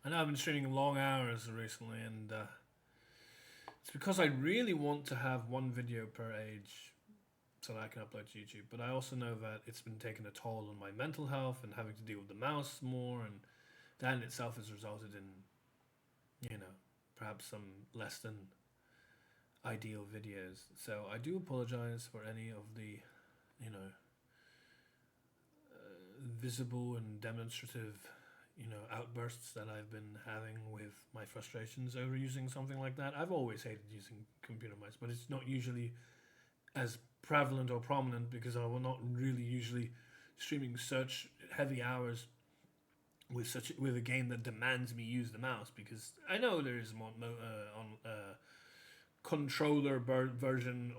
I know I've been streaming long hours recently, and it's because I really want to have one video per age so that I can upload to YouTube. But I also know that it's been taking a toll on my mental health and having to deal with the mouse more, and that in itself has resulted in, you know, perhaps some less than ideal videos. So I do apologize for any of the, you know, visible and demonstrative, you know, outbursts that I've been having with my frustrations over using something like that. I've always hated using computer mice, but it's not usually as prevalent or prominent because I will not really usually streaming such heavy hours with a game that demands me use the mouse, because I know there is more controller version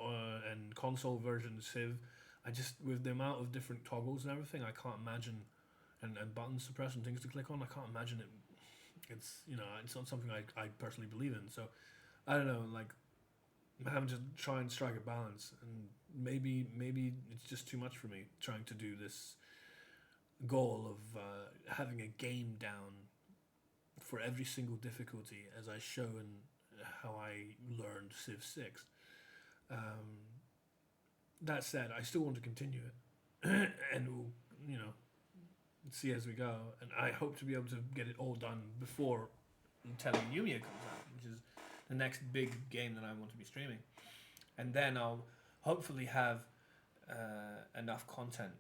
and console version of Civ. I just, with the amount of different toggles and everything, I can't imagine, and buttons to press and things to click on, I can't imagine it. It's, you know, it's not something I personally believe in. So I don't know, like, I'm having to try and strike a balance, and maybe it's just too much for me trying to do this goal of having a game down for every single difficulty, as I show in how I learned Civ 6. That said, I still want to continue it, and we'll, you know, see as we go. And I hope to be able to get it all done before Teleyumia comes out, which is the next big game that I want to be streaming. And then I'll hopefully have enough content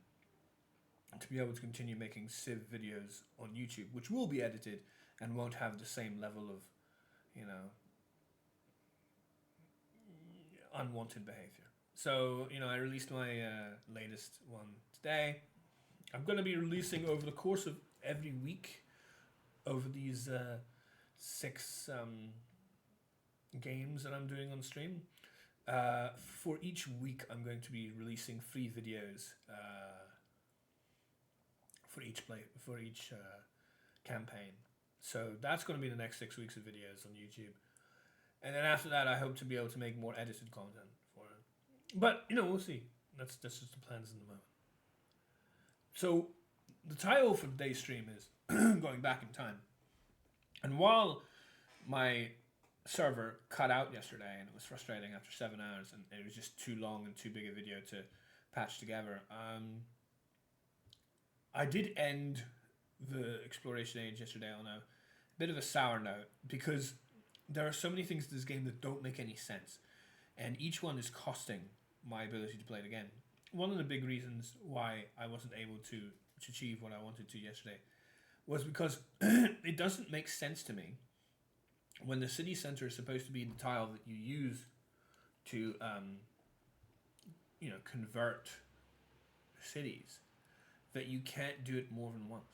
to be able to continue making Civ videos on YouTube, which will be edited and won't have the same level of, you know, unwanted behavior. So, you know, I released my latest one today. I'm going to be releasing over the course of every week over these 6 games that I'm doing on stream. For each week, I'm going to be releasing 3 videos for each campaign. So that's going to be the next 6 weeks of videos on YouTube. And then after that, I hope to be able to make more edited content for it. But, you know, we'll see. That's just the plans in the moment. So the title for today's stream is Going Back in Time. And while my server cut out yesterday, and it was frustrating after 7 hours, and it was just too long and too big a video to patch together, I did end the exploration age yesterday on a bit of a sour note, because there are so many things in this game that don't make any sense, and each one is costing my ability to play it again. One of the big reasons why I wasn't able to achieve what I wanted to yesterday was because it doesn't make sense to me when the city center is supposed to be the tile that you use to you know, convert cities, that you can't do it more than once.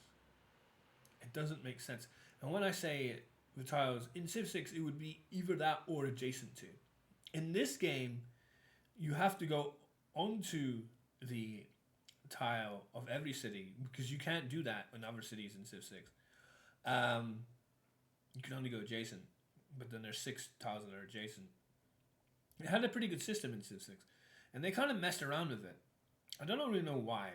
It doesn't make sense. And when I say the tiles in Civ 6, it would be either that or adjacent to. In this game, you have to go onto the tile of every city, because you can't do that in other cities in Civ 6. You can only go adjacent, but then there's 6 tiles that are adjacent. It had a pretty good system in Civ 6, and they kind of messed around with it. I don't really know why.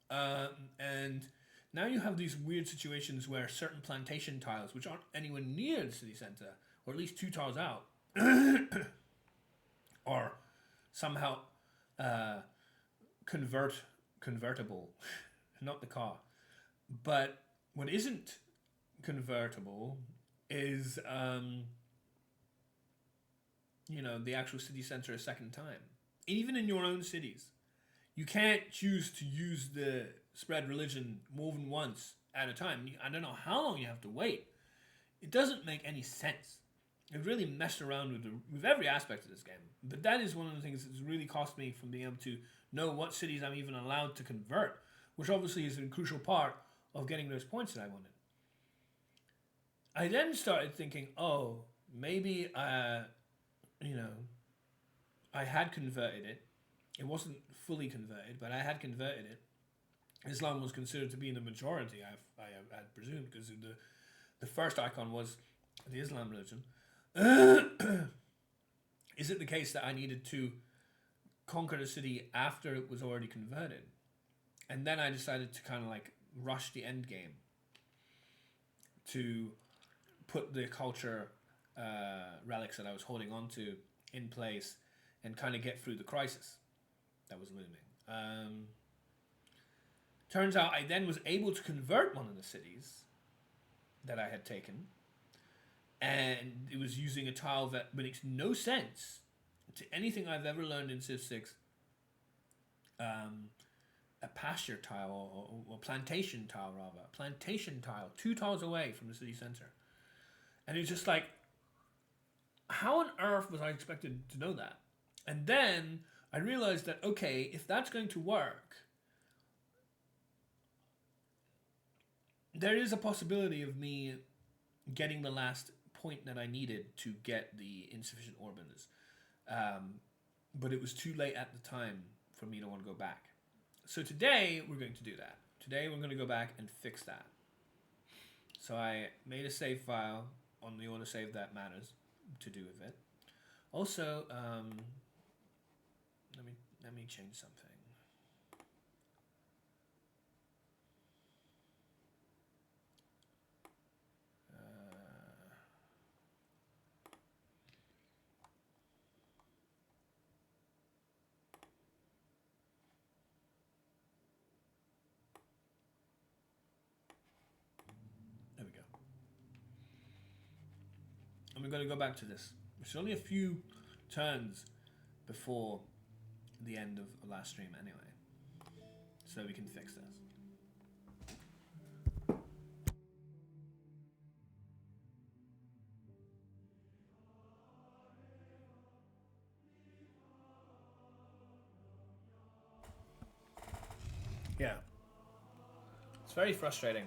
And now you have these weird situations where certain plantation tiles, which aren't anywhere near the city center, or at least 2 tiles out, are somehow convertible. Not the car. But what isn't convertible is, you know, the actual city center a second time. Even in your own cities, you can't choose to use the spread religion more than once at a time. I don't know how long you have to wait. It doesn't make any sense. It really messed around with every aspect of this game. But that is one of the things that's really cost me from being able to know what cities I'm even allowed to convert, which obviously is a crucial part of getting those points that I wanted. I then started thinking, oh, maybe, you know, I had converted it. It wasn't fully converted, but I had converted it. Islam was considered to be in the majority, I had presumed, because the first icon was the Islam religion. Is it the case that I needed to conquer the city after it was already converted? And then I decided to kind of like rush the end game to put the culture relics that I was holding on to in place and kind of get through the crisis that was looming. Turns out I then was able to convert one of the cities that I had taken, and it was using a tile that makes no sense to anything I've ever learned in Civ 6. A pasture tile, or plantation tile rather. Plantation tile, 2 tiles away from the city center. And it's just like, how on earth was I expected to know that? And then I realized that, okay, if that's going to work, there is a possibility of me getting the last point that I needed to get the insufficient Orbis. But it was too late at the time for me to want to go back. So today we're going to do that. Today we're going to go back and fix that. So I made a save file on the autosave that matters to do with it. Also, let me change something. There we go. And we're going to go back to this. It's only a few turns before the end of the last stream anyway. So we can fix this. Yeah. It's very frustrating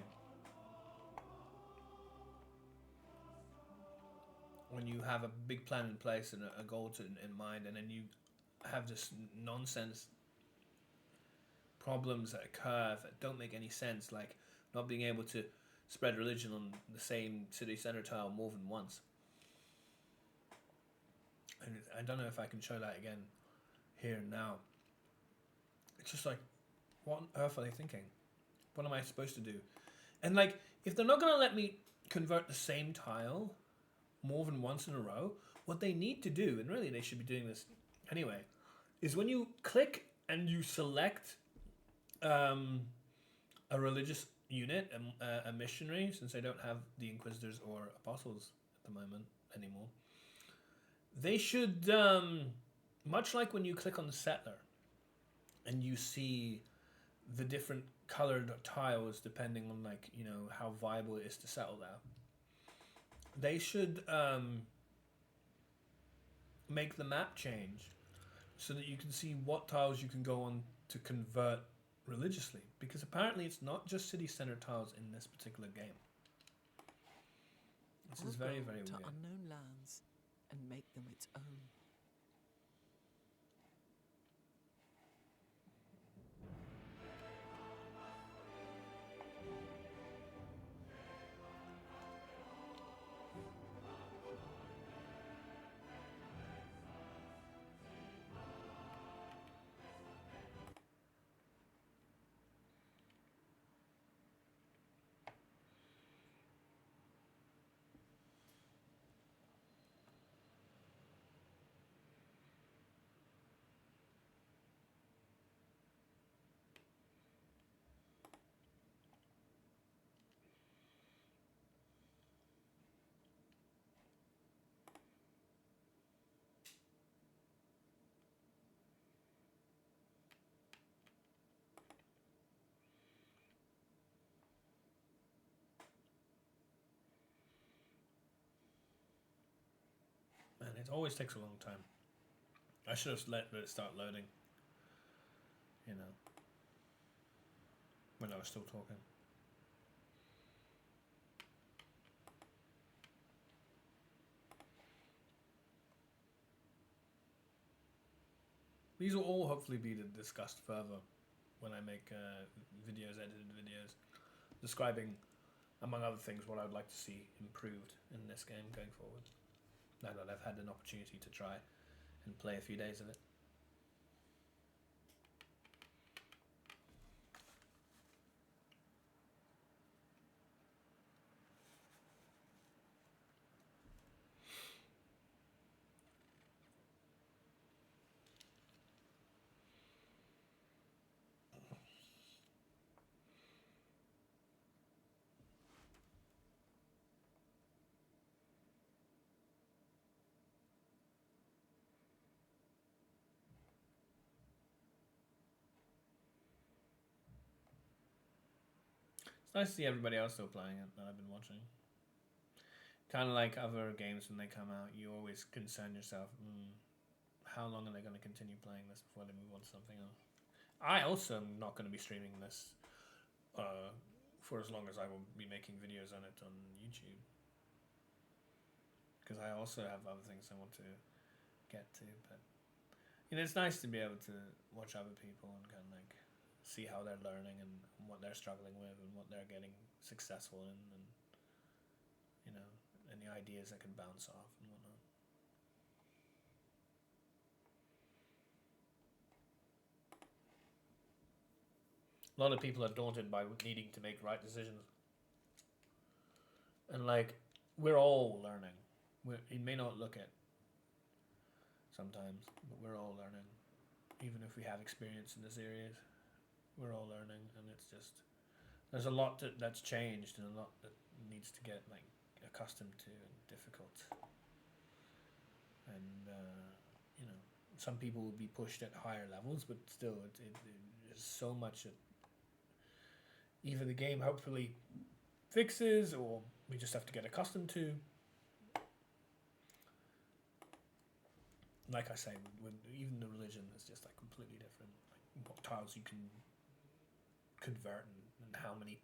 when you have a big plan in place and a goal in mind, and then you have this nonsense problems that occur that don't make any sense, like not being able to spread religion on the same city center tile more than once. And I don't know if I can show that again here and now. It's just like, what on earth are they thinking? What am I supposed to do? And like, if they're not going to let me convert the same tile more than once in a row, what they need to do, and really they should be doing this anyway, is when you click and you select a religious unit, a missionary, since they don't have the Inquisitors or Apostles at the moment anymore, they should, much like when you click on the settler and you see the different colored tiles depending on, like, you know, how viable it is to settle there, they should make the map change so that you can see what tiles you can go on to convert religiously, because apparently it's not just city center tiles in this particular game. This is very, very weird. To unknown lands and make them its own. Man, it always takes a long time. I should have let it start loading, you know, when I was still talking. These will all hopefully be discussed further when I make videos, edited videos, describing, among other things, what I would like to see improved in this game going forward, now that I've had an opportunity to try and play a few days of it. It's nice to see everybody else still playing it that I've been watching. Kind of like other games when they come out, you always concern yourself, how long are they going to continue playing this before they move on to something else? I also am not going to be streaming this for as long as I will be making videos on it on YouTube. Because I also have other things I want to get to, but it's nice to be able to watch other people and kind of like see how they're learning and what they're struggling with and what they're getting successful in, and any ideas I can bounce off and whatnot. A lot of people are daunted by needing to make right decisions, and like we're all learning. It may not look it sometimes, but we're all learning. Even if we have experience in this area, we're all learning, and it's just there's a lot that's changed and a lot that needs to get like accustomed to and difficult. And some people will be pushed at higher levels, but still, there's so much that either the game hopefully fixes, or we just have to get accustomed to. Like I say, when even the religion is just like completely different. Like what tiles you can convert and how many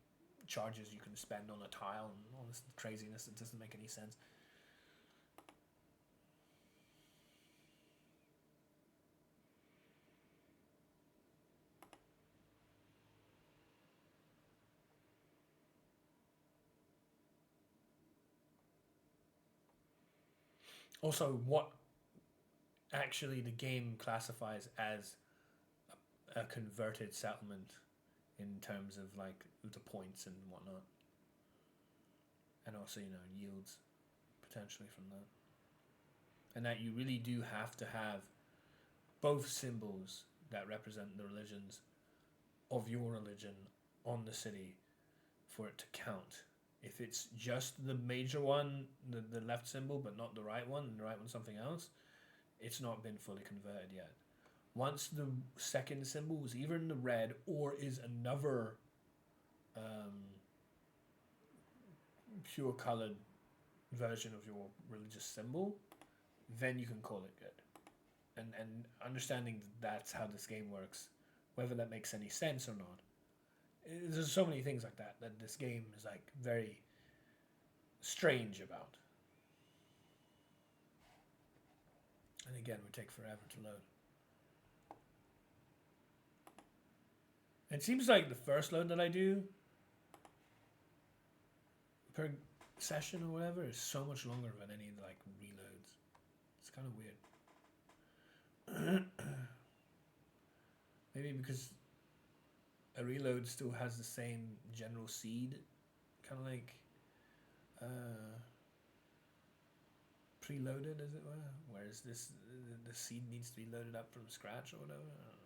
charges you can spend on a tile and all this craziness that doesn't make any sense. Also, what actually the game classifies as a converted settlement in terms of like the points and whatnot, and also yields potentially from that, and that you really do have to have both symbols that represent the religions of your religion on the city for it to count. If it's just the major one, the left symbol, but not the right one, and the right one's something else, it's not been fully converted yet. Once the second symbol is either in the red or is another pure colored version of your religious symbol, then you can call it good. And understanding that's how this game works, whether that makes any sense or not. There's so many things like that this game is like very strange about. And again, it would take forever to load. It seems like the first load that I do per session or whatever is so much longer than any like reloads. It's kind of weird. Maybe because a reload still has the same general seed, kind of like preloaded, as it were, whereas the seed needs to be loaded up from scratch or whatever. I don't know.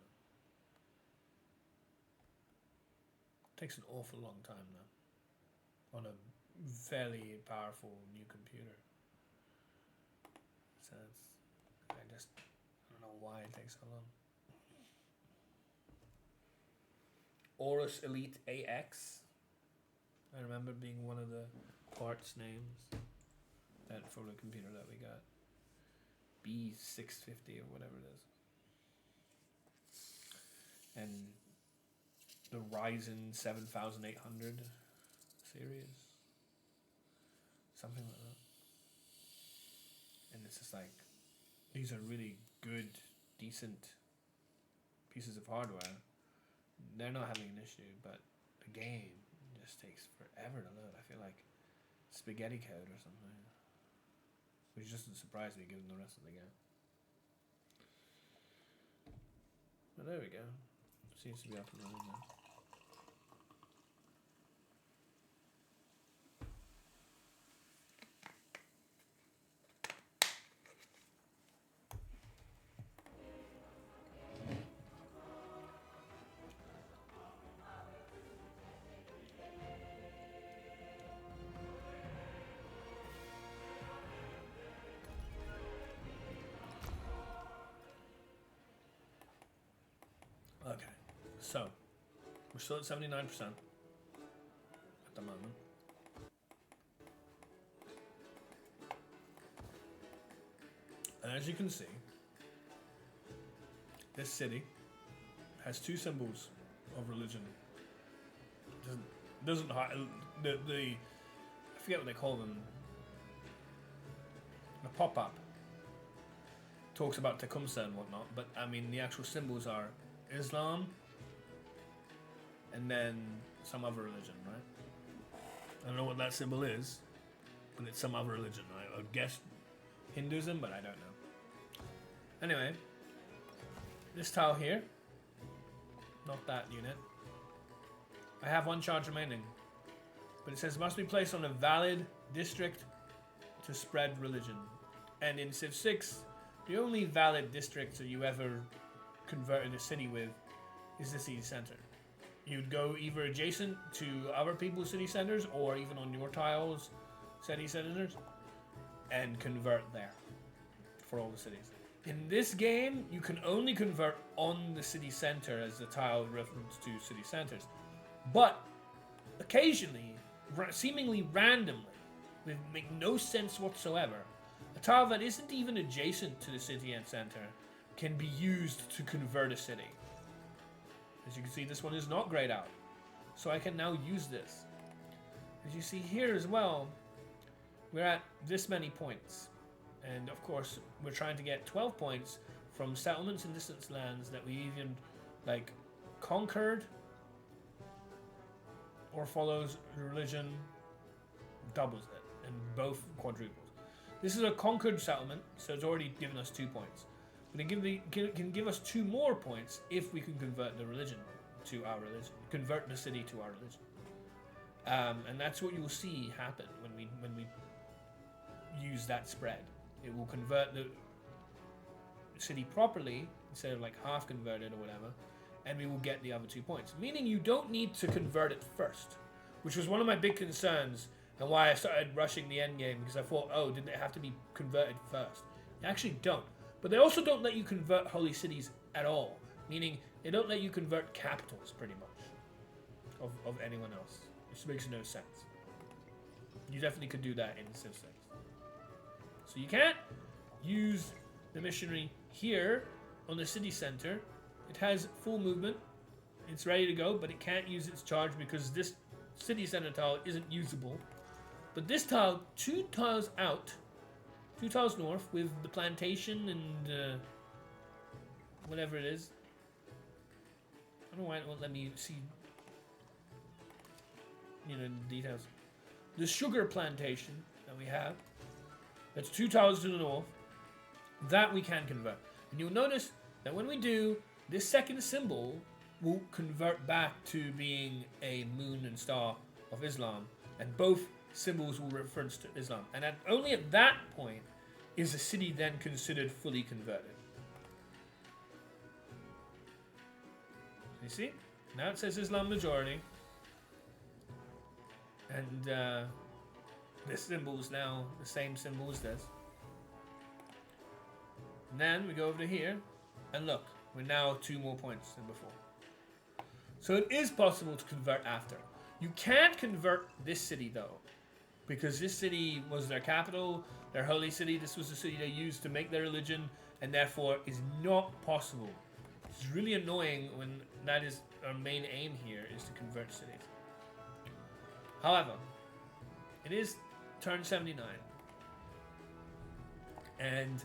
Takes an awful long time now on a fairly powerful new computer. So I don't know why it takes so long. Orbis Elite AX. I remember being one of the parts names that for the computer that we got. B650 or whatever it is. And the Ryzen 7800 series. Something like that. And it's just like, these are really good, decent pieces of hardware. They're not having an issue, but the game just takes forever to load. I feel like spaghetti code or something. Which doesn't surprise me given the rest of the game. But there we go. Seems to be up and running now. Okay, so we're still at 79% at the moment. And as you can see, this city has two symbols of religion. doesn't the I forget what they call them. The pop-up talks about Tecumseh and whatnot, but I mean the actual symbols are Islam and then some other religion, right? I don't know what that symbol is, but it's some other religion. I would guess Hinduism, but I don't know. Anyway, this tile here, not that unit. I have 1 charge remaining, but it says must be placed on a valid district to spread religion. And in Civ VI, the only valid district that you ever converted a city with is the city center. You'd go either adjacent to other people's city centers or even on your tiles, city centers, and convert there for all the cities. In this game, you can only convert on the city center as the tile reference to city centers. But occasionally, seemingly randomly, with make no sense whatsoever, a tile that isn't even adjacent to the city and center can be used to convert a city. As you can see, this one is not grayed out, so I can now use this. As you see here as well, we're at this many points, and of course we're trying to get 12 points from settlements in distant lands that we even like conquered or follows religion, doubles it, and both quadruples. This is a conquered settlement, so it's already given us 2 points. But it can give us 2 more points if we can convert the religion to our religion, convert the city to our religion, and that's what you will see happen when we use that spread. It will convert the city properly instead of like half converted or whatever, and we will get the other 2 points. Meaning you don't need to convert it first, which was one of my big concerns and why I started rushing the end game, because I thought, oh, didn't it have to be converted first? You actually don't. But they also don't let you convert holy cities at all, meaning they don't let you convert capitals, pretty much, of anyone else, which makes no sense. You definitely could do that in Civ VI. So you can't use the missionary here on the city center. It has full movement, it's ready to go, but it can't use its charge because this city center tile isn't usable. But this tile, 2 tiles out, 2 tiles north with the plantation and whatever it is. I don't know why it won't let me see, the details. The sugar plantation that we have, that's 2 tiles to the north, that we can convert. And you'll notice that when we do, this second symbol will convert back to being a moon and star of Islam, and both symbols will reference to Islam. And only at that point is the city then considered fully converted. You see? Now it says Islam majority. And this symbol is now the same symbol as this. And then we go over to here, and look, we're now 2 more points than before. So it is possible to convert after. You can't convert this city though, because this city was their capital, their holy city. This was the city they used to make their religion, and therefore is not possible. It's really annoying when that is our main aim here, is to convert cities. However, it is turn 79, and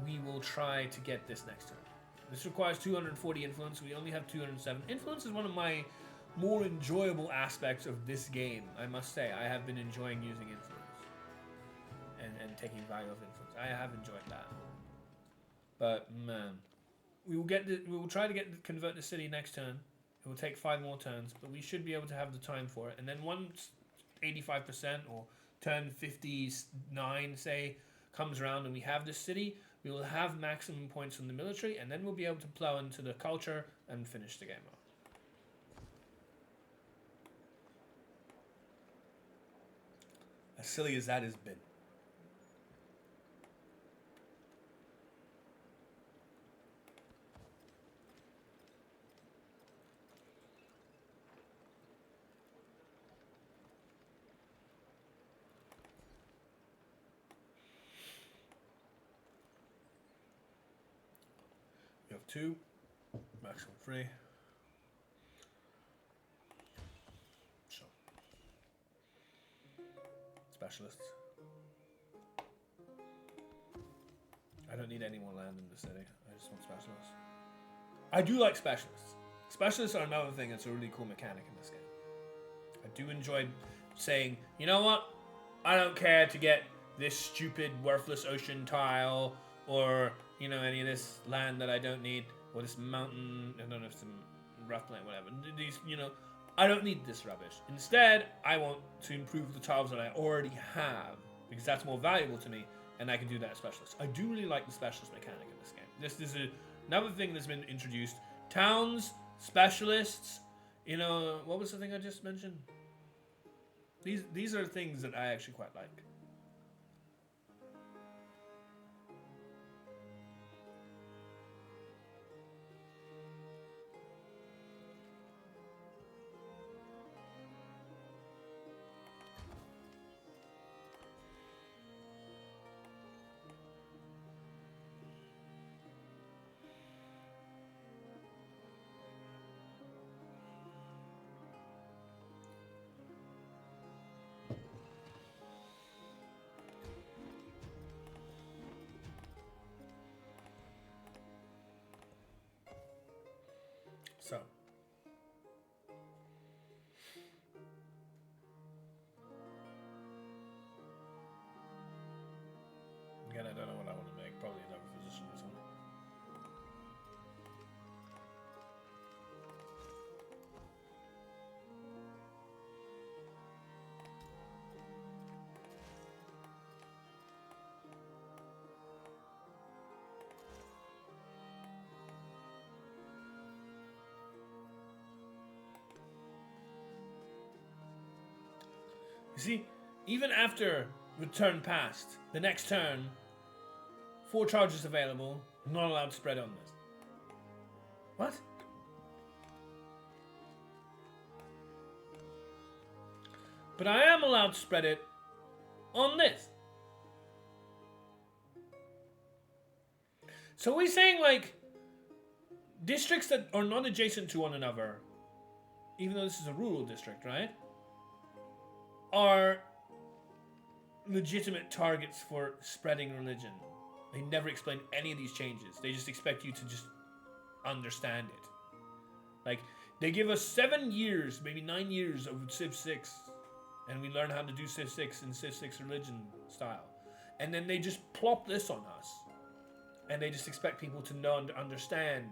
we will try to get this next turn. This requires 240 influence. We only have 207. Influence is one of my more enjoyable aspects of this game, I must say. I have been enjoying using influence and taking value of influence. I have enjoyed that. But man, we will try to convert the city next turn. It will take 5 more turns, but we should be able to have the time for it. And then once 85% or turn 59, say, comes around and we have this city, we will have maximum points on the military, and then we'll be able to plow into the culture and finish the game off. As silly as that has been. You have 2, maximum 3. specialists. I don't need any more land in the city. I just want specialists. I do like specialists. Specialists are another thing that's a really cool mechanic in this game. I do enjoy saying, you know what? I don't care to get this stupid, worthless ocean tile, or, you know, any of this land that I don't need, or this mountain, I don't know if it's a rough land, whatever. These, you know, I don't need this rubbish. Instead, I want to improve the tiles that I already have, because that's more valuable to me, and I can do that as specialist. I do really like the specialist mechanic in this game. This is another thing that's been introduced. Towns, specialists, you know, what was the thing I just mentioned? These are things that I actually quite like. So, again, I don't know what I want to make. Probably another physician or something. You see, even after the turn passed, the next turn, 4 charges available, not allowed to spread on this. What? But I am allowed to spread it on this. So we're saying, like, districts that are not adjacent to one another, even though this is a rural district, right, are legitimate targets for spreading religion. They never explain any of these changes. They just expect you to just understand it. Like, they give us 7 years, maybe 9 years of Civ 6, and we learn how to do Civ 6 in Civ 6 religion style. And then they just plop this on us. And they just expect people to know and understand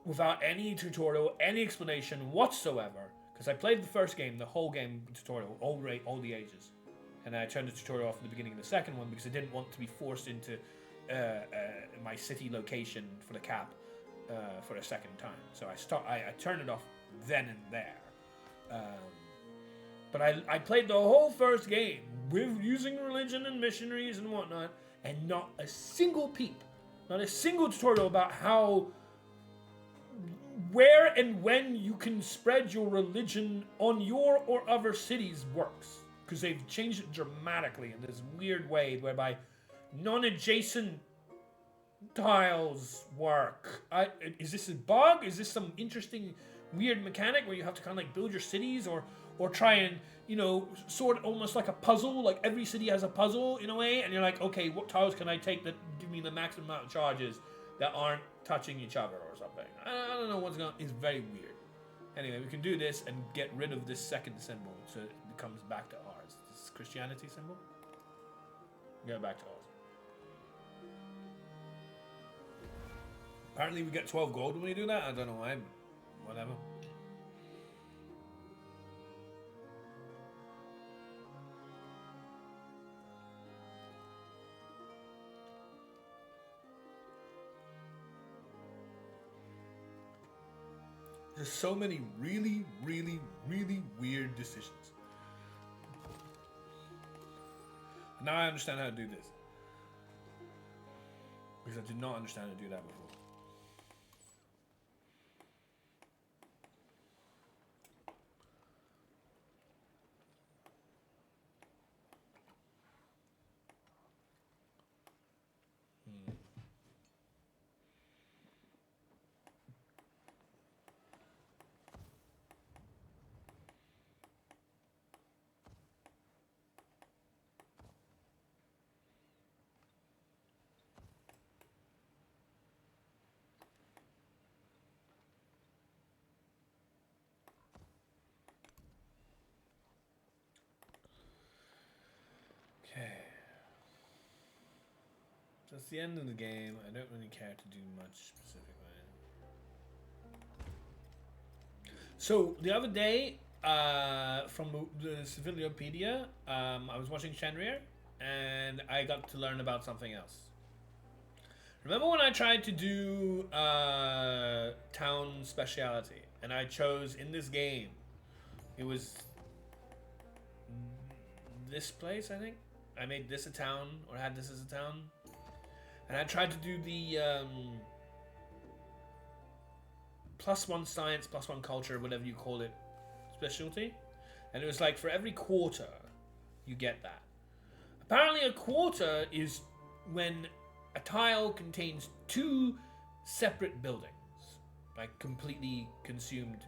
without any tutorial, any explanation whatsoever. Because I played the first game, the whole game tutorial, all the ages. And I turned the tutorial off at the beginning of the second one because I didn't want to be forced into my city location for the cap for a second time. So I turned it off then and there. But I played the whole first game with using religion and missionaries and whatnot, and not a single peep, not a single tutorial about how, where and when you can spread your religion on your or other cities works. Because they've changed it dramatically in this weird way whereby non-adjacent tiles work. Is this a bug? Is this some interesting weird mechanic where you have to kind of like build your cities or try and, you know, sort of almost like a puzzle, like every city has a puzzle in a way, and you're like, okay, what tiles can I take that give me the maximum amount of charges that aren't touching each other or something? I don't know what's going on. It's very weird. Anyway, we can do this and get rid of this second symbol so it comes back to ours. This Christianity symbol. Go back to ours. Apparently we get 12 gold when we do that. I don't know why. Whatever. There's so many really, really, really weird decisions. Now I understand how to do this. Because I did not understand how to do that before. So it's the end of the game. I don't really care to do much specifically. So the other day, from the Civiliopedia, I was watching Shenrir, and I got to learn about something else. Remember when I tried to do town speciality, and I chose in this game, it was this place, I think? I made this a town, or had this as a town. And I tried to do the +1 science, +1 culture, whatever you call it, specialty. And it was like for every quarter, you get that. Apparently a quarter is when a tile contains 2 separate buildings. Like completely consumed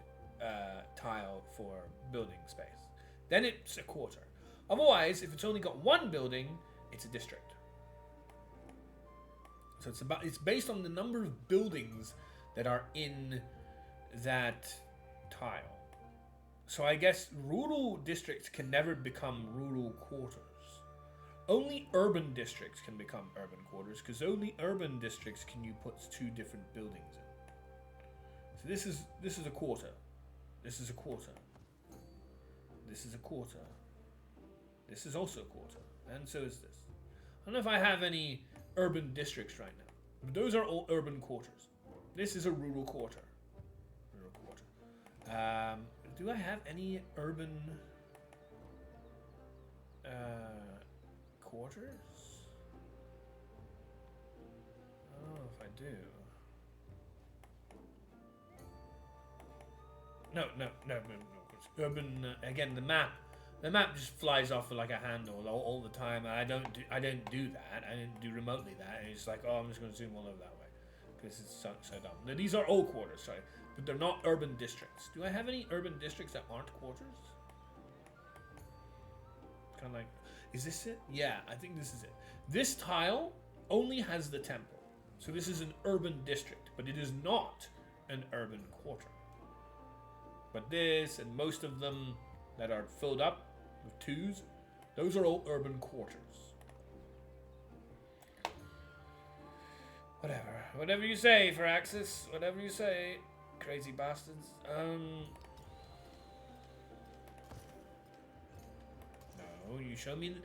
tile for building space. Then it's a quarter. Otherwise, if it's only got 1 building, it's a district. So it's based on the number of buildings that are in that tile. So I guess rural districts can never become rural quarters. Only urban districts can become urban quarters, because only urban districts can you put 2 different buildings in. So this is a quarter. This is a quarter. This is a quarter. This is also a quarter. And so is this. I don't know if I have any urban districts right now. But those are all urban quarters. This is a rural quarter. Rural quarter. Do I have any urban quarters? Oh, if I do. No. Urban again. The map just flies off like a handle all the time. And I don't do that. I didn't do remotely that. And it's like, oh, I'm just going to zoom all over that way because it's so dumb. Now, these are all quarters, sorry, but they're not urban districts. Do I have any urban districts that aren't quarters? Kind of like, is this it? Yeah, I think this is it. This tile only has the temple, so this is an urban district, but it is not an urban quarter. But this and most of them that are filled up with 2s, those are all urban quarters. Whatever you say, Firaxis. Whatever you say, crazy bastards. No, you show me.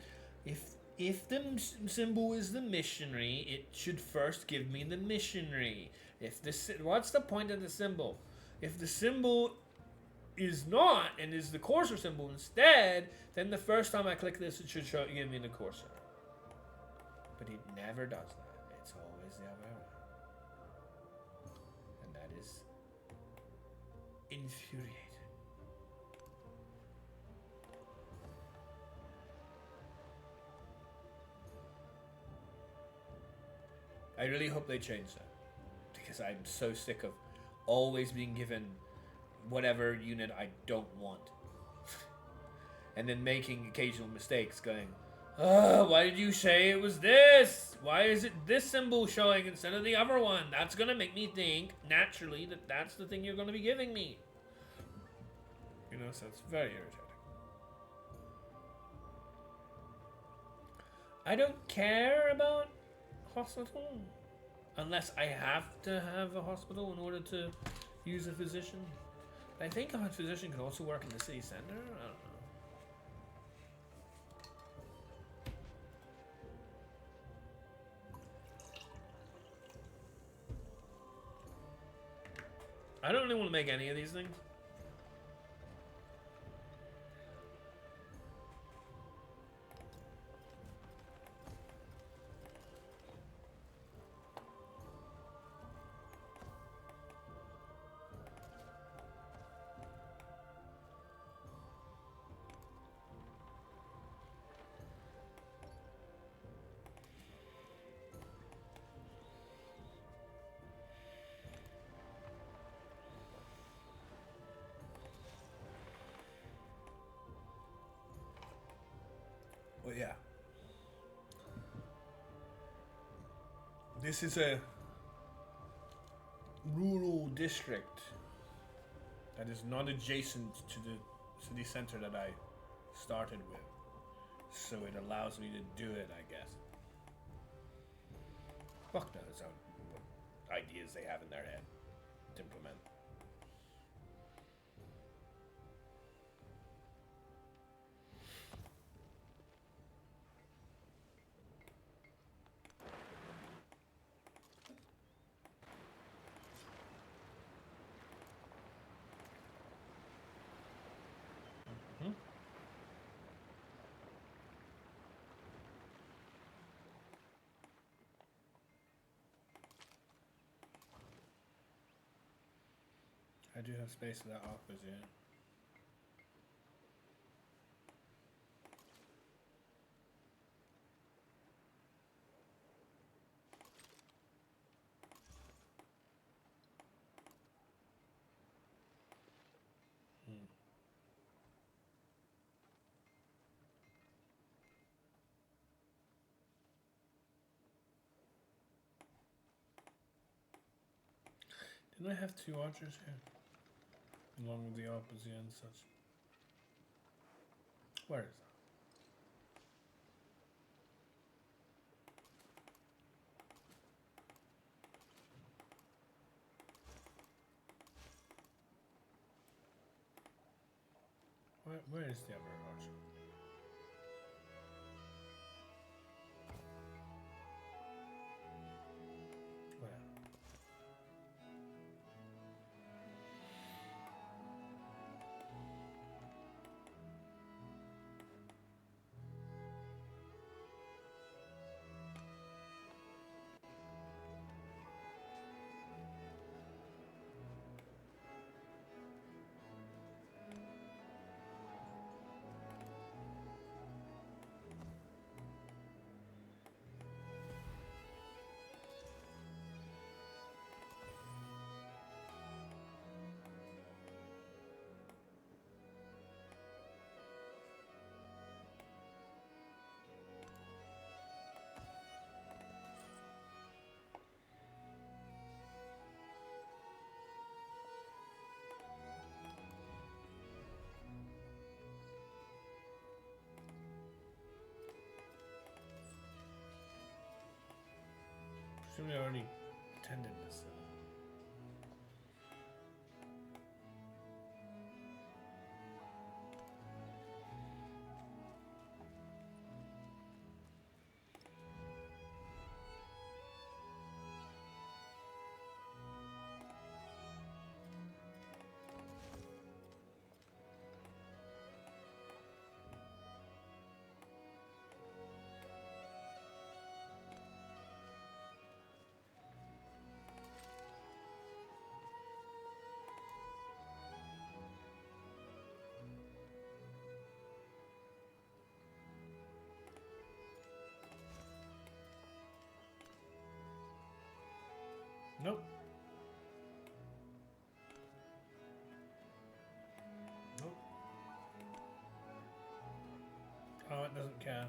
If the symbol is the missionary, it should first give me the missionary. What's the point of the symbol? If the symbol is not and is the cursor symbol instead, then the first time I click this, it should give me the cursor. But it never does that. It's always the other way. And that is infuriating. I really hope they change that, because I'm so sick of always being given whatever unit I don't want. And then making occasional mistakes going, why did you say it was this? Why is it this symbol showing instead of the other one? That's going to make me think, naturally, that that's the thing you're going to be giving me. You know, so it's very irritating. I don't care about hospital unless I have to have a hospital in order to use a physician. I think a physician can also work in the city center. I don't know. I don't really want to make any of these things. But yeah, this is a rural district that is not adjacent to the city center that I started with, so it allows me to do it, I guess. Fuck knows what ideas they have in their head to implement. I do have space for that Orbis, yeah. Didn't I have 2 archers here? Along with the Orbis and such. Where is that? Where is the other archer? Where? Presumably I already attended this. Nope. Nope. Oh, it doesn't care.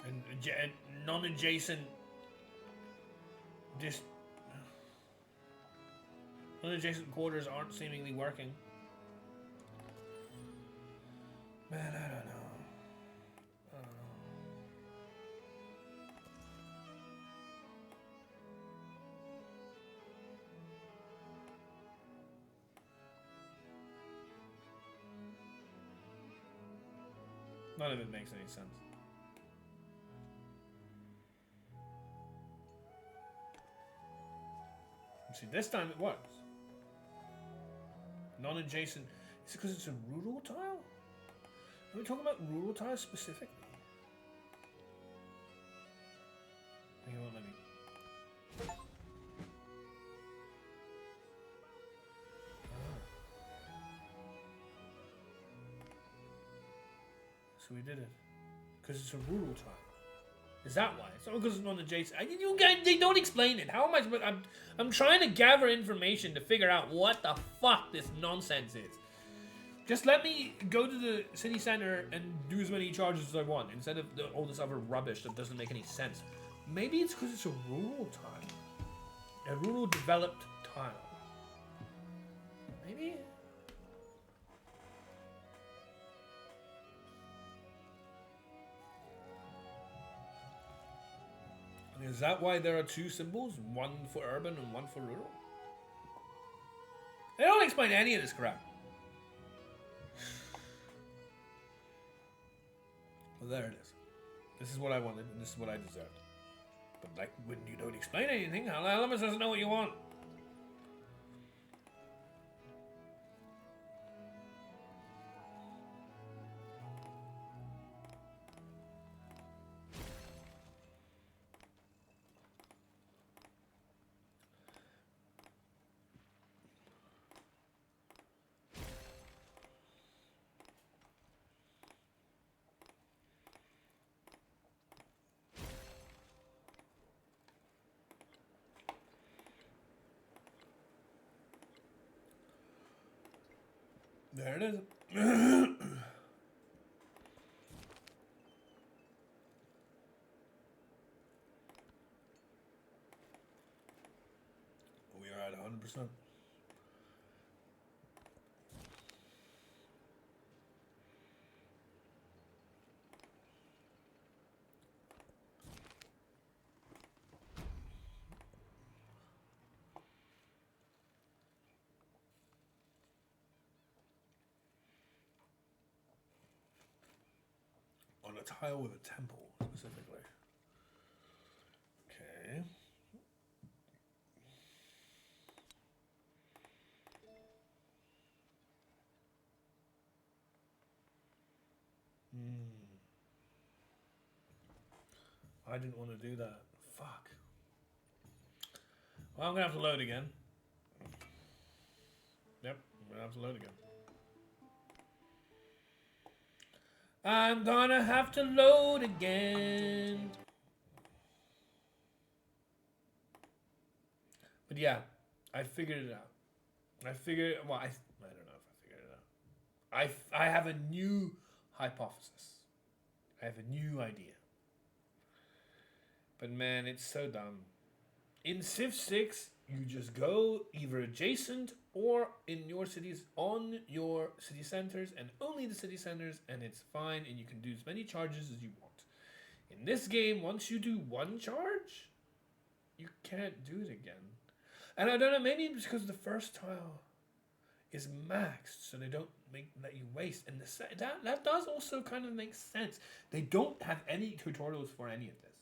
And non-adjacent non-adjacent quarters aren't seemingly working. Man, I don't know. None of it makes any sense. See, this time it works. Non-adjacent. Is it because it's a rural tile? Are we talking about rural tiles specifically? He won't let me. So we did it. Because it's a rural tile. Is that why? It's not because it's non-adjacent. You guys, they don't explain it. How am I supposed... I'm trying to gather information to figure out what the fuck this nonsense is. Just let me go to the city center and do as many charges as I want, instead of all this other rubbish that doesn't make any sense. Maybe it's because it's a rural tile. A rural developed tile. Maybe... Is that why there are two symbols? One for urban and one for rural? They don't explain any of this crap. Well, there it is. This is what I wanted, and this is what I deserved. But like, when you don't explain anything, how the hell am I supposed to know what you want? There it is. We are at 100%. On a tile with a temple, specifically. Okay. I didn't want to do that. Fuck. Well, I'm going to have to load again. Yep, I'm going to have to load again. I'm gonna have to load again. But yeah, I figured it out. I don't know if I figured it out. I have a new hypothesis. I have a new idea. But man, it's so dumb. In Civ 6, you just go either adjacent or in your cities, on your city centers, and only the city centers, and it's fine, and you can do as many charges as you want. In this game, once you do one charge, you can't do it again. And I don't know, maybe it's because the first tile is maxed, so they don't let you waste. And that does also kind of make sense. They don't have any tutorials for any of this.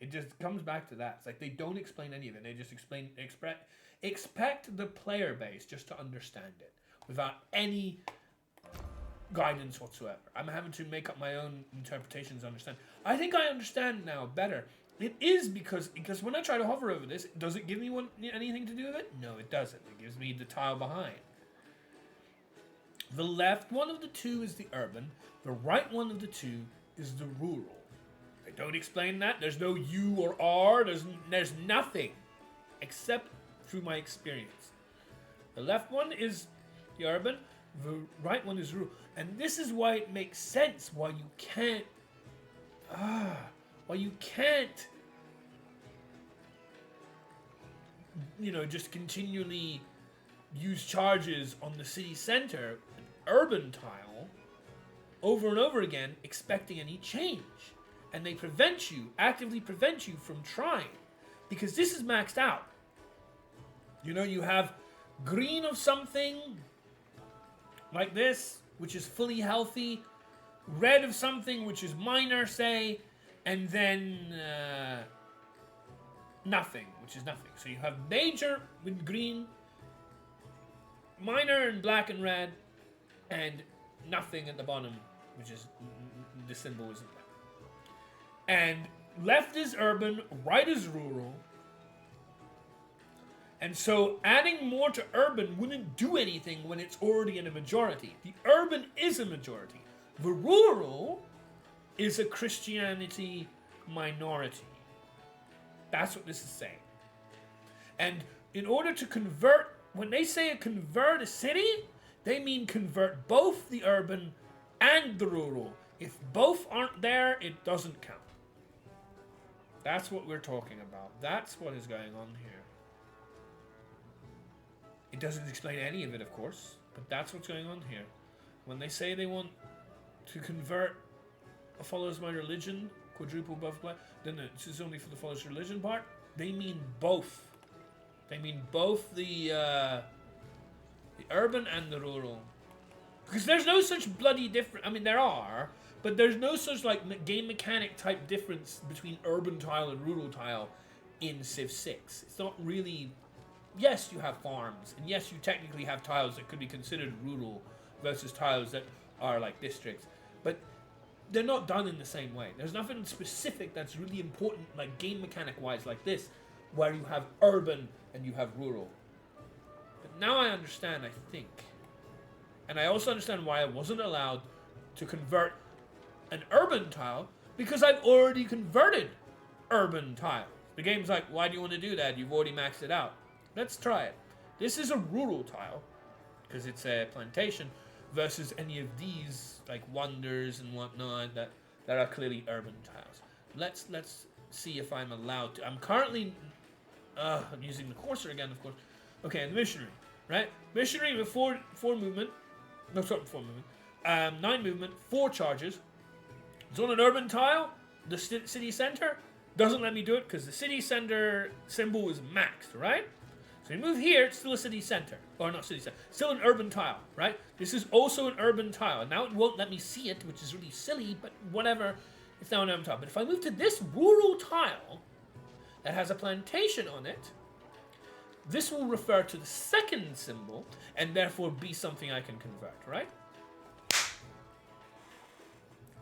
It just comes back to that. It's like they don't explain any of it. They just expect the player base just to understand it without any guidance whatsoever. I'm having to make up my own interpretations to understand. I think I understand now better. It is because when I try to hover over this, does it give me anything to do with it? No, it doesn't. It gives me the tile behind. The left one of the two is the urban. The right one of the two is the rural. I don't explain that. There's no U or R. There's nothing except through my experience. The left one is the urban. The right one is rural. And this is why it makes sense why you can't just continually use charges on the city center, an urban tile, over and over again, expecting any change. And they actively prevent you from trying. Because this is maxed out. You have green of something, like this, which is fully healthy, red of something, which is minor, say, and then nothing, which is nothing. So you have major with green, minor in black and red, and nothing at the bottom, which is the symbol isn't there. And left is urban, right is rural. And so adding more to urban wouldn't do anything when it's already in a majority. The urban is a majority. The rural is a Christianity minority. That's what this is saying. And in order to convert, when they say convert a city, they mean convert both the urban and the rural. If both aren't there, it doesn't count. That's what we're talking about. That's what is going on here. It doesn't explain any of it, of course, but that's what's going on here. When they say they want to convert a followers my religion quadruple buff play. Then this is only for the false religion part. They mean both. They mean both the urban and the rural. Because there's no such bloody difference. I mean, there are, but there's no such like game mechanic type difference between urban tile and rural tile in Civ 6. It's not really. Yes, you have farms, and yes, you technically have tiles that could be considered rural versus tiles that are like districts, but they're not done in the same way. There's nothing specific that's really important, like game mechanic wise, like this, where you have urban and you have rural. But now I understand, I think. And I also understand why I wasn't allowed to convert an urban tile, because I've already converted urban tiles. The game's like, why do you want to do that? You've already maxed it out. Let's try it. This is a rural tile, because it's a plantation, versus any of these, like wonders and whatnot, that are clearly urban tiles. Let's see if I'm allowed to. I'm currently using the cursor again, of course. Okay, and the missionary, right? Missionary with four movement. No, sorry, 4 movement. 9 movement, 4 charges. It's on an urban tile. The city center doesn't let me do it because the city center symbol is maxed, right? So you move here, it's still a city center. Or not city center, still an urban tile, right? This is also an urban tile. Now it won't let me see it, which is really silly, but whatever. It's now an urban tile. But if I move to this rural tile that has a plantation on it, this will refer to the second symbol and therefore be something I can convert, right?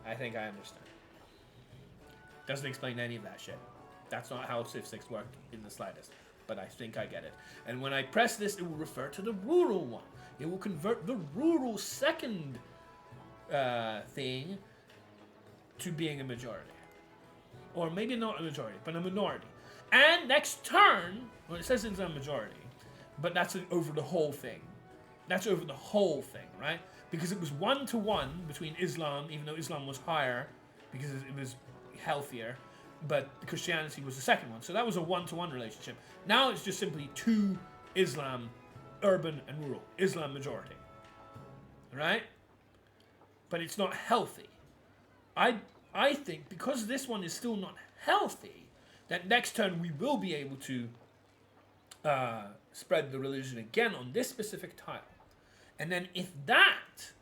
I think I understand. Doesn't explain any of that shit. That's not how Civ 6 worked in the slightest. But I think I get it. And when I press this, it will refer to the rural one. It will convert the rural second thing to being a majority. Or maybe not a majority, but a minority. And next turn, well, it says it's a majority, but that's over the whole thing. That's over the whole thing, right? Because it was 1-to-1 between Islam, even though Islam was higher, because it was healthier, but Christianity was the second one. So that was a 1-to-1 relationship. Now it's just simply 2 Islam, urban and rural. Islam majority. Right? But it's not healthy. I think because this one is still not healthy, that next turn we will be able to spread the religion again on this specific tile. And then if that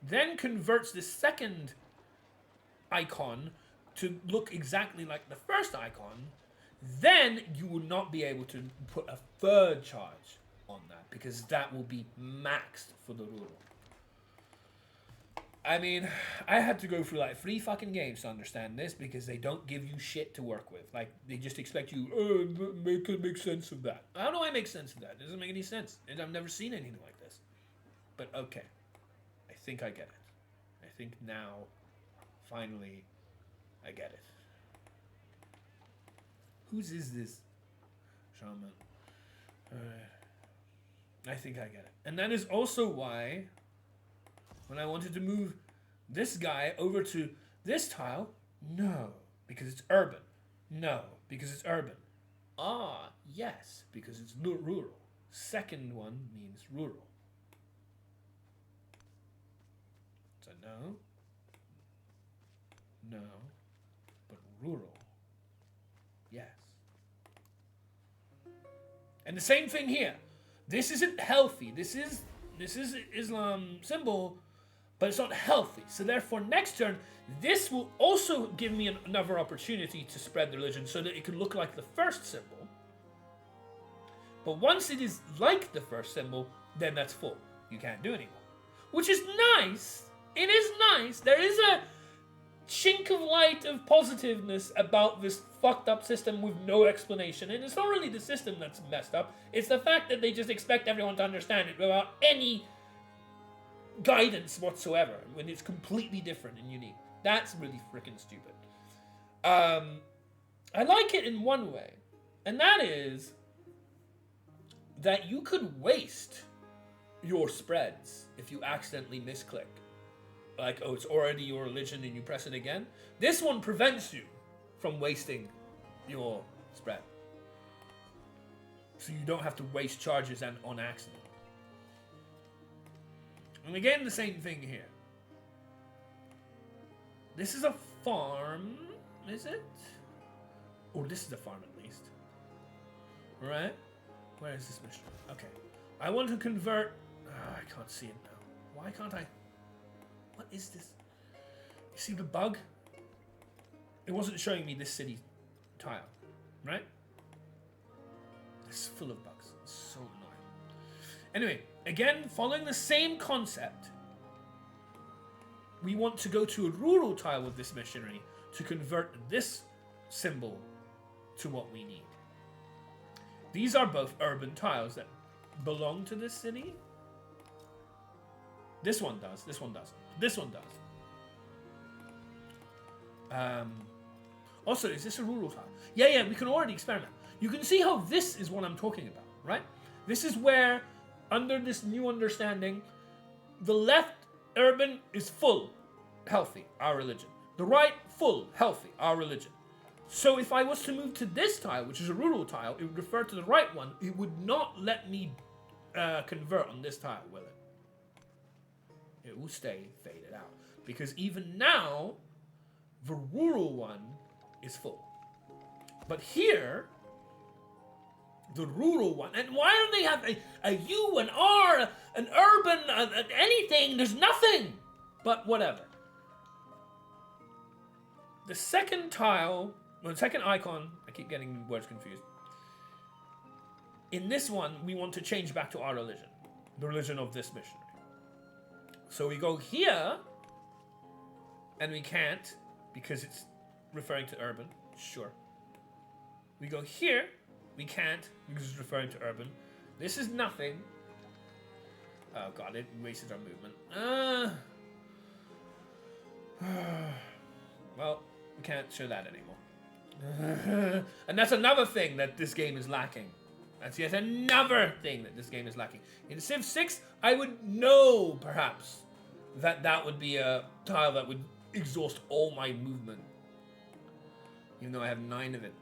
then converts this second icon to look exactly like the first icon, then you will not be able to put a third charge on that, because that will be maxed for the rural. I mean, I had to go through like 3 fucking games to understand this, because they don't give you shit to work with. Like, they just expect you, make sense of that. How do I make sense of that? It doesn't make any sense. And I've never seen anything like this. But okay. I think I get it. I think now, finally, I get it. Whose is this? Shaman. I think I get it. And that is also why, when I wanted to move this guy over to this tile, no, because it's urban. No, because it's urban. Ah, yes, because it's rural. Second one means rural. So no, but rural. Yes. And the same thing here. This isn't healthy. This is Islam symbol, but it's not healthy. So therefore, next turn, this will also give me another opportunity to spread the religion so that it can look like the first symbol. But once it is like the first symbol, then that's full. You can't do anymore. Which is nice. It is nice. There is a chink of light of positiveness about this fucked up system with no explanation. And it's not really the system that's messed up. It's the fact that they just expect everyone to understand it without any guidance whatsoever, when it's completely different and unique. That's really freaking stupid. I like it in one way, and that is that you could waste your spreads if you accidentally misclick. Like, oh, it's already your religion and you press it again. This one prevents you from wasting your spread. So you don't have to waste charges on accident. And again, the same thing here. This is a farm. Is it? Or this is the farm at least. Right? Where is this mission? Okay. I want to convert... I can't see it now. Why can't I? What is this? You see the bug? It wasn't showing me this city tile. Right? It's full of bugs. It's so annoying. Anyway, again, following the same concept, we want to go to a rural tile with this missionary to convert this symbol to what we need. These are both urban tiles that belong to this city. This one does. This one doesn't. This one does. Also, is this a rural tile? Yeah, we can already experiment. You can see how this is what I'm talking about, right? This is where, under this new understanding, the left urban is full, healthy, our religion. The right, full, healthy, our religion. So if I was to move to this tile, which is a rural tile, it would refer to the right one. It would not let me convert on this tile, will it? It will stay faded out. Because even now, the rural one is full. But here, the rural one, and why don't they have a U, an R, an urban, anything? There's nothing. But whatever. The second tile, well, the second icon, I keep getting words confused. In this one, we want to change back to our religion. The religion of this missionary. So we go here, and we can't, because it's referring to urban. Sure. We go here, we can't, because it's referring to urban. This is nothing. Oh god, it wasted our movement. Well, we can't show that anymore. And that's another thing that this game is lacking. That's yet another thing that this game is lacking. In Civ 6, I would know, perhaps, that would be a tile that would exhaust all my movement. Even though I have 9 of it.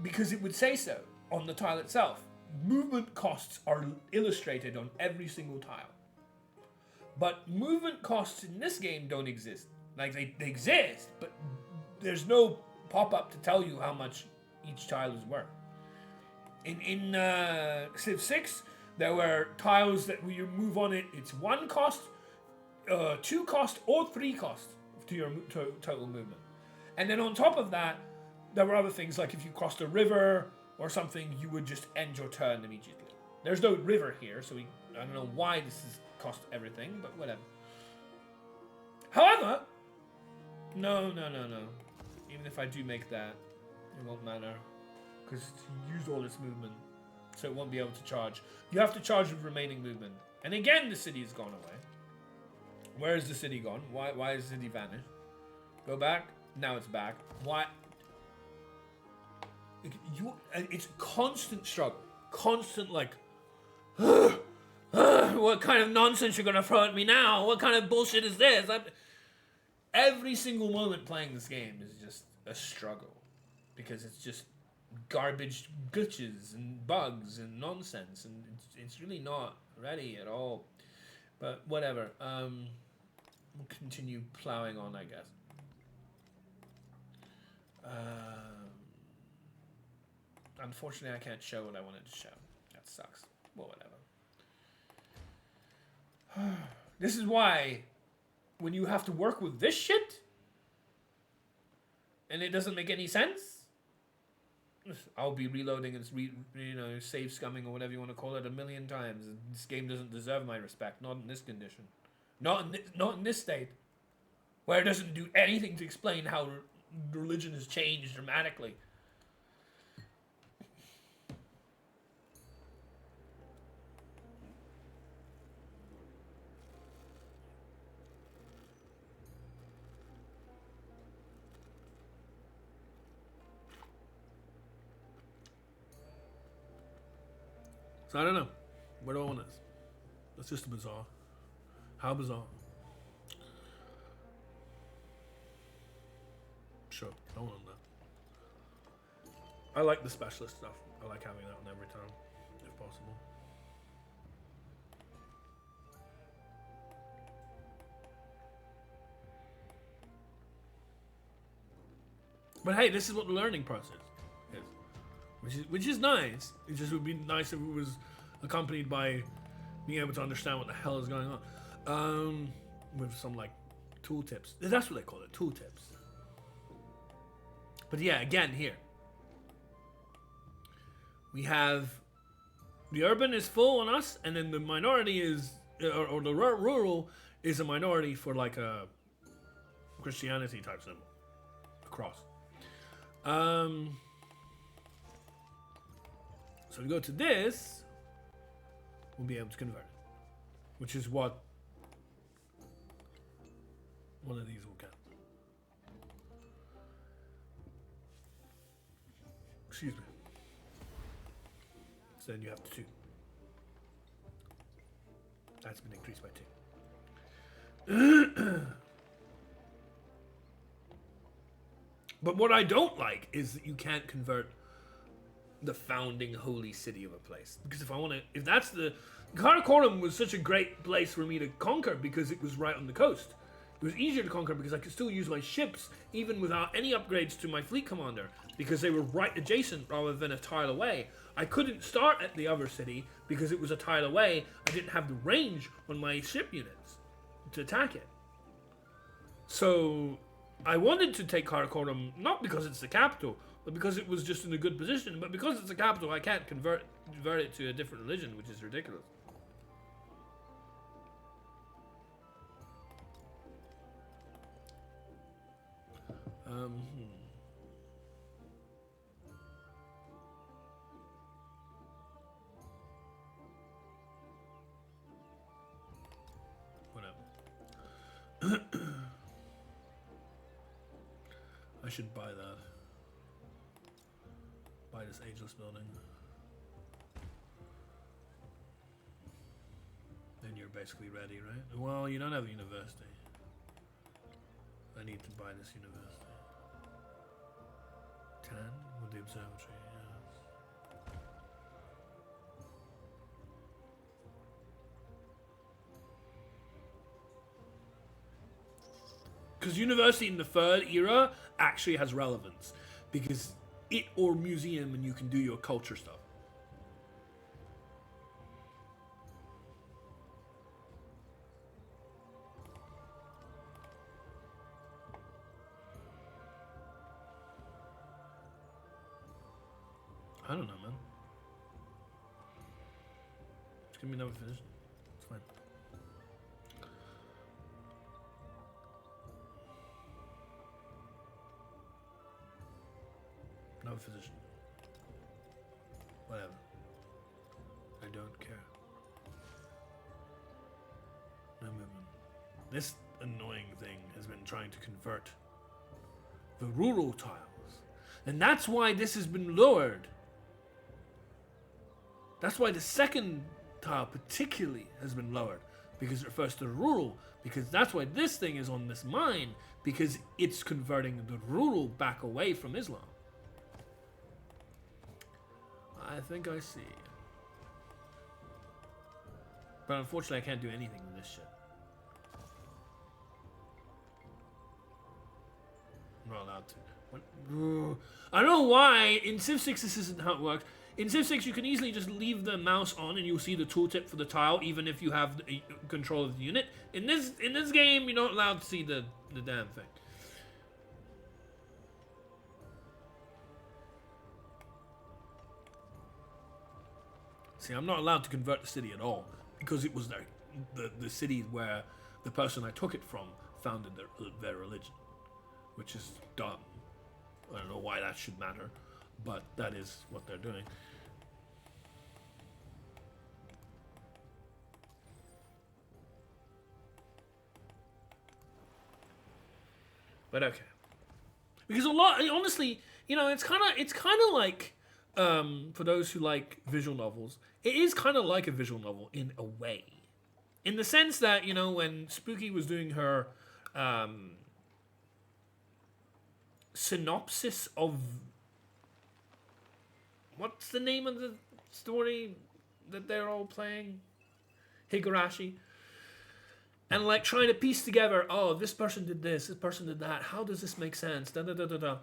Because it would say so on the tile itself. Movement costs are illustrated on every single tile. But movement costs in this game don't exist. Like, they exist, but there's no pop-up to tell you how much each tile is worth. In Civ 6, there were tiles that when you move on it, it's 1 cost, 2 cost, or 3 cost to your total movement. And then on top of that, there were other things like if you crossed a river or something, you would just end your turn immediately. There's no river here, so I don't know why this is cost everything, but whatever. However, no. Even if I do make that, it won't matter. Because you used all this movement, so it won't be able to charge. You have to charge with remaining movement. And again, the city has gone away. Where is the city gone? Why has the city vanished? Go back. Now it's back. Why? It's constant struggle. Constant, like, what kind of nonsense you're going to throw at me now? What kind of bullshit is this? Every single moment playing this game is just a struggle. Because it's just garbage glitches and bugs and nonsense. And it's really not ready at all. But whatever. We'll continue plowing on, I guess. Unfortunately, I can't show what I wanted to show. That sucks. Well, whatever. This is why, when you have to work with this shit, and it doesn't make any sense, I'll be reloading and save scumming or whatever you want to call it 1,000,000 times. And this game doesn't deserve my respect. Not in this condition. Not in this state, where it doesn't do anything to explain how religion has changed dramatically. So I don't know. Where do I want this? That's just bizarre. How bizarre? Sure, I want that. I like the specialist stuff. I like having that on every time, if possible. But hey, this is what the learning process is, which is nice. It just would be nice if it was accompanied by being able to understand what the hell is going on, with some like tool tips. That's what they call it, tool tips. But yeah, again here we have the urban is full on us, and then the minority is, or the rural is a minority for like a Christianity type symbol, a cross. So we go to this, we'll be able to convert it, which is what one of these will count. Excuse me. So then you have 2. That's been increased by 2. But what I don't like is that you can't convert the founding holy city of a place. Because if that's the... Karakorum was such a great place for me to conquer because it was right on the coast. It was easier to conquer because I could still use my ships even without any upgrades to my fleet commander because they were right adjacent rather than a tile away. I couldn't start at the other city because it was a tile away. I didn't have the range on my ship units to attack it. So I wanted to take Karakorum not because it's the capital, but because it was just in a good position. But because it's the capital, I can't convert it to a different religion, which is ridiculous. Whatever. I should buy that. Buy this ageless building. Then you're basically ready, right? Well, you don't have a university. I need to buy this university. 10 with the observatory, yes. Because university in the 3rd era actually has relevance. Because it or museum and you can do your culture stuff. I don't know, man. Just give me another physician. It's fine. Another physician. Whatever. I don't care. No movement. This annoying thing has been trying to convert the rural tiles. And that's why this has been lowered. That's why the 2nd tile particularly has been lowered, because it refers to the rural, because that's why this thing is on this mine, because it's converting the rural back away from Islam. I think I see. But unfortunately I can't do anything with this shit. I'm not allowed to. What? I don't know why in Civ 6 this isn't how it works. In Civ 6, you can easily just leave the mouse on and you'll see the tooltip for the tile, even if you have the control of the unit. In this game, you're not allowed to see the damn thing. See, I'm not allowed to convert the city at all, because it was the city where the person I took it from founded their religion, which is dumb. I don't know why that should matter, but that is what they're doing. But okay, because a lot, honestly, you know, it's kind of like, for those who like visual novels, it is kind of like a visual novel in a way, in the sense that, you know, when Spooky was doing her synopsis of what's the name of the story that they're all playing, Higurashi. And like trying to piece together, oh, this person did this person did that, how does this make sense? Da da da da da.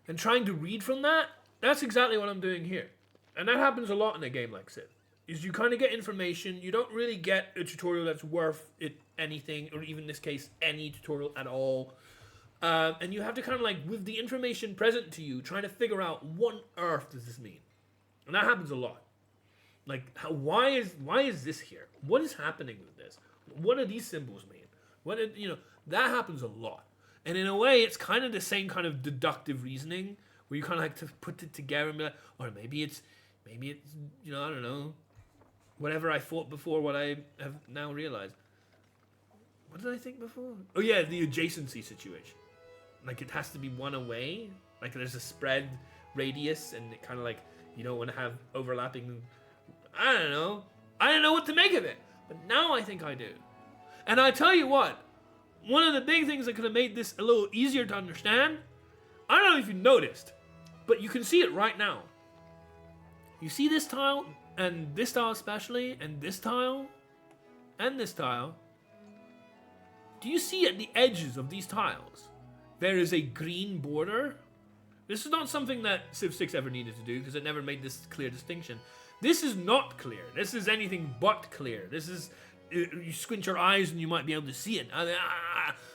and trying to read from that, that's exactly what I'm doing here. And that happens a lot in a game like Civ. Is you kind of get information, you don't really get a tutorial that's worth it anything, or even in this case, any tutorial at all. And you have to kind of like, with the information present to you, trying to figure out what on earth does this mean. And that happens a lot. Like, why is this here? What is happening with this? What do these symbols mean? That happens a lot. And in a way, it's kind of the same kind of deductive reasoning, where you kind of like to put it together and be like, or maybe it's, I don't know, whatever I thought before, what I have now realized. What did I think before? Oh yeah, the adjacency situation. Like, it has to be one away. Like, there's a spread radius, and it kind of like, you don't want to have overlapping. I don't know what to make of it. But now I think I do. And I tell you what, one of the big things that could have made this a little easier to understand, I don't know if you noticed, but you can see it right now. You see this tile, and this tile especially, and this tile, and this tile. Do you see at the edges of these tiles, there is a green border? This is not something that Civ 6 ever needed to do, because it never made this clear distinction. This is not clear. This is anything but clear. This is, you squint your eyes and you might be able to see it.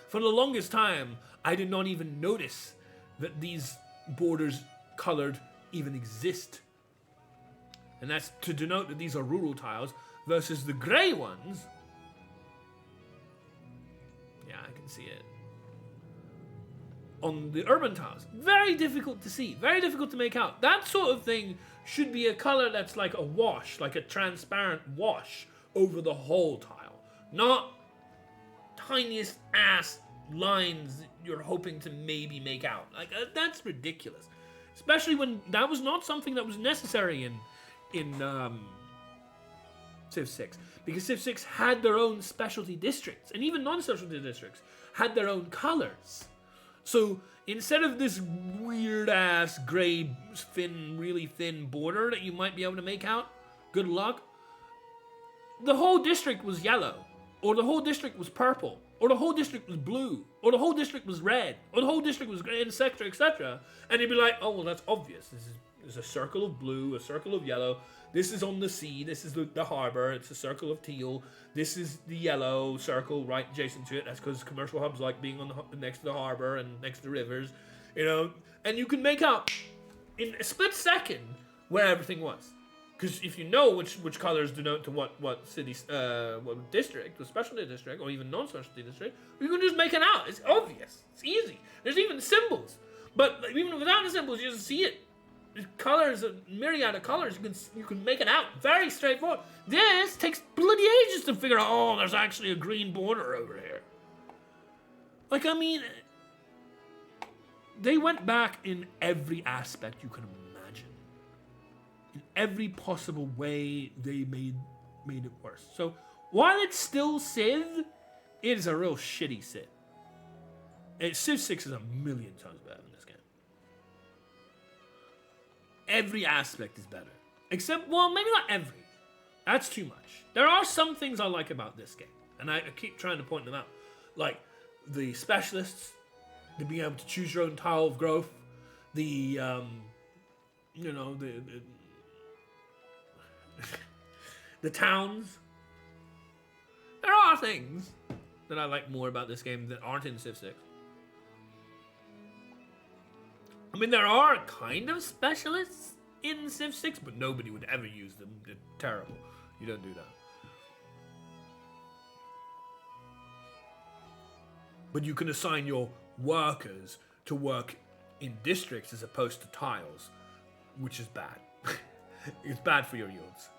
For the longest time, I did not even notice that these borders colored even exist. And that's to denote that these are rural tiles versus the gray ones. Yeah, I can see it. On the urban tiles, very difficult to see, very difficult to make out. That sort of thing should be a color that's like a wash, like a transparent wash over the whole tile, not tiniest ass lines that you're hoping to maybe make out. Like, that's ridiculous, especially when that was not something that was necessary in Civ 6, because Civ 6 had their own specialty districts, and even non-specialty districts had their own colors. So instead of this weird-ass gray, really thin border that you might be able to make out, good luck, the whole district was yellow, or the whole district was purple, or the whole district was blue, or the whole district was red, or the whole district was gray, etc., etc. And you'd be like, oh, well, that's obvious. There's a circle of blue, a circle of yellow. This is on the sea. This is the harbor. It's a circle of teal. This is the yellow circle right adjacent to it. That's because commercial hubs like being on next to the harbor and next to rivers, And you can make out in a split second where everything was. Because if you know which colors denote to what city, what district, the specialty district, or even non-specialty district, you can just make it out. It's obvious. It's easy. There's even symbols. But even without the symbols, you just see it. Colors, a myriad of colors, you can make it out. Very straightforward. This takes bloody ages to figure out, oh, there's actually a green border over here. Like, I mean, they went back in every aspect you can imagine. In every possible way, they made it worse. So, while it's still Civ, it is a real shitty Civ. Civ 6 is a million times better than this game. Every aspect is better. Except, well, maybe not every. That's too much. There are some things I like about this game, and I keep trying to point them out. Like, the specialists, the being able to choose your own tile of growth, the towns. There are things that I like more about this game that aren't in Civ 6. I mean, there are kind of specialists in Civ 6, but nobody would ever use them. They're terrible. You don't do that. But you can assign your workers to work in districts as opposed to tiles, which is bad. It's bad for your yields.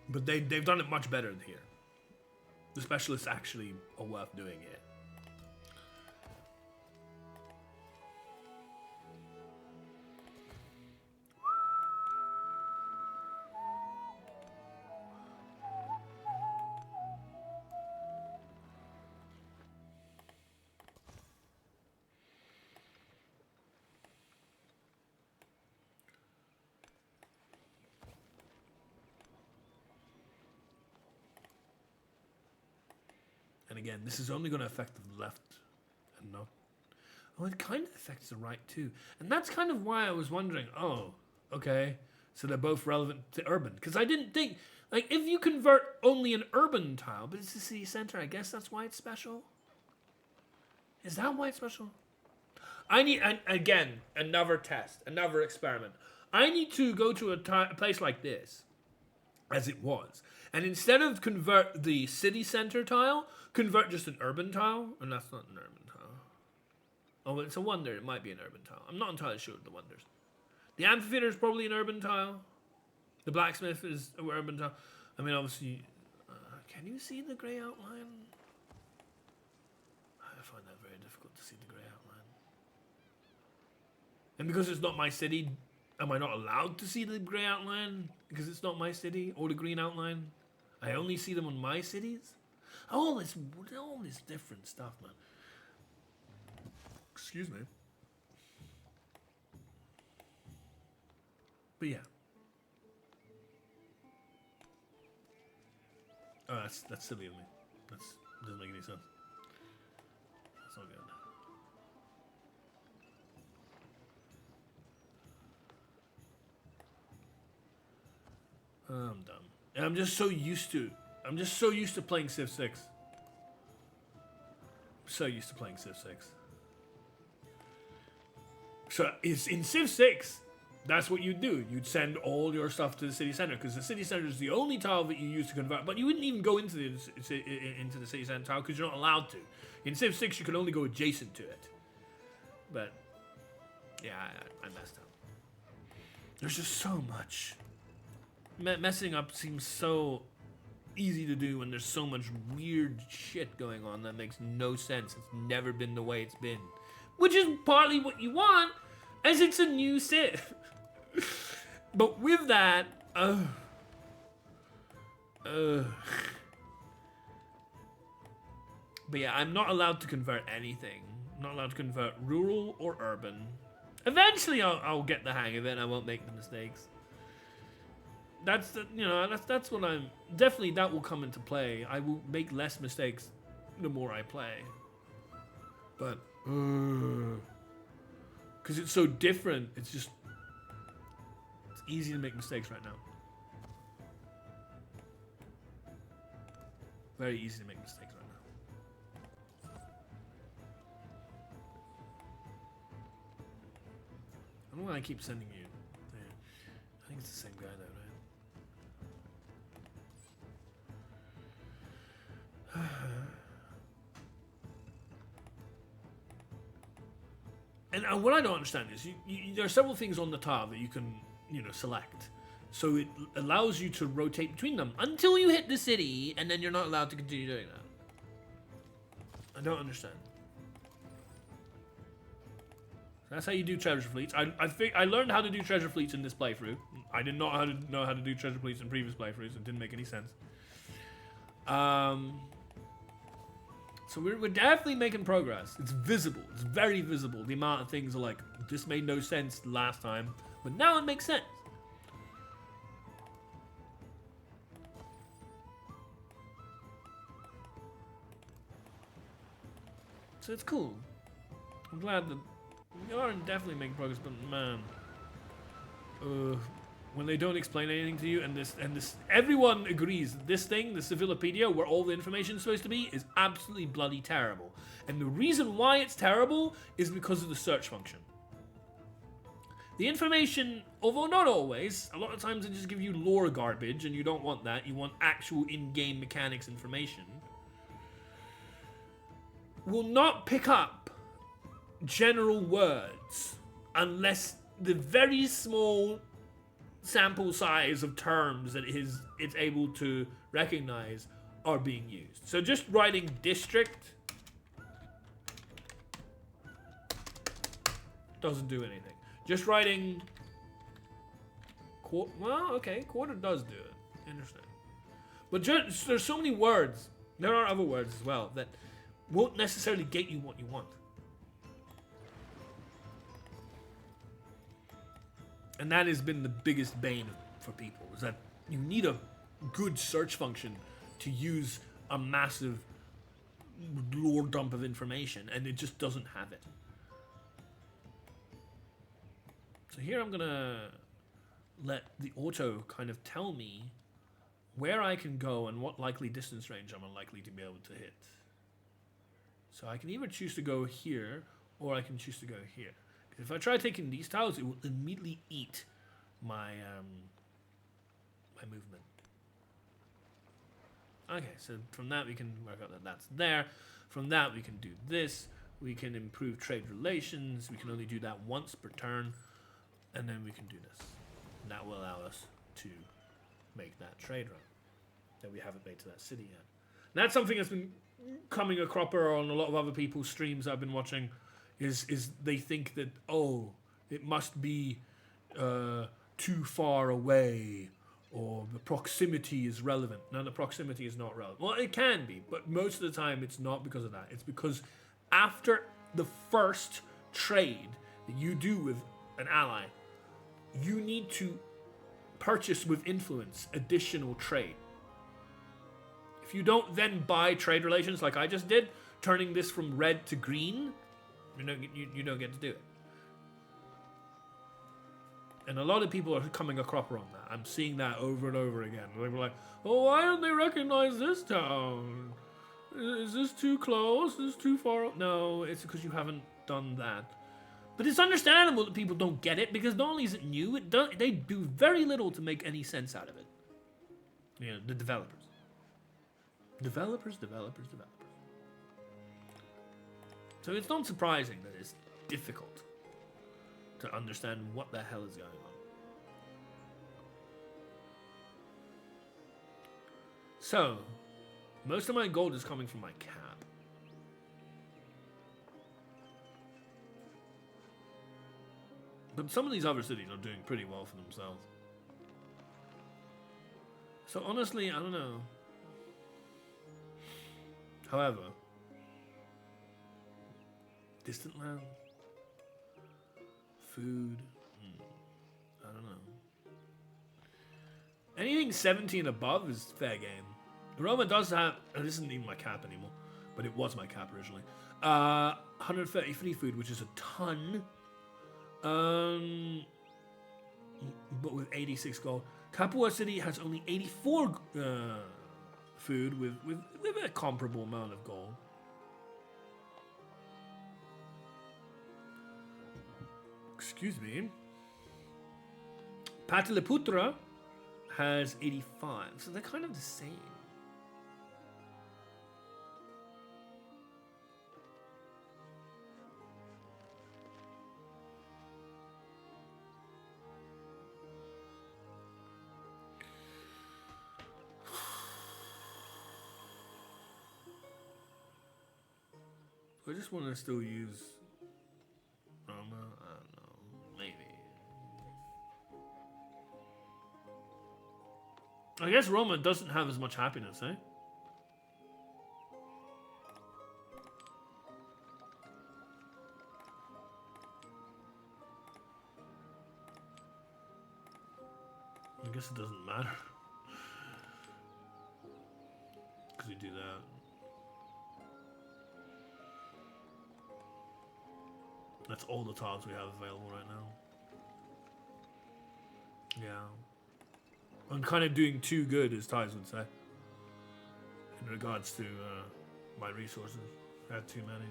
But they've done it much better here. The specialists actually are worth doing it. again, this is only going to affect the left and not... Oh, it kind of affects the right too. And that's kind of why I was wondering, oh, okay, so they're both relevant to urban. Because I didn't think, like, if you convert only an urban tile, but it's the city center, I guess that's why it's special? Is that why it's special? I need, and again, another test, another experiment. I need to go to a place like this, as it was, and instead of convert the city center tile, convert just an urban tile, and that's not an urban tile. Oh, it's a wonder. It might be an urban tile. I'm not entirely sure of the wonders. The amphitheater is probably an urban tile. The blacksmith is an urban tile. I mean, obviously, can you see the grey outline? I find that very difficult to see the grey outline. And because it's not my city, am I not allowed to see the grey outline? Because it's not my city, or the green outline? I only see them on my cities? All this different stuff, man. Excuse me. But yeah. Oh, that's silly of me. That doesn't make any sense. That's not good. I'm dumb. And I'm just so used to playing Civ 6. So used to playing Civ 6. So it's in Civ 6, that's what you'd do. You'd send all your stuff to the city center, because the city center is the only tile that you use to convert. But you wouldn't even go into the city center tile because you're not allowed to. In Civ 6, you can only go adjacent to it. But yeah, I messed up. There's just so much. Messing up seems so easy to do when there's so much weird shit going on that makes no sense. It's never been the way it's been. Which is partly what you want, as it's a new Civ. But with that, but yeah, I'm not allowed to convert anything. I'm not allowed to convert rural or urban. Eventually, I'll get the hang of it, and I won't make the mistakes. That's what I'm... Definitely that will come into play. I will make less mistakes the more I play. But... because it's so different, it's just... It's easy to make mistakes right now. Very easy to make mistakes right now. I don't know why I keep sending you. Yeah. I think it's the same guy though, right? And what I don't understand is there are several things on the tile that you can, select. So it allows you to rotate between them until you hit the city, and then you're not allowed to continue doing that. I don't understand. That's how you do treasure fleets. I learned how to do treasure fleets in this playthrough. I did not know how to do treasure fleets in previous playthroughs. It didn't make any sense. So we're definitely making progress. It's visible. It's very visible. The amount of things are like, this made no sense last time, but now it makes sense. So it's cool. I'm glad that we are definitely making progress, but man, when they don't explain anything to you, and this, everyone agrees that this thing, the Civilopedia, where all the information is supposed to be, is absolutely bloody terrible. And the reason why it's terrible is because of the search function. The information, although not always, a lot of times they just give you lore garbage, and you don't want that. You want actual in-game mechanics information. Will not pick up general words unless the very small sample size of terms that it's able to recognize are being used. So just writing district doesn't do anything. Just writing quarter does do it. Interesting. But there's so many words. There are other words as well that won't necessarily get you what you want. And that has been the biggest bane for people, is that you need a good search function to use a massive lore dump of information, and it just doesn't have it. So here I'm gonna let the auto kind of tell me where I can go and what likely distance range I'm unlikely to be able to hit. So I can either choose to go here, or I can choose to go here. If I try taking these tiles, it will immediately eat my my movement. Okay, so from that we can work out that that's there. From that we can do this. We can improve trade relations. We can only do that once per turn. And then we can do this. And that will allow us to make that trade run that we haven't made to that city yet. And that's something that's been coming a cropper on a lot of other people's streams I've been watching, is they think that, oh, it must be too far away, or the proximity is relevant. No, the proximity is not relevant. Well, it can be, but most of the time it's not because of that. It's because after the first trade that you do with an ally, you need to purchase with influence additional trade. If you don't then buy trade relations like I just did, turning this from red to green, you don't get to do it. And a lot of people are coming a cropper on that. I'm seeing that over and over again. They were like, oh, why don't they recognize this town? Is this too close? Is this too far? No, it's because you haven't done that. But it's understandable that people don't get it, because not only is it new, they do very little to make any sense out of it. You know, the developers. Developers. So it's not surprising that it's difficult to understand what the hell is going on. So, most of my gold is coming from my cap. But some of these other cities are doing pretty well for themselves. So honestly, I don't know. However, distant land, food, I don't know. Anything 70 and above is fair game. Roma does have, this isn't even my cap anymore, but it was my cap originally. 130 free food, which is a ton. But with 86 gold. Capua City has only 84 food with a comparable amount of gold. Excuse me. Pataliputra has 85, so they're kind of the same. I just want to still use Roma. I don't know. Maybe. I guess Roma doesn't have as much happiness, eh? I guess it doesn't matter. Because we do that. That's all the tiles we have available right now. Yeah. I'm kind of doing too good, as Ties would say. In regards to my resources. I had too many.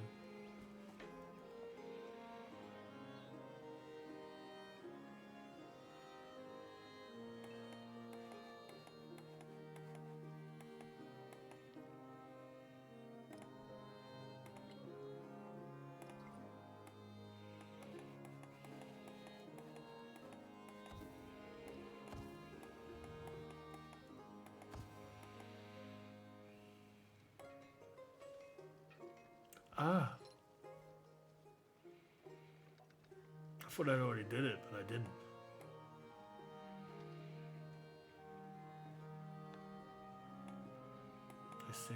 Ah. I thought I already did it, but I didn't. I see.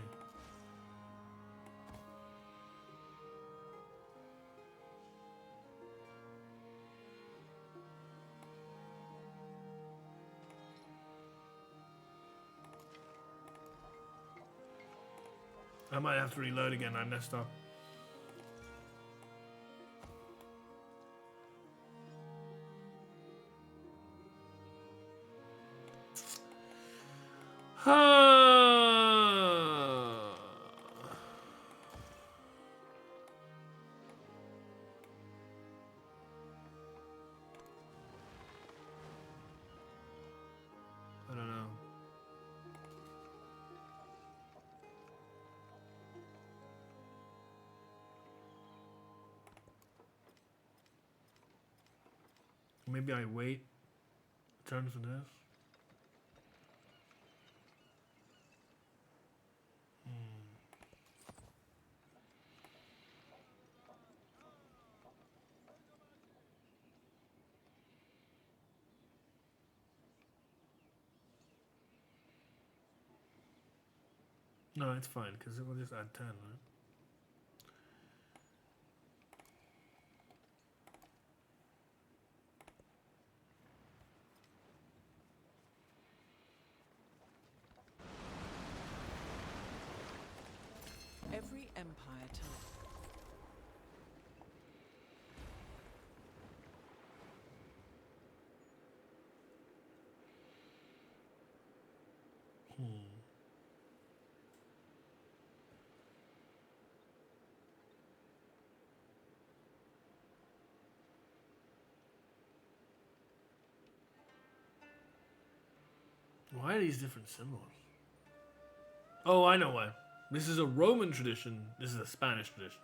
I might have to reload again. I messed up. I don't know. Maybe I wait a turn for this. No, it's fine because it will just add 10, right? Every empire type. Why are these different symbols? Oh, I know why. This is a Roman tradition. This is a Spanish tradition.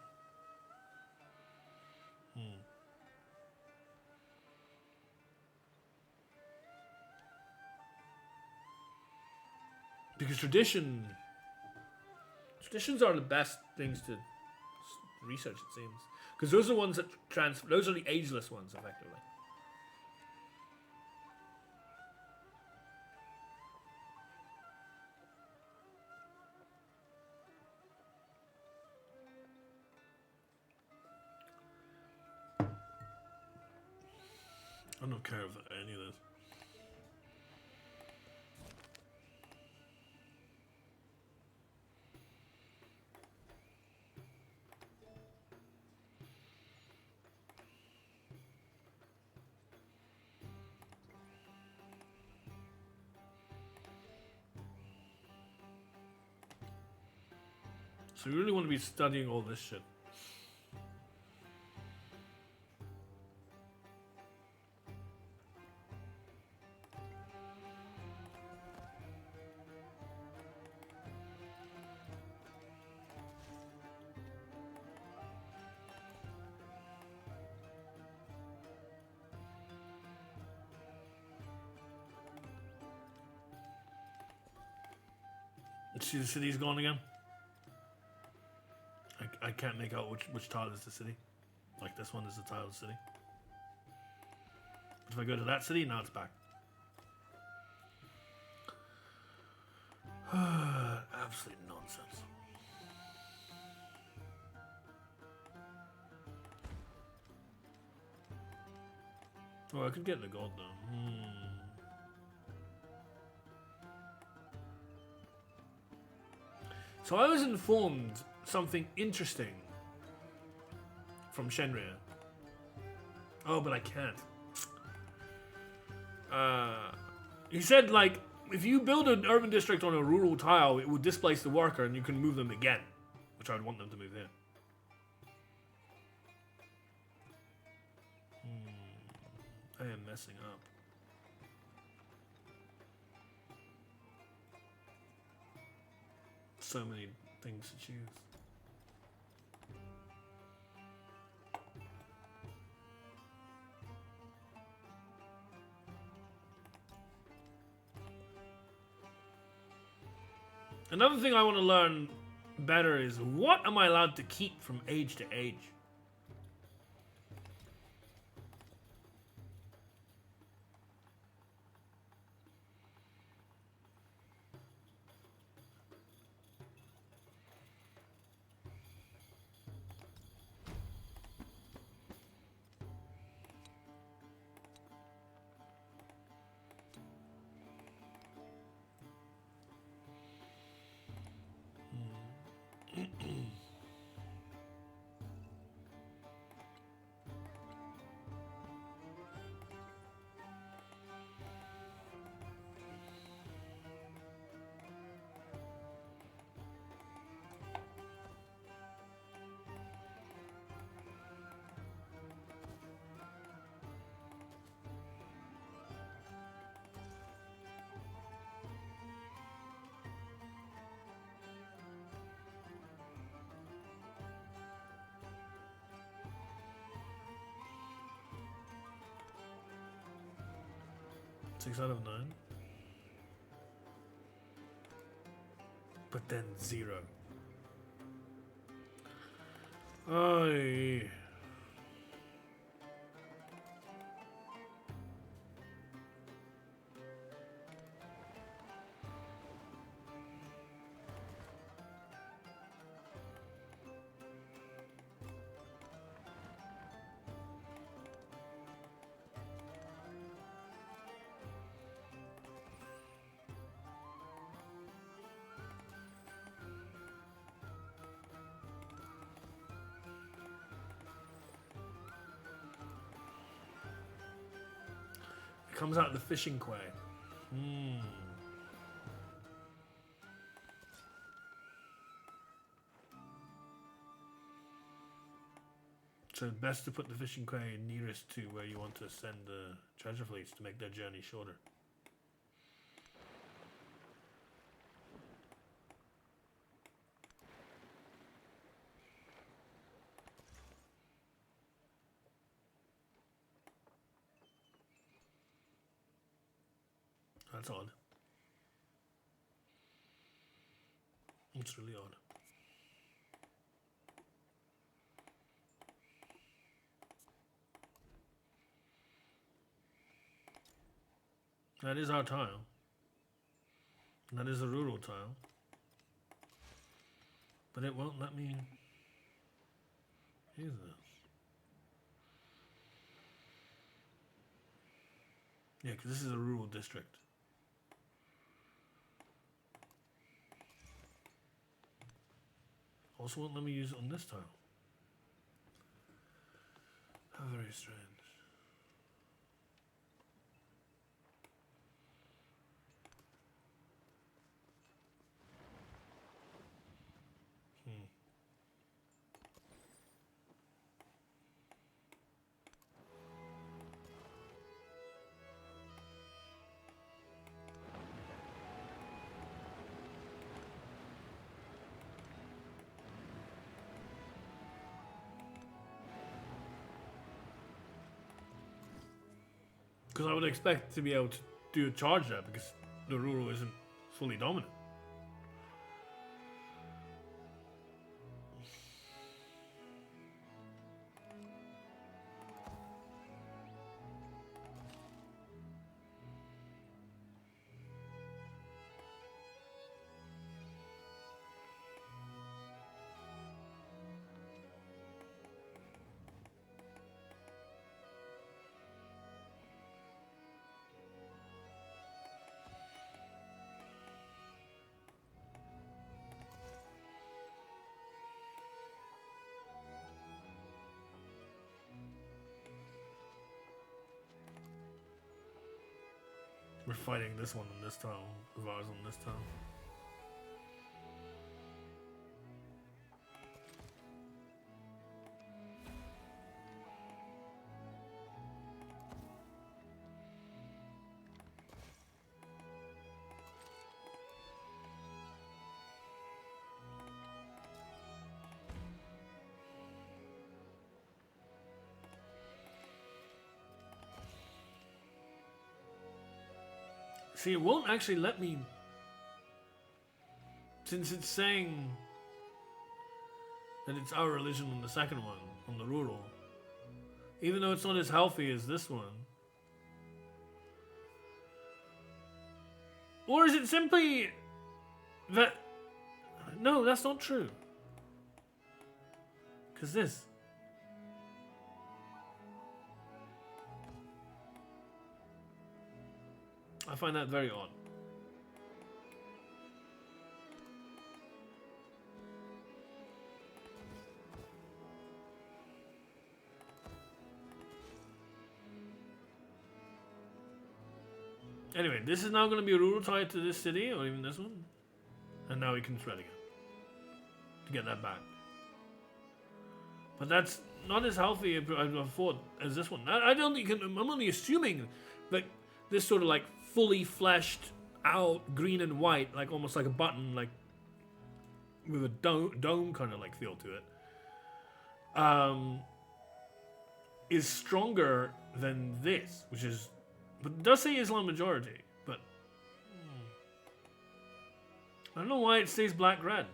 Because traditions are the best things to research, it seems. Because those are the ones that those are the ageless ones, effectively. I don't care about any of this. So you really want to be studying all this shit. See, the city's gone again. I can't make out which tile is the city. Like this one is the tile of the city. But if I go to that city, now it's back. Absolute nonsense. Oh, I could get the gold though. So I was informed something interesting from Shenria. Oh, but I can't. He said, like, if you build an urban district on a rural tile, it would displace the worker and you can move them again. Which I would want them to move here. I am messing up. So many things to choose. Another thing I want to learn better is what am I allowed to keep from age to age? 6 out of 9. But then 0. Aye. Comes out the fishing quay. So best to put the fishing quay nearest to where you want to send the treasure fleets to make their journey shorter. That's odd. It's really odd. That is our tile. That is a rural tile. But it won't let me use this. Yeah, because this is a rural district. Also won't let me use it on this tile. How very strange. Because I would expect to be able to do a charge there because the rural isn't fully dominant. We're fighting this one on this tile, of ours on this tile. See, it won't actually let me, since it's saying that it's our religion on the second one, on the rural, even though it's not as healthy as this one. Or is it simply that, no, that's not true. Because this. I find that very odd. Anyway, this is now going to be a rural tie to this city, or even this one. And now we can thread again. To get that back. But that's not as healthy as I thought as this one. I don't think, I'm only assuming that this sort of like fully fleshed out green and white, like almost like a button, like with a dome kind of like feel to it, is stronger than this, which is But it does say Islam majority, but I don't know why it stays black-red.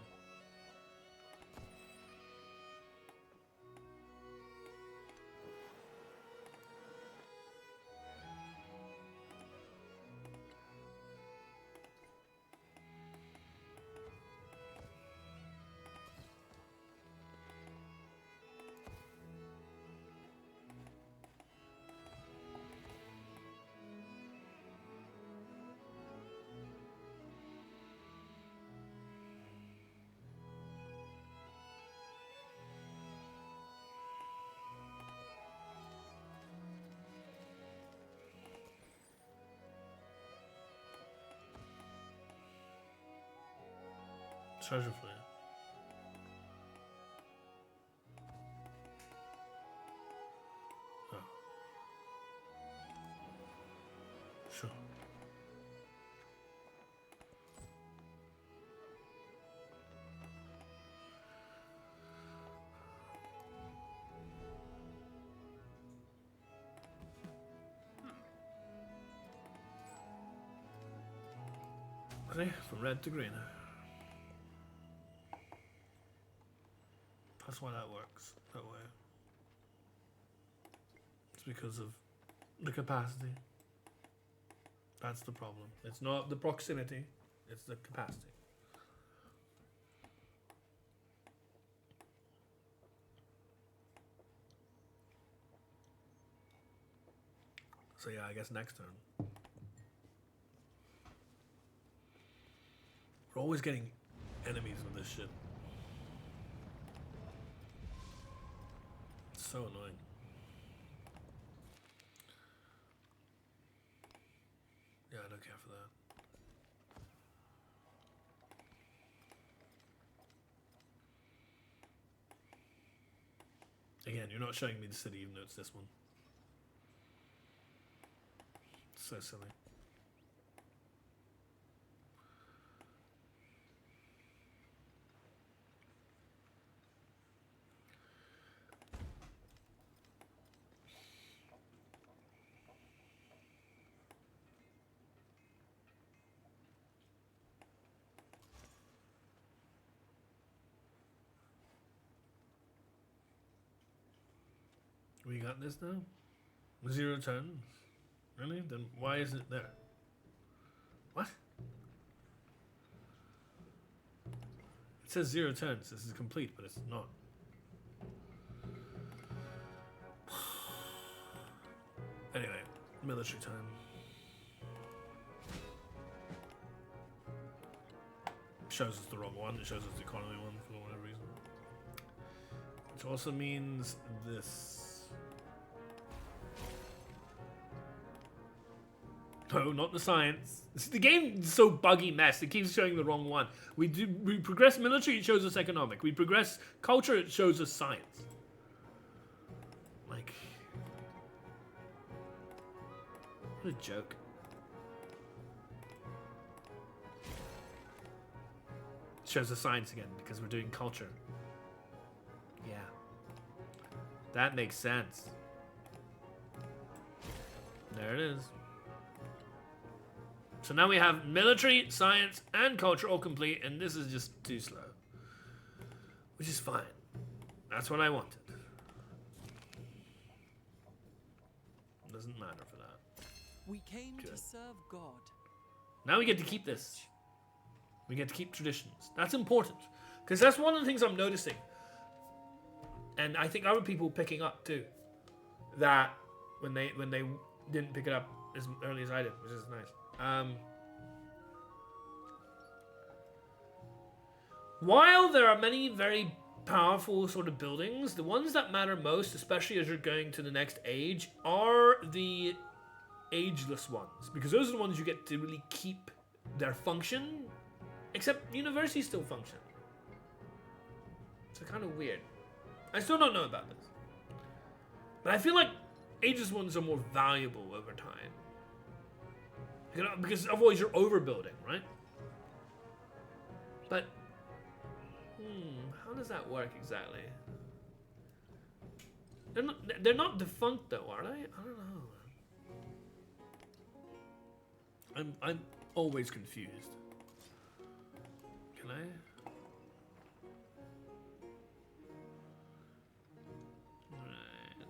Treasure flare. Oh. Sure. Okay, from red to green. That's why that works that way. It's because of the capacity. That's the problem. It's not the proximity, it's the capacity. So yeah, I guess next turn. We're always getting enemies with this shit. So annoying. Yeah, I don't care for that. Again, you're not showing me the city even though it's this one. So silly. We got this now? 0 turns? Really? Then why is it there? What? It says 0 turns. This is complete, but it's not. Anyway, military time. Shows us the wrong one. It shows us the economy one for whatever reason. Which also means this. No, not the science. The game is so buggy mess. It keeps showing the wrong one. We progress military, it shows us economic. We progress culture, it shows us science. Like, what a joke. It shows us science again because we're doing culture. Yeah. That makes sense. There it is. So now we have military, science, and culture all complete, and this is just too slow. Which is fine. That's what I wanted. Doesn't matter for that. We came Good. to serve God. Now we get to keep this. We get to keep traditions. That's important. Because that's one of the things I'm noticing. And I think other people picking up too. That when they didn't pick it up as early as I did, which is nice. While there are many very powerful sort of buildings, the ones that matter most, especially as you're going to the next age, are the ageless ones. Because those are the ones you get to really keep their function, except universities still function. So kind of weird. I still don't know about this. But I feel like ageless ones are more valuable over time. Because otherwise you're overbuilding, right? But, how does that work exactly? They're not defunct though, are they? I don't know. I'm always confused. Can I? Right.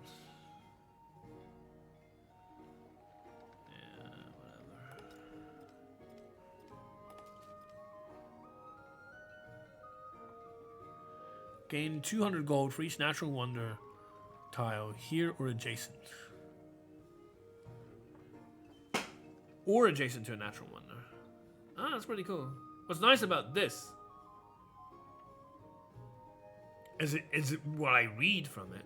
Yeah, whatever. Gain 200 gold for each natural wonder tile here or adjacent. Or adjacent to a natural wonder. Ah, that's pretty cool. What's nice about this is it what I read from it.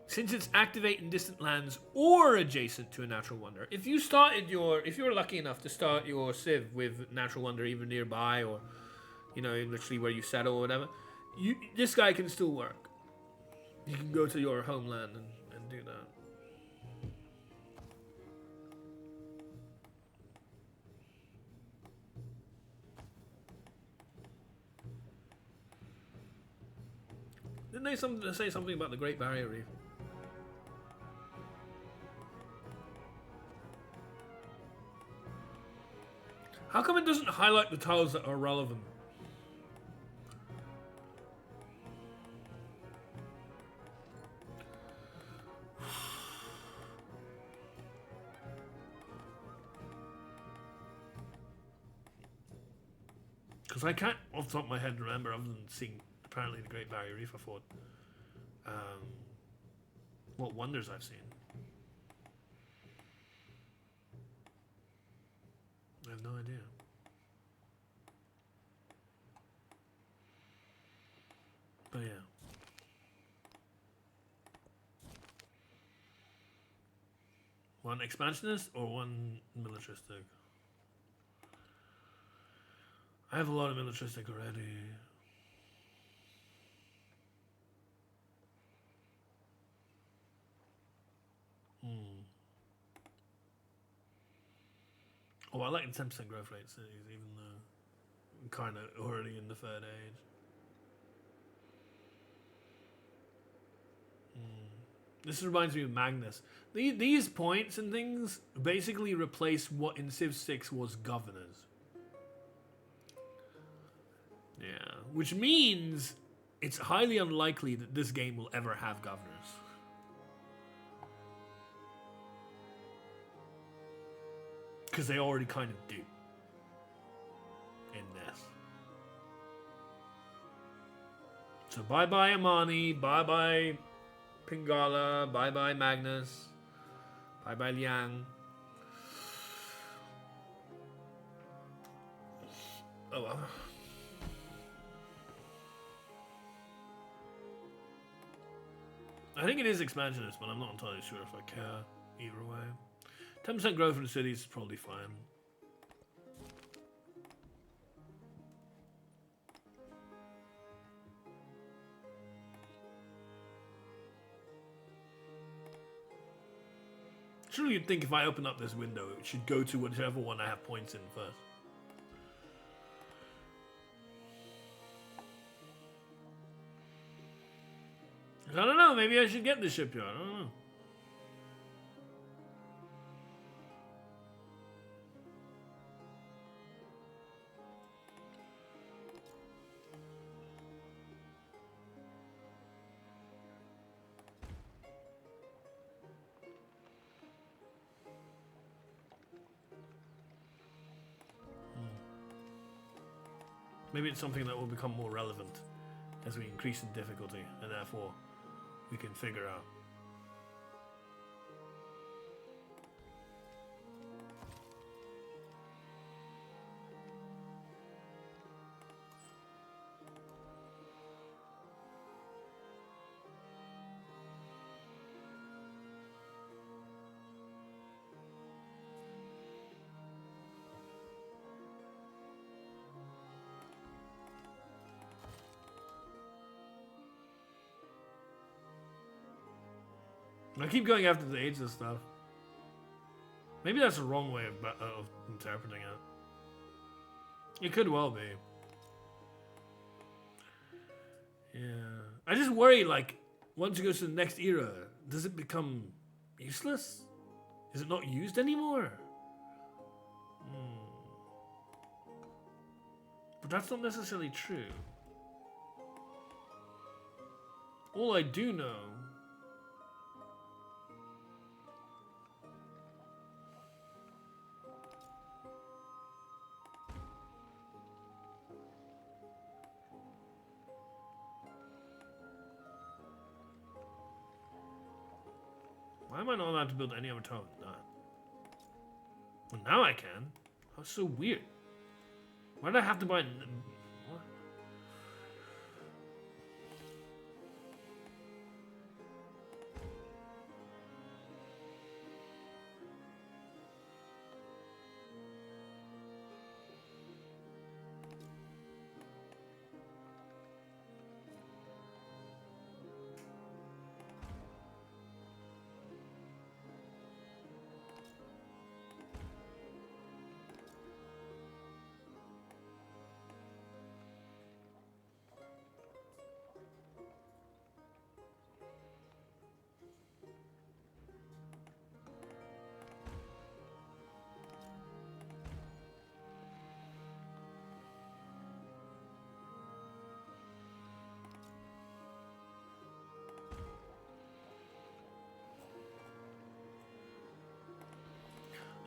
Since it's activate in distant lands or adjacent to a natural wonder. If you were lucky enough to start your Civ with natural wonder even nearby, or literally where you settle or whatever, this guy can still work. You can go to your homeland and do that. Didn't they say something about the Great Barrier Reef? How come it doesn't highlight the tiles that are relevant? Because I can't, off the top of my head, remember, other than seeing apparently the Great Barrier Reef, I thought, what wonders I've seen. I have no idea. But yeah. One expansionist or one militaristic? I have a lot of militaristic already. Oh, I like the 10% growth rate cities, even though I'm kind of already in the third age. This reminds me of Magnus. These points and things basically replace what in Civ 6 was governors. Yeah, which means it's highly unlikely that this game will ever have governors. Because they already kind of do. In this. So bye-bye Amani, bye-bye Pingala, bye-bye Magnus, bye-bye Liang. Oh well. I think it is expansionist, but I'm not entirely sure if I care either way. 10% growth in the cities is probably fine. Surely you'd think if I open up this window, it should go to whichever one I have points in first. I don't know, maybe I should get the shipyard, I don't know. Maybe it's something that will become more relevant as we increase in difficulty, and therefore we can figure out. I keep going after the age of stuff. Maybe that's the wrong way of interpreting it. It could well be. Yeah. I just worry, like, once it goes to the next era, does it become useless? Is it not used anymore? that's not necessarily true. All I do know why am I not allowed to build any other tower than that? Well, now I can. That's so weird. Why did I have to buy... What?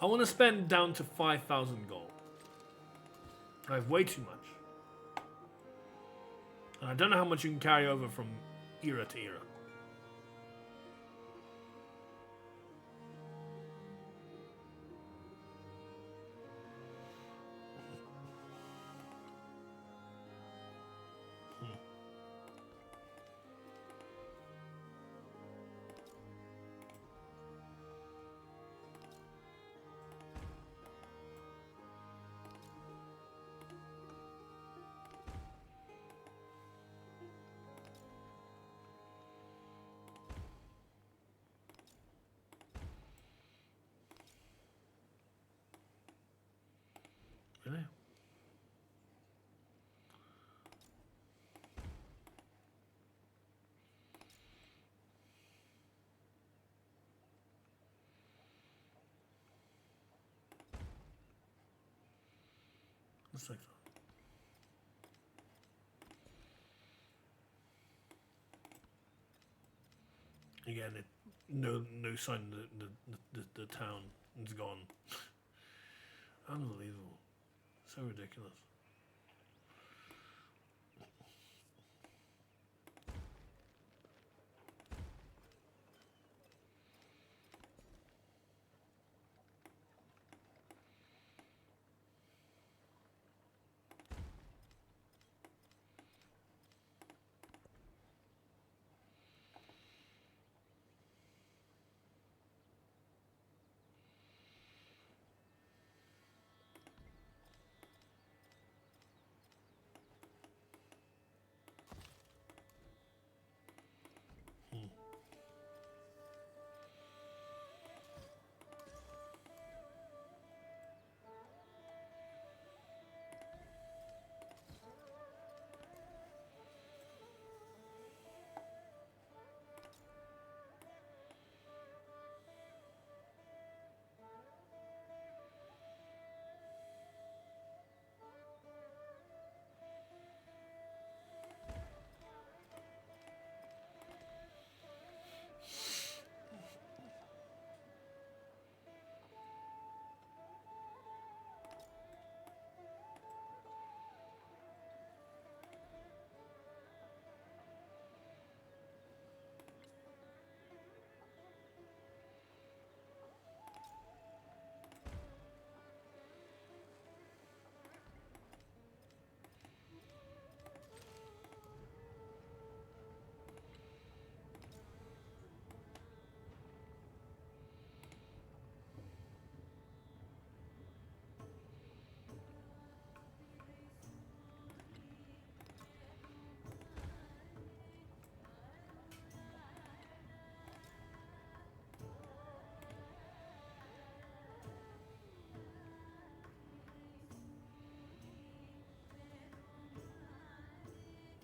I want to spend down to 5,000 gold. I have way too much. And I don't know how much you can carry over from era to era. Really? Looks like that. Again, no sign the town is gone. Unbelievable. So ridiculous.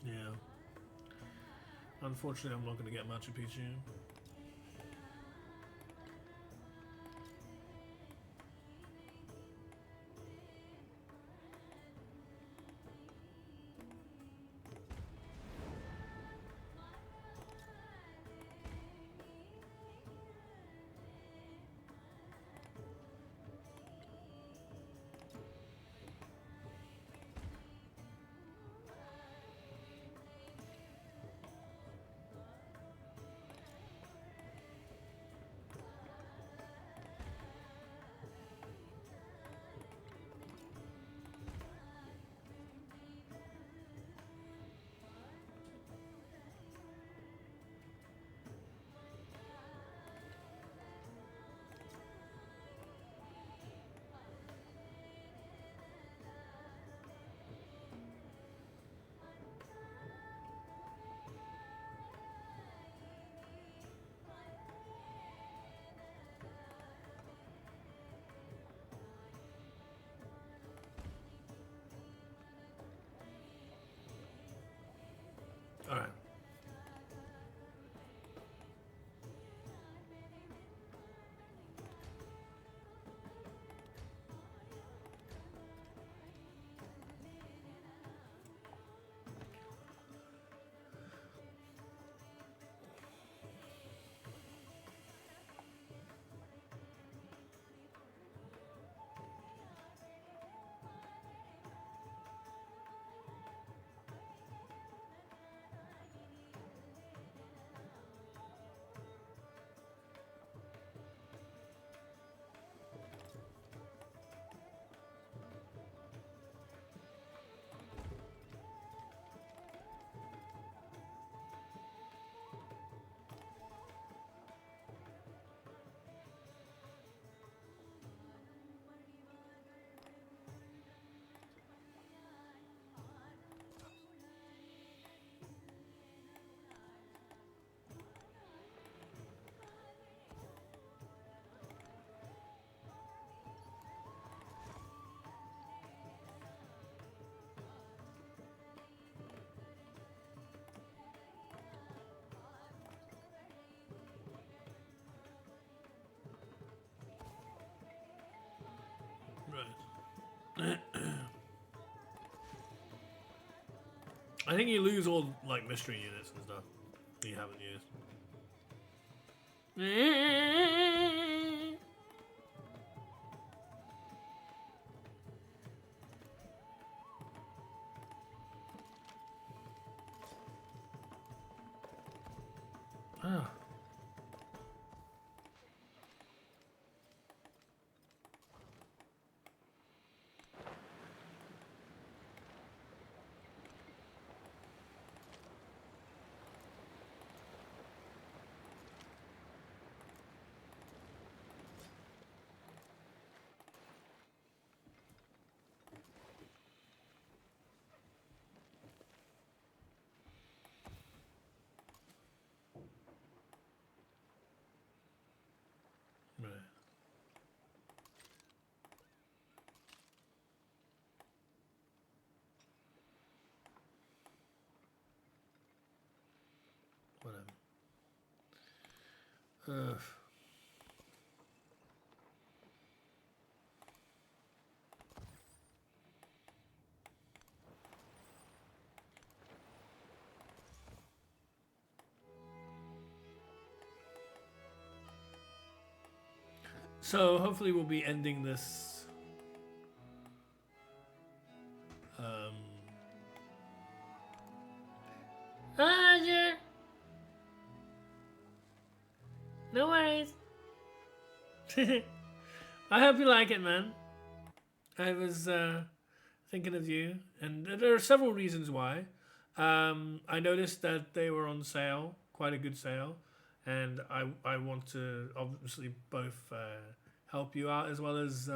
Yeah. Unfortunately, I'm not going to get Machu Picchu. Right. I think you lose all like mystery units and stuff that you haven't used. Ah. Right. Whatever. So hopefully we'll be ending this Roger. No worries. I hope you like it, man. I was thinking of you, and there are several reasons why. I noticed that they were on sale, quite a good sale, and I want to obviously both help you out as well as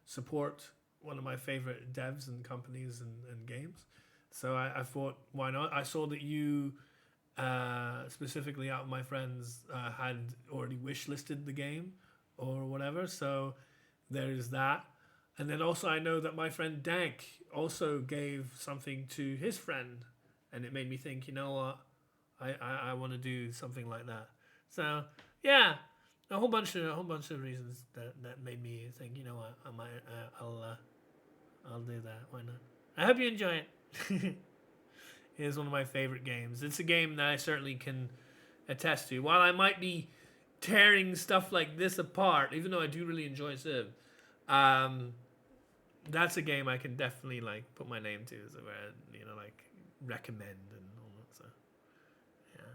support one of my favorite devs and companies and games. So I thought, why not? I saw that you specifically out of my friends had already wish listed the game or whatever, so there's that. And then also I know that my friend Dank also gave something to his friend, and it made me think, you know what, I want to do something like that. So yeah, a whole bunch of reasons that made me think, you know what, I'll do that. Why not? I hope you enjoy it. It is one of my favorite games. It's a game that I certainly can attest to. While I might be tearing stuff like this apart, even though I do really enjoy Civ, that's a game I can definitely like put my name to, so like recommend and all that. So yeah,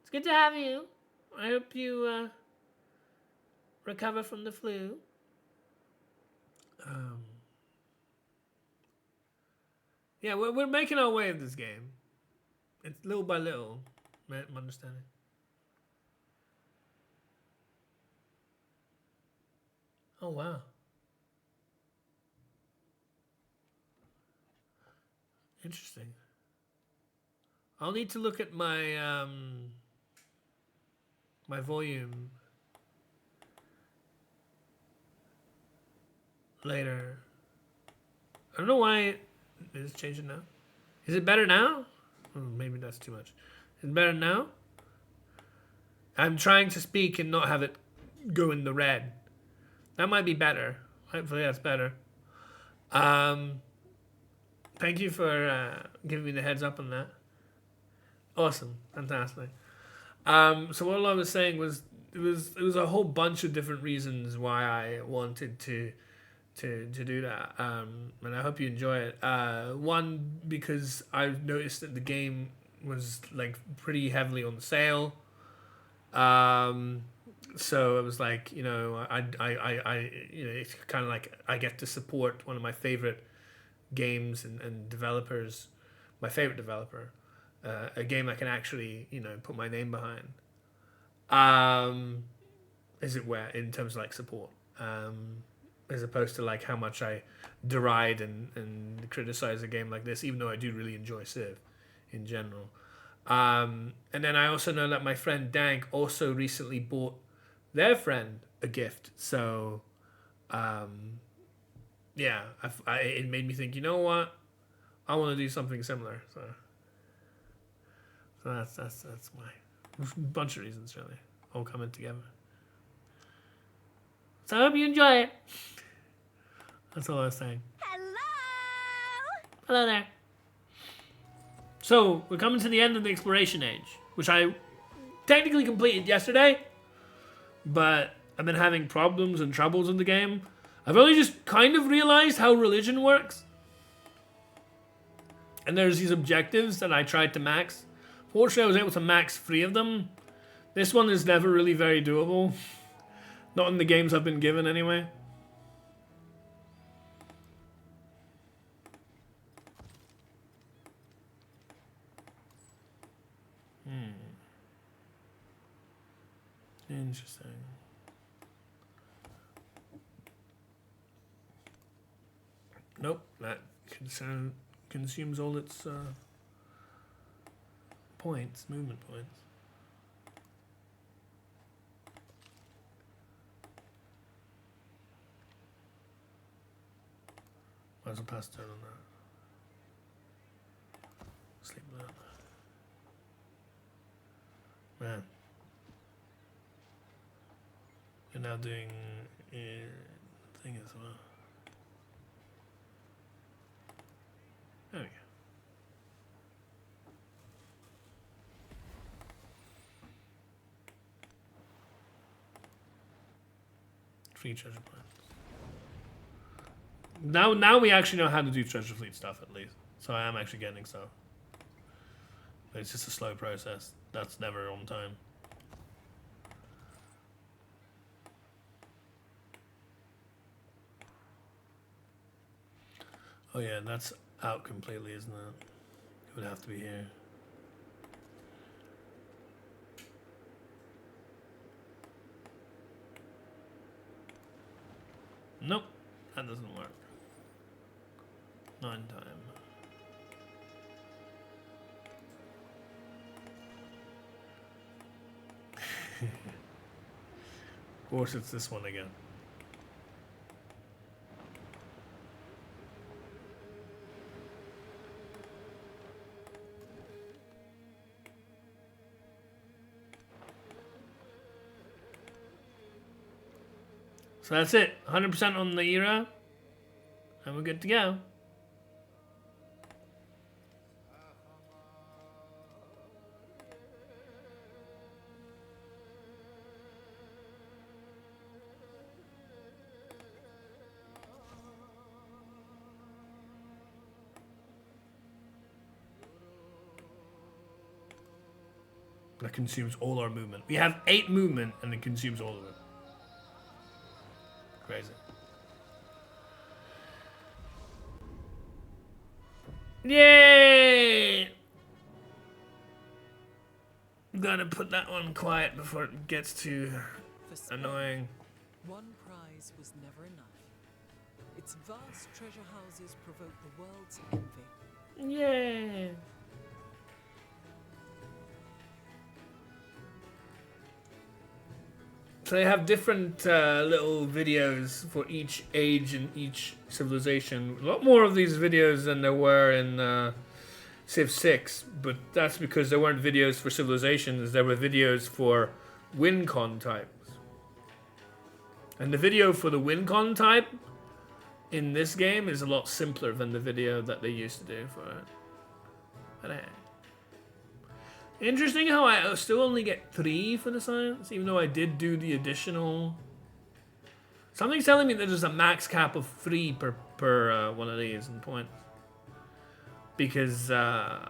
it's good to have you. I hope you recover from the flu. Yeah, we're making our way in this game. It's little by little, my understanding. Oh wow. Interesting. I'll need to look at my my volume later. I don't know why it's changing now. Is it better now? Oh, maybe that's too much. Is it better now? I'm trying to speak and not have it go in the red. That might be better. Hopefully that's better. Thank you for giving me the heads up on that. Awesome. Fantastic. So what I was saying was it was a whole bunch of different reasons why I wanted to do that. And I hope you enjoy it. One, because I've noticed that the game was like pretty heavily on sale. So it was like, you know, I it's kind of like I get to support one of my favorite games and developers, my favorite developer, a game I can actually, you know, put my name behind. As it were, in terms of like support. As opposed to like how much I deride and criticize a game like this, even though I do really enjoy Civ in general. And then I also know that my friend Dank also recently bought their friend a gift. So, yeah, it made me think, you know what? I want to do something similar. So that's why. A bunch of reasons, really, all coming together. So I hope you enjoy it. That's all I was saying. Hello! Hello there. So, we're coming to the end of the exploration age, which I technically completed yesterday, but I've been having problems and troubles in the game. I've only just kind of realized how religion works. And there's these objectives that I tried to max. Fortunately, I was able to max 3 of them. This one is never really very doable. Not in the games I've been given, anyway. Interesting. Nope, that consumes all its points, movement points. Might as well pass turn on that. Sleep with that. Man. You're now doing thing as well. There we go. Free treasure points. Now we actually know how to do treasure fleet stuff at least. So I am actually getting stuff. But it's just a slow process. That's never on time. Oh yeah, that's out completely, isn't it? It would have to be here. Nope, that doesn't work. Not in time. Of course it's this one again. So that's it. 100% on the era. And we're good to go. That consumes all our movement. We have 8 movement and it consumes all of it. Crazy. Yay! Gotta put that one quiet before it gets too annoying. One prize was never enough. Its vast treasure houses provoked the world's envy. Yay! So they have different little videos for each age and each civilization. A lot more of these videos than there were in Civ VI, but that's because there weren't videos for civilizations. There were videos for WinCon types. And the video for the WinCon type in this game is a lot simpler than the video that they used to do for it. But hey. Interesting how I still only get 3 for the science, even though I did do the additional. Something's telling me that there's a max cap of 3 per one of these in points. Because I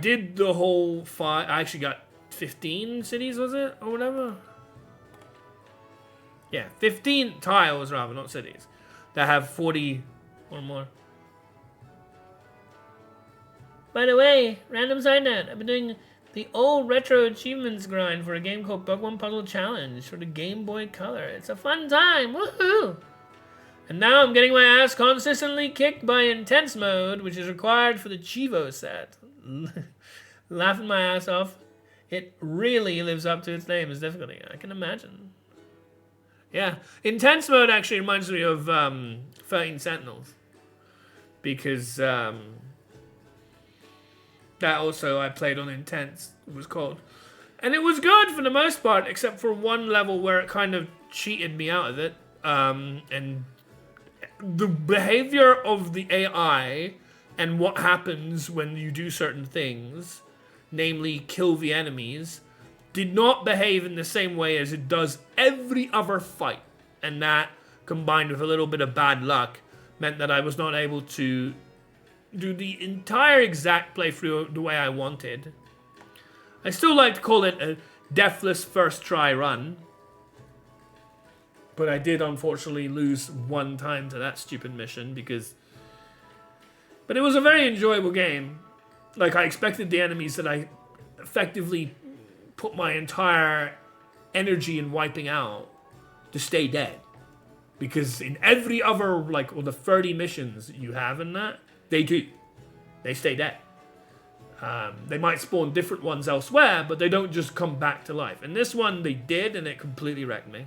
did the whole 5. I actually got 15 cities, was it? Or whatever? Yeah, 15 tiles rather, not cities. That have 40 or more. By the way, random side note, I've been doing the old retro achievements grind for a game called Pokemon Puzzle Challenge for the Game Boy Color. It's a fun time, woohoo! And now I'm getting my ass consistently kicked by Intense Mode, which is required for the Chivo set. Laughing my ass off. It really lives up to its name as difficulty, I can imagine. Yeah, Intense Mode actually reminds me of 13 Sentinels. Because, that also I played on Intense, it was called. And it was good for the most part, except for one level where it kind of cheated me out of it. And the behavior of the AI and what happens when you do certain things, namely kill the enemies, did not behave in the same way as it does every other fight. And that, combined with a little bit of bad luck, meant that I was not able to do the entire exact playthrough the way I wanted. I still like to call it a deathless first try run. But I did unfortunately lose one time to that stupid mission because... But it was a very enjoyable game. Like, I expected the enemies that I effectively put my entire energy in wiping out to stay dead. Because in every other, like, the 30 missions you have in that, they do. They stay dead. They might spawn different ones elsewhere, but they don't just come back to life. And this one, they did, and it completely wrecked me.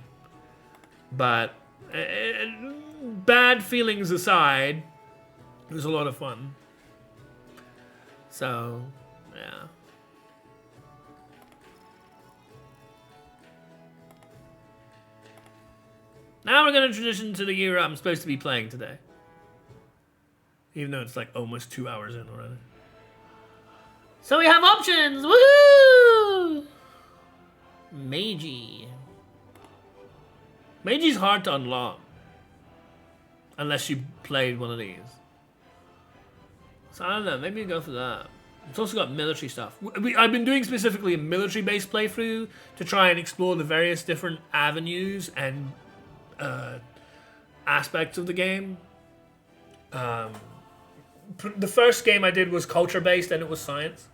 But, bad feelings aside, it was a lot of fun. So, yeah. Now we're going to transition to the year I'm supposed to be playing today. Even though it's like almost 2 hours in already. So we have options! Woohoo! Meiji. Meiji's hard to unlock. Unless you played one of these. So I don't know, maybe you go for that. It's also got military stuff. I've been doing specifically a military-based playthrough to try and explore the various different avenues and aspects of the game. The first game I did was culture-based and it was science.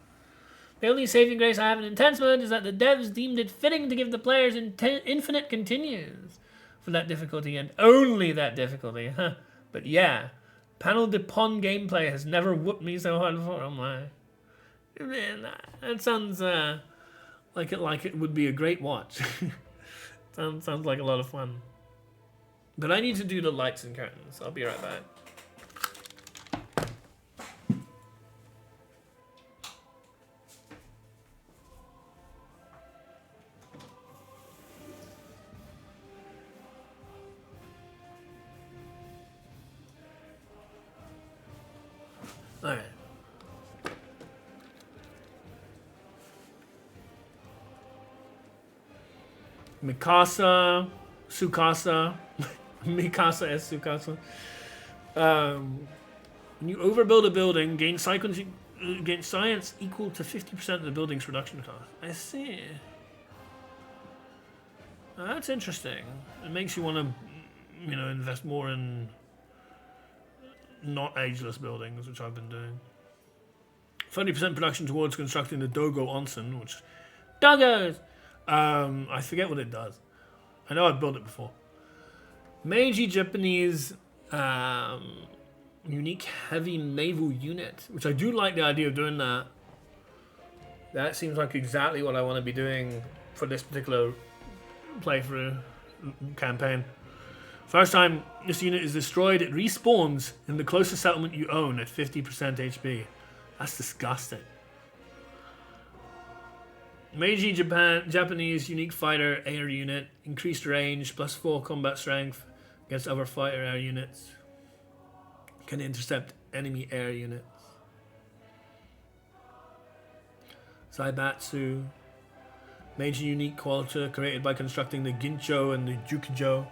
The only saving grace I have in intense mode is that the devs deemed it fitting to give the players infinite continues for that difficulty and only that difficulty. But yeah, Panel de Pon gameplay has never whooped me so hard before. Oh my. Man, that sounds like it would be a great watch. sounds like a lot of fun. But I need to do the lights and curtains. I'll be right back. Alright. Mikasa, Sukasa, Mikasa as Sukasa. When you overbuild a building, gain science equal to 50% of the building's production cost. I see. That's interesting. It makes you want to, invest more in not ageless buildings, which I've been doing. 30% production towards constructing the Dogo Onsen, which... Dogos! I forget what it does. I know I've built it before. Meiji Japanese unique heavy naval unit, which I do like the idea of doing that. That seems like exactly what I want to be doing for this particular playthrough campaign. First time this unit is destroyed, it respawns in the closest settlement you own at 50% HP. That's disgusting. Meiji Japanese unique fighter air unit, increased range, +4 combat strength against other fighter air units. Can intercept enemy air units. Zaibatsu. Meiji unique quality created by constructing the Gincho and the Jukijo.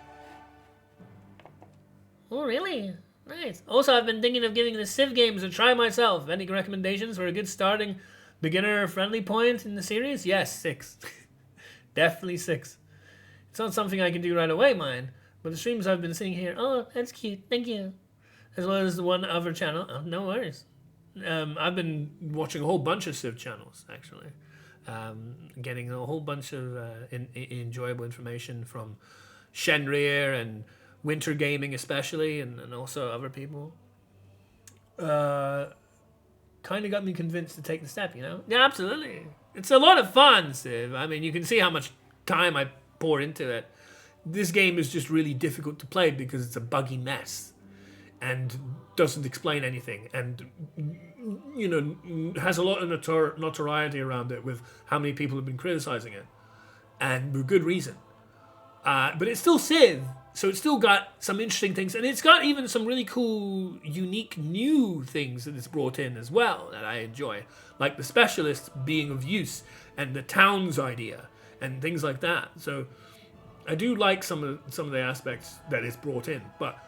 Oh, really? Nice. Also, I've been thinking of giving the Civ games a try myself. Any recommendations for a good starting beginner-friendly point in the series? Yes, 6. Definitely 6. It's not something I can do right away, mine. But the streams I've been seeing here, oh, that's cute. Thank you. As well as the one other channel. Oh, no worries. I've been watching a whole bunch of Civ channels, actually. Getting a whole bunch of enjoyable information from Shenrir and Winter Gaming especially, and also other people. Kind of got me convinced to take the step, Yeah, absolutely. It's a lot of fun, Civ. I mean, you can see how much time I pour into it. This game is just really difficult to play because it's a buggy mess and doesn't explain anything and, has a lot of notoriety around it with how many people have been criticizing it. And with good reason. But it's still Civ. So it's still got some interesting things, and it's got even some really cool, unique, new things that it's brought in as well that I enjoy, like the specialists being of use, and the towns idea, and things like that. So I do like some of the aspects that it's brought in, but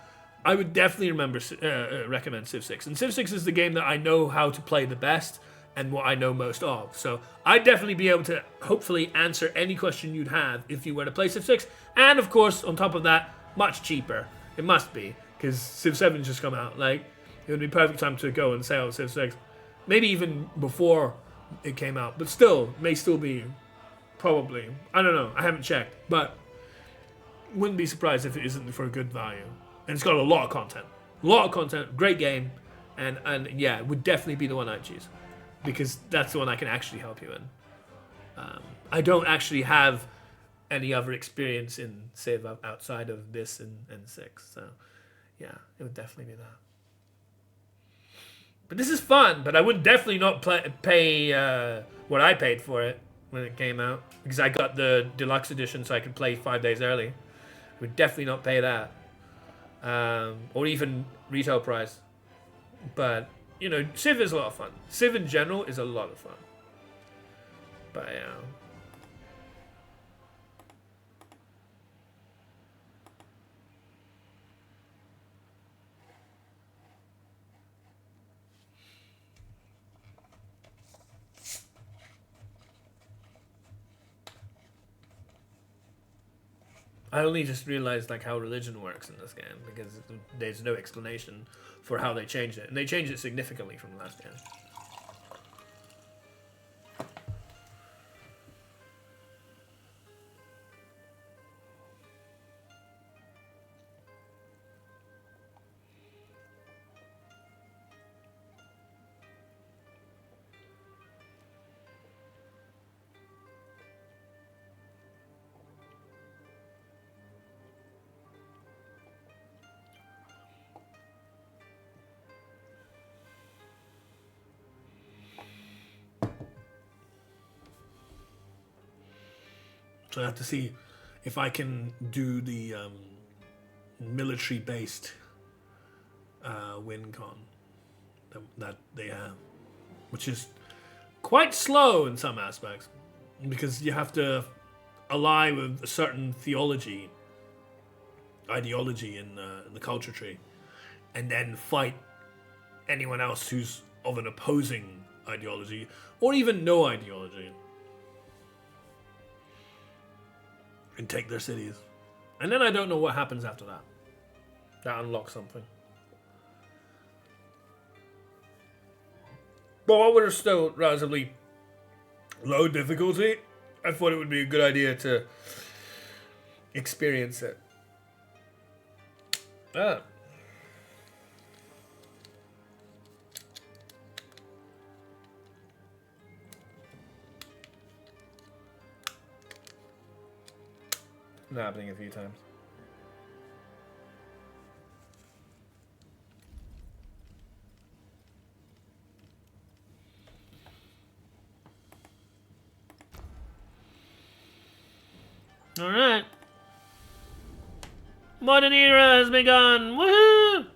I would definitely recommend Civ 6. And Civ 6 is the game that I know how to play the best and what I know most of. So I'd definitely be able to hopefully answer any question you'd have if you were to play Civ 6. And of course, on top of that, much cheaper. It must be, because Civ 7 just come out. Like, it would be perfect time to go and sell Civ 6. Maybe even before it came out, but still, may still be, probably. I don't know, I haven't checked, but wouldn't be surprised if it isn't for a good value. And it's got a lot of content. A lot of content, great game, and yeah, it would definitely be the one I'd choose, because that's the one I can actually help you in. I don't actually have any other experience in Civ outside of this and 6, so yeah, it would definitely be that. But this is fun, but I would definitely not pay what I paid for it when it came out, because I got the deluxe edition so I could play 5 days early. I would definitely not pay that, or even retail price. But you know, Civ is a lot of fun. Civ in general is a lot of fun. But yeah. I only just realized like how religion works in this game, because there's no explanation for how they changed it, and they changed it significantly from last game. So I have to see if I can do the military-based WinCon that they have, which is quite slow in some aspects, because you have to ally with a certain ideology in the culture tree, and then fight anyone else who's of an opposing ideology, or even no ideology, and take their cities. And then I don't know what happens after that. That unlocks something. But while we're still relatively low difficulty, I thought it would be a good idea to experience it. Happening a few times. All right. Modern era has begun. Woohoo!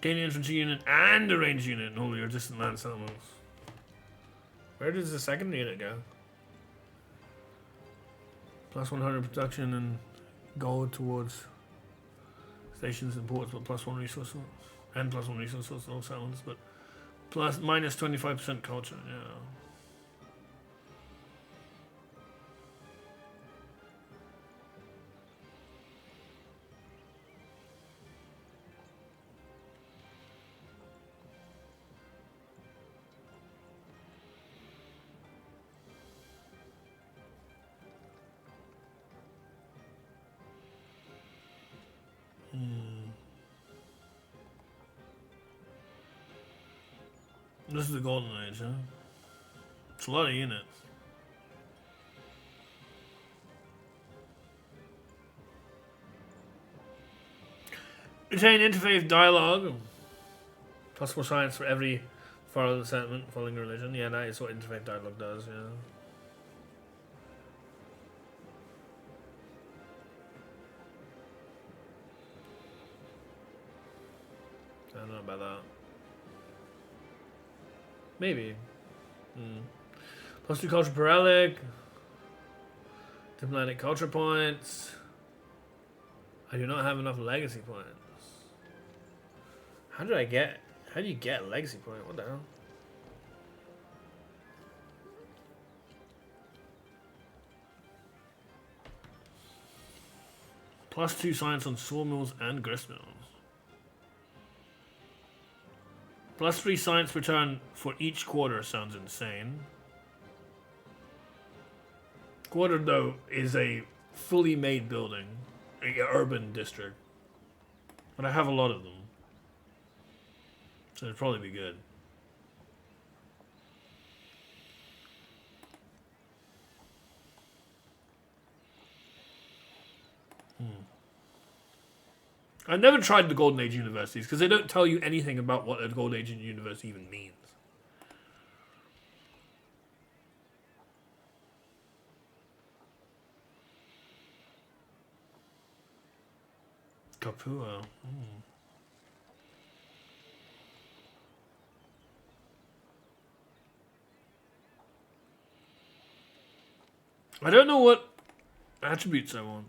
Gain an infantry unit and a ranged unit in all your distant land settlements. Where does the second unit go? Plus 100 production and gold towards stations and ports, but plus 1 resource and plus 1 resource on all settlements, but minus 25% culture. Yeah. This is the golden age, huh? It's a lot of units. Retain interfaith dialogue. Plus 4 science for every Follow the sentiment, following religion. Yeah, that is what interfaith dialogue does, yeah. I don't know about that. Maybe. +2 culture per relic. Diplomatic culture points. I do not have enough legacy points. How do you get a legacy point? What the hell? +2 science on sawmills and gristmills. +3 science per turn for each quarter sounds insane. Quarter, though, is a fully made building, an urban district. But I have a lot of them. So it'd probably be good. I never tried the Golden Age universities because they don't tell you anything about what a Golden Age university even means. Capua. I don't know what attributes I want.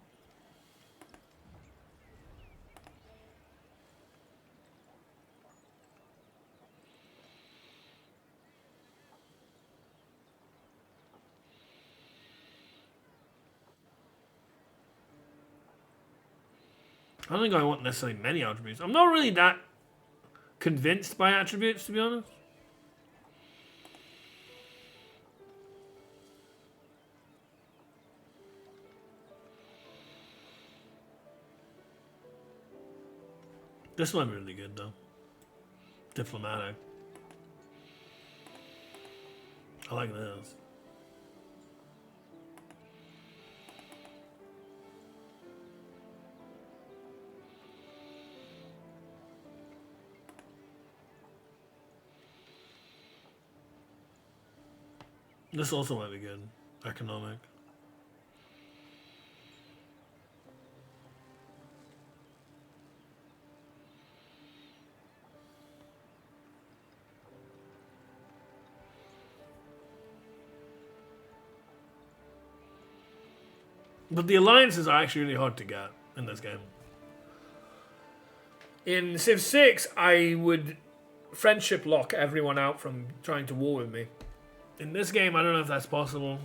I don't think I want necessarily many attributes. I'm not really that convinced by attributes, to be honest. This might be really good, though. Diplomatic. I like this. This also might be good. Economic. But the alliances are actually really hard to get in this game. In Civ 6, I would friendship lock everyone out from trying to war with me. In this game, I don't know if that's possible.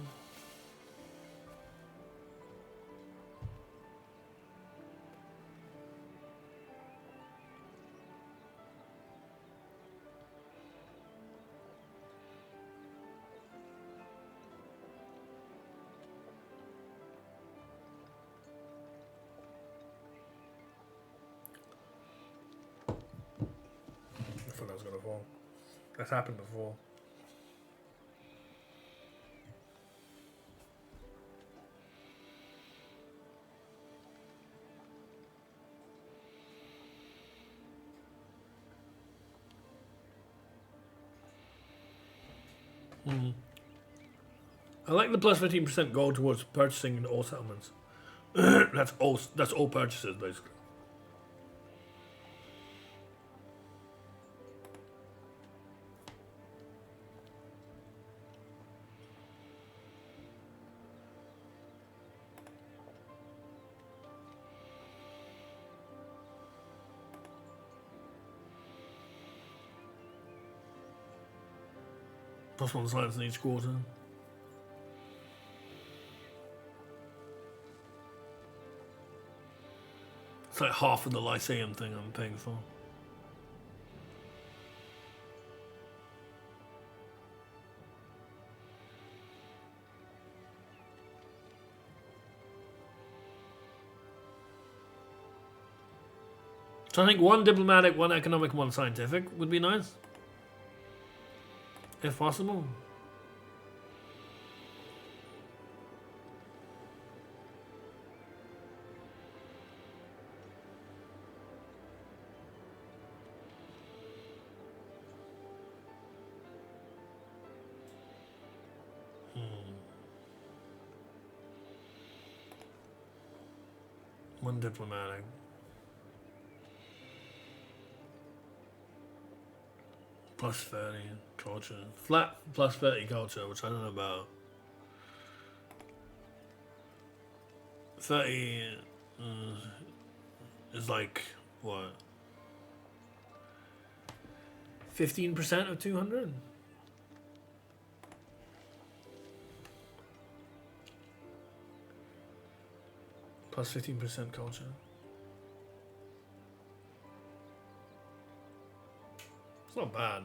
I thought that was gonna fall. That's happened before. I like the plus 15% gold towards purchasing in all settlements. That's all purchases basically. +1 science in each quarter. It's like half of the Lyceum thing I'm paying for. So I think 1 diplomatic, 1 economic, 1 scientific would be nice. If possible. One diplomatic. Plus 30 culture. Flat plus 30 culture, which I don't know about. 30 is like, what? 15% of 200? Plus 15% culture. It's not bad.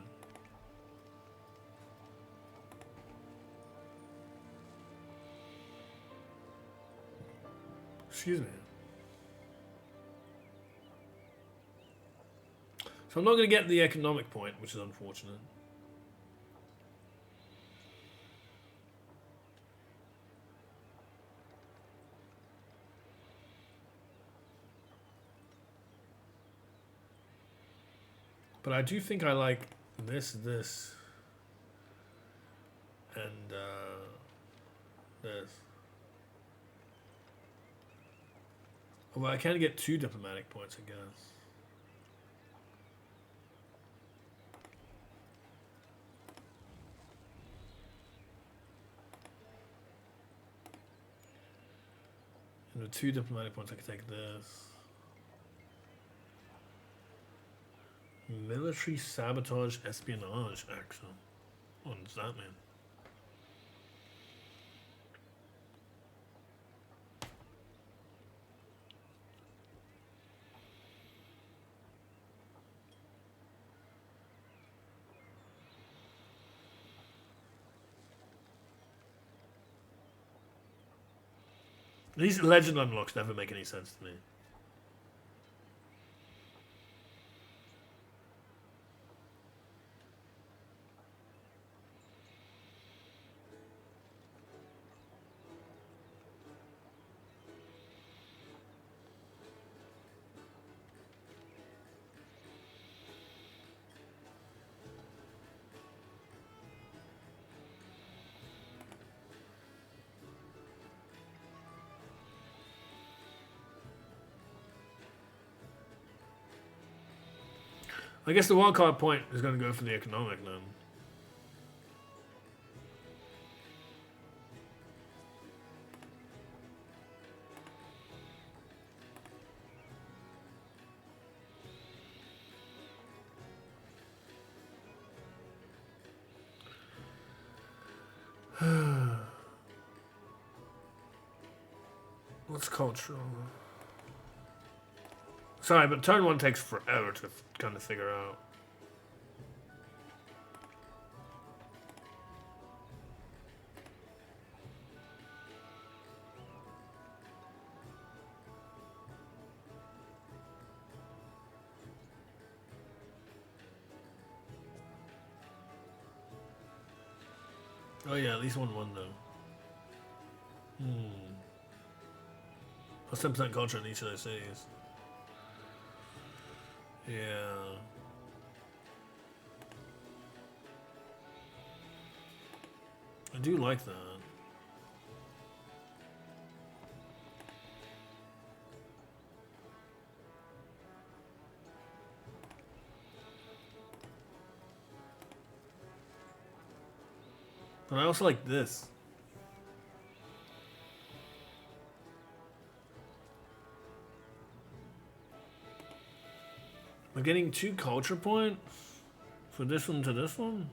Excuse me. So I'm not going to get the economic point, which is unfortunate. But I do think I like this, and this. Well, I can get 2 diplomatic points, I guess. And with 2 diplomatic points, I can take this. Military sabotage espionage action. What does that mean? These legend unlocks never make any sense to me. I guess the wildcard point is going to go for the economic then. What's cultural? Sorry, but turn 1 takes forever to kind of figure out. Oh yeah, at least 1 though. Plus 10% culture in each of those cities. Yeah. I do like that. But I also like this. I'm getting 2 culture points for this one to this one.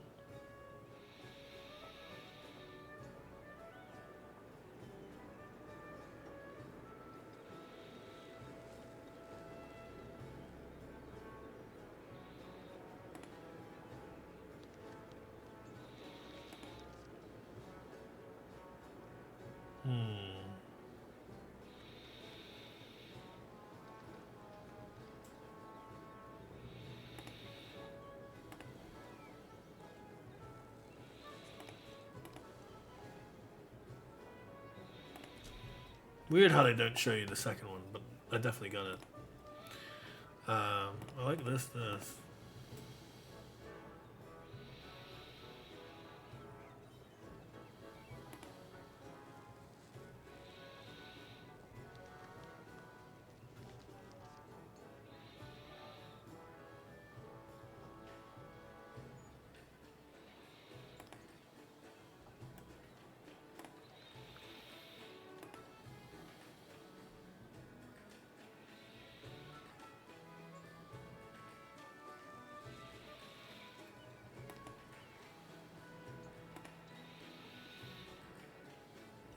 Weird how they don't show you the second one, but I definitely got it. I like this.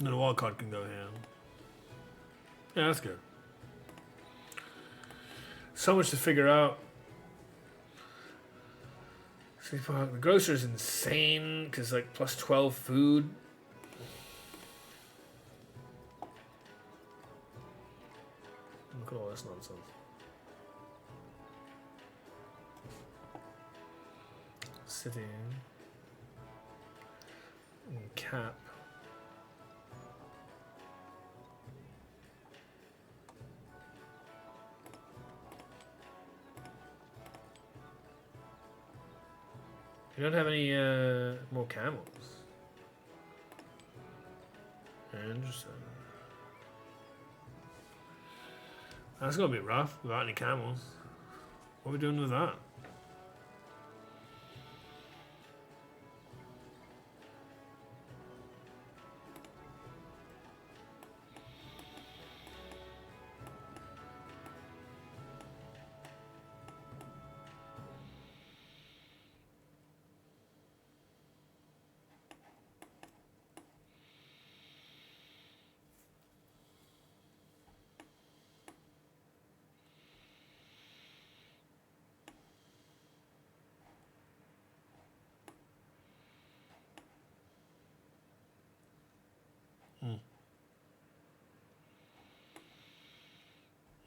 No, the wild card can go here. Yeah, that's good. So much to figure out. The grocer is insane because like plus 12 food. Look at all this nonsense. City. And cap. You don't have any more camels. Interesting. That's gonna be rough without any camels. What are we doing with that?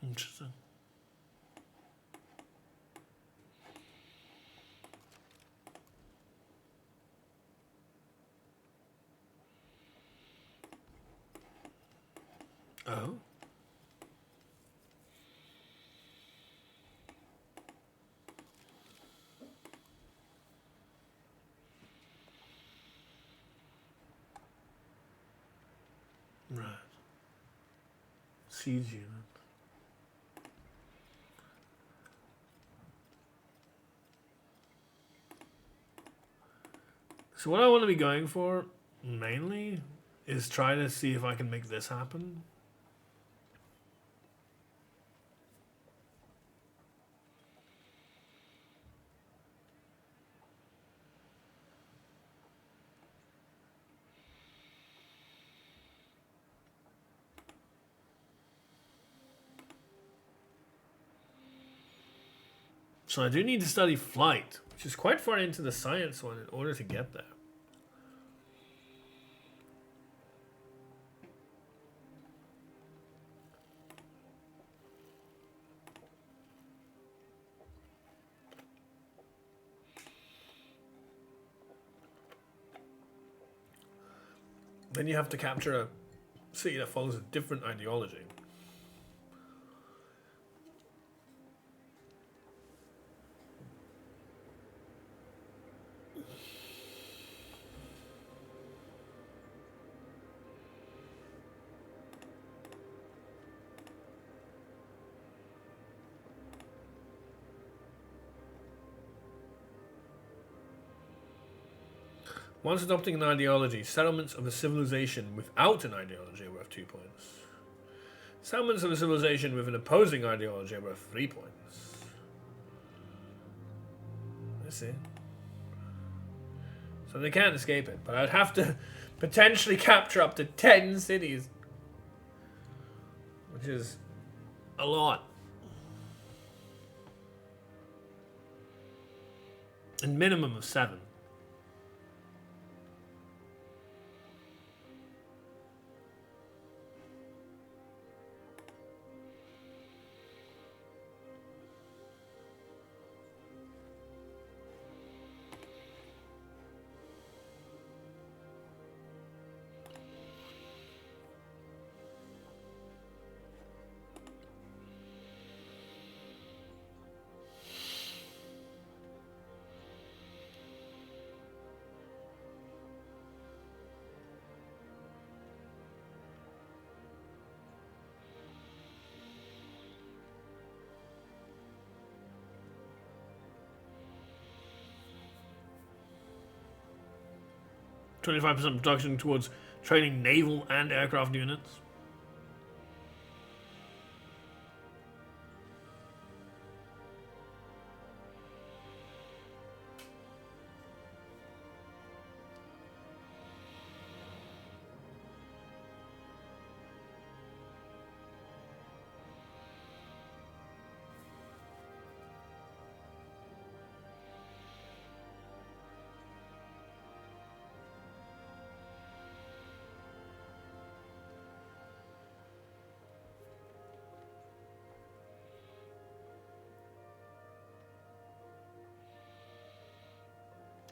Interesting. Oh. Right. Siege unit. So what I want to be going for, mainly, is try to see if I can make this happen. So I do need to study flight, which is quite far into the science one in order to get there. Then you have to capture a city that follows a different ideology. Once adopting an ideology, settlements of a civilization without an ideology are worth 2 points. Settlements of a civilization with an opposing ideology are worth 3 points. I see. So they can't escape it, but I'd have to potentially capture up to 10 cities. Which is a lot. A minimum of 7. %25% production towards training naval and aircraft units.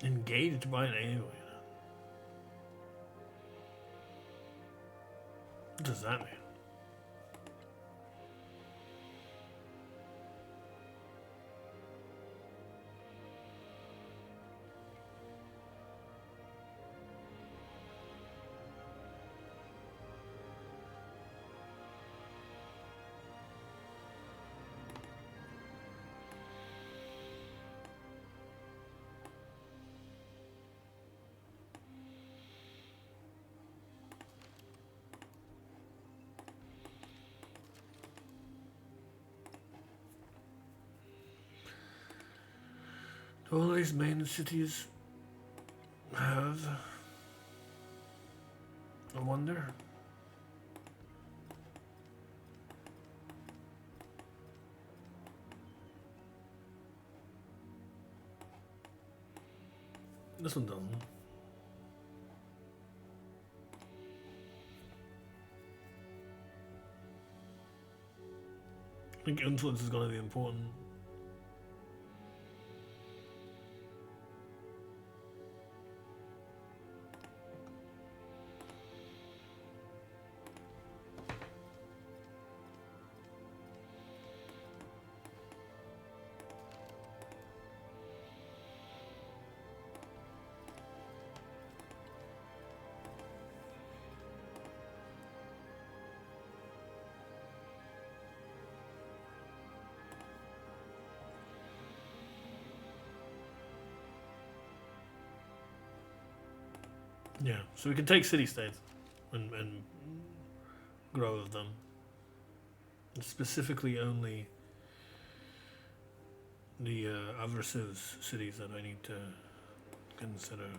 Engaged by an alien. What does that mean? All these main cities have, I wonder. This one doesn't. I think influence is going to be important. Yeah, so we can take city-states and grow with them. It's specifically only the aversive cities that I need to consider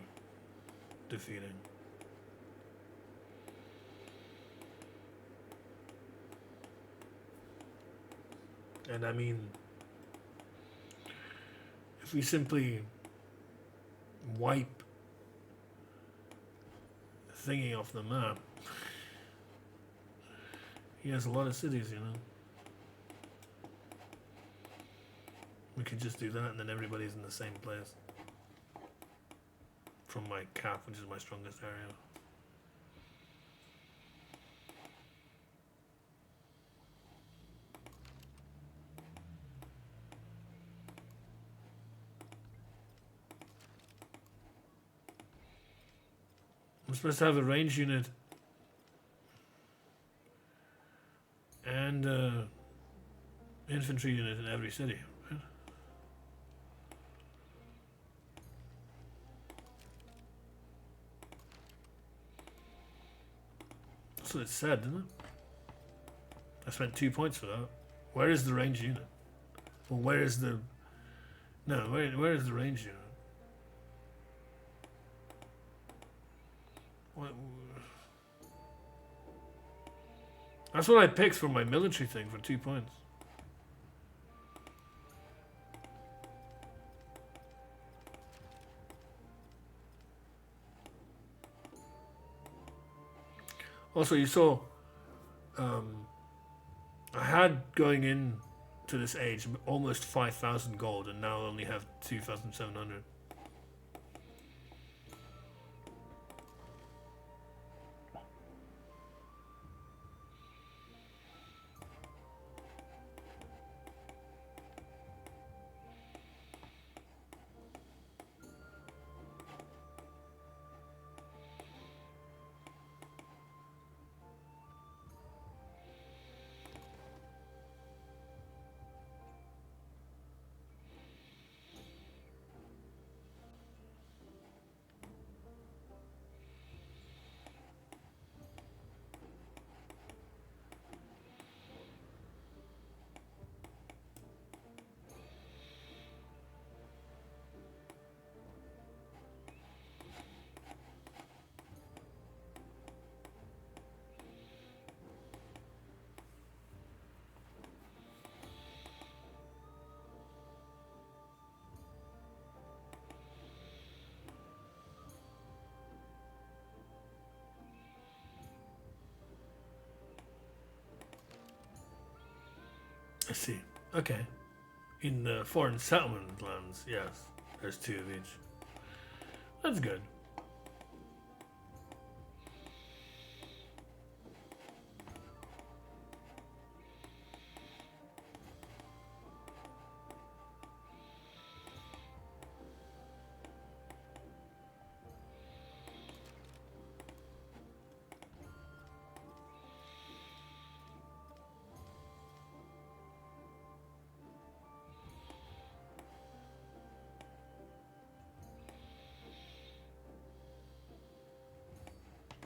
defeating. And I mean, if we simply wipe thingy off the map, he has a lot of cities, you know. We could just do that and then everybody's in the same place. From my cap, which is my strongest area. I'm supposed to have a range unit and infantry unit in every city, right? That's what it said, didn't it? I spent 2 points for that. Where is the range unit? Well, where is the... No, where is the range unit? What? That's what I picked for my military thing for 2 points. Also, you saw, I had going in to this age almost 5,000 gold, and now I only have 2,700. I see. Okay. In the foreign settlement lands, yes. There's 2 of each. That's good.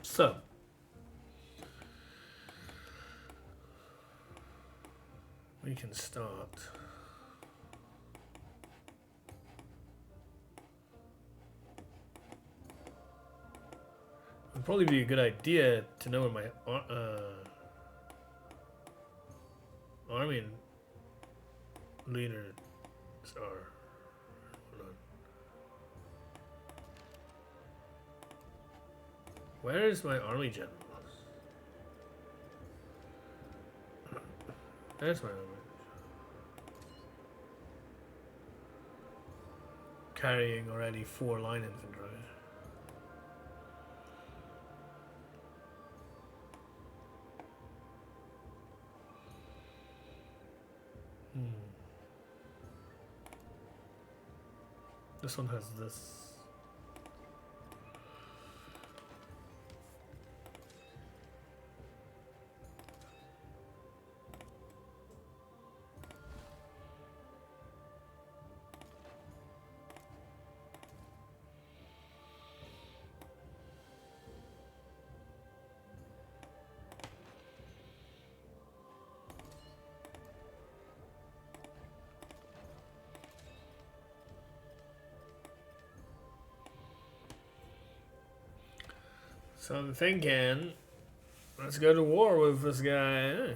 So, we can start. It'd probably be a good idea to know where my army leaders are. Hold on. Where is my army general? There's my army. Carrying already 4 line infantry. This one has this. So I'm thinking, let's go to war with this guy.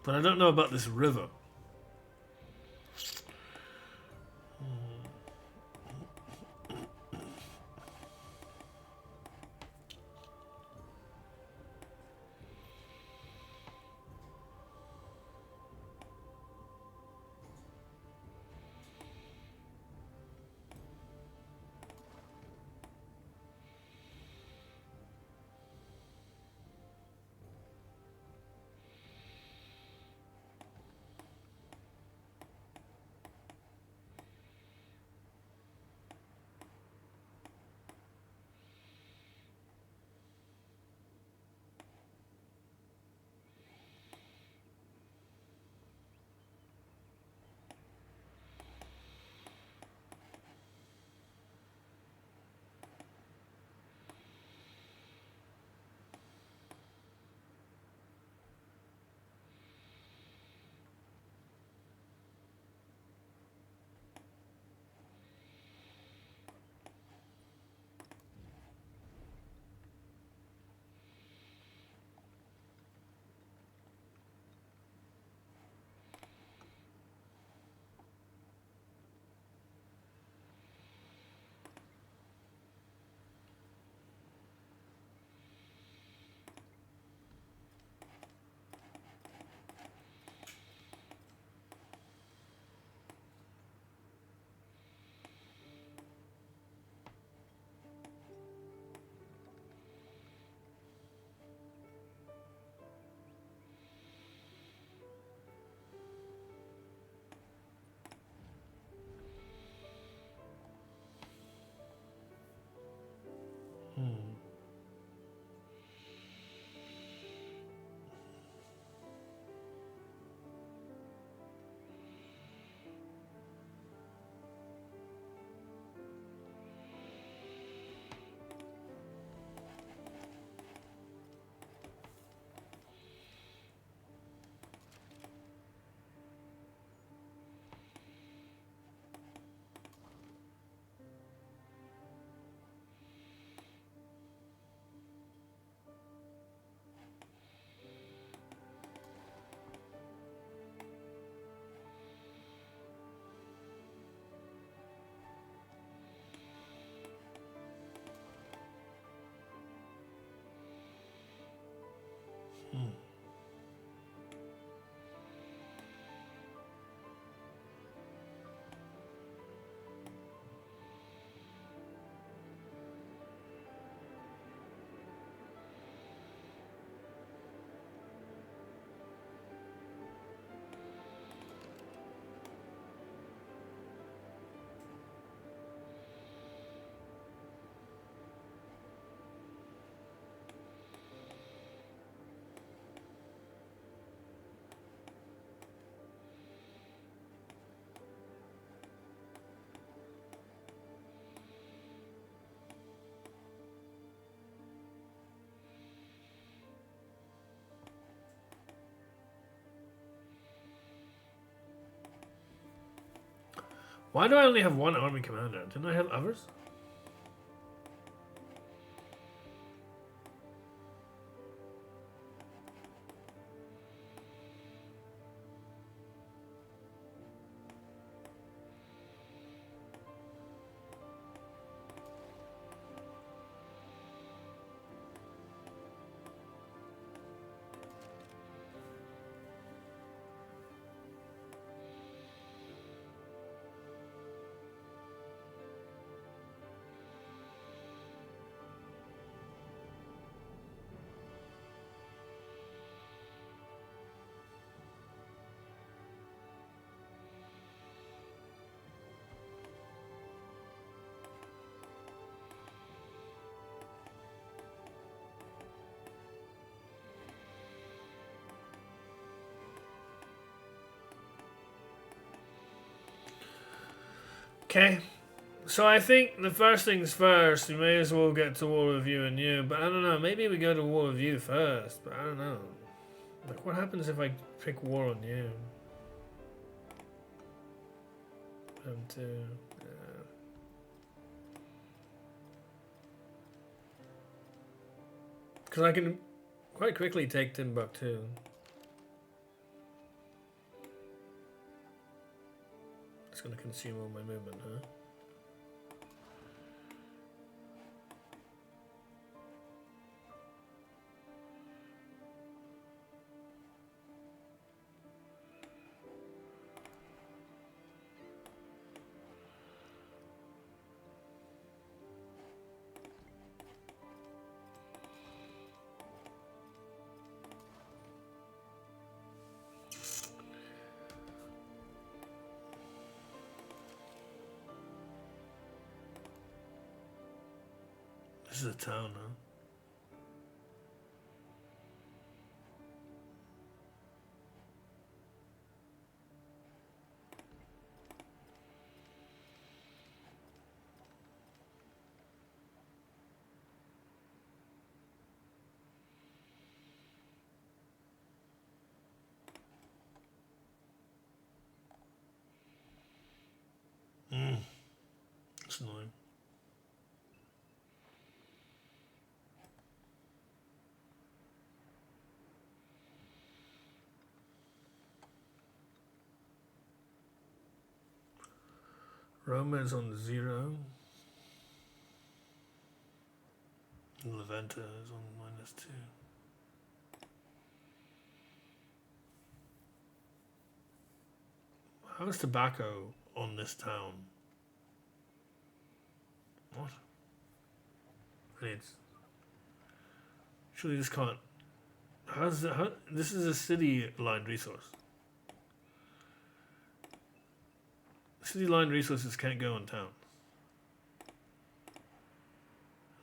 But I don't know about this river. Why do I only have one army commander? Didn't I have others? Okay, so I think the first things first, we may as well get to war with you and you, but I don't know, maybe we go to war with you first, but I don't know. Like, what happens if I pick war on you? M2, yeah. Because I can quite quickly take Timbuktu. It's going to consume all my movement, huh? This is a town, huh? That's annoying. Roma is on 0. And Levanta is on -2. How is tobacco on this town? What? It's surely this can't. How's it? How, this is a city-line resource. City-line resources can't go on towns.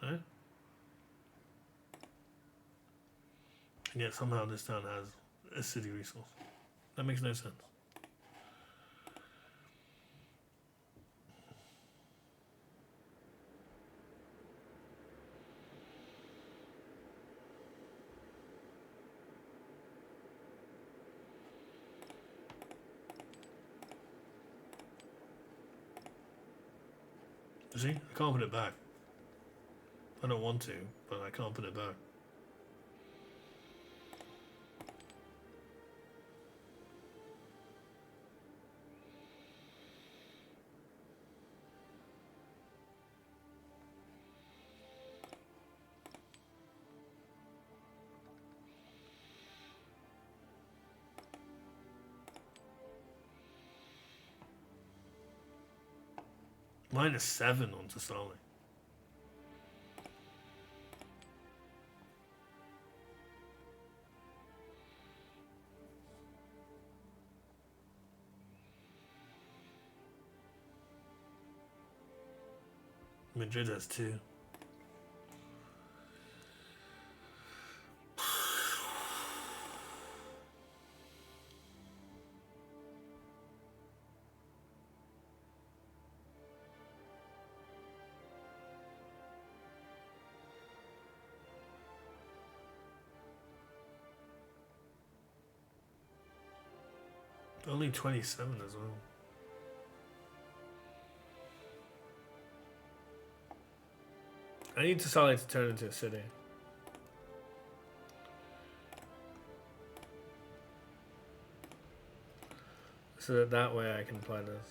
Right? And yet somehow this town has a city resource. That makes no sense. See? I can't put it back. I don't want to, but I can't put it back. -7 on Sasali. Madrid has 2. Only 27 as well. I need to Sally to turn into a city. So that way I can apply this.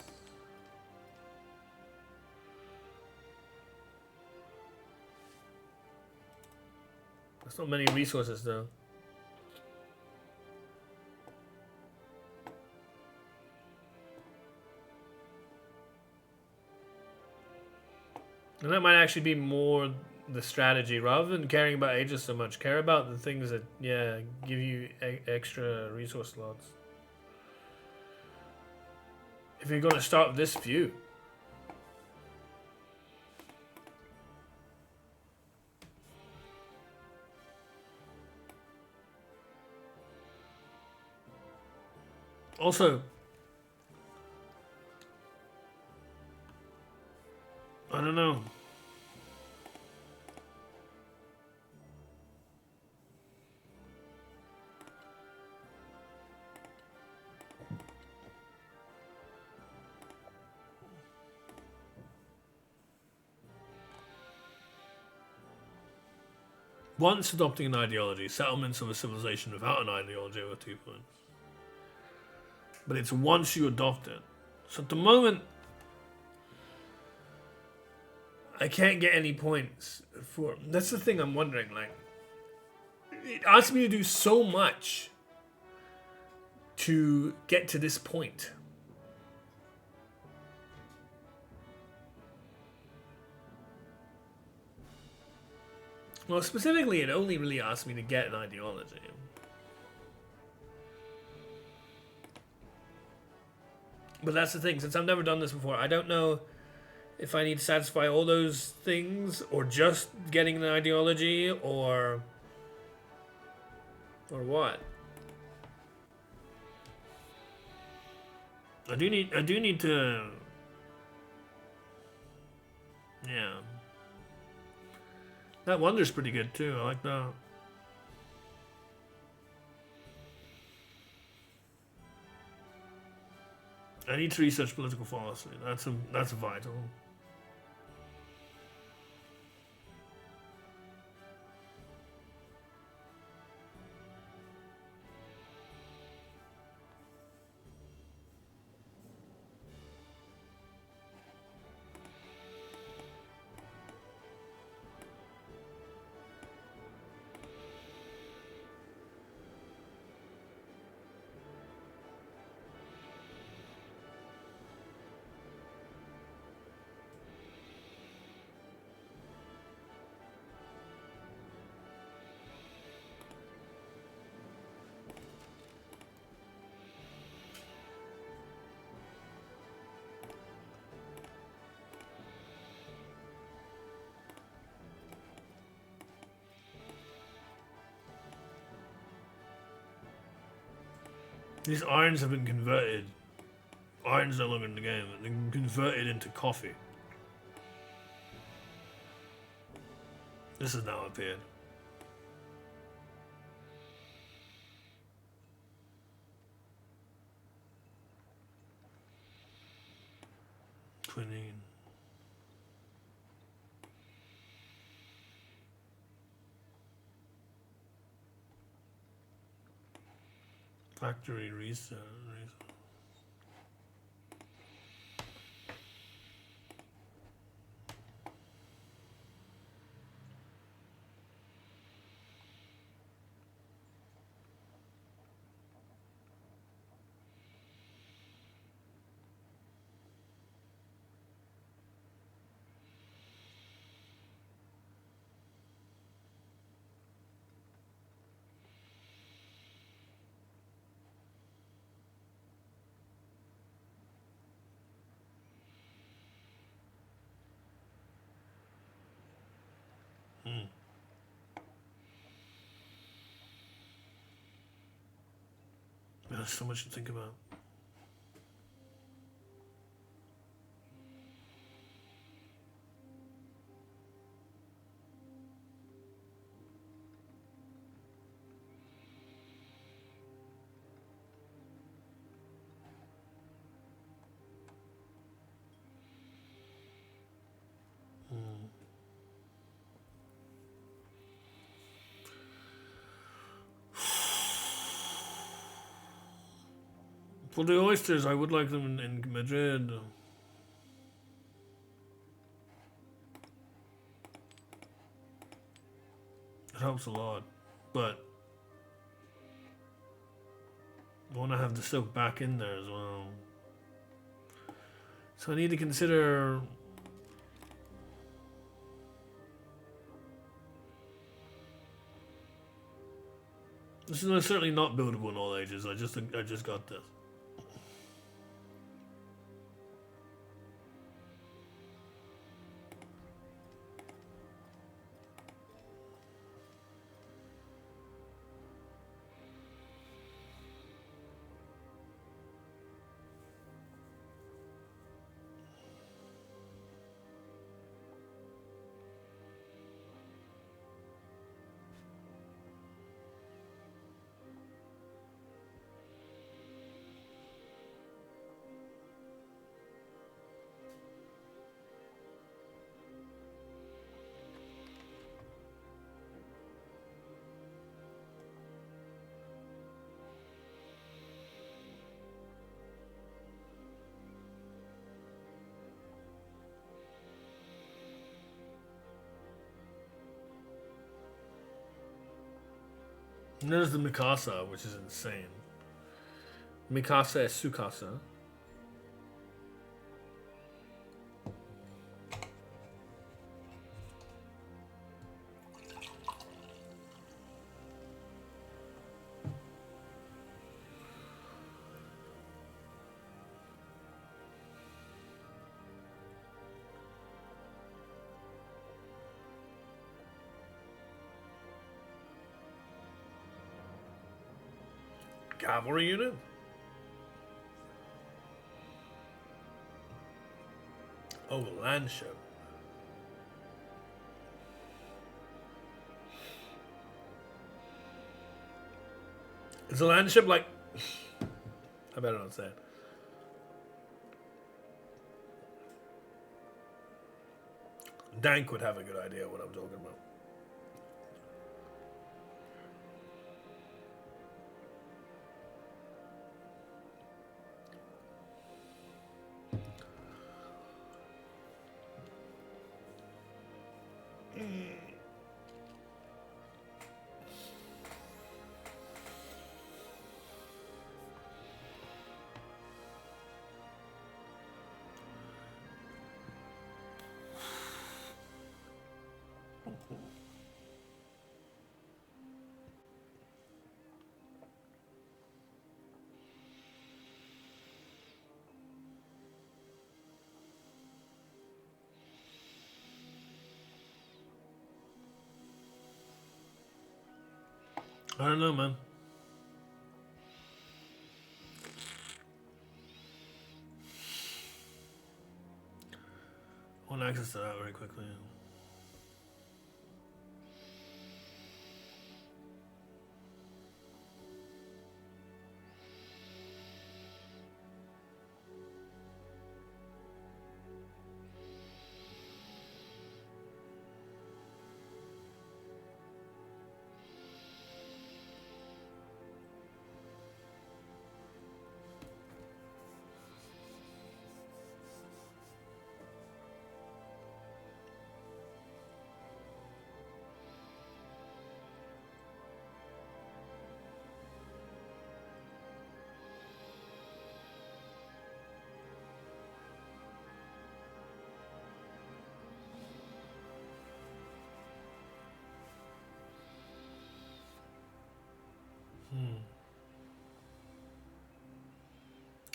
There's not many resources though. And that might actually be more the strategy, rather than caring about ages so much. Care about the things that, yeah, give you extra resource slots. If you're going to start with this view. Also, I don't know. Once adopting an ideology, settlements of a civilization without an ideology are 2 points. But it's once you adopt it. So at the moment, I can't get any points for... That's the thing I'm wondering, like... It asks me to do so much to get to this point. Well, specifically, it only really asks me to get an ideology. But that's the thing, since I've never done this before, I don't know if I need to satisfy all those things, or just getting an ideology, or what. I do need to, yeah. That wonder's pretty good too, I like that. I need to research political policy. That's vital. These irons have been converted. Iron's no longer in the game. They've been converted into coffee. This has now appeared. Quinine. Factory reset. There's so much to think about. For the oysters, I would like them in Madrid. It helps a lot, but I want to have the silk back in there as well. So I need to consider. This is certainly not buildable in all ages. I just got this. And there's the Mikasa, which is insane. Mikasa is Sukasa. Cavalry unit? Oh, land ship. Is a land ship like... I better not say it. Dank would have a good idea what I'm talking about. I don't know, man. I want access to that very quickly.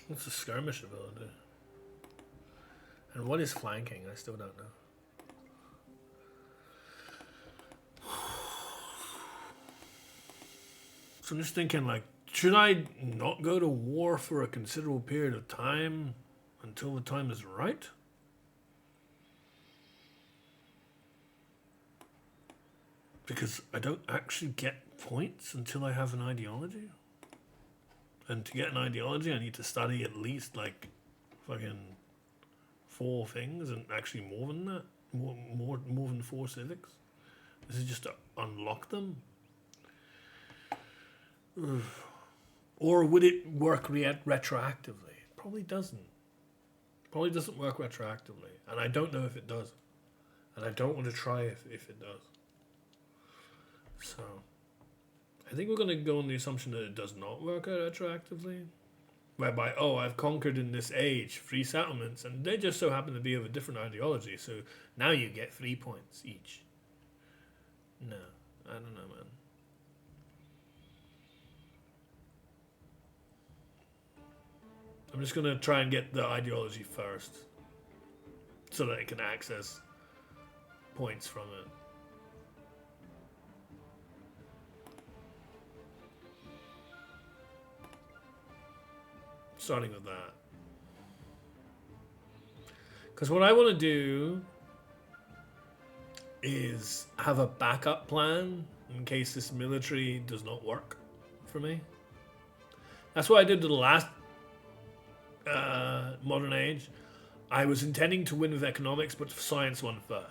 What's a skirmish ability? And what is flanking? I still don't know. So I'm just thinking, like, should I not go to war for a considerable period of time until the time is right? Because I don't actually get points until I have an ideology. And to get an ideology, I need to study at least, like, fucking 4 things, and actually more than that. More than 4 civics. This is just to unlock them. Ugh. Or would it work retroactively? It probably doesn't. Probably doesn't work retroactively. And I don't know if it does. And I don't want to try if it does. So, I think we're going to go on the assumption that it does not work retroactively. Whereby, oh, I've conquered in this age 3 settlements, and they just so happen to be of a different ideology, so now you get 3 points each. No, I don't know, man. I'm just going to try and get the ideology first, so that I can access points from it. Starting with that. Because what I want to do is have a backup plan in case this military does not work for me. That's what I did to the last modern age. I was intending to win with economics, but science won first.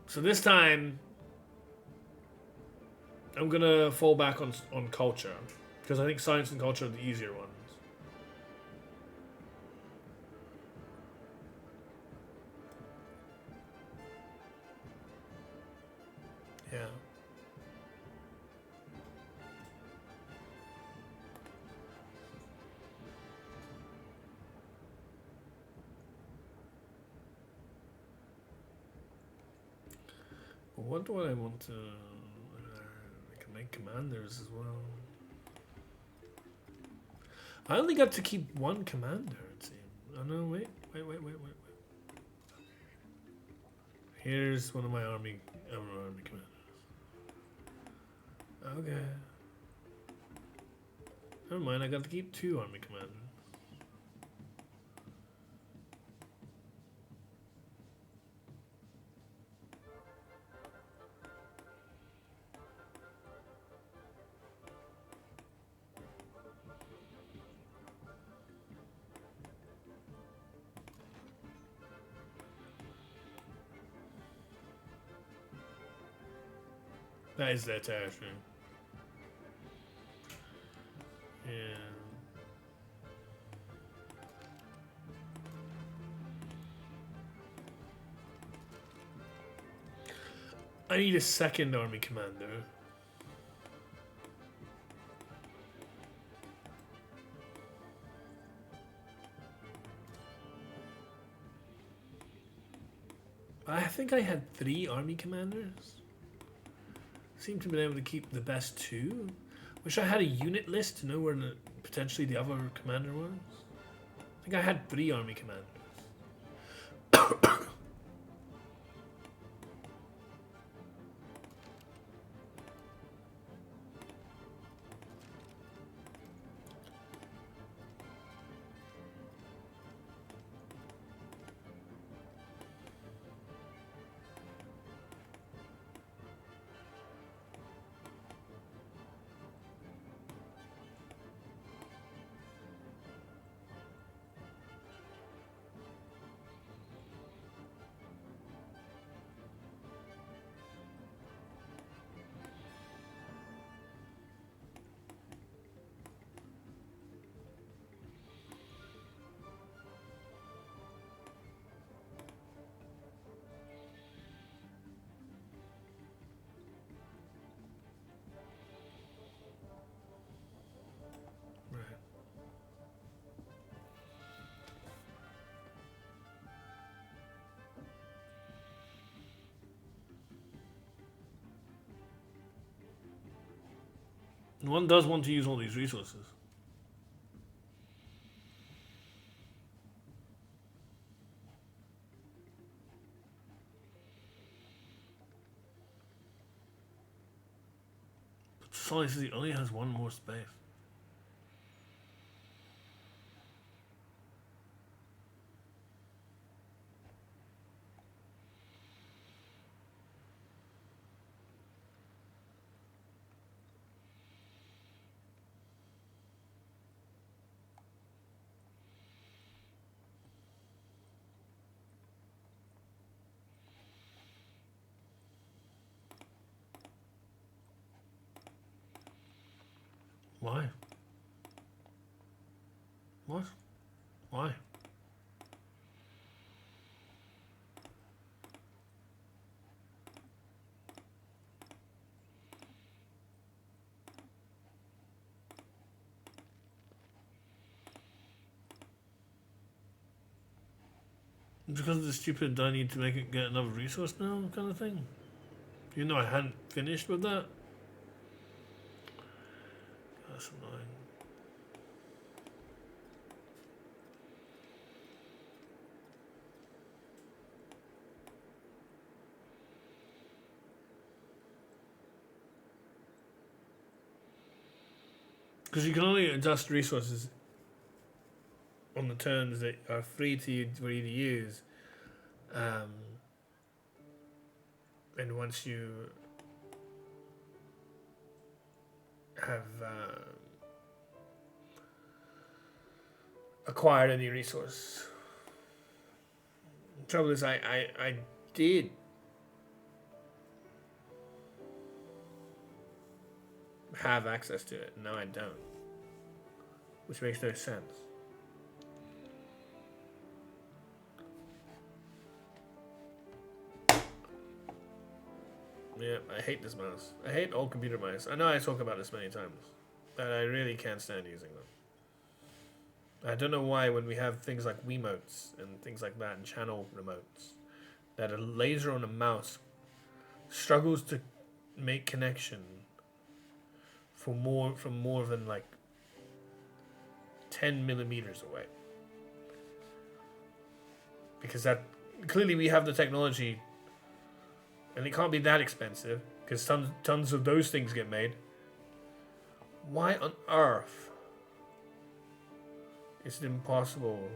So this time, I'm gonna fall back on culture, because I think science and culture are the easier ones. Yeah. What do I want to... I can make commanders as well. I only got to keep 1 commander, it seems. Oh no, wait. Here's one of my army commanders. Okay. Never mind, I got to keep 2 army commanders. That is their territory. Yeah. I need a 2nd army commander. I think I had 3 army commanders. Seem to have been able to keep the best 2. Wish I had a unit list to know where potentially the other commander was. I think I had 3 army commanders. One does want to use all these resources. But Solly says he only has 1 more space. Why? What? Why? Because of the stupid, do I need to make it get another resource now kind of thing? Even though I hadn't finished with that? That's annoying. Because you can only adjust resources on the terms that are free to you for you to use, and once you have acquired any resource. The trouble is, I did have access to it, and now I don't, which makes no sense. Yeah, I hate this mouse. I hate all computer mice. I know I talk about this many times, but I really can't stand using them. I don't know why when we have things like Wiimotes and things like that and channel remotes, that a laser on a mouse struggles to make connection from more than like 10 millimeters away. Because that clearly we have the technology. And it can't be that expensive, because tons of those things get made. Why on earth is it impossible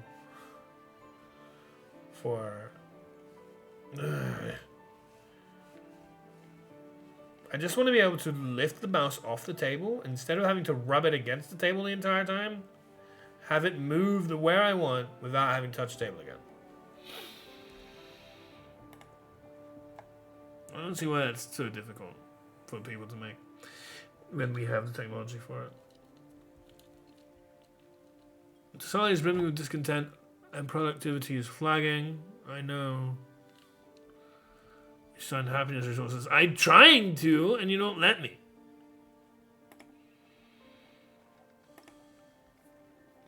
for... I just want to be able to lift the mouse off the table, instead of having to rub it against the table the entire time, have it move the where I want without having to touch the table again. I don't see why that's so difficult for people to make when we have the technology for it. Society is brimming with discontent and productivity is flagging. I know. You sign happiness resources. I'm trying to, and you don't let me.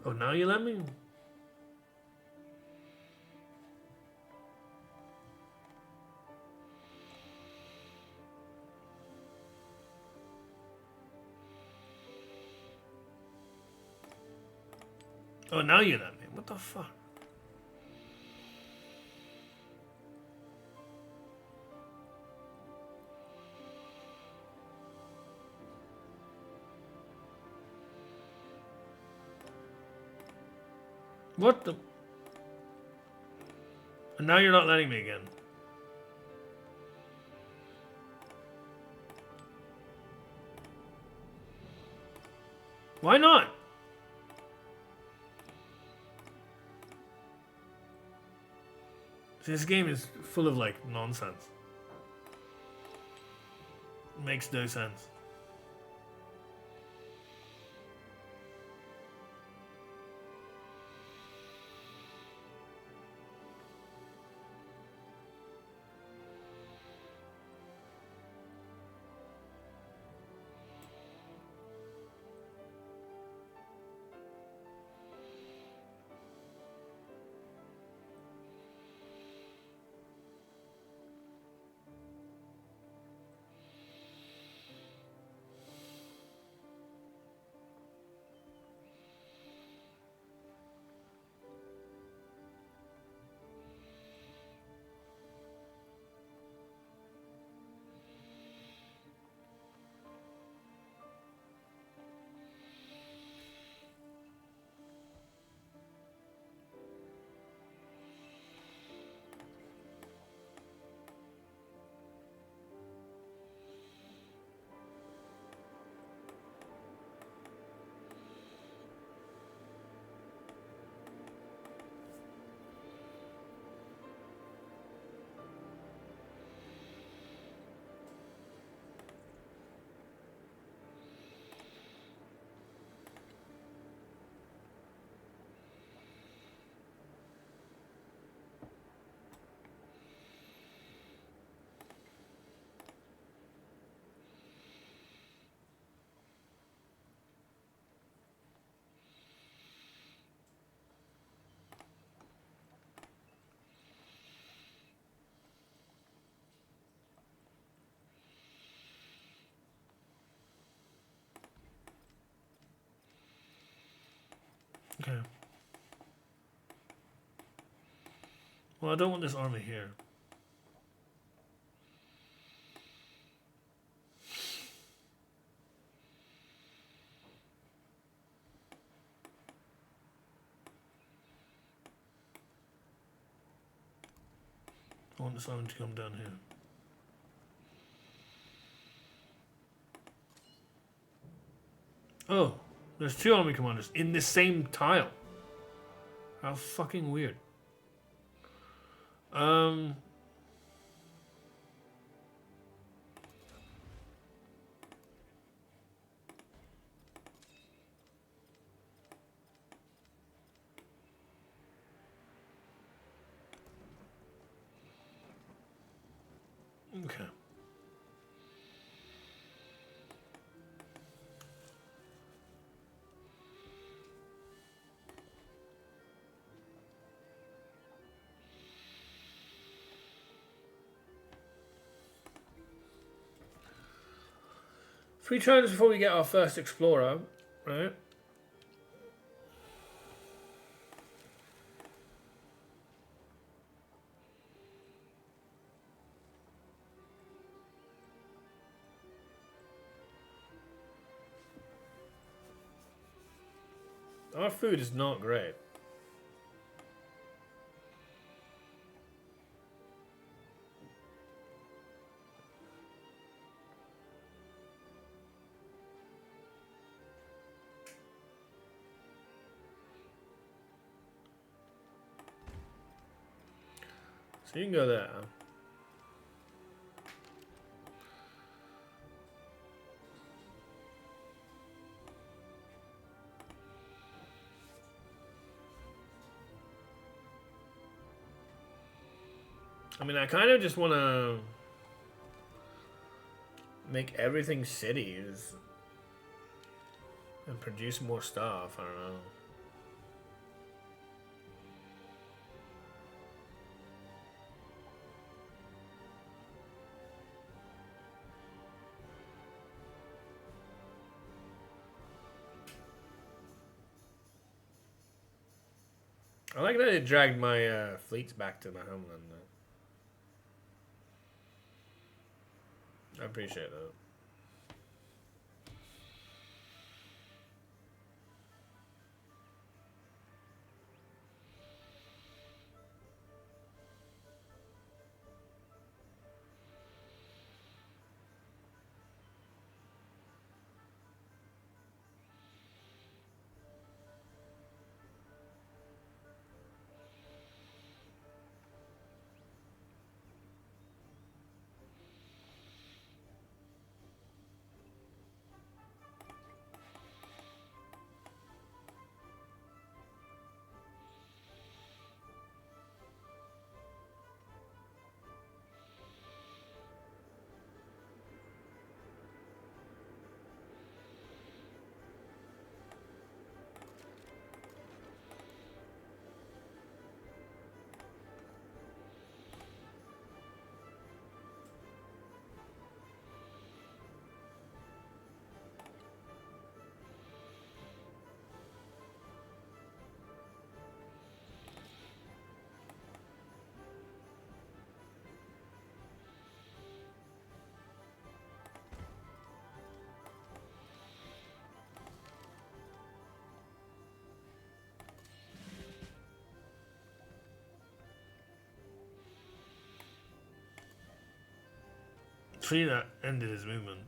Oh, now you let me? Oh, now you let me. What the fuck? What the? And now you're not letting me again. Why not? This game is full of like nonsense. It makes no sense. Okay. Well, I don't want this army here. I want this army to come down here. Oh, there's two army commanders in the same tile. How fucking weird. Okay. Three turns before we get our first explorer, right? Our food is not great. So you can go there. I mean, I kind of just want to make everything cities and produce more stuff. I don't know. I like that it dragged my fleets back to my homeland, though. I appreciate that. See, that ended his movement.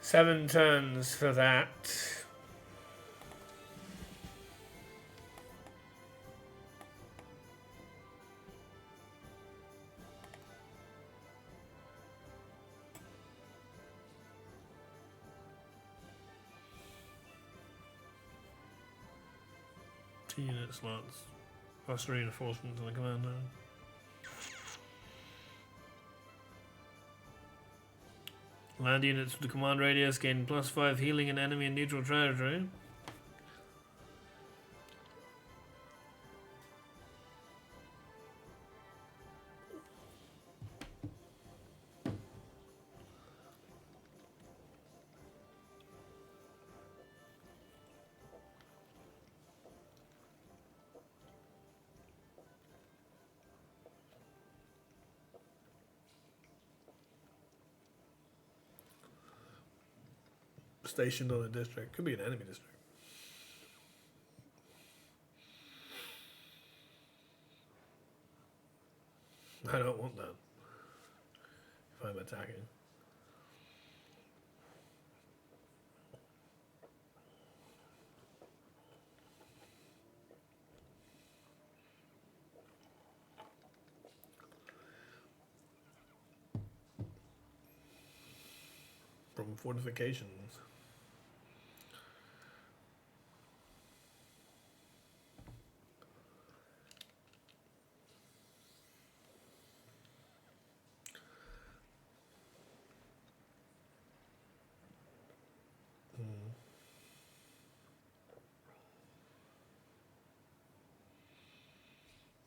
Seven turns for that. Key unit slots. Plus reinforcement to the commander. Land units with the command radius gain +5 healing in enemy and neutral territory. Stationed on a district. Could be an enemy district. I don't want that. If I'm attacking. From fortifications.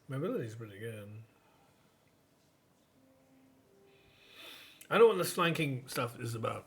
Mobility's pretty good. I don't know what this flanking stuff is about.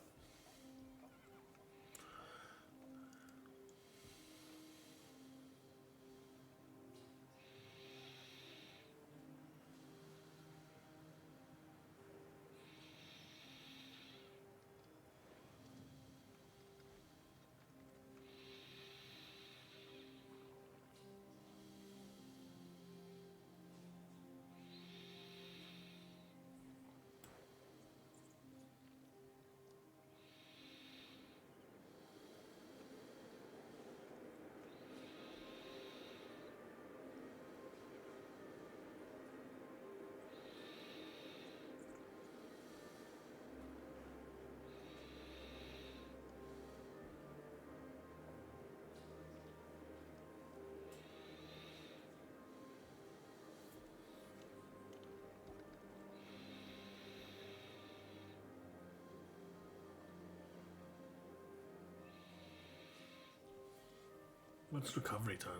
What's recovery time?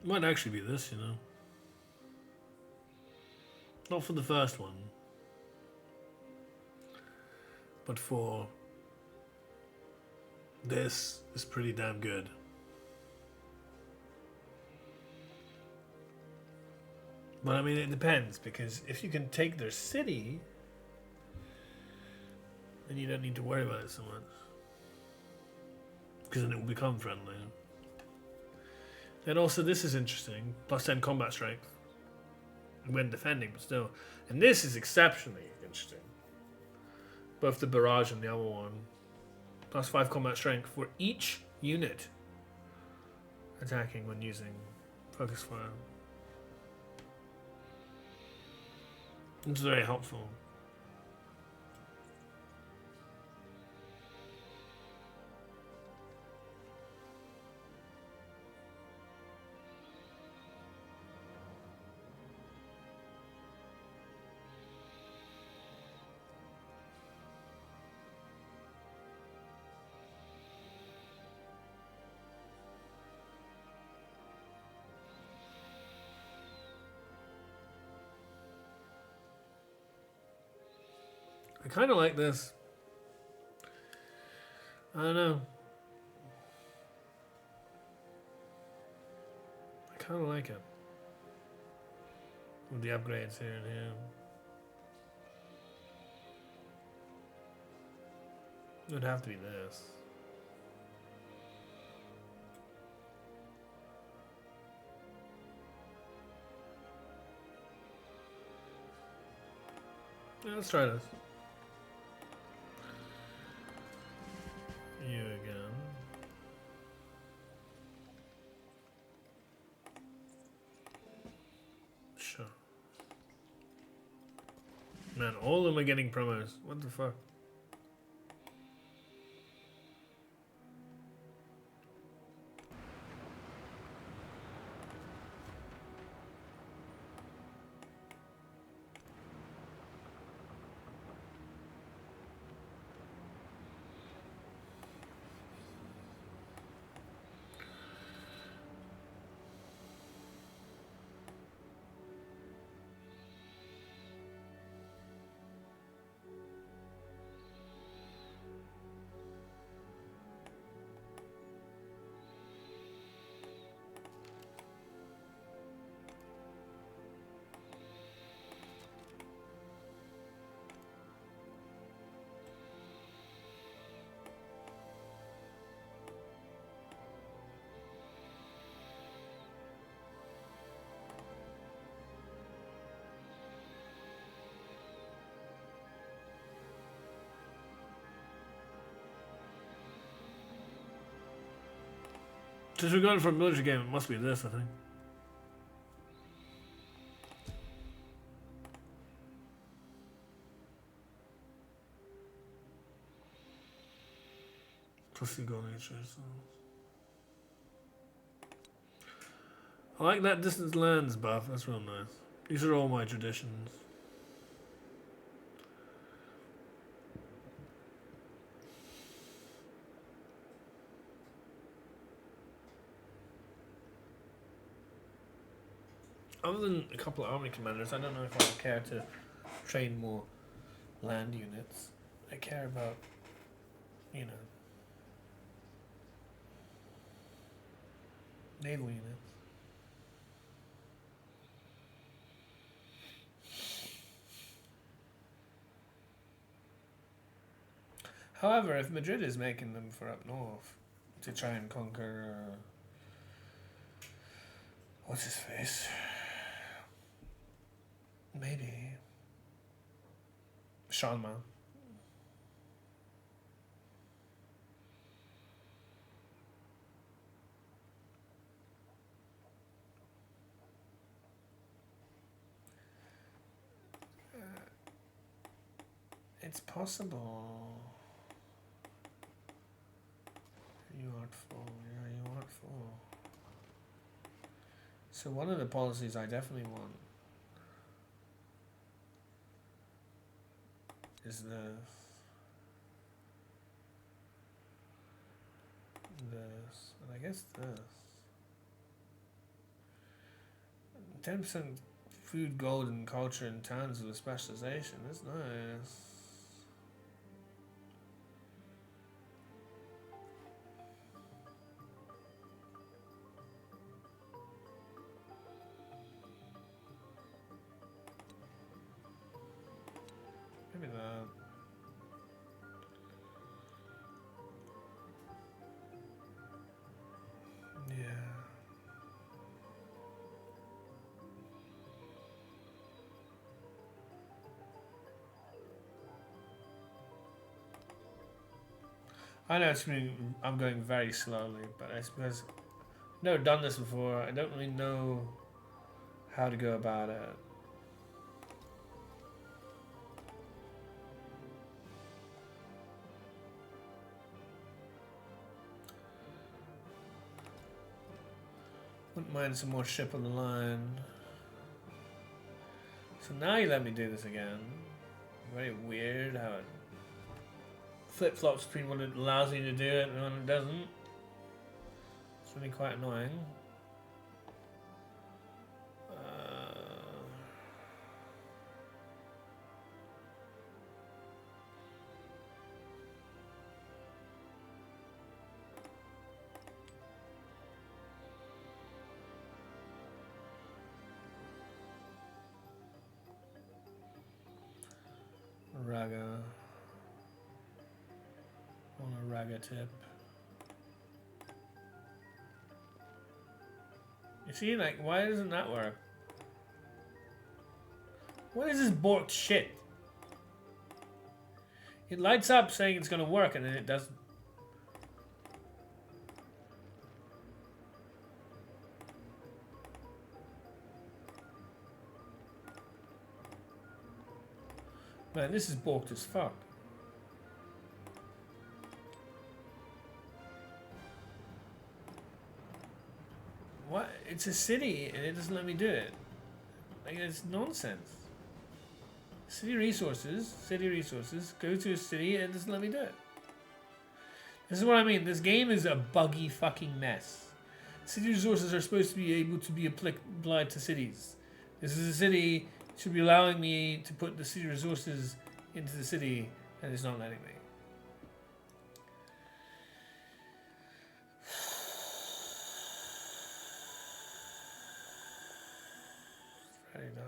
Might actually be this, you know. Not for the first one. But for this is pretty damn good. But I mean, it depends, because if you can take their city, then you don't need to worry about it so much. Because then it will become friendly. And also, this is interesting. +10 combat strength. When defending, but still. And this is exceptionally interesting. Both the barrage and the other one. +5 combat strength for each unit attacking when using focus fire. It's very helpful. I kind of like this. I don't know. I kind of like it. With the upgrades here and here. It would have to be this. Yeah, let's try this. You again. am I getting promos? What the fuck? Since we're going for a military game, it must be this, I think. Plus you go nature. So. I like that distance lands buff. That's real nice. These are all my traditions. Other than a couple of army commanders, I don't know if I care to train more land units. I care about, you know, naval units. However, if Madrid is making them for up north to try and conquer, what's his face? Maybe Shanma. It's possible. You artful, yeah, you artful. So one of the policies I definitely want is this. And I guess this. 10% food, gold, and culture in towns with a specialization. That's nice. Maybe that. Yeah. I know I'm going very slowly, but I suppose I've never done this before. I don't really know how to go about it. Wouldn't mind some more ship on the line. So now you let me do this again. Very weird how it flip-flops between when it allows you to do it and when it doesn't. It's really quite annoying. Raga. On a raga tip. You see, like, why doesn't that work? What is this borked shit? It lights up saying it's gonna work and then it doesn't. Man, this is balked as fuck. What? It's a city and it doesn't let me do it. Like, it's nonsense. City resources, go to a city and it doesn't let me do it. This is what I mean. This game is a buggy fucking mess. City resources are supposed to be able to be applied to cities. This is a city, it should be allowing me to put the city resources into the city, and it's not letting me. Very dumb.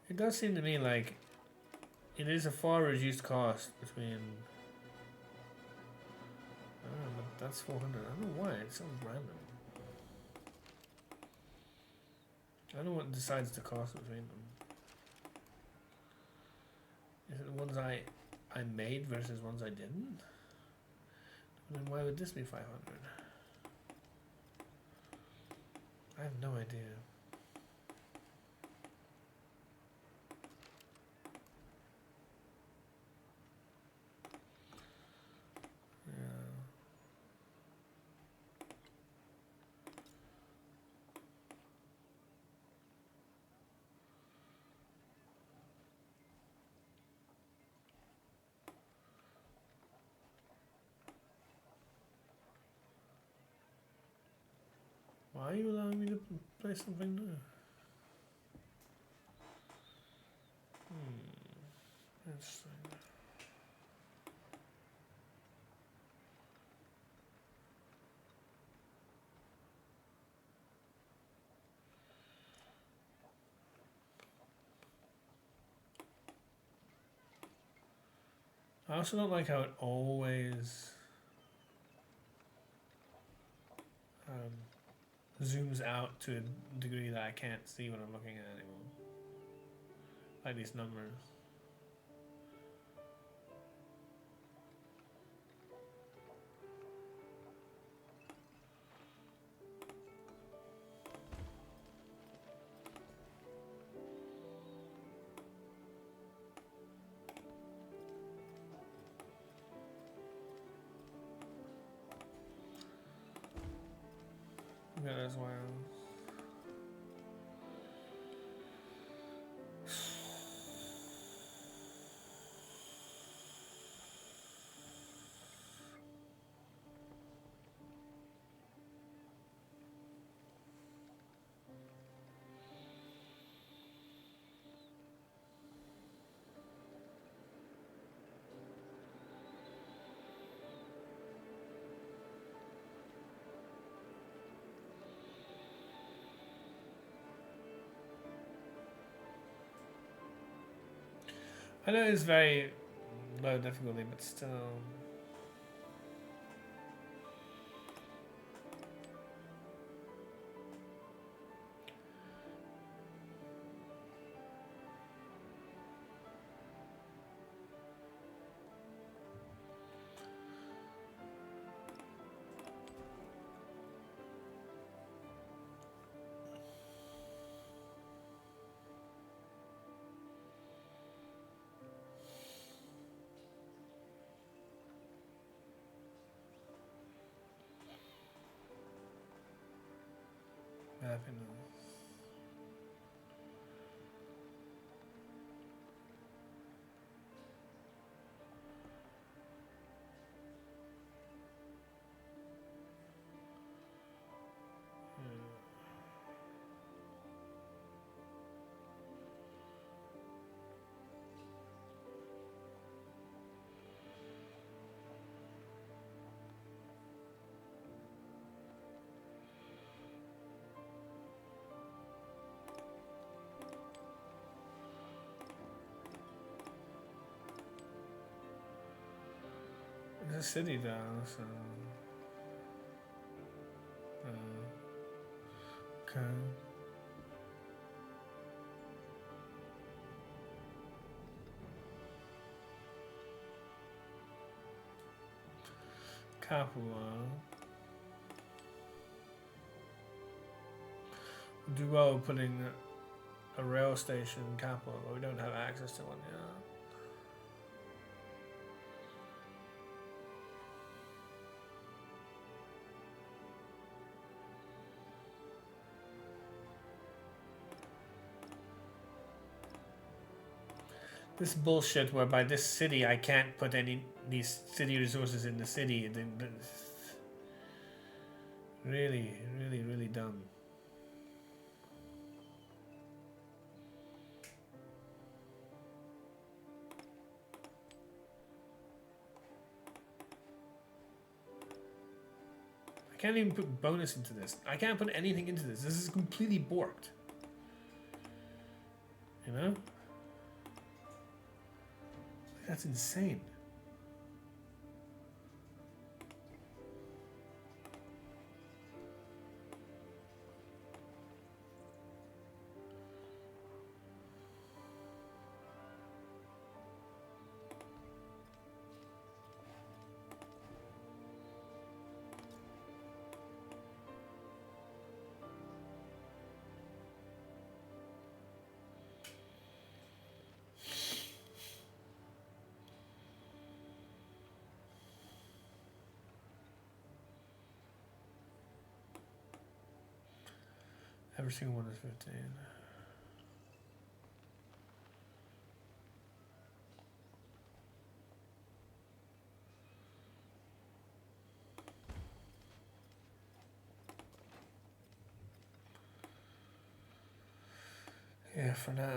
It does seem to me like it is a far reduced cost between. I don't know, but that's 400. I don't know why. It sounds random. I don't know what decides the cost between them. Is it the ones I made versus ones I didn't? Then why would this be 500? I have no idea. Why are you allowing me to play something new? Interesting. I also don't like how it always zooms out to a degree that I can't see what I'm looking at anymore. Like these numbers. Yeah, as well. I know it's very low difficulty, but still. Happiness. There's a city down, so. Okay. Capua. We do well putting a rail station in Capua, but we don't have access to one yet. This bullshit whereby this city I can't put any these city resources in the city. Really, really, really dumb. I can't even put bonus into this. I can't put anything into this. This is completely borked. You know? That's insane. Every single one is 15. Yeah, for now.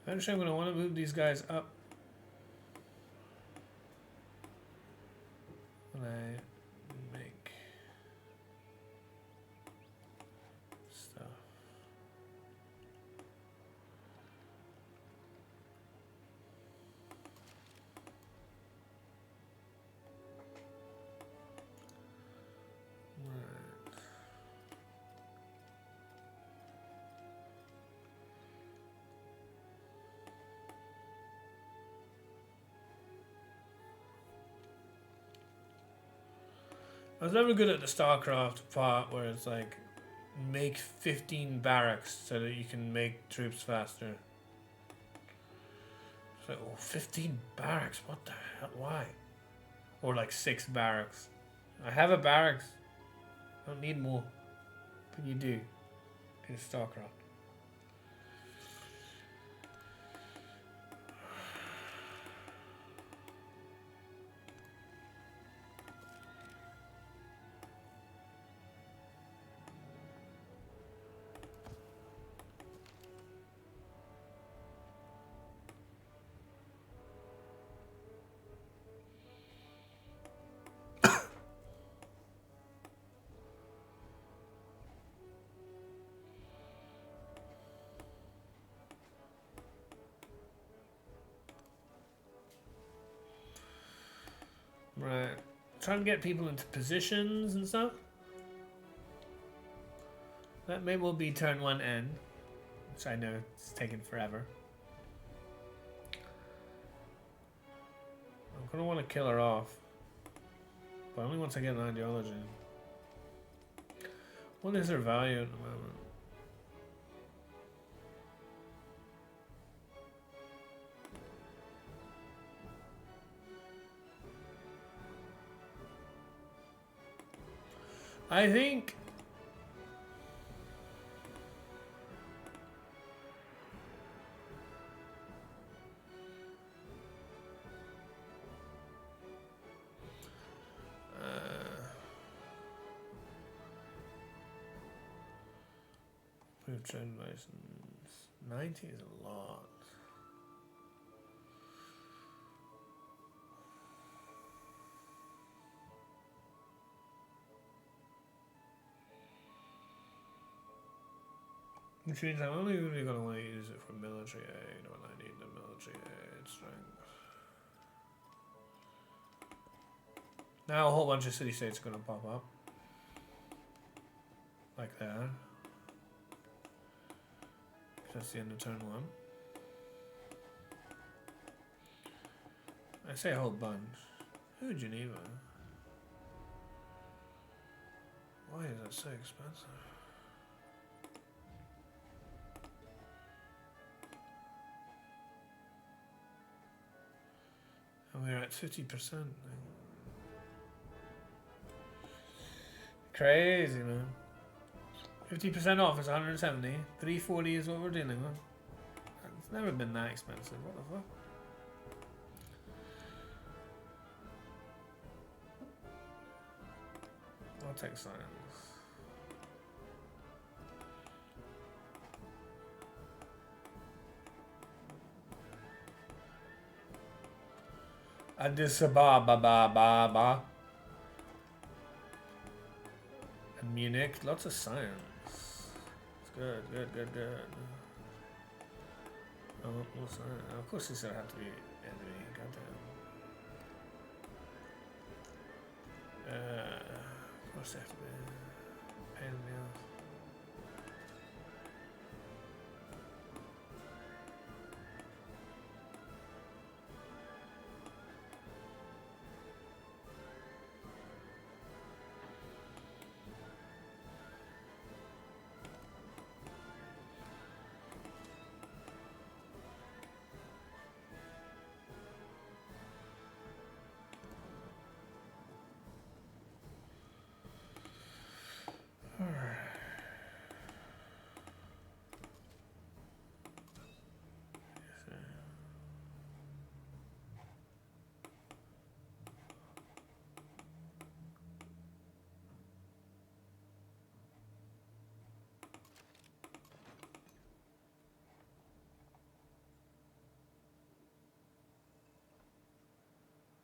Eventually, I'm going to want to move these guys up. When I make stuff. Right. I was never good at the StarCraft part where it's like make 15 barracks so that you can make troops faster. So, 15 barracks? What the hell? Why? Or like 6 barracks. I have a barracks. I don't need more. But you do in StarCraft. Right. Try and get people into positions and stuff. That may well be turn 1 end, which I know it's taken forever. I'm gonna want to kill her off. But only once I get an ideology. What is their value at the moment? I think approved trade license 90 is a lot. Which means I'm only really going to want to use it for military aid when I need the military aid strength. Now a whole bunch of city-states are going to pop up. Like that. That's the end of turn 1. I say a whole bunch. Ooh, Geneva. Why is that so expensive? And we're at 50% now. Crazy, man. 50% off is 170. 340 is what we're dealing with. It's never been that expensive. What the fuck? I'll take science. Addis Ababa. And Munich, lots of science. It's good. Oh, what's that? Of course it's gonna have to be enemy, goddamn. Of course they have to be pain in the ass.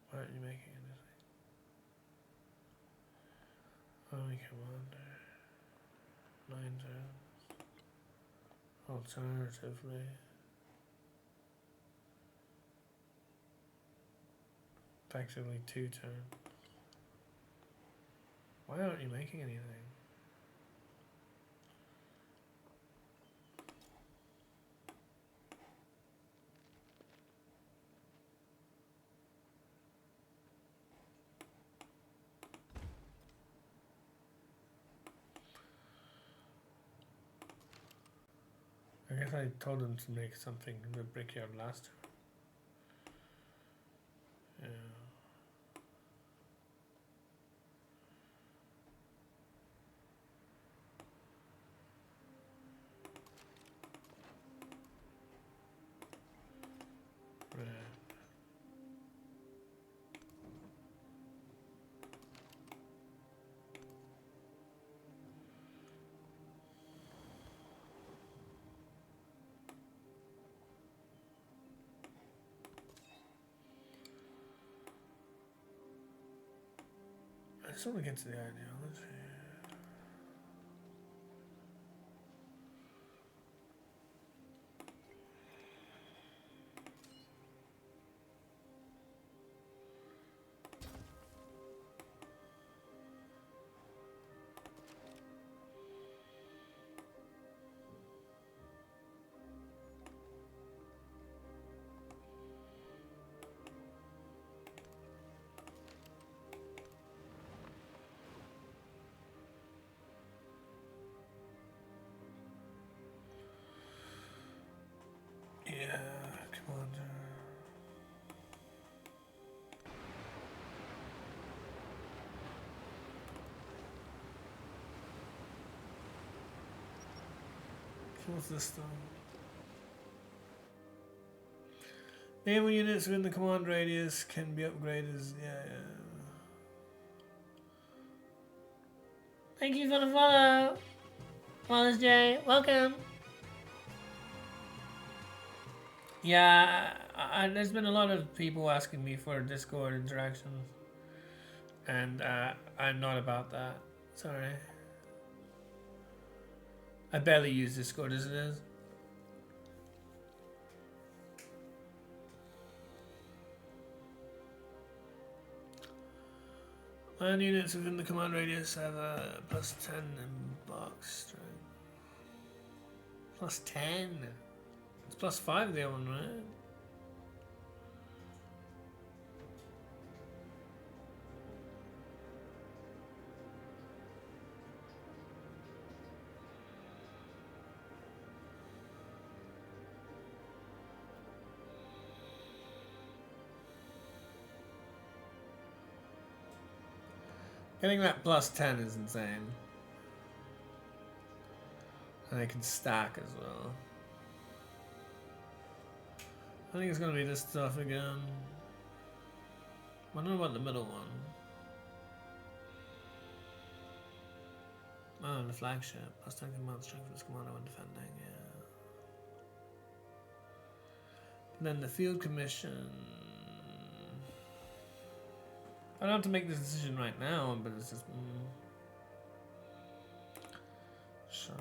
Why aren't you making anything? Army commander. 9 turns. Alternatively. Effectively 2 turns. Why aren't you making anything? I guess I told him to make something in the brickyard last time. Yeah. Right. I just want to get to the ideology. What's this stuff? Naval units within the command radius can be upgraded as... Yeah. Thank you for the follow! Wallace J, welcome! Yeah, there's been a lot of people asking me for Discord interactions. And I'm not about that. Sorry. I barely use Discord as it is. Land units within the command radius have a plus 10 in box strength. Plus 10? It's plus 5 the other one, right? Getting that plus 10 is insane. And they can stack as well. I think it's gonna be this stuff again. I don't know about the middle one. Oh, the flagship. Plus 10 command strength for this commander when defending, yeah. And then the field commission. I don't have to make this decision right now, but it's just... Sure.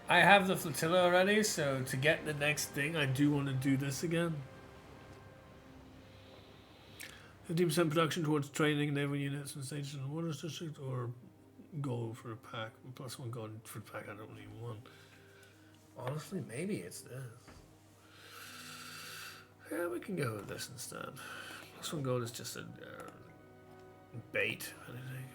I have the flotilla already, so to get the next thing, I do want to do this again. 50% production towards training naval units and stations in the water district, or gold for a pack. Plus 1 gold for a pack I don't even want. Honestly, maybe it's this. Yeah, we can go with this instead. Plus 1 gold is just a bait, I think.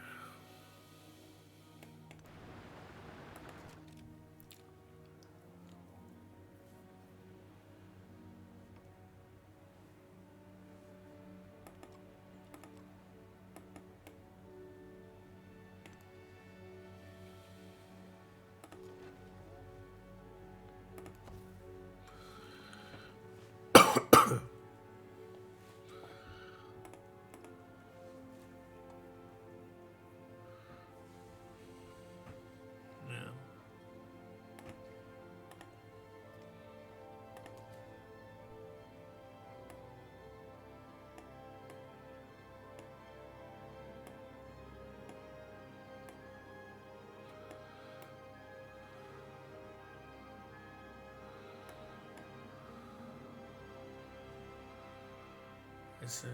It's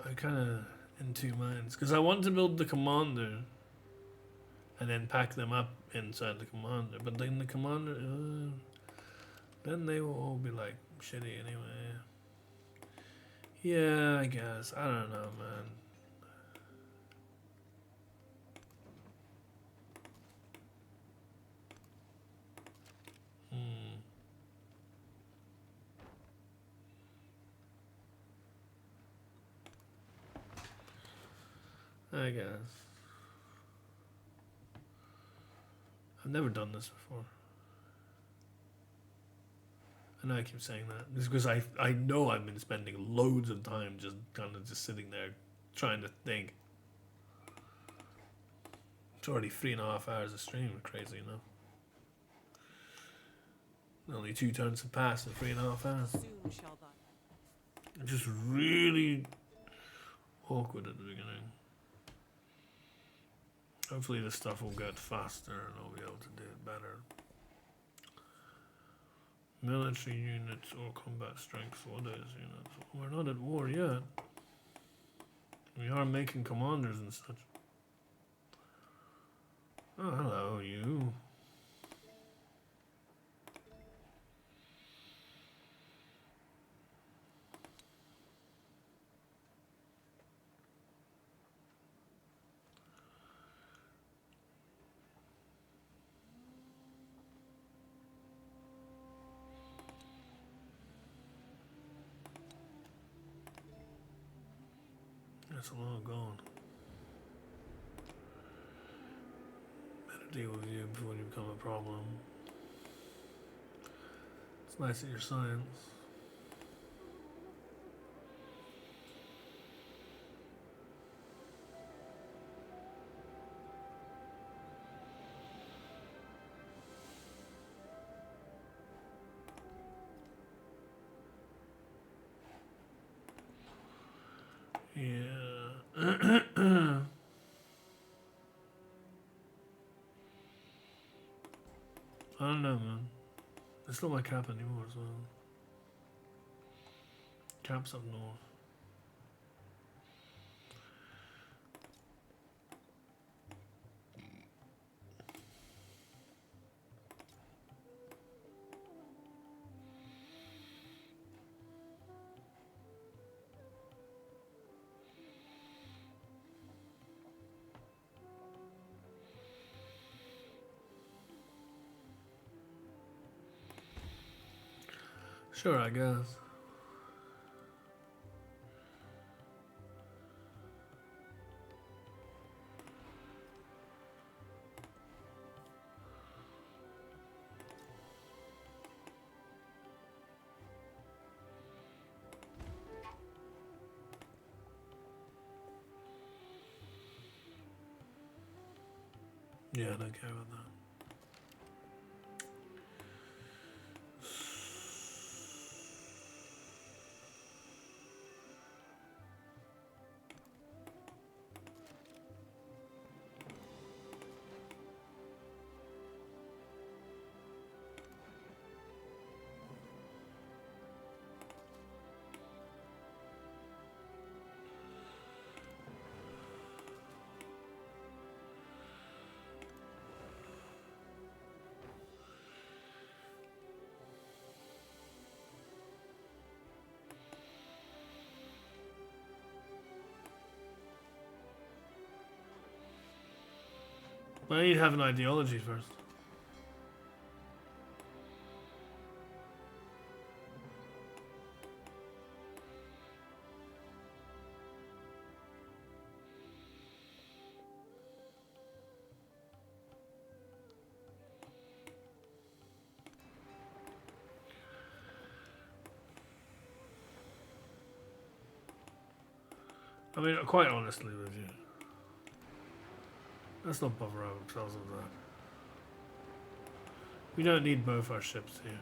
I'm kind of in two minds because I want to build the commander and then pack them up inside the commander, but then the commander then they will all be like shitty anyway. Yeah, I guess. I don't know, man. I guess. I've never done this before. I know I keep saying that. It's because I know I've been spending loads of time just kind of just sitting there trying to think. It's already 3.5 hours of stream, crazy enough. Only 2 turns have passed in 3.5 hours. Soon shall thy It's just really awkward at the beginning. Hopefully this stuff will get faster and I'll be able to do it better. Military units or combat strength forces units. We're not at war yet. We are making commanders and such. Oh, hello, you. That's a lot gone. Better deal with you before you become a problem. It's nice at your science. Yeah. I don't know, man. It's not my cap anymore as well. Cap's up north. Sure, I guess. Yeah, I don't care about that. I need to have an ideology first. I mean, quite honestly with you, let's not bother ourselves with that. We don't need both our ships here.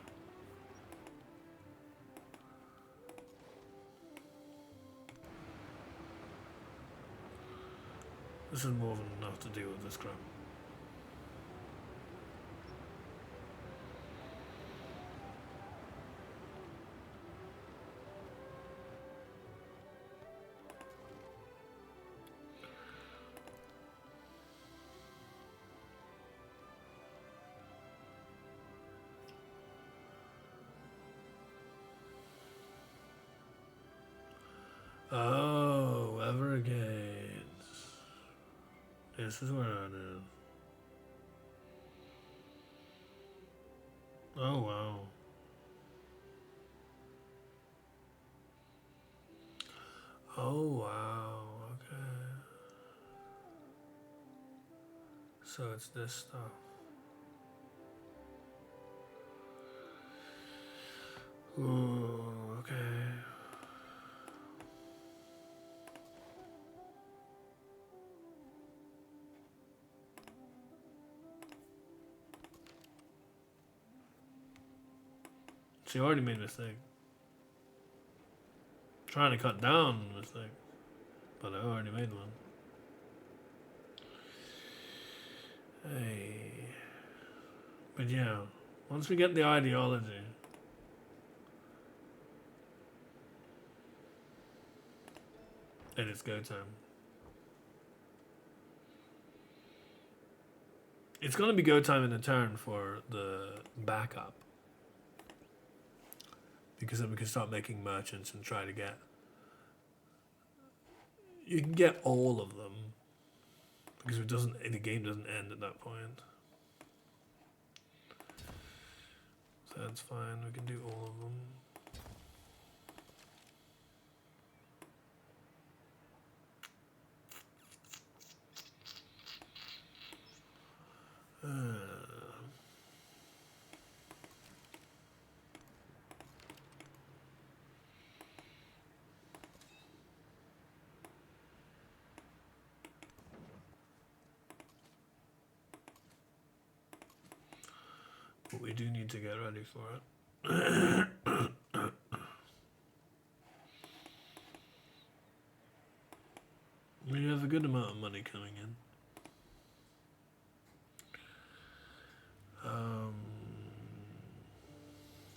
This is more than enough to deal with this crap. Oh, Evergate. This is where it is. Oh, wow. Oh, wow. Okay. So it's this stuff. Ooh, okay. She already made a mistake. Trying to cut down the mistake. But I already made one. Hey. But yeah, once we get the ideology, then it's go time. It's going to be go time in a turn for the backup. Because then we can start making merchants and try to get... You can get all of them. Because it doesn't, the game doesn't end at that point. So that's fine, we can do all of them. But we do need to get ready for it. We have a good amount of money coming in.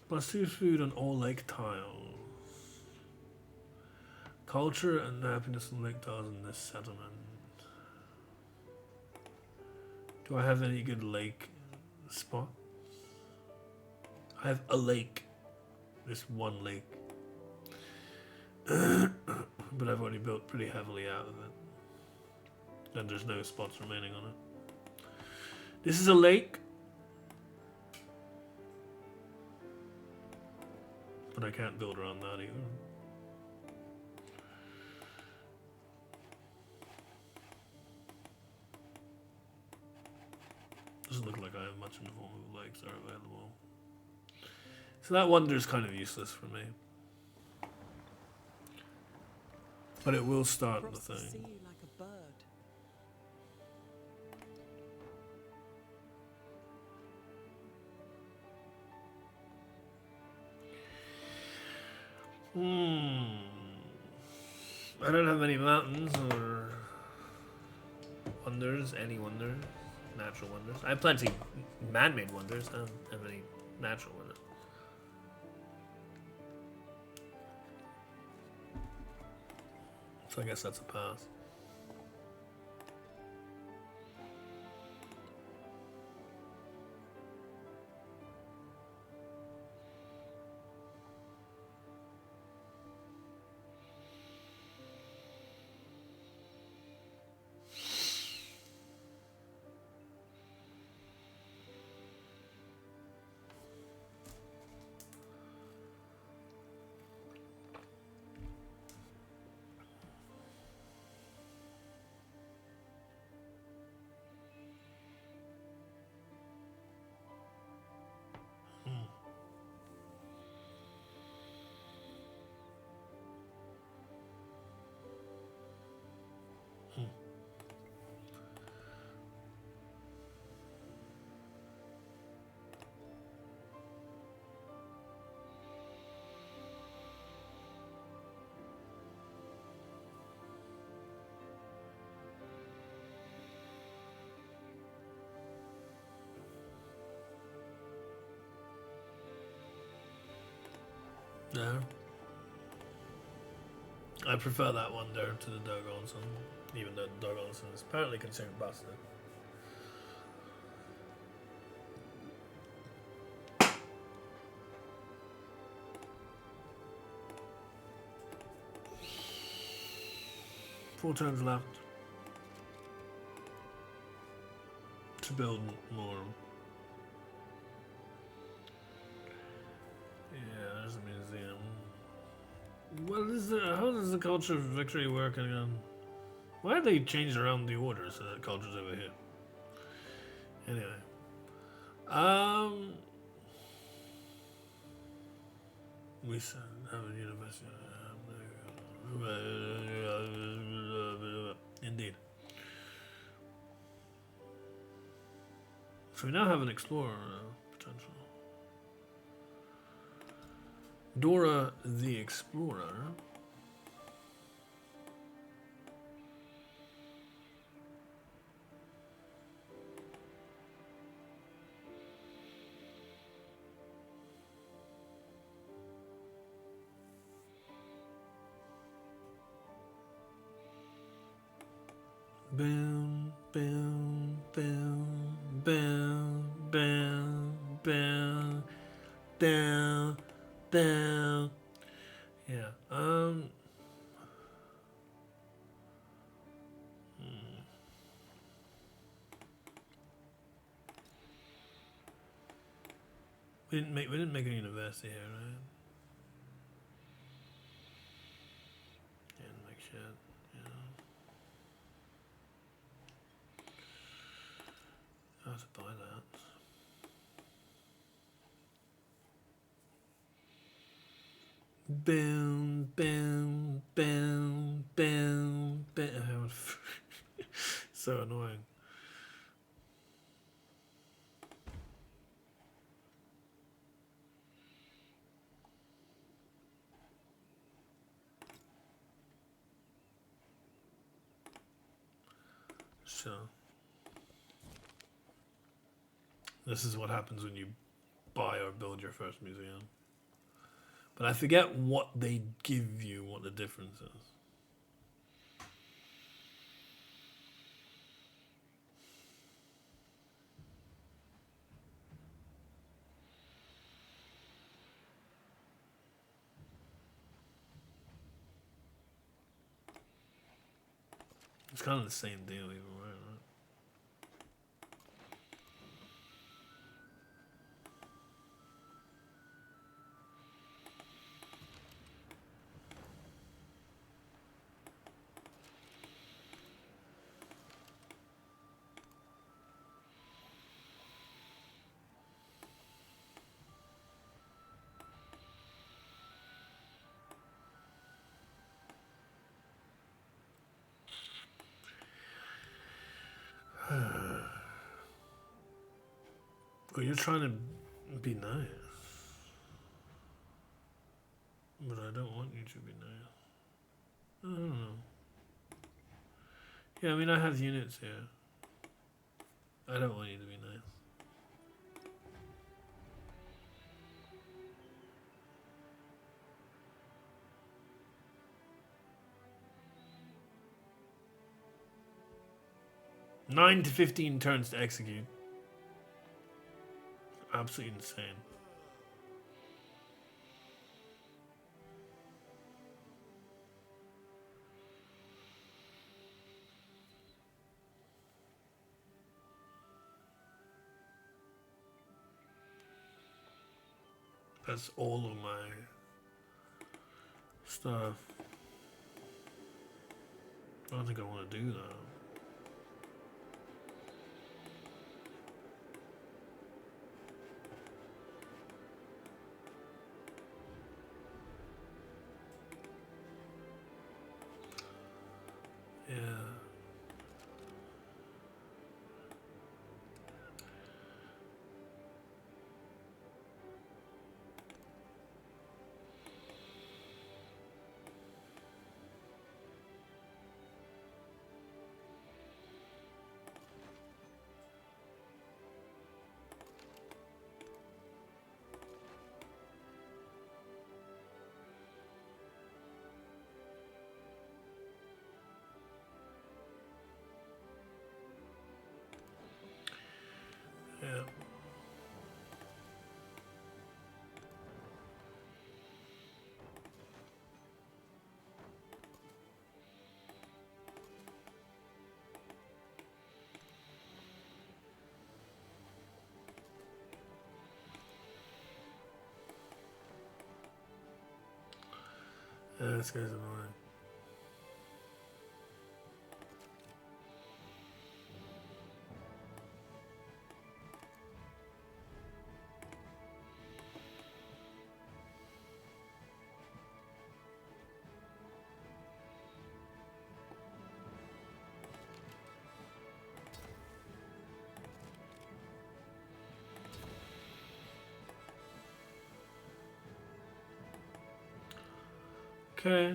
Plus seafood on all lake tiles. Culture and happiness on lake tiles in this settlement. Do I have any good lake spots? I have a lake. This one lake. But I've already built pretty heavily out of it. And there's no spots remaining on it. This is a lake. But I can't build around that either. Doesn't look like I have much in the form of lakes are available. So that wonder's kind of useless for me. But it will start the thing. Sea like a bird. I don't have any mountains or wonders, any wonders, natural wonders. I have plenty man-made wonders. I don't have any natural wonders. So I guess that's a pass. No. I prefer that one there to the Dogonson, even though the Dogonson is apparently considered busted. Four turns left to build more. Yeah, there's a museum. What is the? How does the culture of victory work again? Why have they changed around the order so that culture's over here? Anyway, we said have a university. Indeed. So we now have an explorer potential. Dora the Explorer. Boom, boom, boom, boom, boom, boom, down, down. Yeah. We didn't make a university here, right? Didn't make shit. Yeah. I have to buy that. Boom, boom, boom, boom, boom. So annoying. So this is what happens when you buy or build your first museum. But I forget what they give you, what the difference is. It's kind of the same deal either way, right? Well, you're trying to be nice. But I don't want you to be nice. I don't know. Yeah, I mean, I have units here. I don't want you to be nice. Nine to 15 turns to execute. Absolutely insane. That's all of my stuff. I don't think I want to do that. Yeah. Yeah. Yeah, this guy's annoying. Okay.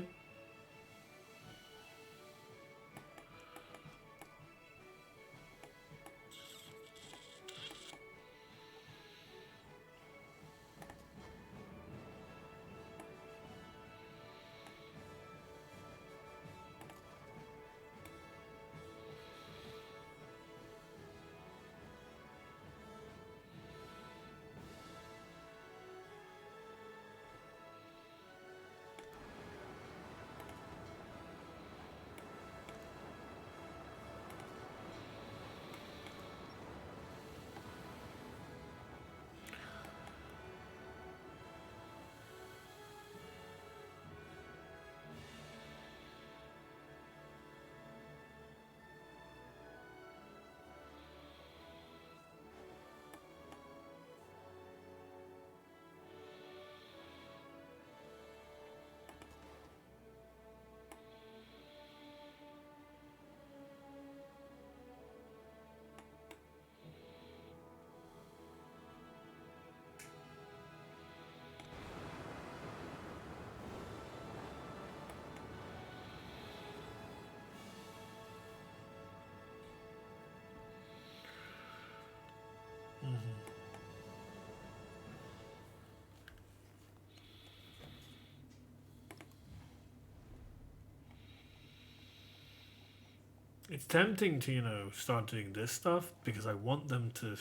It's tempting to, you know, start doing this stuff because I want them to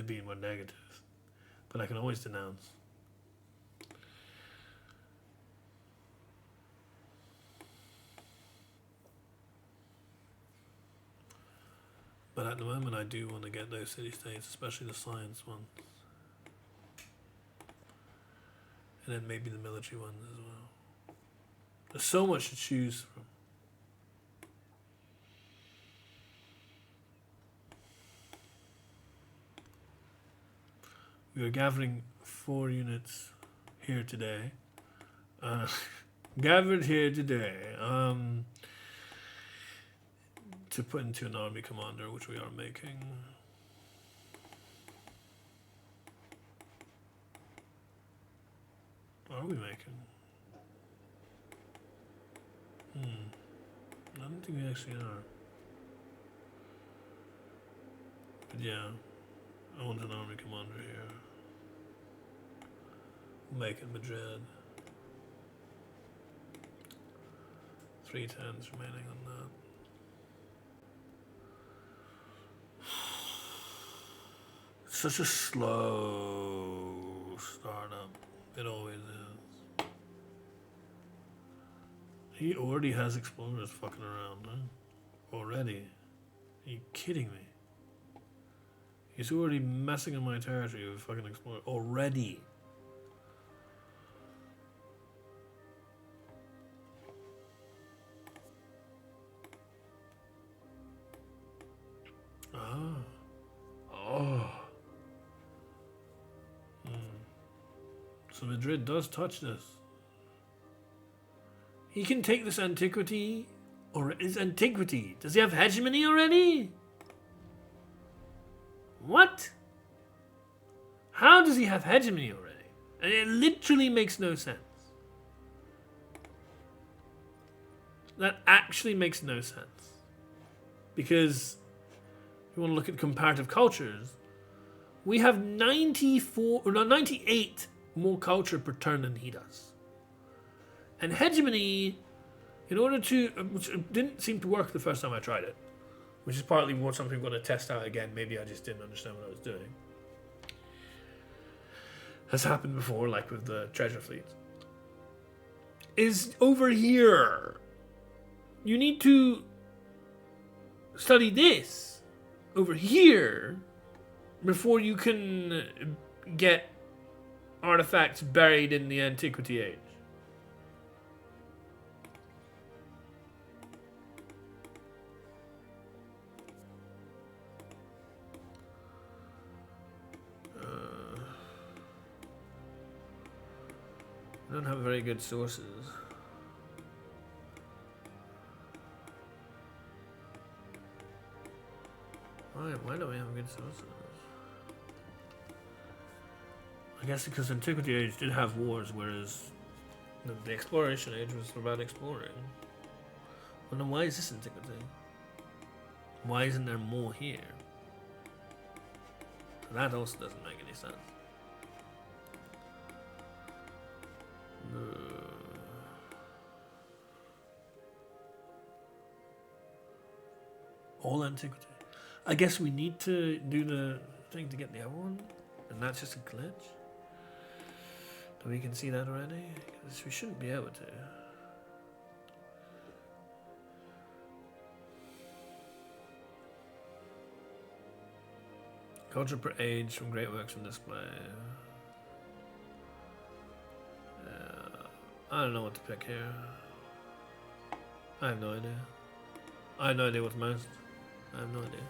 be more negative. But I can always denounce. But at the moment I do want to get those city-states, especially the science ones. And then maybe the military ones as well. There's so much to choose from. We are gathering 4 units here today. Gathered here today to put into an army commander, which we are making. Are we making? I don't think we actually are. But yeah, I want an army commander here. We'll make it Madrid. 3 turns remaining on that. Such a slow startup. It always is. He already has explorers fucking around, huh? Already? Are you kidding me? He's already messing in my territory with fucking explorers. Already! Ah. Oh. So Madrid does touch this. He can take this antiquity, or is antiquity? Does he have hegemony already? What? How does he have hegemony already? And it literally makes no sense. That actually makes no sense. Because if you want to look at comparative cultures, we have 98 more culture per turn than he does. And hegemony, in order to, which didn't seem to work the first time I tried it, which is partly what something I'm going to test out again. Maybe I just didn't understand what I was doing. Has happened before, like with the treasure fleet. Is over here. You need to study this over here before you can get artifacts buried in the Antiquity Age. I don't have very good sources. Why don't we have good sources? I guess because Antiquity Age did have wars, whereas the Exploration Age was about exploring. Well, then why is this Antiquity? Why isn't there more here? That also doesn't make any sense. All Antiquity. I guess we need to do the thing to get the other one, and that's just a glitch. So we can see that already, because we shouldn't be able to. Culture per age from great works from display. I don't know what to pick here. I have no idea. I have no idea what's most. I have no idea.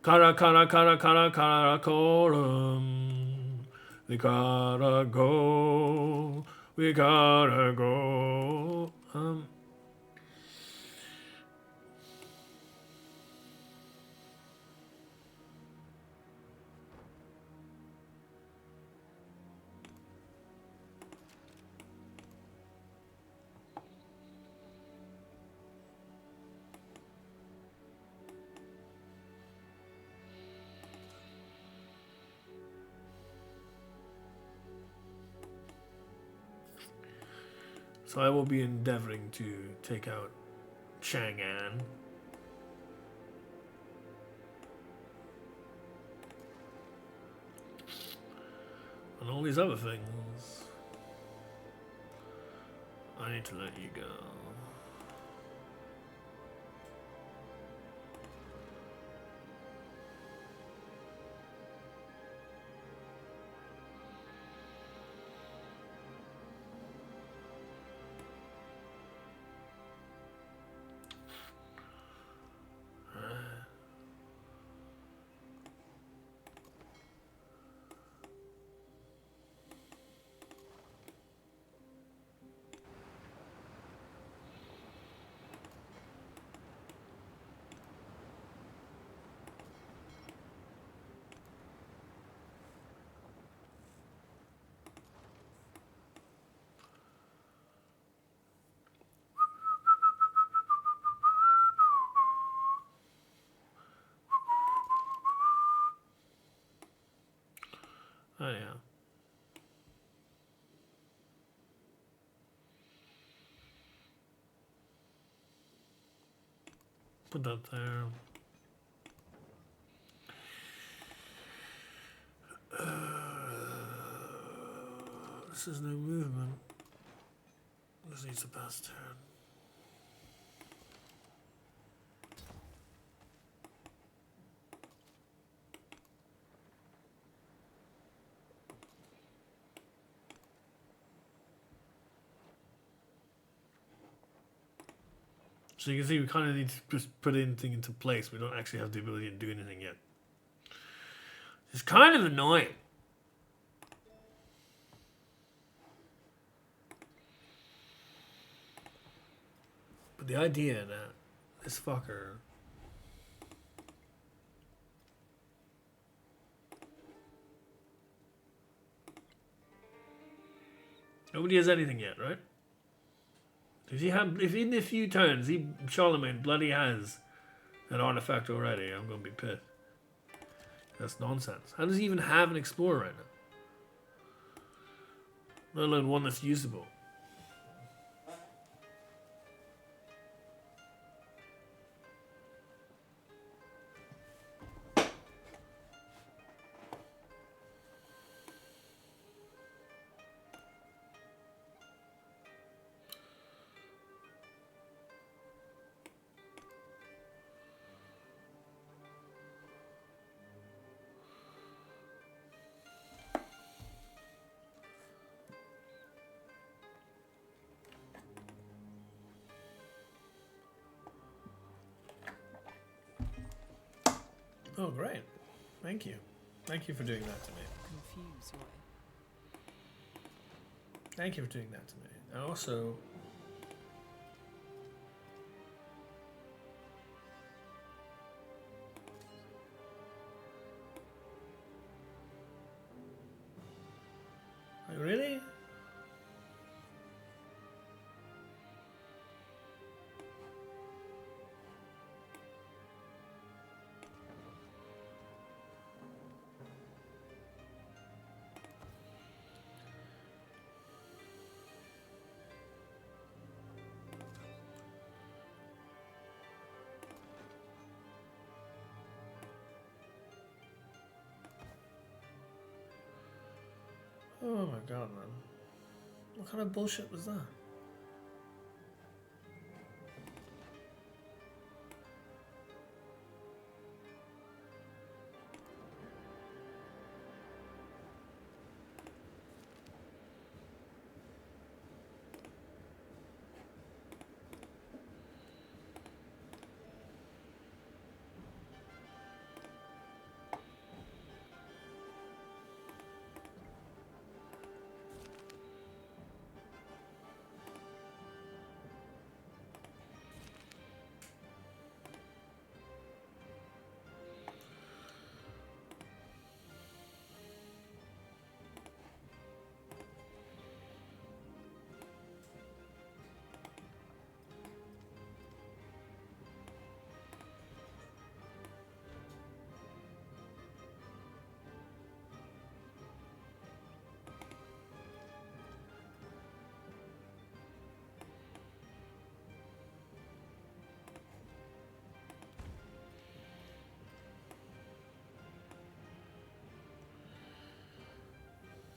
Kara korum. We gotta go. We gotta go. So I will be endeavoring to take out Chang'an. And all these other things. I need to let you go. Oh yeah. Put that there. This is no movement. This needs a pass turn. So you can see we kind of need to just put anything into place. We don't actually have the ability to do anything yet. It's kind of annoying. But the idea that this fucker... Nobody has anything yet, right? If in a few turns, Charlemagne bloody has an artifact already, I'm gonna be pissed. That's nonsense. How does he even have an explorer right now? Let alone one that's usable. Oh, great. Thank you. Thank you for doing that to me. Confuse your Thank you for doing that to me. And also... Like, really? Oh my god, man. What kind of bullshit was that?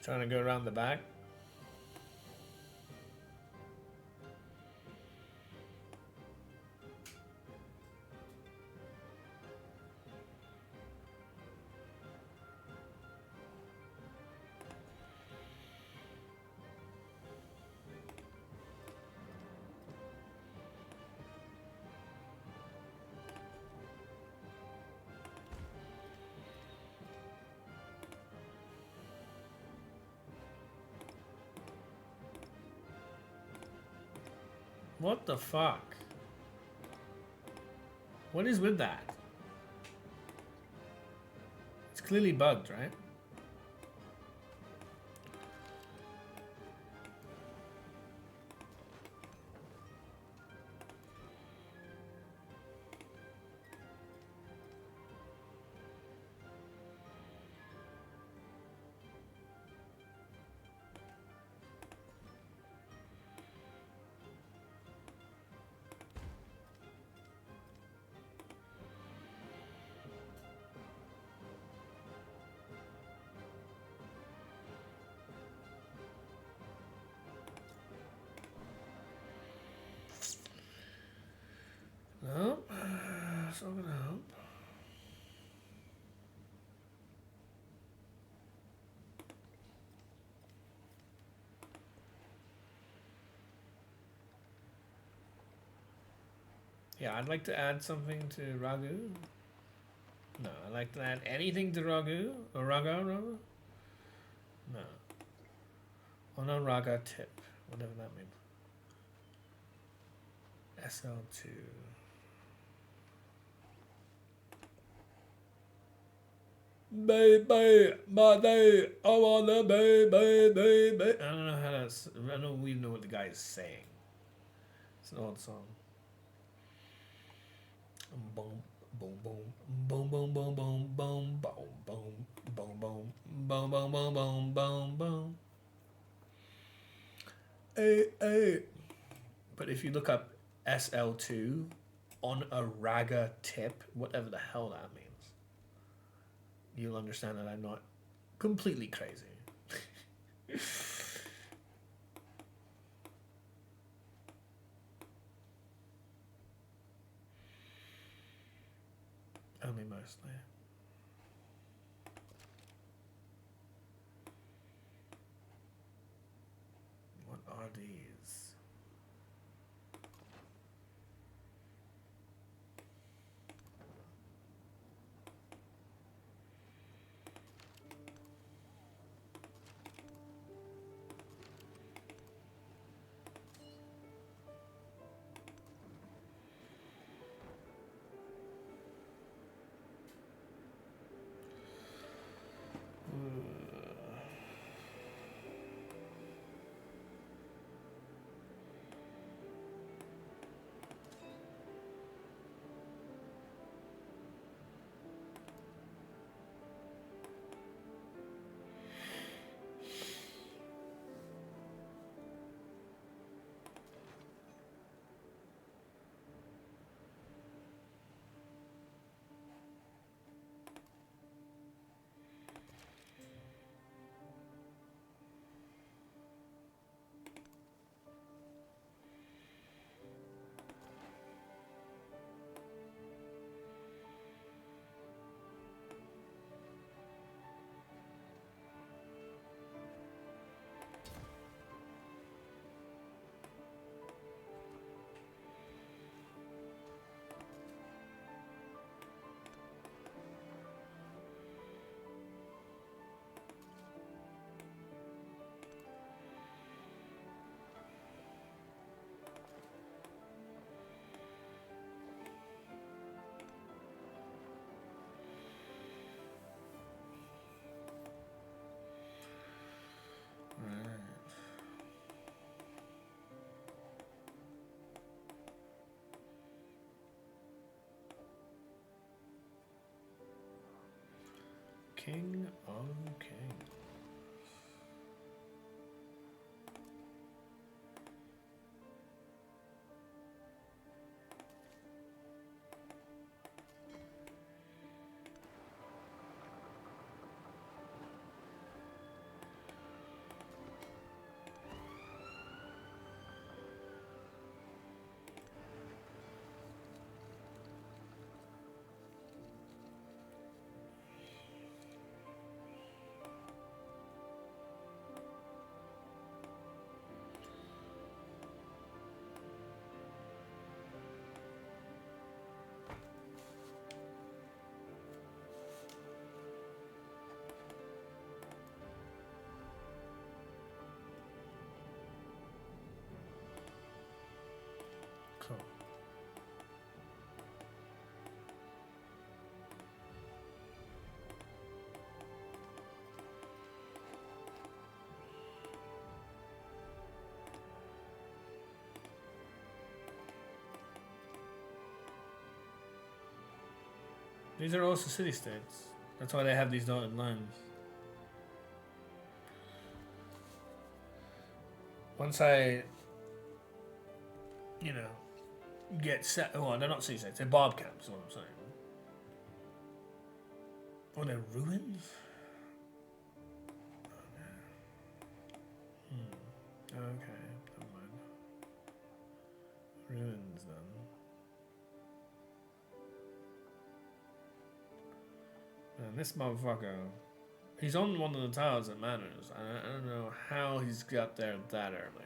Trying to go around the back. What the fuck? What is with that? It's clearly bugged, right? Nope. It's not gonna help. Yeah, I'd like to add something to Ragu. No, I'd like to add anything to Ragu. Or Raga, rather. No. Oh no, Raga tip. Whatever that means. SL2. Baby, my day, I wanna baby. I don't know how to. I don't even know what the guy is saying. It's an odd song. Boom, boom, boom, boom, boom, boom, boom, boom, boom, boom, boom, boom, boom, boom, boom, boom, boom, boom. Hey. But if you look up SL2 on a raga tip, whatever the hell that means, you'll understand that I'm not completely crazy. Only mostly. What are these? King of Kings. These are also city-states. That's why they have these dotted lines. Once I, you know, get set. Oh, they're not city-states. They're barb camps. Is what I'm saying. Oh, they're ruins. Okay, never mind. Ruins then. And this motherfucker, he's on one of the towers that matters. I don't know how he's got there that early.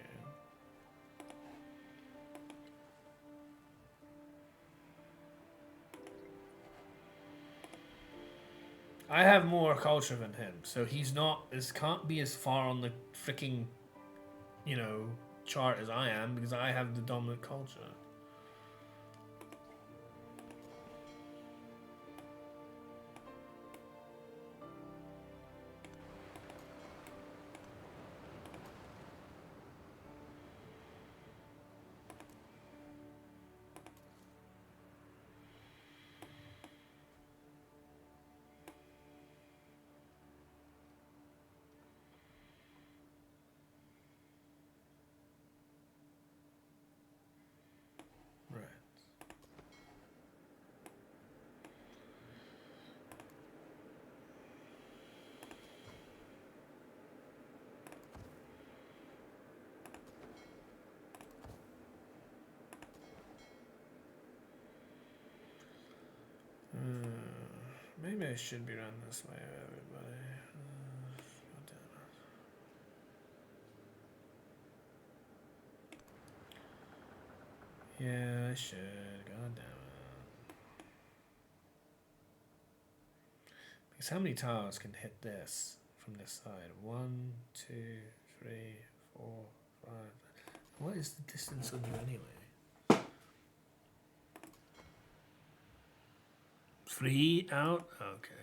I have more culture than him, so he's not can't be as far on the freaking, you know, chart as I am because I have the dominant culture. Maybe I should be run this way, everybody. Yeah, I should. God damn it. Because how many towers can hit this from this side? 1, 2, 3, 4, 5. What is the distance of you anyway? 3 out? Okay.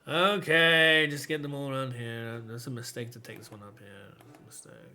Okay, just get them all around here. That's a mistake to take this one up here. That's a mistake.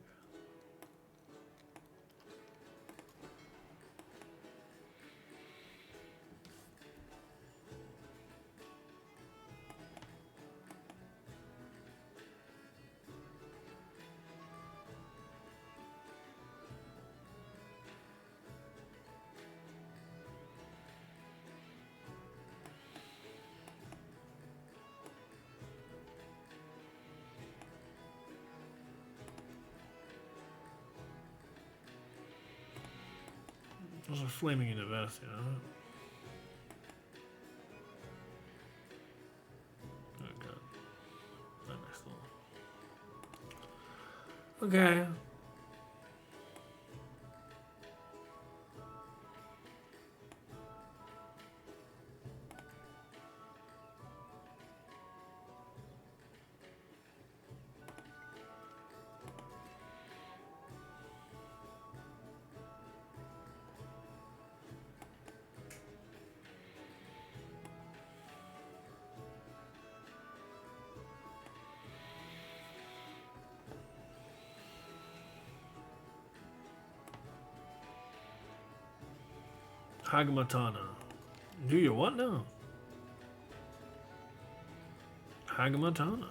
There's a flaming university, you know? Oh god. That next door. Okay. Hagamatana. Do you what now? Hagamatana.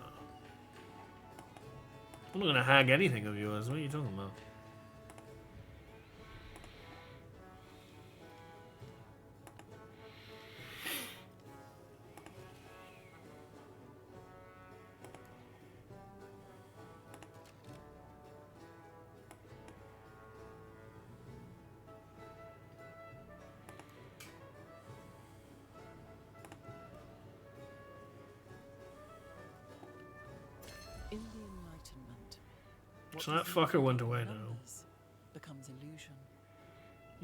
I'm not gonna hag anything of yours. What are you talking about? In the Enlightenment, what So that does fucker went away now. numbers becomes illusion.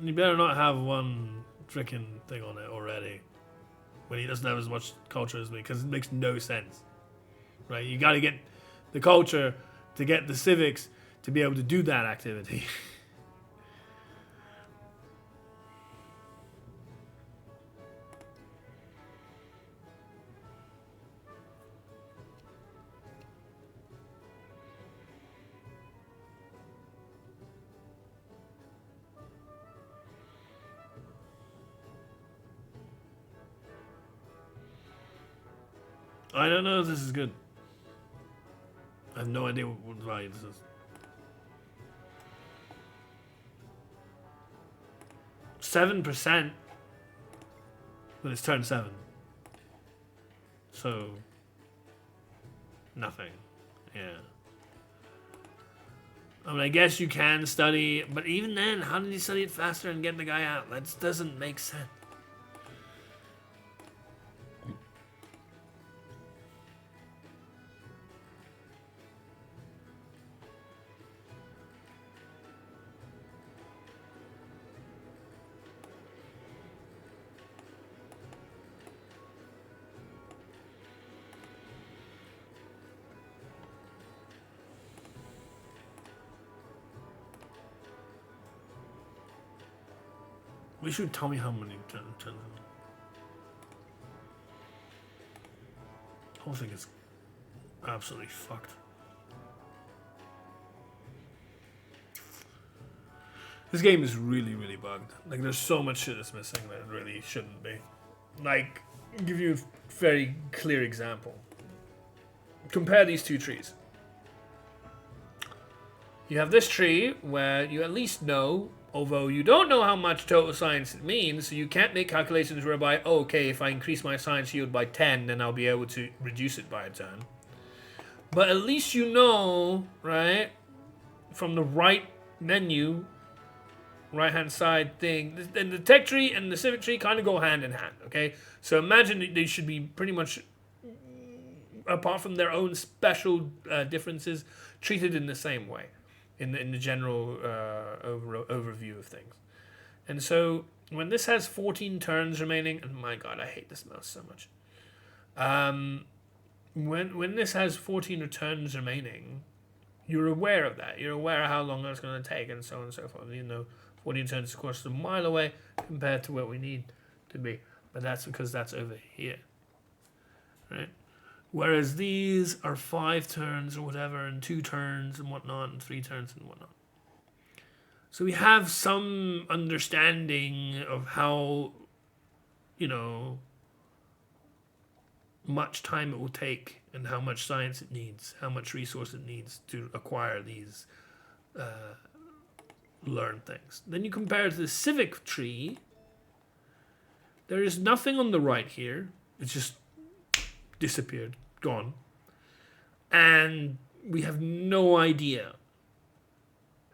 You better not have one freaking thing on it already. When he doesn't have as much culture as me, because it makes no sense. Right? You gotta get the culture to get the civics to be able to do that activity. I don't know if this is good. I have no idea what value this is. 7%. But it's turn 7. So nothing. Yeah. I mean, I guess you can study, but even then, how did you study it faster and get the guy out? That just doesn't make sense. We should tell me how many turns. The whole thing is absolutely fucked. This game is really, really bugged. Like, there's so much shit that's missing that it really shouldn't be. Like, I'll give you a very clear example. Compare these two trees. You have this tree where you at least know, although you don't know how much total science it means, so you can't make calculations whereby, oh, okay, if I increase my science yield by 10, then I'll be able to reduce it by a turn. But at least you know, right, from the right menu, right-hand side thing, and the tech tree and the civic tree kind of go hand in hand, okay? So imagine that they should be pretty much, apart from their own special differences, treated in the same way. In the general overview of things. And so when this has 14 turns remaining, and my god, I hate this mouse so much. When this has 14 turns remaining, you're aware of that. You're aware of how long that's going to take, and so on and so forth. You know, 14 turns, of course, is a mile away compared to where we need to be. But that's because that's over here. Right? Whereas these are 5 turns or whatever, and 2 turns and whatnot, and 3 turns and whatnot. So we have some understanding of how, you know, much time it will take and how much science it needs, how much resource it needs to acquire these learned things. Then you compare it to the civic tree. There is nothing on the right here. It's just disappeared. Gone. And we have no idea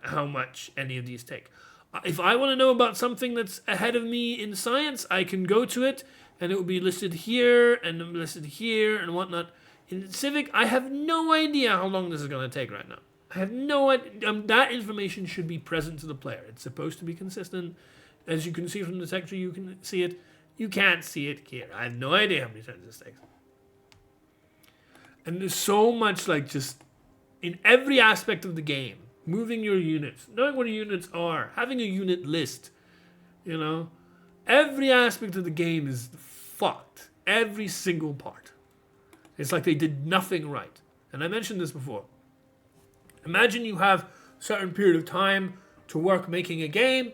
how much any of these take. If I want to know about something that's ahead of me in science, I can go to it and it will be listed here and listed here and whatnot. In Civic, I have no idea how long this is going to take right now. I have no idea. That information should be present to the player. It's supposed to be consistent. As you can see from the tech tree, you can see it. You can't see it here. I have no idea how many turns this takes. And there's so much, like, just in every aspect of the game, moving your units, knowing what your units are, having a unit list, you know, every aspect of the game is fucked. Every single part. It's like they did nothing right. And I mentioned this before. Imagine you have a certain period of time to work making a game.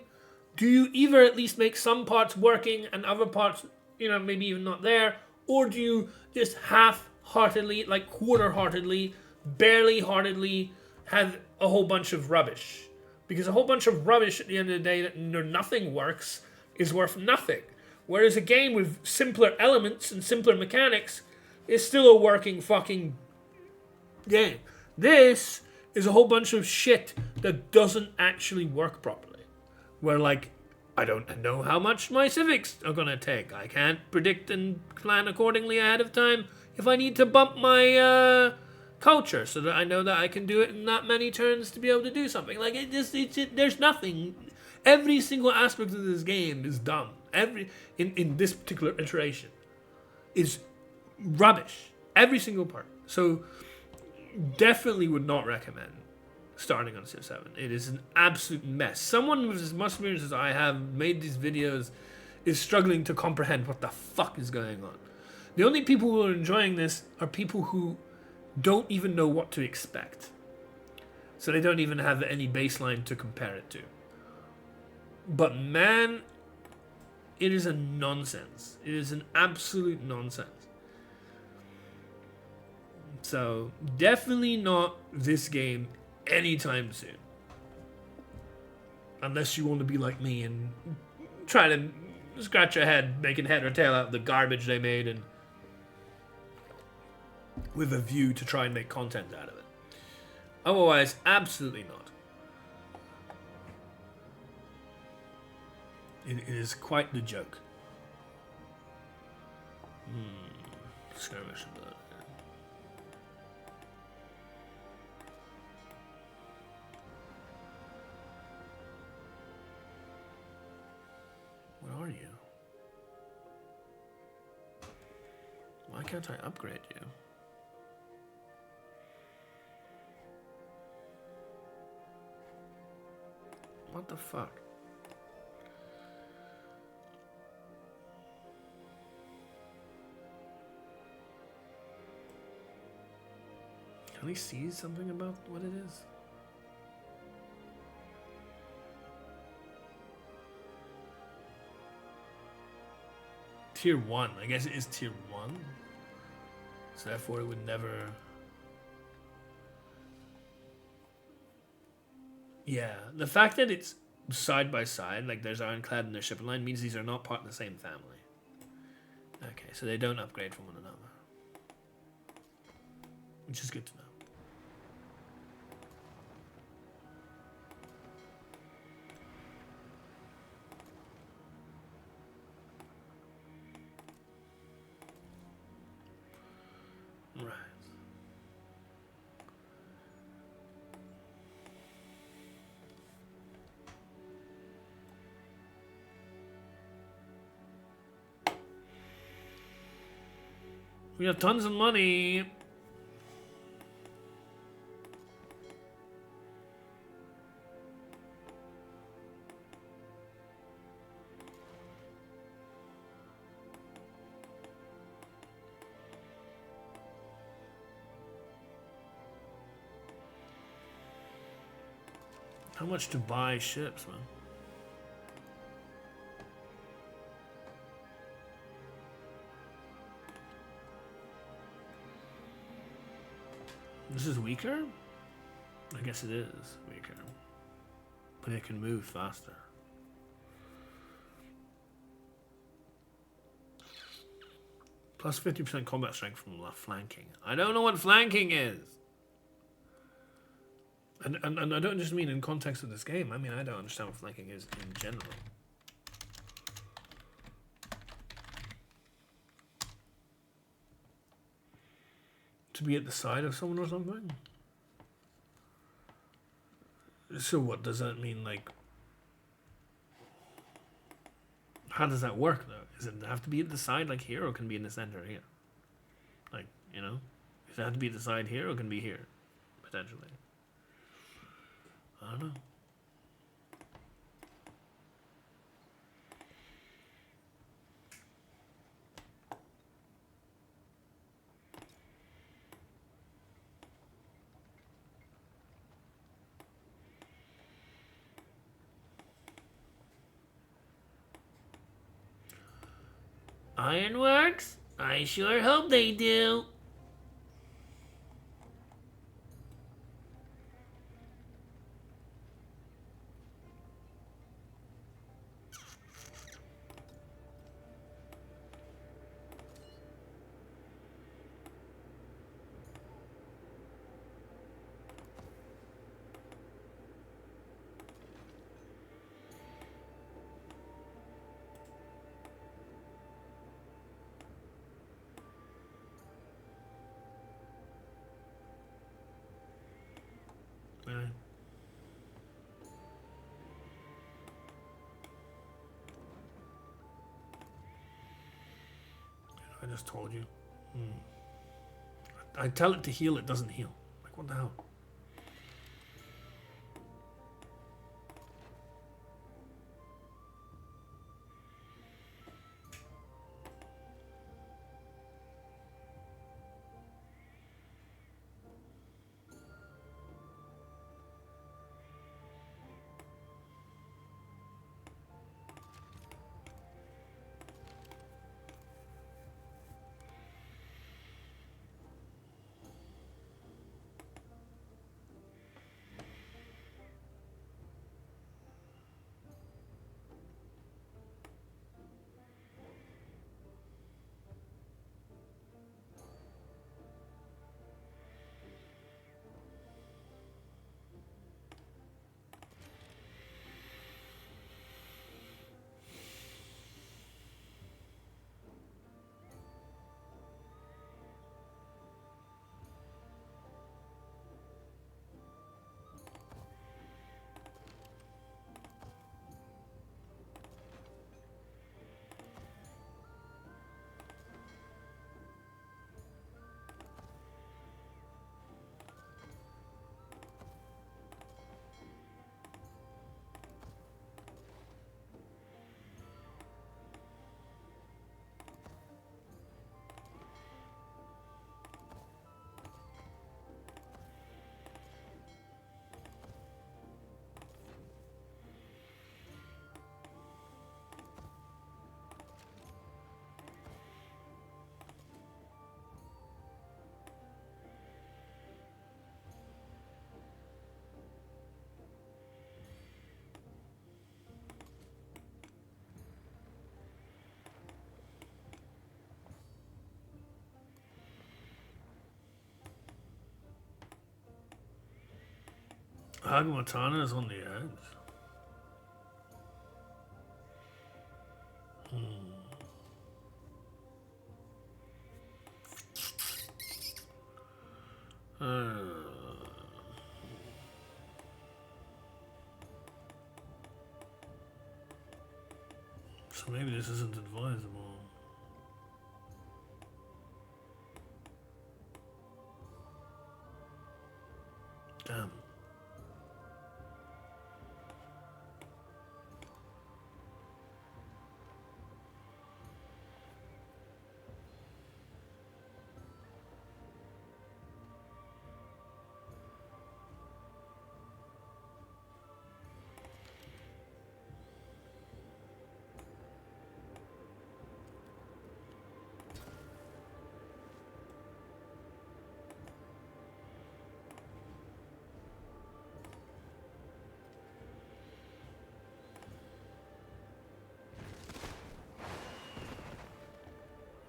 Do you either at least make some parts working and other parts, you know, maybe even not there? Or do you just half-heartedly, like quarter-heartedly, barely-heartedly have a whole bunch of rubbish? Because a whole bunch of rubbish at the end of the day that nothing works is worth nothing. Whereas a game with simpler elements and simpler mechanics is still a working fucking game. This is a whole bunch of shit that doesn't actually work properly. Where, like, I don't know how much my civics are going to take. I can't predict and plan accordingly ahead of time if I need to bump my culture so that I know that I can do it in that many turns to be able to do something. Like, there's nothing. Every single aspect of this game is dumb. In this particular iteration is rubbish. Every single part. So, definitely would not recommend starting on Civ 7. It is an absolute mess. Someone with as much experience as I have made these videos is struggling to comprehend what the fuck is going on. The only people who are enjoying this are people who don't even know what to expect. So they don't even have any baseline to compare it to. But man, it is a nonsense. It is an absolute nonsense. So definitely not this game anytime soon. Unless you want to be like me and try to scratch your head, making head or tail out of the garbage they made, and with a view to try and make content out of it. Otherwise, absolutely not. It is quite the joke. Skirmish blood. What are you? Why can't I upgrade you? What the fuck? Can he see something about what it is? Tier 1. I guess it is tier 1. So therefore it would never... Yeah, the fact that it's side by side, like there's ironclad in their shipping line, means these are not part of the same family. Okay, so they don't upgrade from one another. Which is good to know. Right. We have tons of money. How much to buy ships, man? This is weaker? I guess it is weaker. But it can move faster. Plus 50% combat strength from flanking. I don't know what flanking is. And I don't just mean in context of this game. I mean, I don't understand what flanking is in general. To be at the side of someone or something? So what does that mean, like... How does that work, though? Does it have to be at the side, like here, or can it be in the center here? Like, you know? Does it have to be at the side here, or can it be here? Potentially. I don't know. Ironworks? I sure hope they do. Really? I just told you. I tell it to heal, it doesn't heal. Like, what the hell? Hagmatana is on the edge. So maybe this isn't advisable. Damn.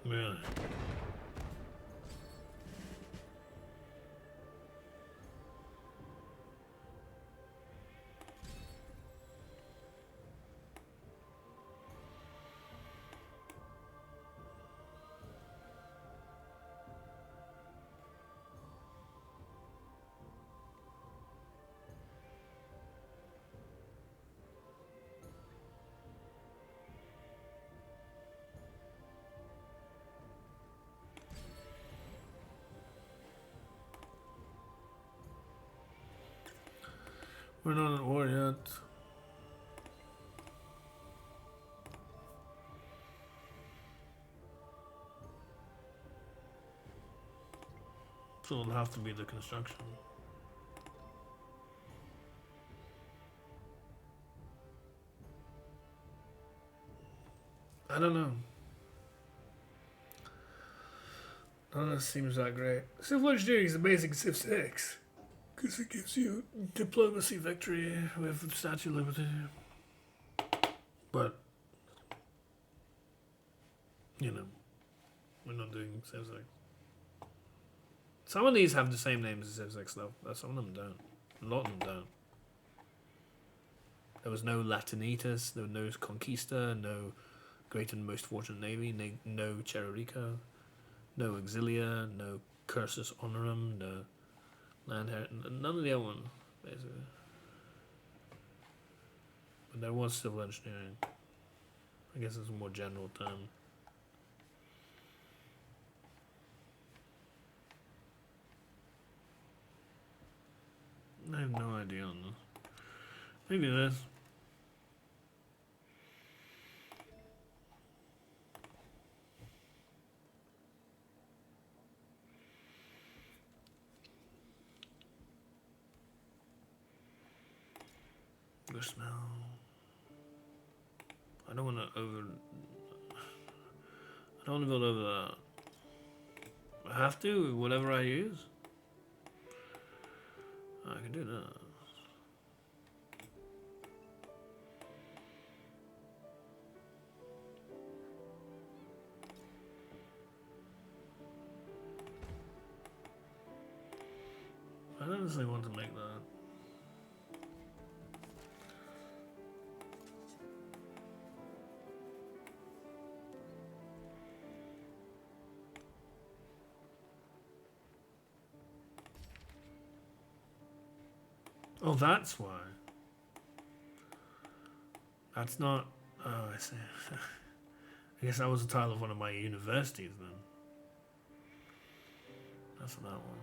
Really? We're not at war yet. So it'll have to be the construction. I don't know. None of this seems that great. Civil engineering is amazing in Civ 6. Because it gives you diplomacy victory with Statue of Liberty. But, you know, we're not doing Civ 6. Some of these have the same names as Civ 6 though. Some of them don't. A lot of them don't. There was no Latinitas, there was no Conquista, no Great and Most Fortunate Navy, no Cherrico, no Exilia, no Cursus Honorum, no Land none of the other ones, basically. But there was civil engineering. I guess it's a more general term. I have no idea on this. Maybe this. The smell. I don't want to build over that. I have to, whatever I use. I can do that. I don't necessarily want to make that. Oh, that's why. That's not... Oh, I see. I guess that was the title of one of my universities then. That's what that was.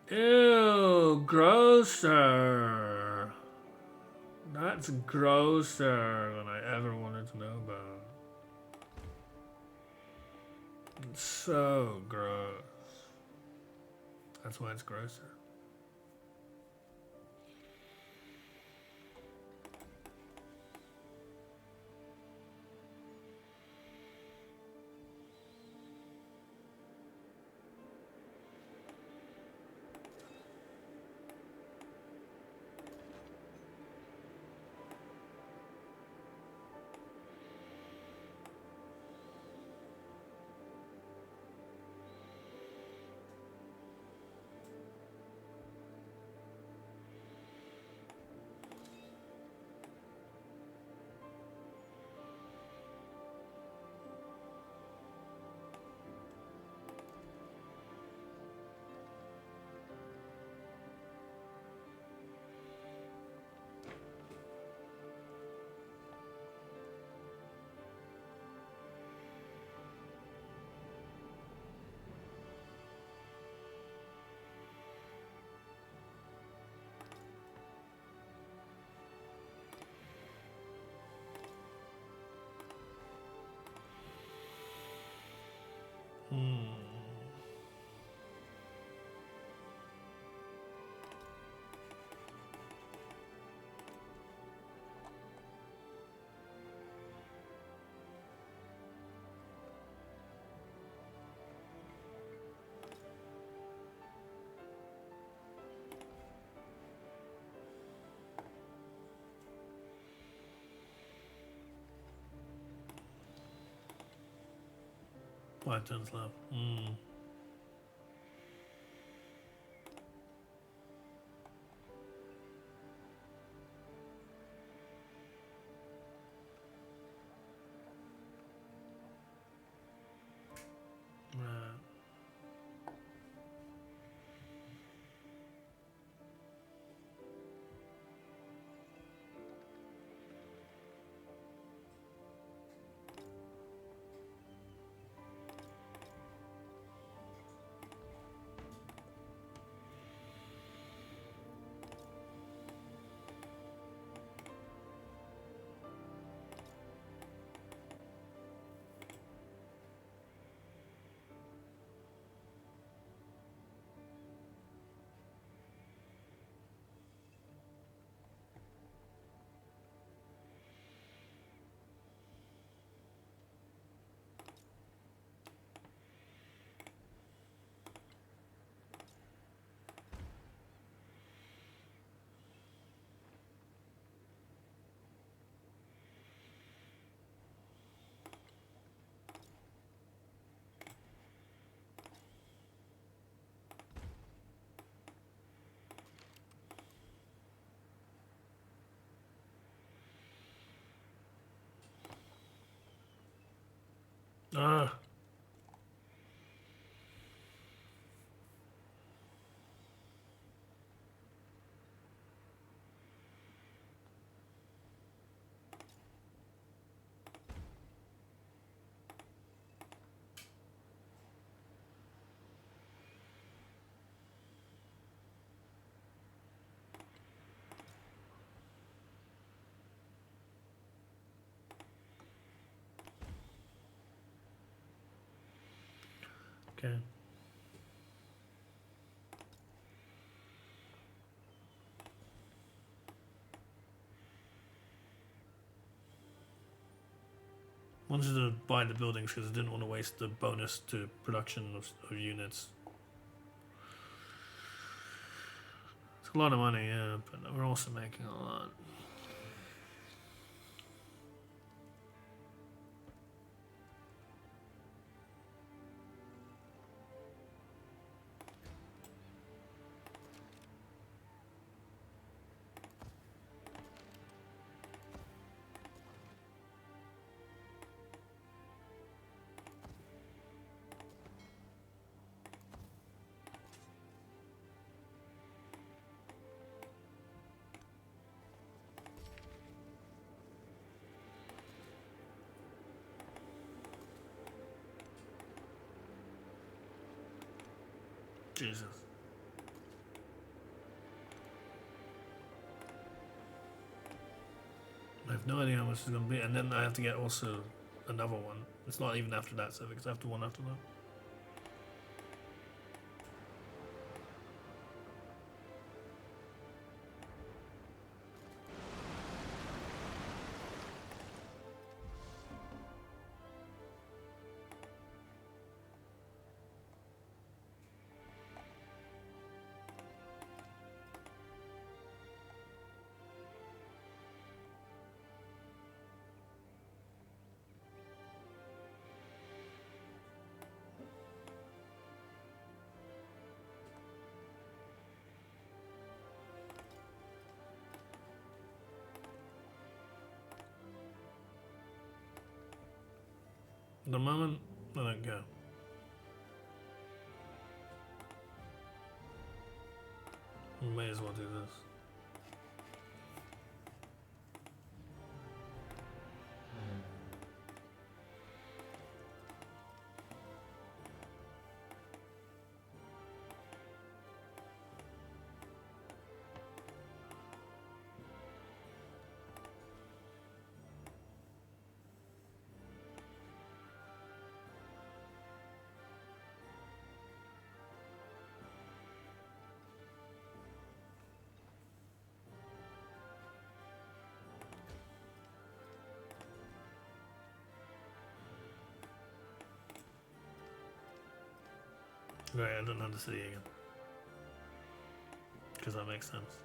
Ew, grosser. That's grosser than I ever wanted to know about. It's so gross. That's why it's grosser. 5 turns left. Hmm. Right. Ah. Okay. Wanted to buy the buildings because I didn't want to waste the bonus to production of units. It's a lot of money, yeah, but we're also making a lot. Jesus. I have no idea how much it's going to be, and then I have to get also another one. It's not even after that, so it's after one after that. At the moment, I don't go. We may as well do this. Right, I don't know the city again. Because that makes sense.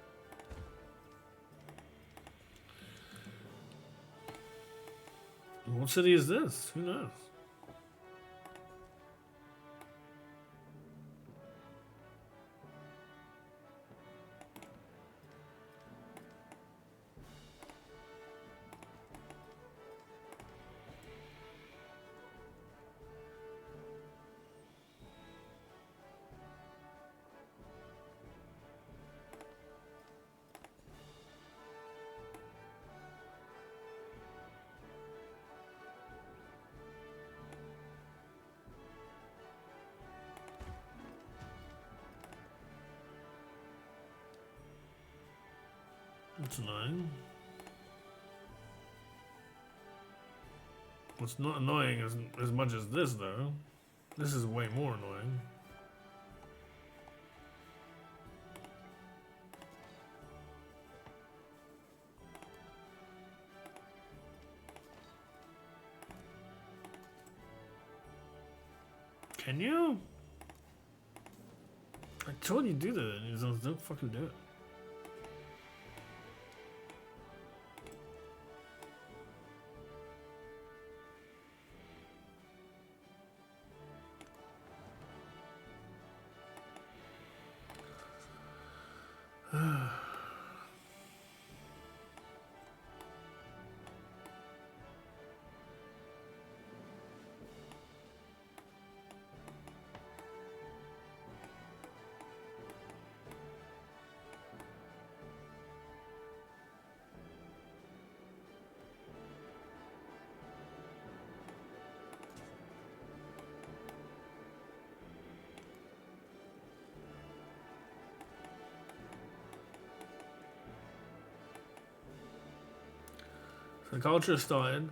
What city is this? Who knows? That's annoying. It's not annoying as much as this, though. This is way more annoying. Can you? I told you to do that, and you just don't fucking do it. The culture started.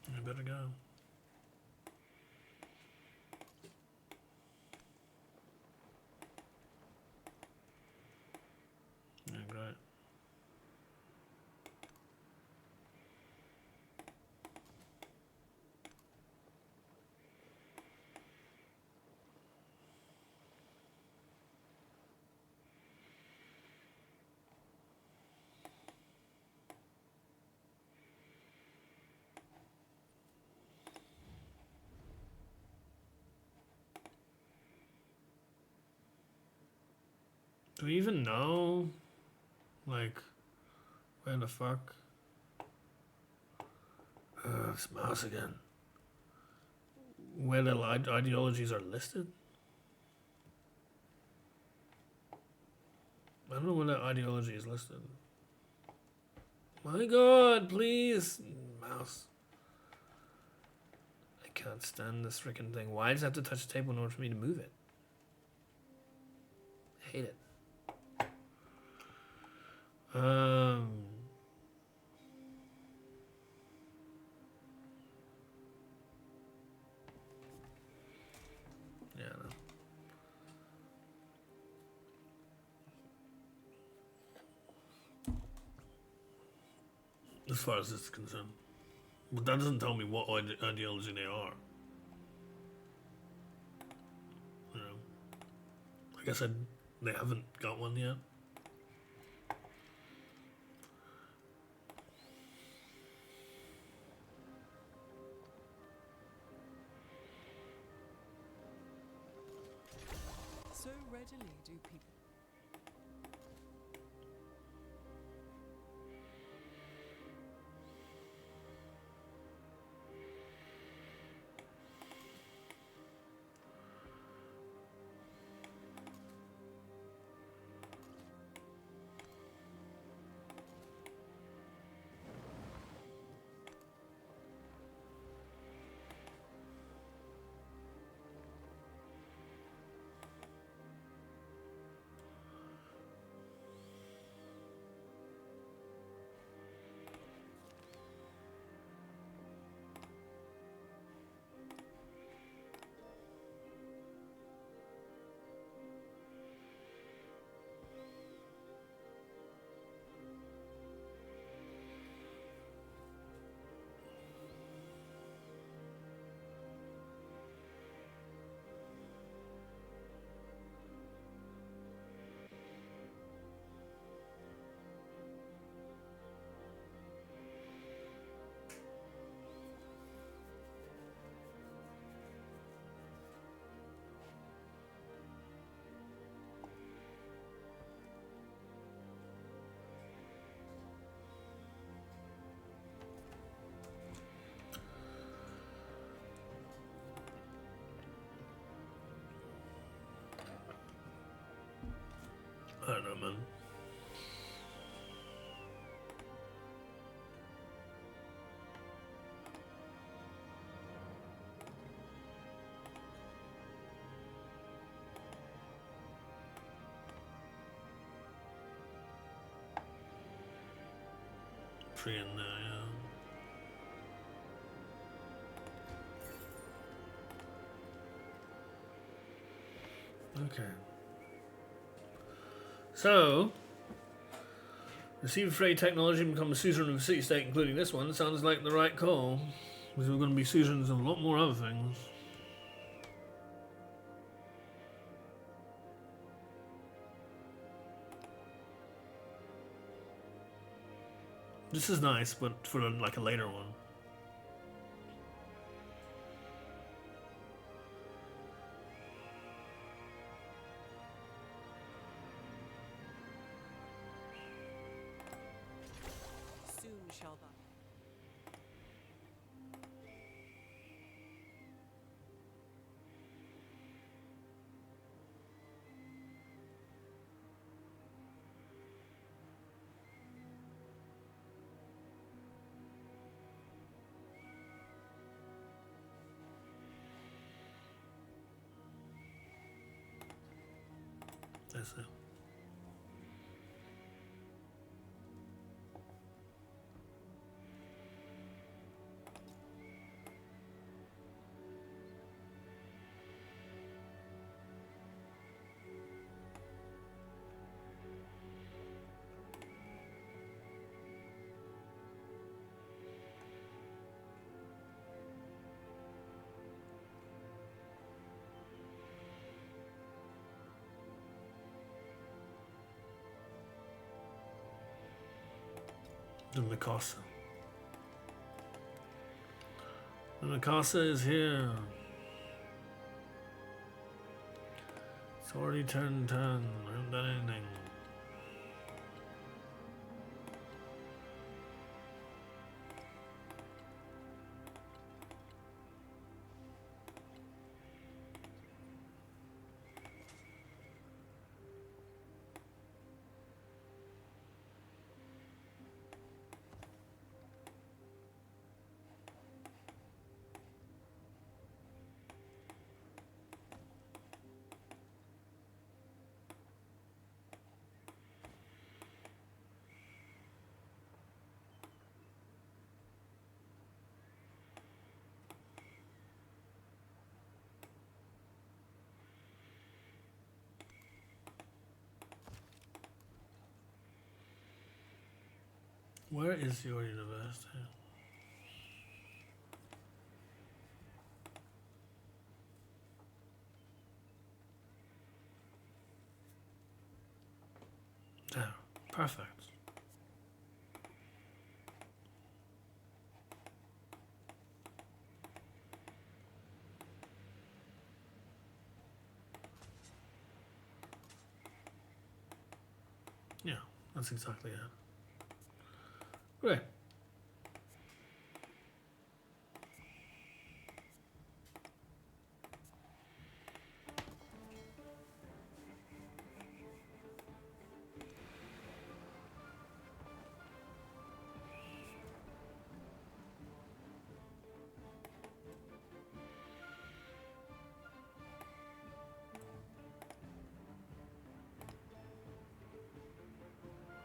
I better go. Yeah, great. Do we even know, like, where the fuck? This mouse again. Where the ideologies are listed? I don't know where that ideology is listed. My god, please! Mouse. I can't stand this freaking thing. Why does it have to touch the table in order for me to move it? I hate it. Yeah, no. As far as this is concerned. But that doesn't tell me what ideology they are. You know. I guess they haven't got one yet. So readily do people. Roman. Free in there, yeah. Okay. So, receive free technology and become a suzerain of a city-state, including this one. Sounds like the right call. Because we're going to be suzerains of a lot more other things. This is nice, but for like a later one. Soon shall thou. That's it. The Mikasa. The Mikasa is here. It's already turned 10. I haven't done anything. Where is your university? There. Perfect. Yeah, that's exactly it. Great.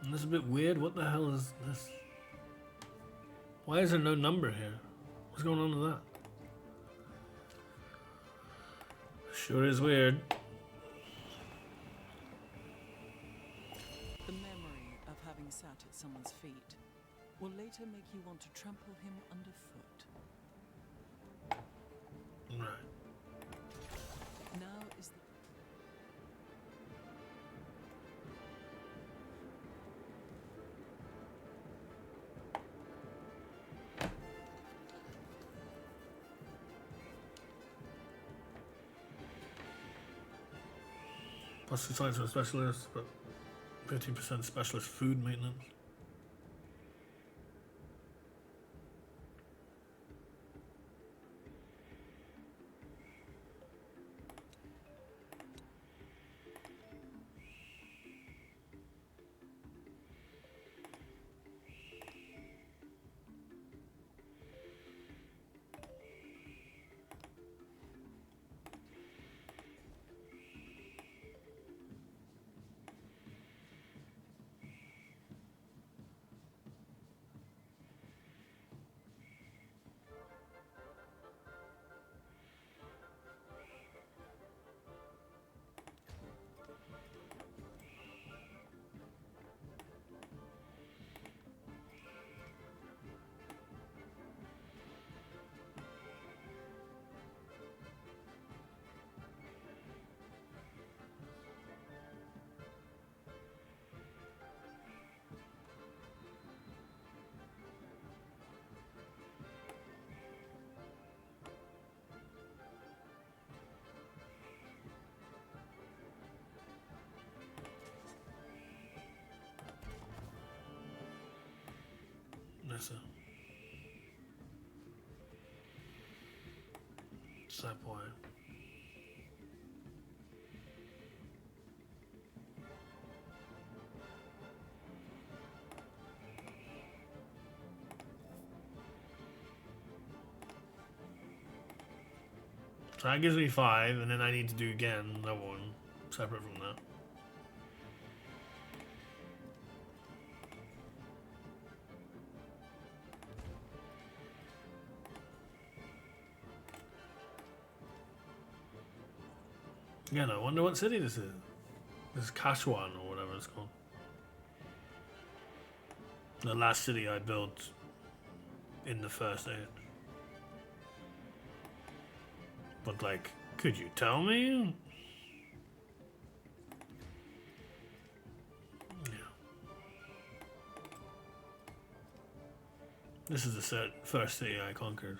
And this is a bit weird. What the hell is this? Why is there no number here? What's going on with that? Sure is weird. The memory of having sat at someone's feet will later make you want to trample him underfoot. Right. Now is the Plus 2 science for specialists, but 15% specialist food maintenance. nicer. Sap wine. So that gives me 5, and then I need to do again another one separate from that. Yeah, no, I wonder what city this is. This is Kashwan or whatever it's called. The last city I built in the first age. But like, could you tell me? Yeah. This is the first city I conquered.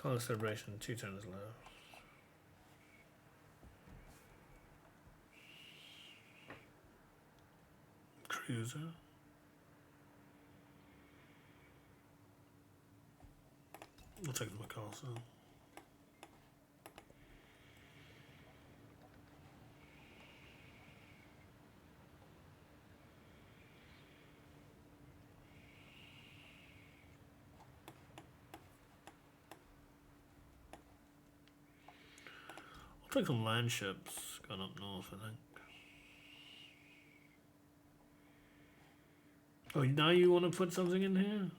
Color celebration, 2 turns left. Cruiser. We'll take the castle. I'll take some land ships going up north, I think. Oh, now you want to put something in here?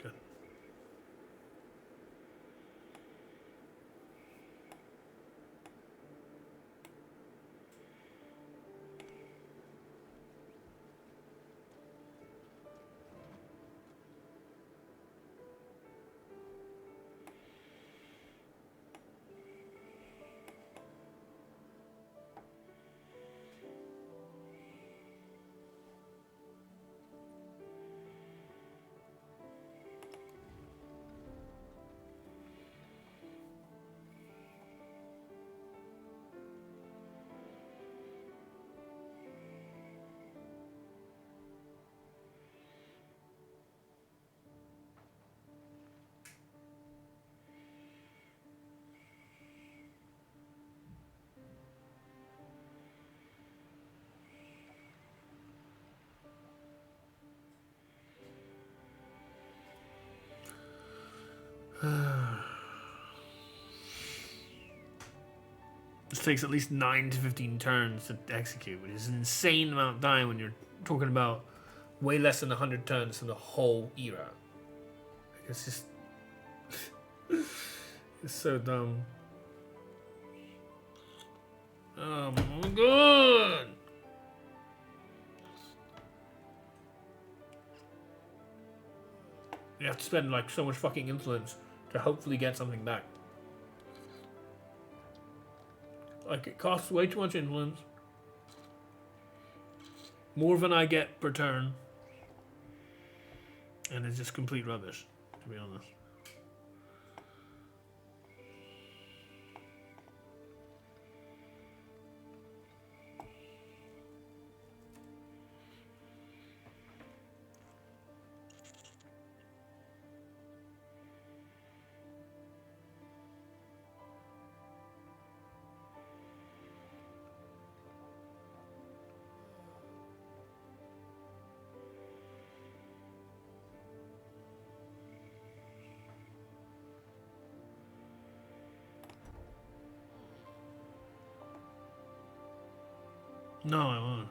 Good. This takes at least 9 to 15 turns to execute, which is an insane amount of time when you're talking about way less than 100 turns for the whole era. It's just... it's so dumb. Oh my god! You have to spend like so much fucking influence to hopefully get something back. Like, it costs way too much influence. More than I get per turn. And it's just complete rubbish, to be honest. No, I won't.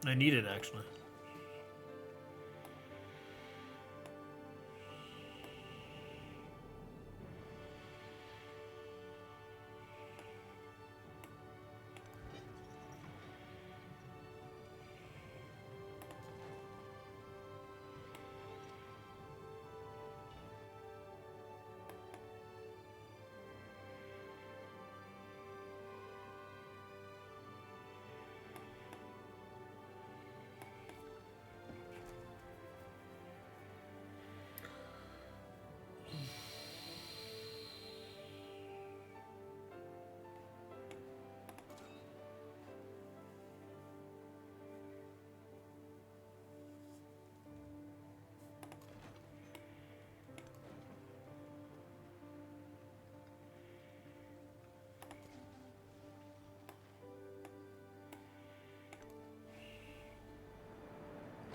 I need it actually.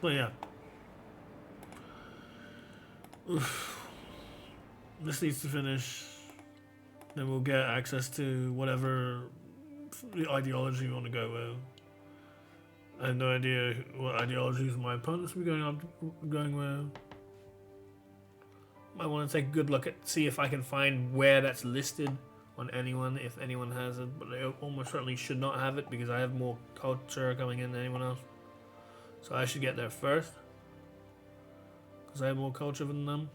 But yeah. Oof. This needs to finish. Then we'll get access to whatever ideology you want to go with. I have no idea what ideologies my opponents will be going with. I want to take a good look at, see if I can find where that's listed on anyone, if anyone has it. But they almost certainly should not have it because I have more culture coming in than anyone else. So I should get there first because I have more culture than them.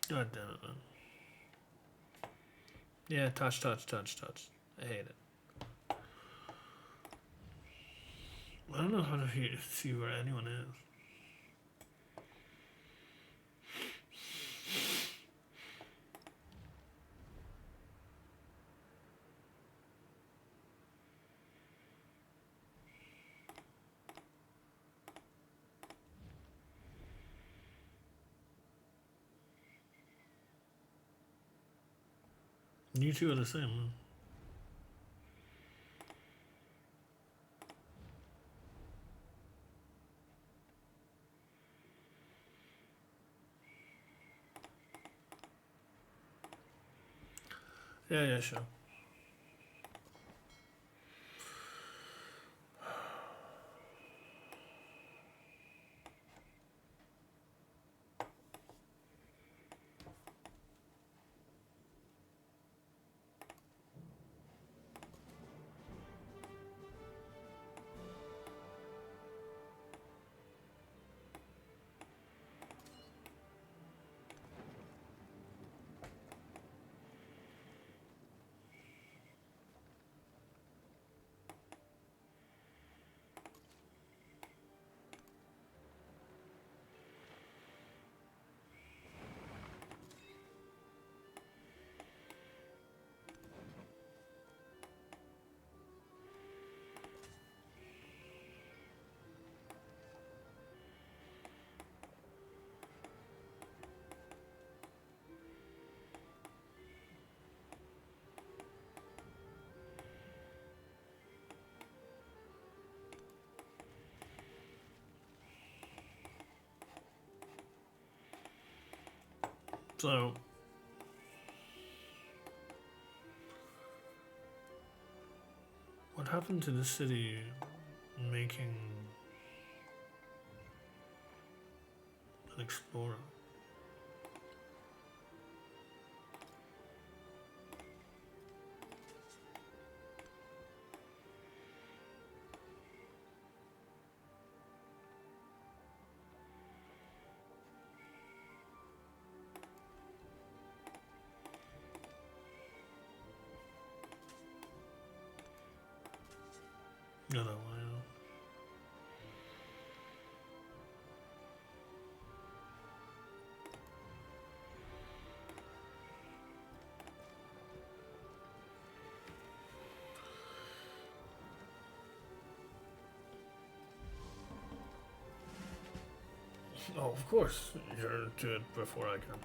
God damn it, man. Yeah, touch. I hate it. I don't know how to see where anyone is. You two are the same, man. Yeah, sure. So, what happened to the city making an explorer? No, no, I know. Oh, of course. You're to it before I can.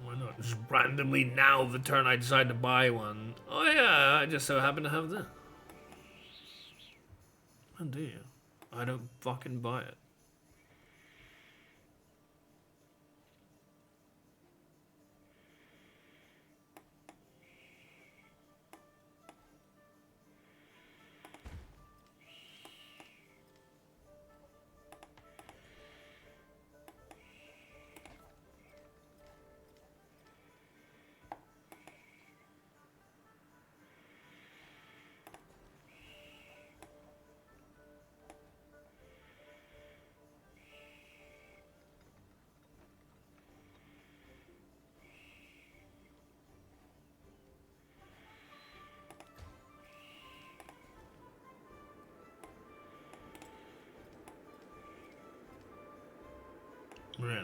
Why not? Just randomly now, the turn I decide to buy one. Oh yeah, I just so happen to have this. Oh, do you? I don't fucking buy it. Really?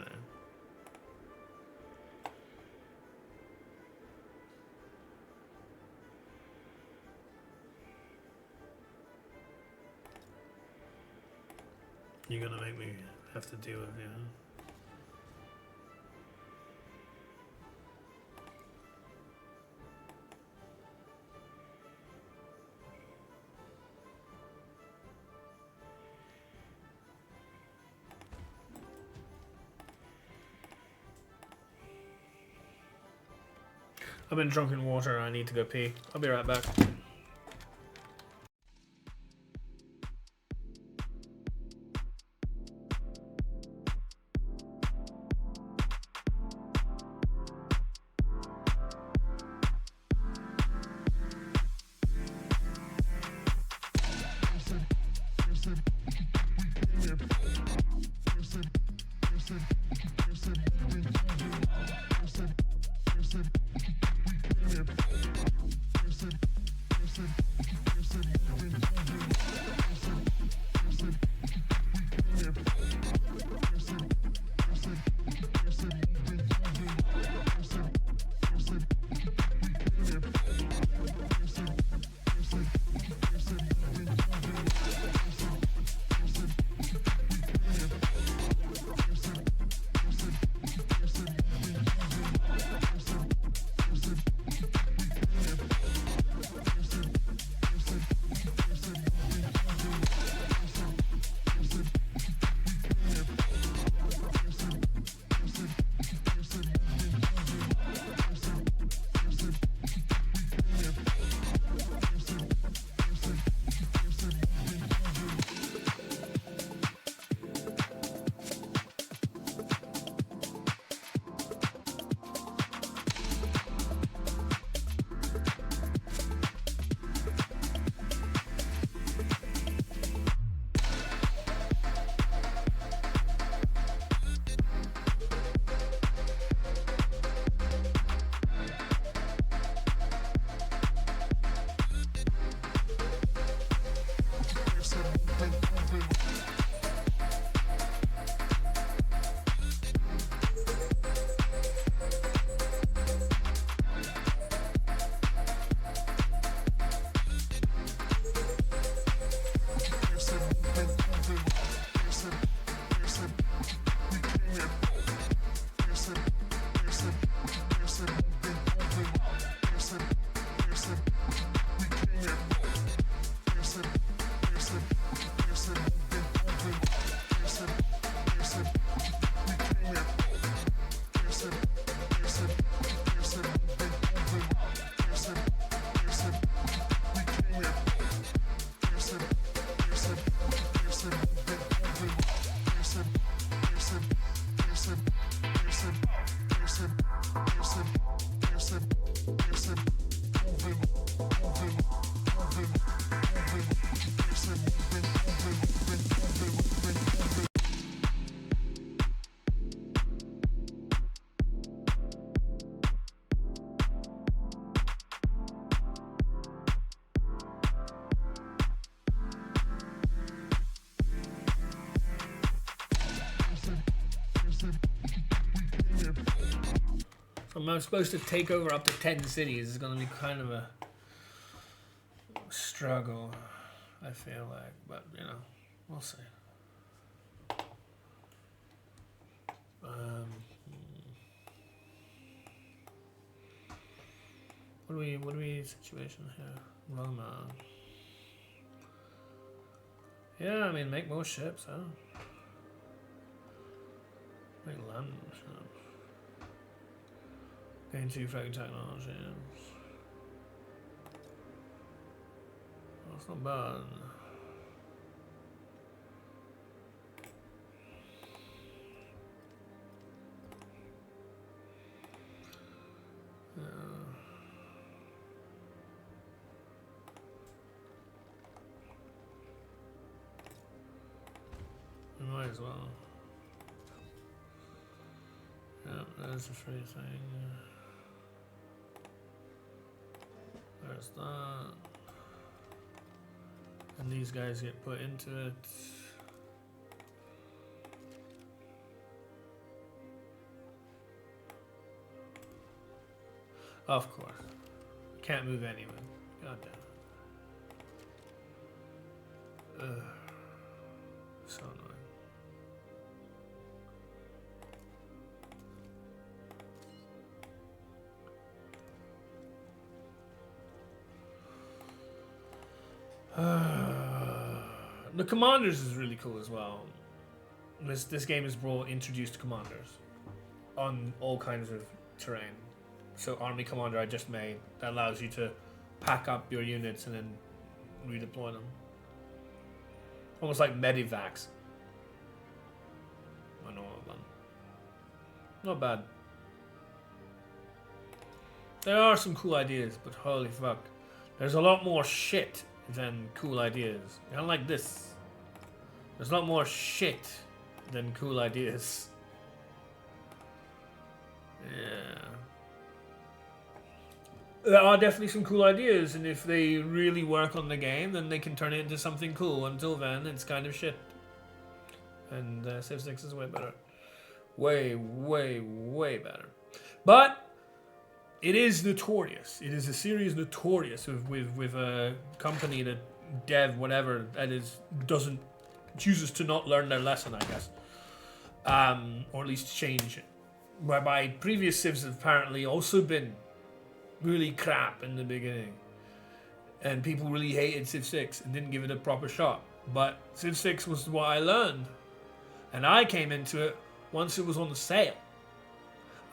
You're gonna make me have to deal with you, huh? I've been drunk in water. I need to go pee. I'll be right back. I'm supposed to take over up to 10 cities. It's going to be kind of a struggle, I feel like. But, you know, we'll see. What are we situation here? Roma. Yeah, I mean, make more ships, huh? Make land ships. Gain 2 frag technology. That's not bad. Might as well. Yeah, there's a free thing. There's that. And these guys get put into it. Of course. Can't move anyway. God damn it. Ugh. So annoying. The commanders is really cool as well. This game has introduced commanders on all kinds of terrain. So army commander I just made that allows you to pack up your units and then redeploy them. Almost like medivacs. I know one. Not bad. There are some cool ideas, but holy fuck. There's a lot more shit than cool ideas. Kind of like this. There's a lot more shit than cool ideas. Yeah. There are definitely some cool ideas, and if they really work on the game, then they can turn it into something cool. Until then, it's kind of shit. And Civ 6 is way better. Way, way, way better. But it is notorious. It is a series notorious with a company that whatever that is chooses to not learn their lesson, I guess, or at least change it. Whereby previous Civs have apparently also been really crap in the beginning, and people really hated Civ 6 and didn't give it a proper shot. But Civ 6 was what I learned, and I came into it once it was on the sale.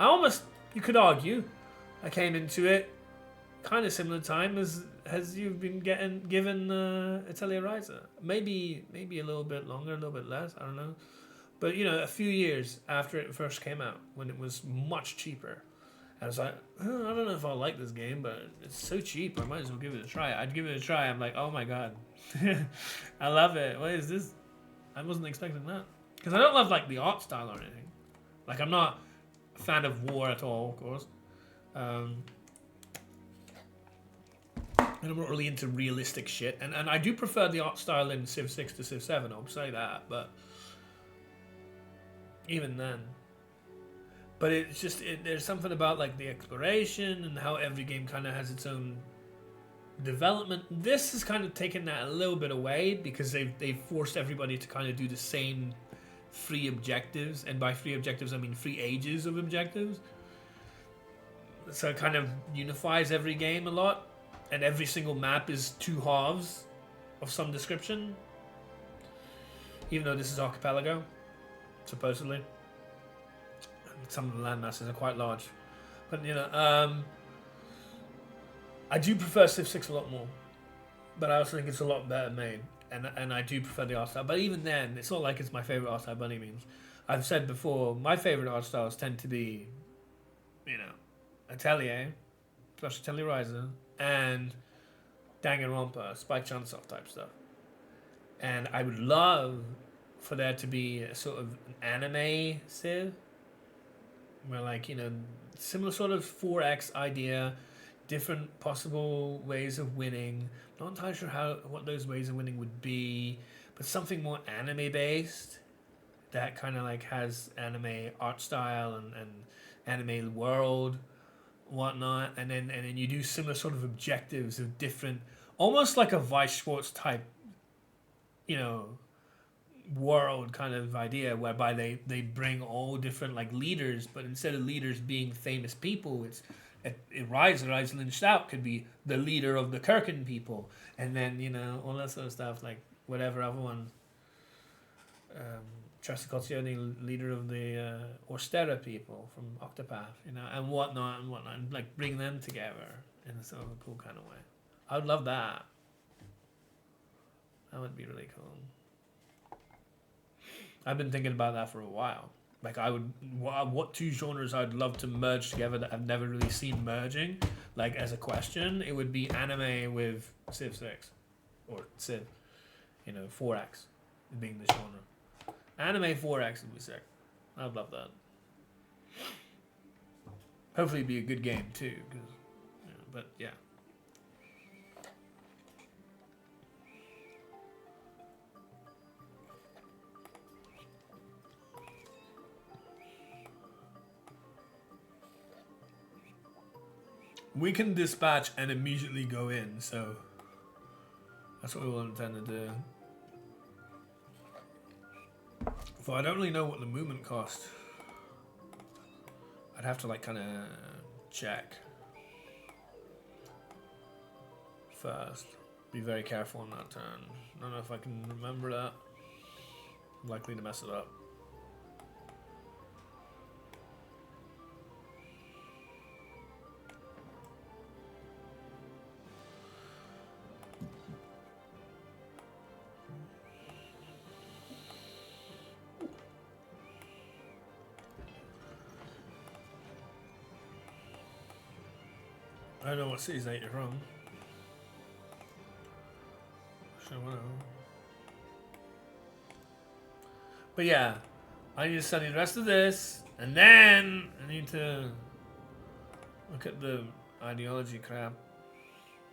You could argue, I came into it kind of similar time as you've been given Atelier Ryza. Maybe a little bit longer, a little bit less, I don't know. But you know, a few years after it first came out, when it was much cheaper, I was like, I don't know if I'll like this game, but it's so cheap, I might as well give it a try. I'd give it a try. I'm like, oh my god, I love it. What is this? I wasn't expecting that, because I don't love like the art style or anything. Like, I'm not a fan of war at all, of course. And I'm not really into realistic shit. And I do prefer the art style in Civ 6 to Civ 7, I'll say that, but even then. But it's just, there's something about like the exploration and how every game kind of has its own development. This has kind of taken that a little bit away, because they've forced everybody to kind of do the same free objectives. And by free objectives, I mean free ages of objectives. So it kind of unifies every game a lot. And every single map is 2 halves of some description. Even though this is Archipelago, supposedly. Some of the land masses are quite large. But, you know, I do prefer Civ 6 a lot more. But I also think it's a lot better made. And I do prefer the art style. But even then, it's not like it's my favourite art style by any means. I've said before, my favourite art styles tend to be, you know, Atelier, especially Atelier Ryza, and Danganronpa, Spike Chunsoft type stuff. And I would love for there to be a sort of an anime Civ, where, like, you know, similar sort of 4X idea, different possible ways of winning. Not entirely sure what those ways of winning would be, but something more anime based that kind of like has anime art style and anime world, whatnot, and then you do similar sort of objectives of different, almost like a Vice Sports type, you know, world kind of idea, whereby they bring all different like leaders, but instead of leaders being famous people, Rise Stout could be the leader of the Kirkin people, and then you know all that sort of stuff, like whatever other one. Trasicocione, leader of the Orstera people from Octopath, you know, and whatnot, and like bring them together in a sort of a cool kind of way. I would love that. That would be really cool. I've been thinking about that for a while. Like what two genres I'd love to merge together that I've never really seen merging. Like as a question, it would be anime with Civ 6 or Civ, you know, 4X being the genre. Anime 4X would be sick. I'd love that. Hopefully, it'd be a good game too. Cause, you know, but yeah. We can dispatch and immediately go in, so that's what we will intend to do. So I don't really know what the movement cost. I'd have to like kind of check first. Be very careful on that turn. I don't know if I can remember that. I'm likely to mess it up. I don't know what cities that you're from. Sure, whatever. But yeah, I need to study the rest of this, and then I need to look at the ideology crap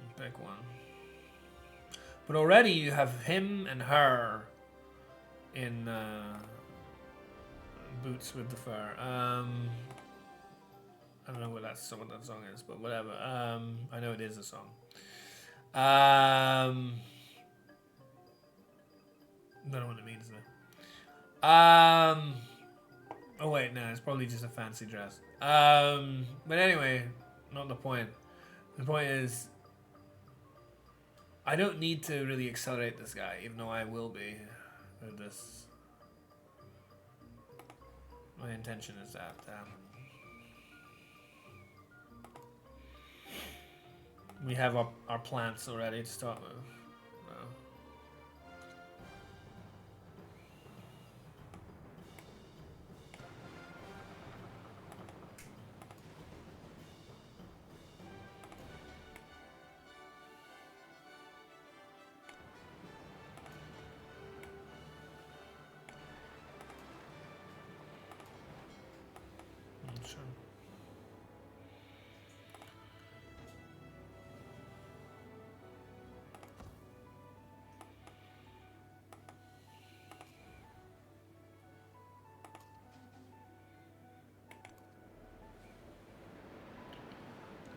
and pick one. But already you have him and her in Boots with the Fur. I don't know what that song is, but whatever. I know it is a song. Don't know what it means though. Oh wait, no, it's probably just a fancy dress. But anyway, not the point. The point is, I don't need to really accelerate this guy, even though I will be with this. My intention is that. We have our plants already to start with. No. Sure.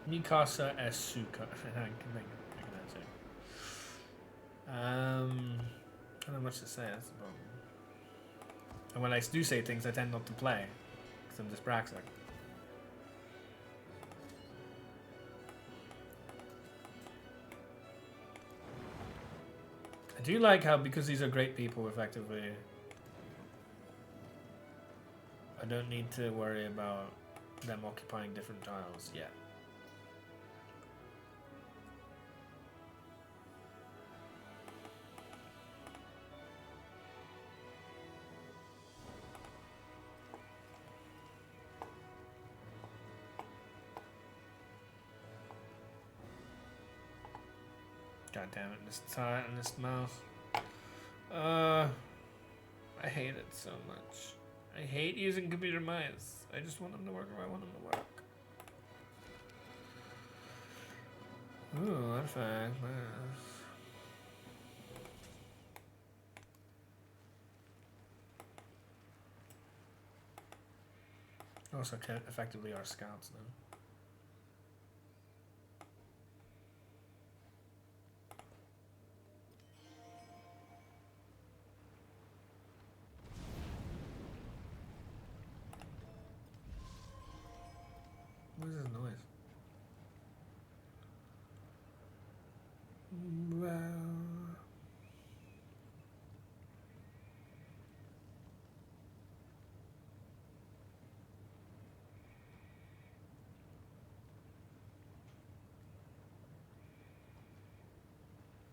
Mikasa Esuka. I don't know much to say, that's the problem. And when I do say things, I tend not to play, because I'm dyspraxic. I do like how, because these are great people, effectively, I don't need to worry about them occupying different tiles yet. God damn it, this tie and this mouse. I hate it so much. I hate using computer mice. I just want them to work where I want them to work. Ooh, artifact. Nice. Also, effectively our scouts now.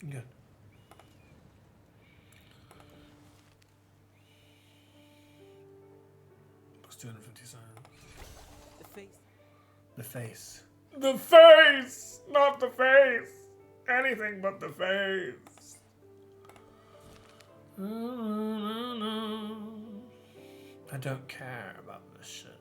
Good. Plus 250 science. The face. The face. The face! Not the face! Anything but the face! I don't care about this shit.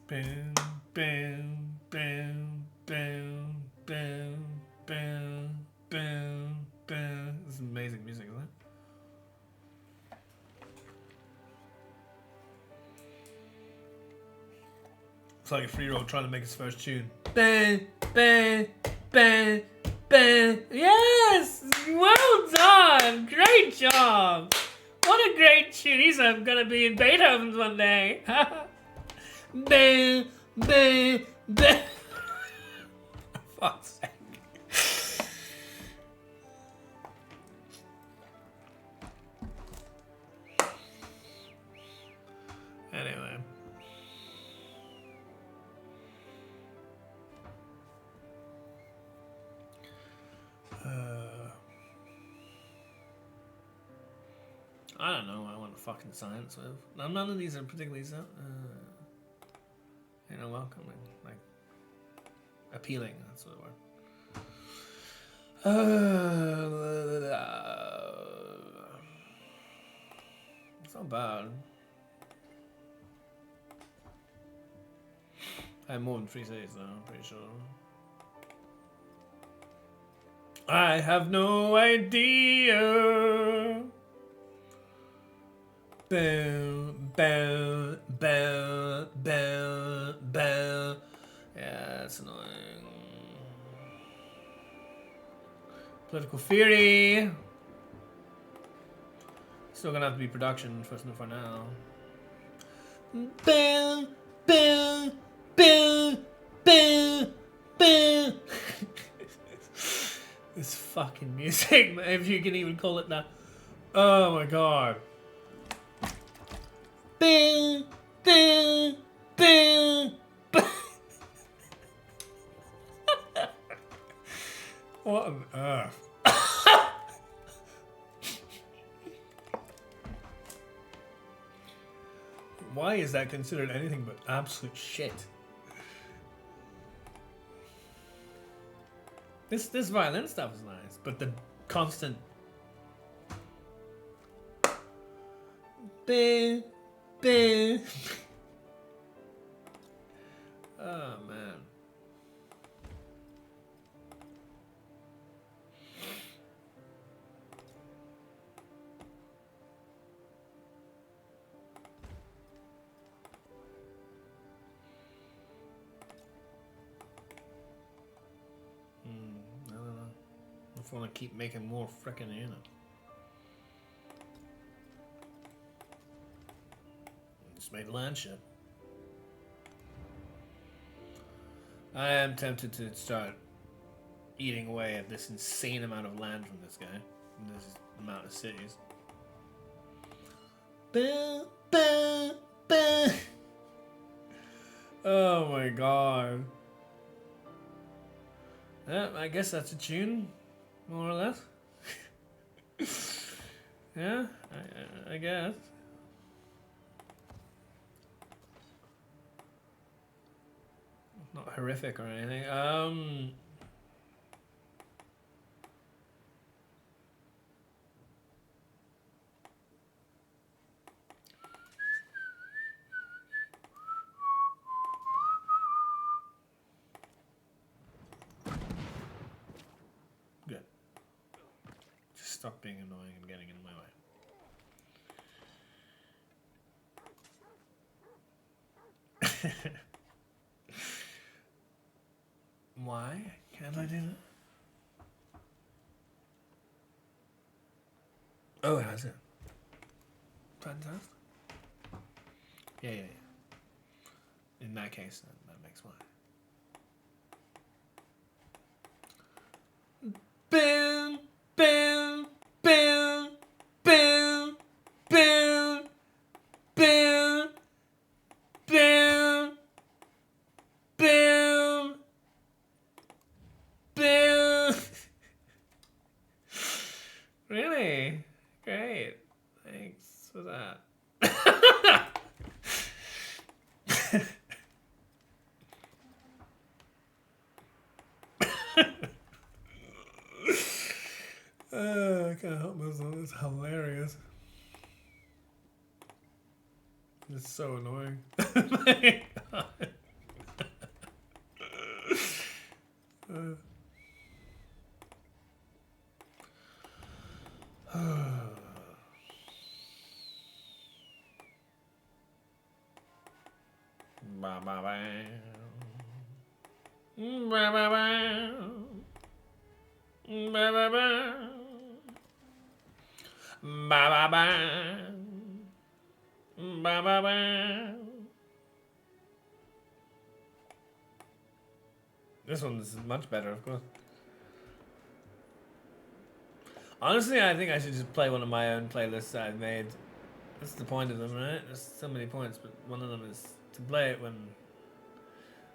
Boom, boom, boom, boom, boom, boom, boom, boom. This is amazing music, isn't it? It's like a 3-year-old trying to make his first tune. Bang, bang, bang, bang. Yes! Well done! Great job! What a great tune. He's gonna be in Beethoven's one day. Bang, bang, bang. Fuck's sake. Anyway. I don't know what I want to fucking science with. None of these are particularly so. You know, welcoming, like appealing. That's the word. It's not bad. I have more than 3 cities though, I'm pretty sure. I have no idea. Boom, boom, boom, boom, boom. Yeah, that's annoying. Political theory. Still gonna have to be production for now. Boom, boom, boom, boom, boom. This fucking music, if you can even call it that. Oh my god. Boom, boom, boom, boom. What on earth? Why is that considered anything but absolute shit? This violin stuff is nice, but the constant bing, bing. Oh man. I don't know. I just want to keep making more frickin' units. Just made land ship. I am tempted to start eating away at this insane amount of land from this guy. And this amount of cities. Boom, boom, boom. Oh my god. Yeah, I guess that's a tune, more or less. Yeah, I guess. Not horrific or anything. Good. Just stop being annoying and getting in my way. Why can't I do that? Oh, it has it. Fantastic. Yeah. In that case, that makes X, Y. Boom, boom, boom, boom, boom, boom, boom, boom, boom. Really? Great. Thanks for that. I can't help myself. It's hilarious. It's so annoying. My God. Ba ba ba. Ba ba ba. Ba ba ba. Ba ba ba. Ba ba ba. This one is much better, of course. Honestly, I think I should just play one of my own playlists that I've made. That's the point of them, right? There's so many points, but one of them is to play it when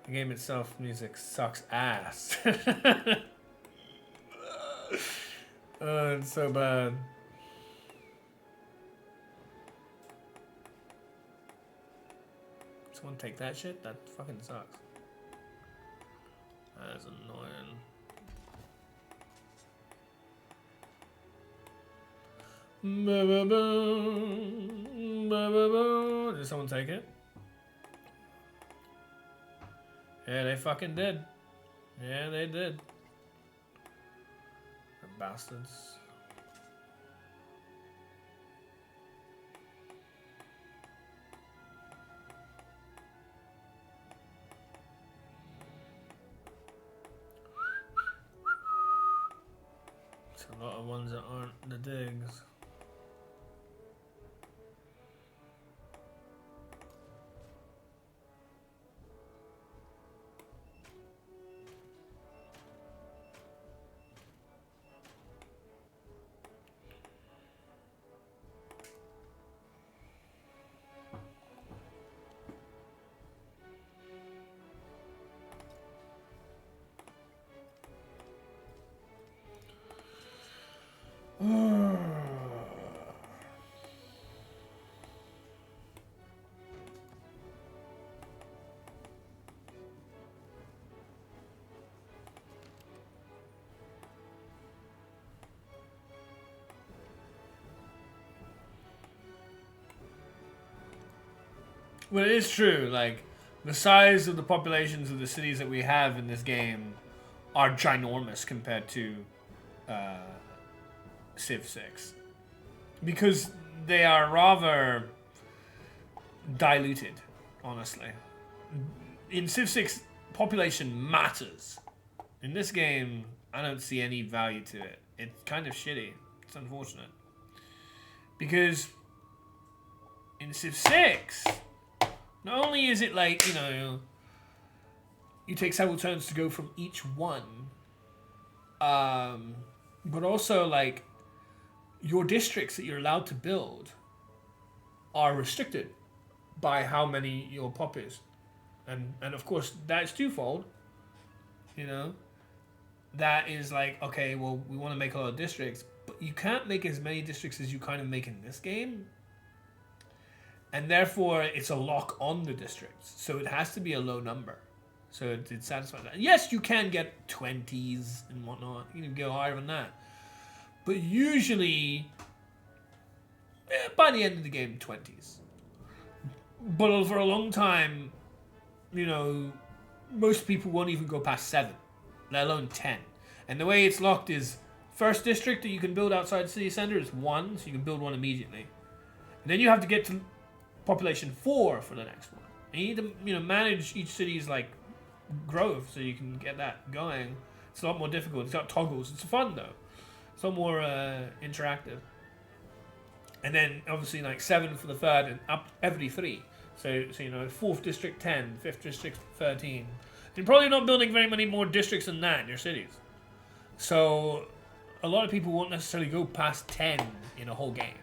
the game itself, music sucks ass. Oh, it's so bad. Someone take that shit? That fucking sucks. That is annoying. Did someone take it? Yeah, they fucking did. Yeah, they did. The bastards. It's a lot of ones that aren't the digs. Well, it is true, like, the size of the populations of the cities that we have in this game are ginormous compared to Civ VI. Because they are rather diluted, honestly. In Civ VI, population matters. In this game, I don't see any value to it. It's kind of shitty. It's unfortunate. Because in Civ VI... not only is it like, you know, you take several turns to go from each one, but also like your districts that you're allowed to build are restricted by how many your pop is. And of course that's twofold, you know, that is like, okay, well, we want to make a lot of districts, but you can't make as many districts as you kind of make in this game. And therefore, it's a lock on the districts. So it has to be a low number. So it satisfies that. Yes, you can get 20s and whatnot. You can go higher than that. But usually, by the end of the game, 20s. But for a long time, you know, most people won't even go past 7. Let alone 10. And the way it's locked is, first district that you can build outside the city center is 1. So you can build one immediately. And then you have to get to population 4 for the next one. And you need to, you know, manage each city's like growth so you can get that going. It's a lot more difficult. It's got toggles. It's fun though. It's a lot more interactive. And then obviously like 7 for the third and up every 3. So you know, 4th district 10, 5th district 13. You're probably not building very many more districts than that in your cities. So a lot of people won't necessarily go past 10 in a whole game.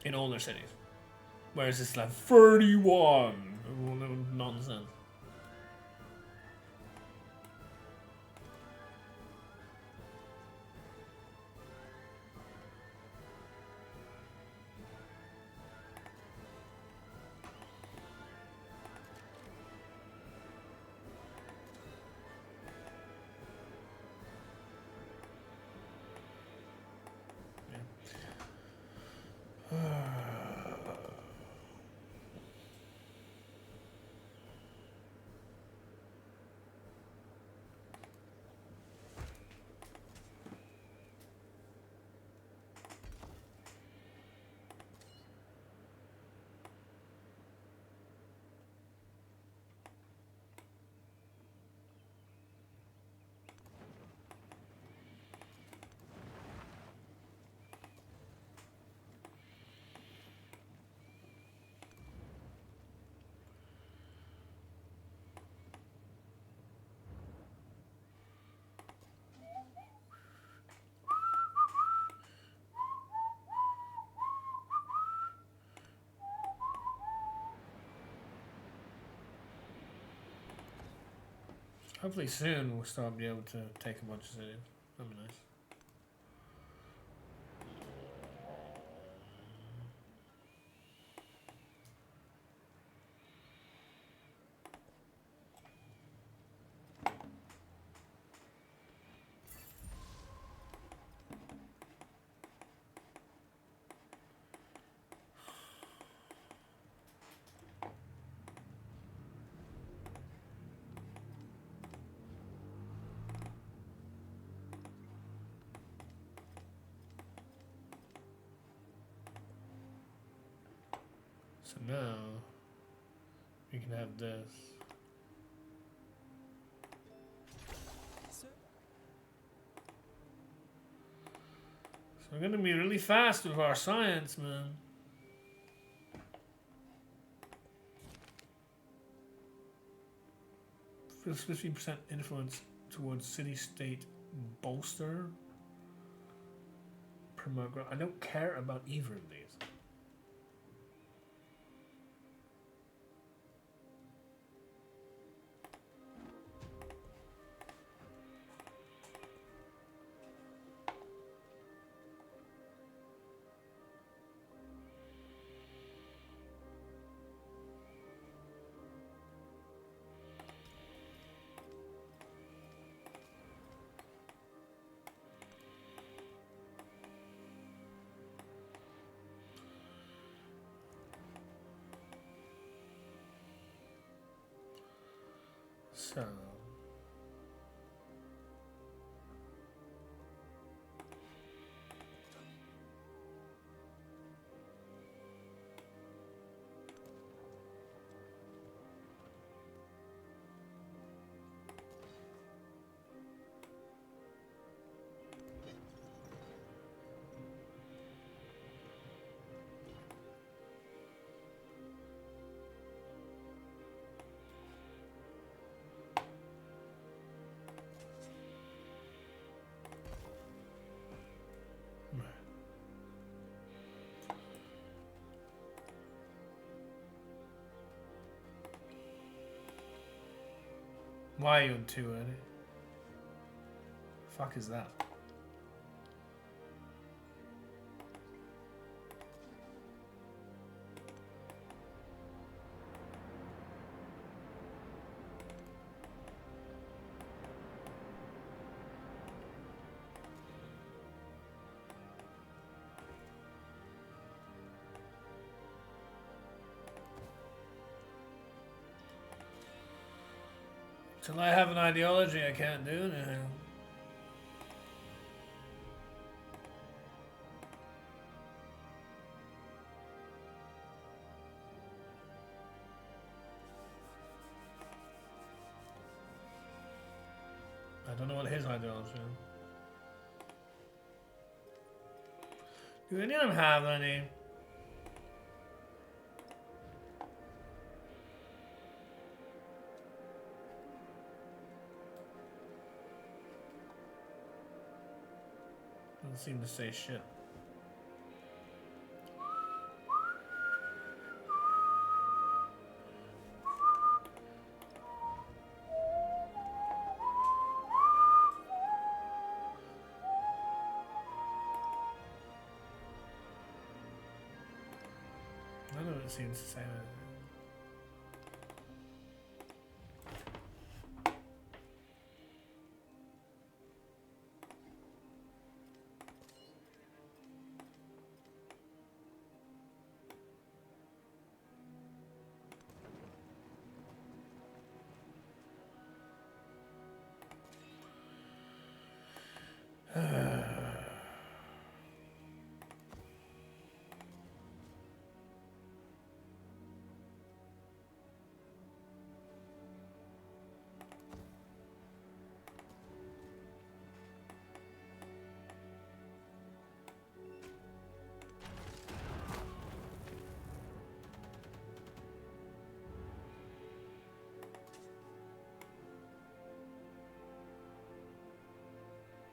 In all their cities. Whereas it's like 31. Nonsense. Hopefully soon we'll start being able to take a bunch of cities. That'd be nice. So now we can have this. So, So we're gonna be really fast with our science, man. Feels 50% influence towards city-state bolster. Promote growth. I don't care about either of these. So why are you on 2 early? Fuck is that? Till I have an ideology, I can't do anything. I don't know what his ideology is. Do any of them have any? Doesn't seem to say shit. None of it seems to say anything.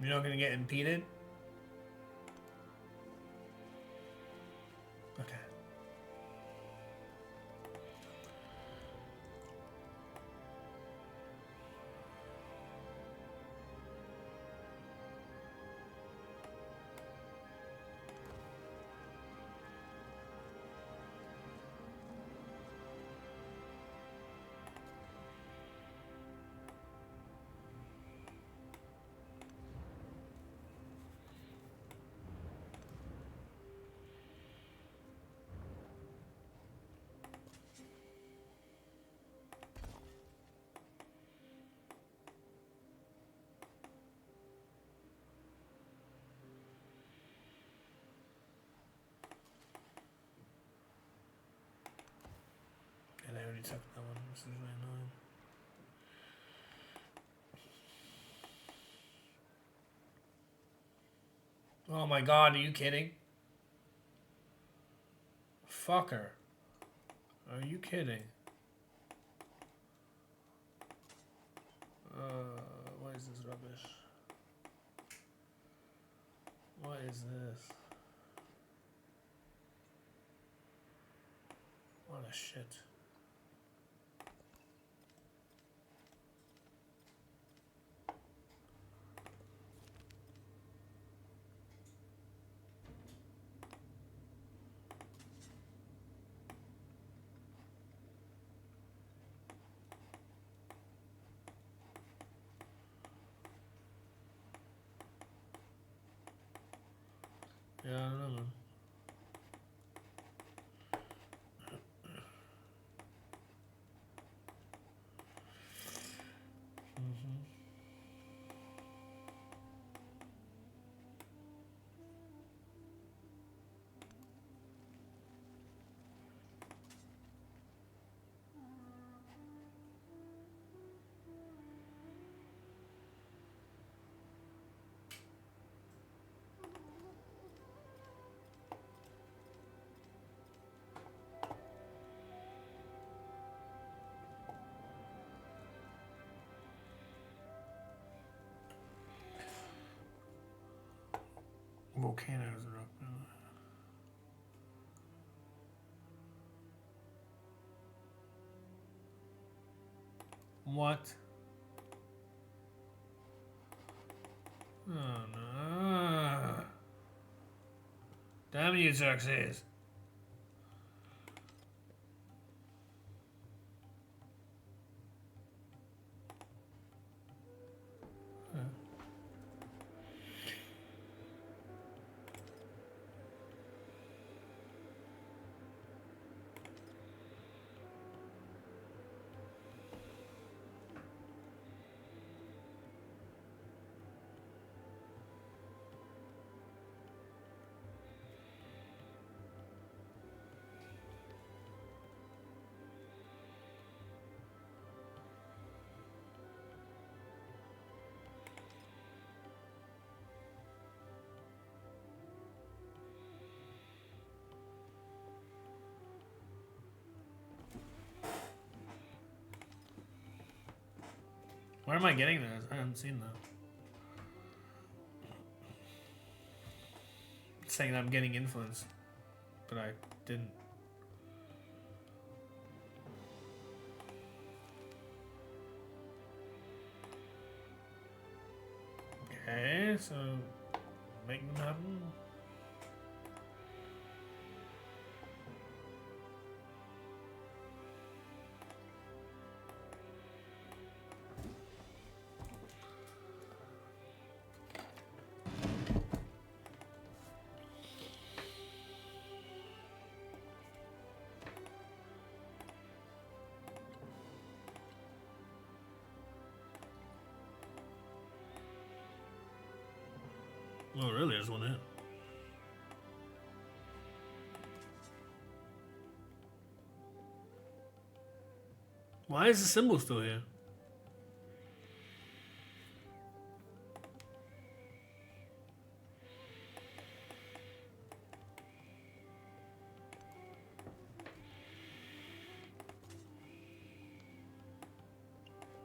You're not gonna get impeded? Okay. And I already took that one. This is really annoying. Oh my god, are you kidding? Fucker. Are you kidding? What is this rubbish? What is this? What a shit. Yeah, I don't know, man. Volcanoes are up. What? Oh no. Damn you, Xerxes. Where am I getting this? I haven't seen that. It's saying that I'm getting influence, but I didn't. Okay, so make them happen. Oh, really? There's one here. Why is the symbol still here?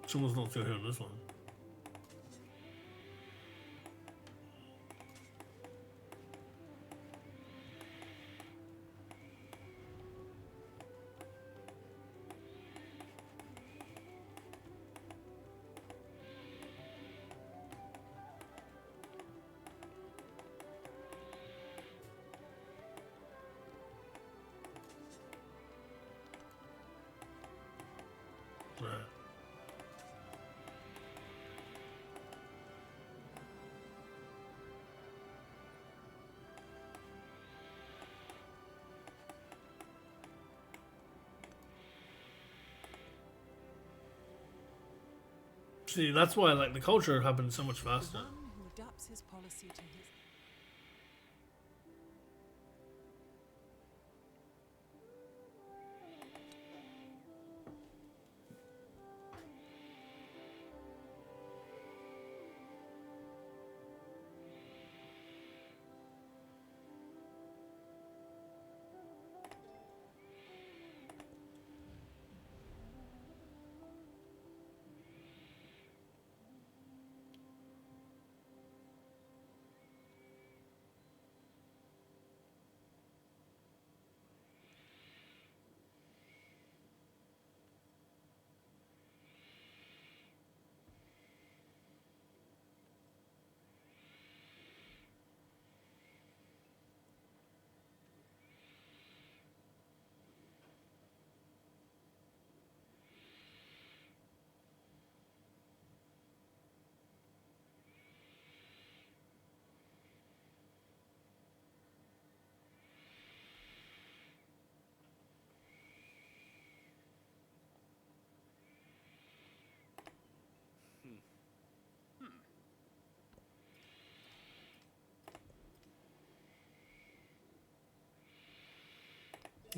Symbol's not still here on this one. Right. See, that's why like the culture happens so much faster. The one who adapts his policy to his...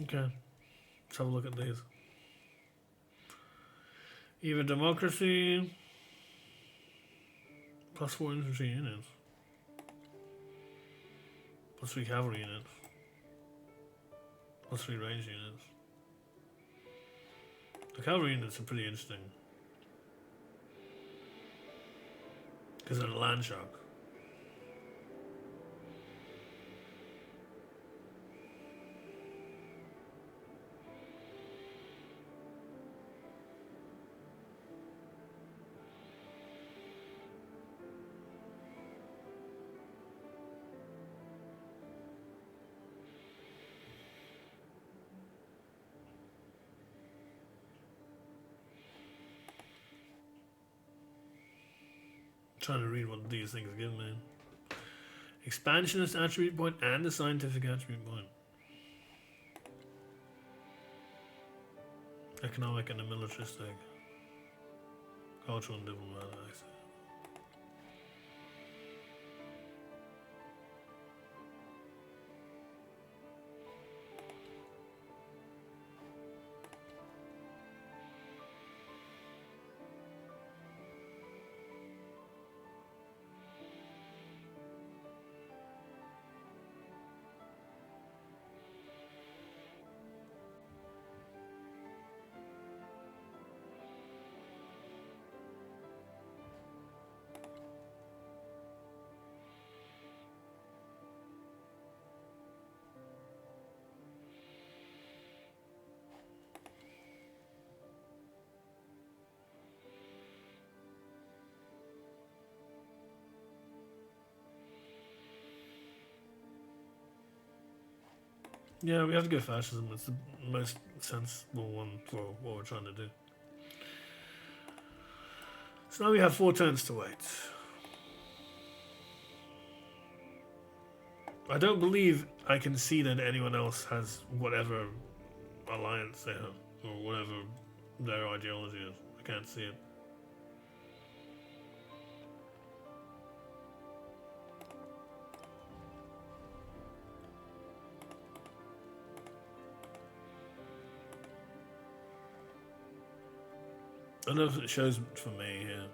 Okay, let's have a look at these. Either democracy, +4 infantry units, +3 cavalry units, +3 range units. The cavalry units are pretty interesting because they're a land shark. Trying to read what these things give me. Expansionist attribute point and a scientific attribute point. Economic and a militaristic. Cultural and diplomatic. Yeah, we have to go fascism. It's the most sensible one for what we're trying to do. So now we have 4 turns to wait. I don't believe I can see that anyone else has whatever alliance they have, or whatever their ideology is. I can't see it. I don't know if it shows for me here.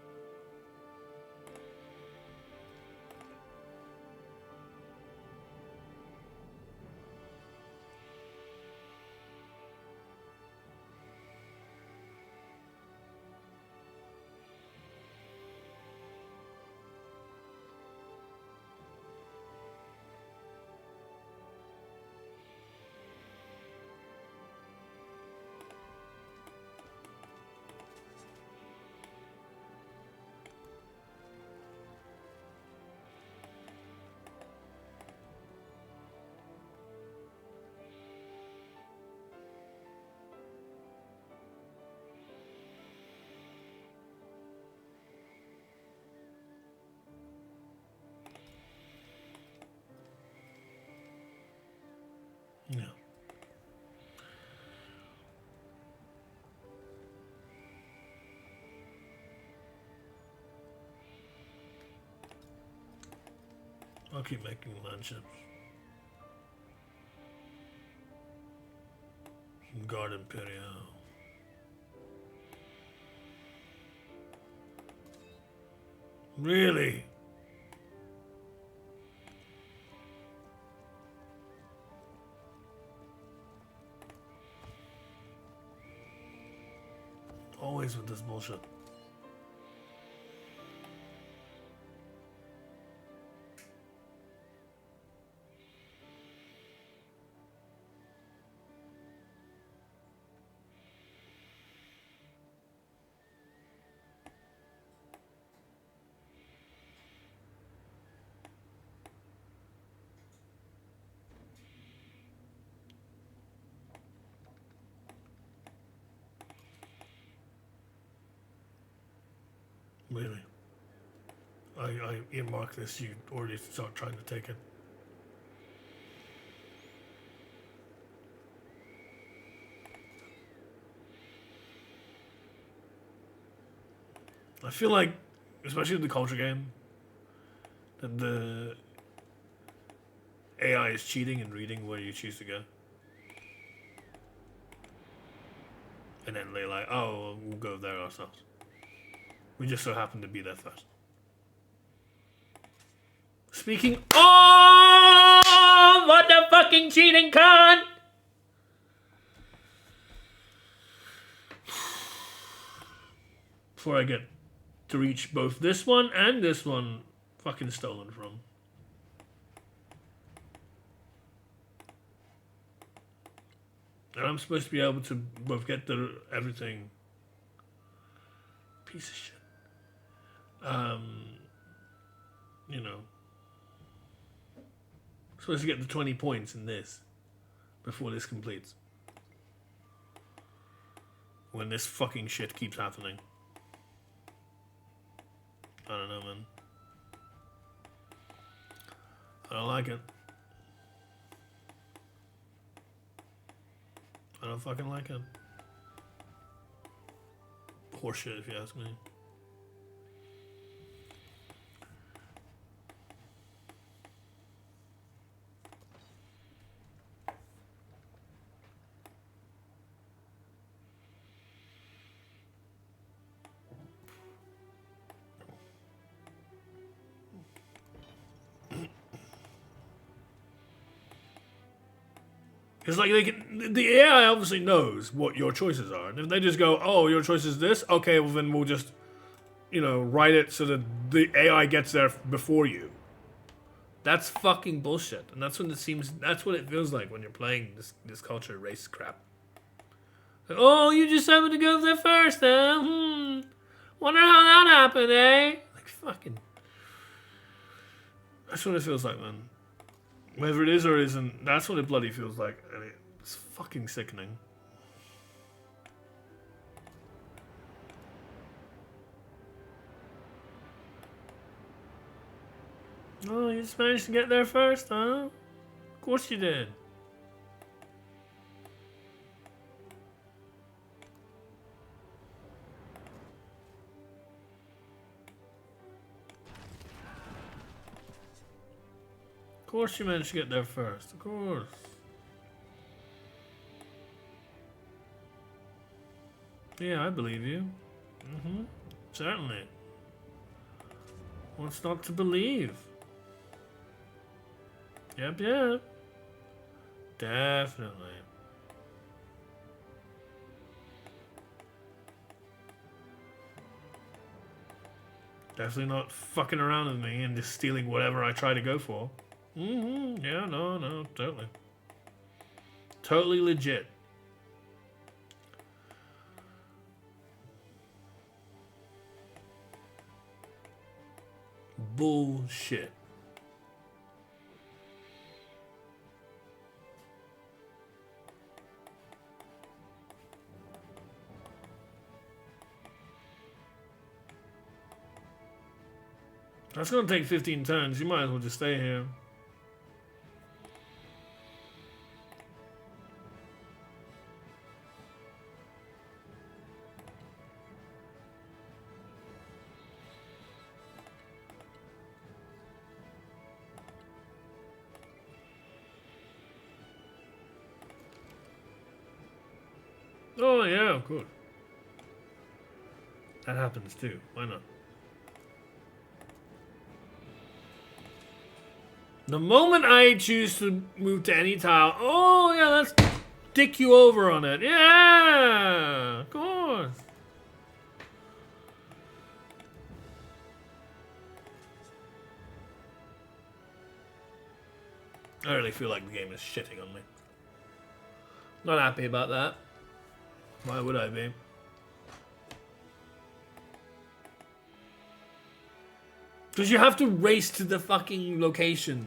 Yeah. I'll keep making landships. Guard Imperial. Really? Always with this bullshit. Really? I earmark this, you already start trying to take it. I feel like, especially in the culture game, that the AI is cheating and reading where you choose to go. And then they're like, oh, we'll go there ourselves. We just so happen to be there first. Speaking of what the fucking cheating con! Before I get to reach both this one and this one fucking stolen from. And I'm supposed to be able to both get the everything. Piece of shit. You know, supposed to get the 20 points in this before this completes. When this fucking shit keeps happening. I don't know, man. I don't like it. I don't fucking like it. Horseshit, if you ask me. It's like the AI obviously knows what your choices are. And if they just go, oh, your choice is this? Okay, well then we'll just, write it so that the AI gets there before you. That's fucking bullshit. And that's what it feels like when you're playing this culture race crap. Like, oh, you just happened to go there first, huh? Wonder how that happened, eh? Like, fucking. That's what it feels like, man. Whether it is or isn't, that's what it bloody feels like. And it's fucking sickening. Oh, you just managed to get there first, huh? Of course you did. Of course you managed to get there first, of course. Yeah, I believe you. Certainly. What's not to believe? Yep. Definitely. Definitely not fucking around with me and just stealing whatever I try to go for. Yeah, no, totally. Totally legit. Bullshit. That's gonna take 15 turns. You might as well just stay here. Oh yeah, of course. That happens too. Why not? The moment I choose to move to any tile, oh yeah, let's dick you over on it. Yeah, of course. I really feel like the game is shitting on me. Not happy about that. Why would I be? Because you have to race to the fucking location.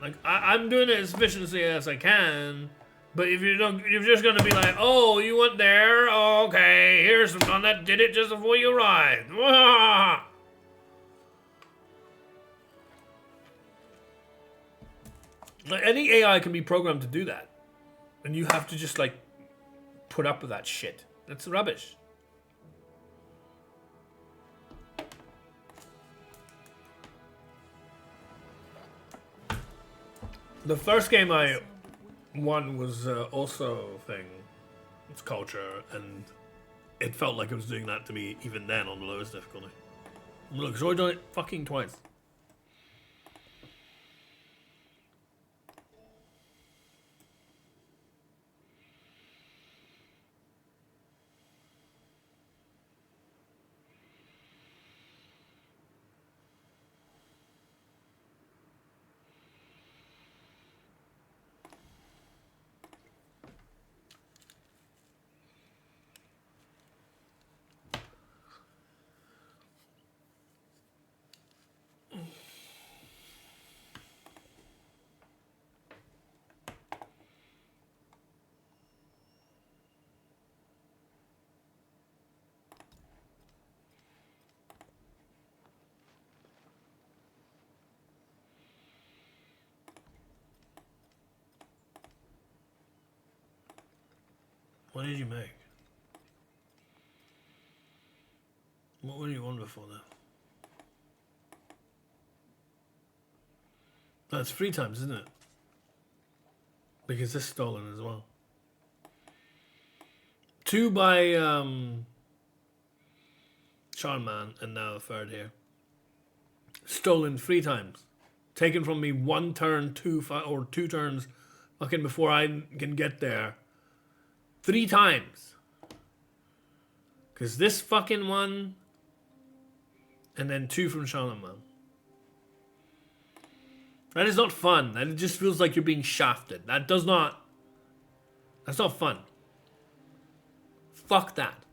Like, I'm doing it as efficiently as I can, but if you don't, you're just gonna be like, oh, you went there? Oh, okay, here's someone that did it just before you arrived. Wah! Like, any AI can be programmed to do that. And you have to just, like, put up with that shit. That's rubbish. The first game I won was also a thing. It's culture, and it felt like it was doing that to me even then on the lowest difficulty. Look, it's already done it fucking twice. What did you make? What were you on before that? That's 3 times, isn't it? Because this is stolen as well. 2 by Charman, and now a third here. Stolen 3 times. Taken from me 1 turn, 2 turns, fucking before I can get there. 3 times. Because this fucking one, and then 2 from Charlemagne. That is not fun. That just feels like you're being shafted. That's not fun. Fuck that.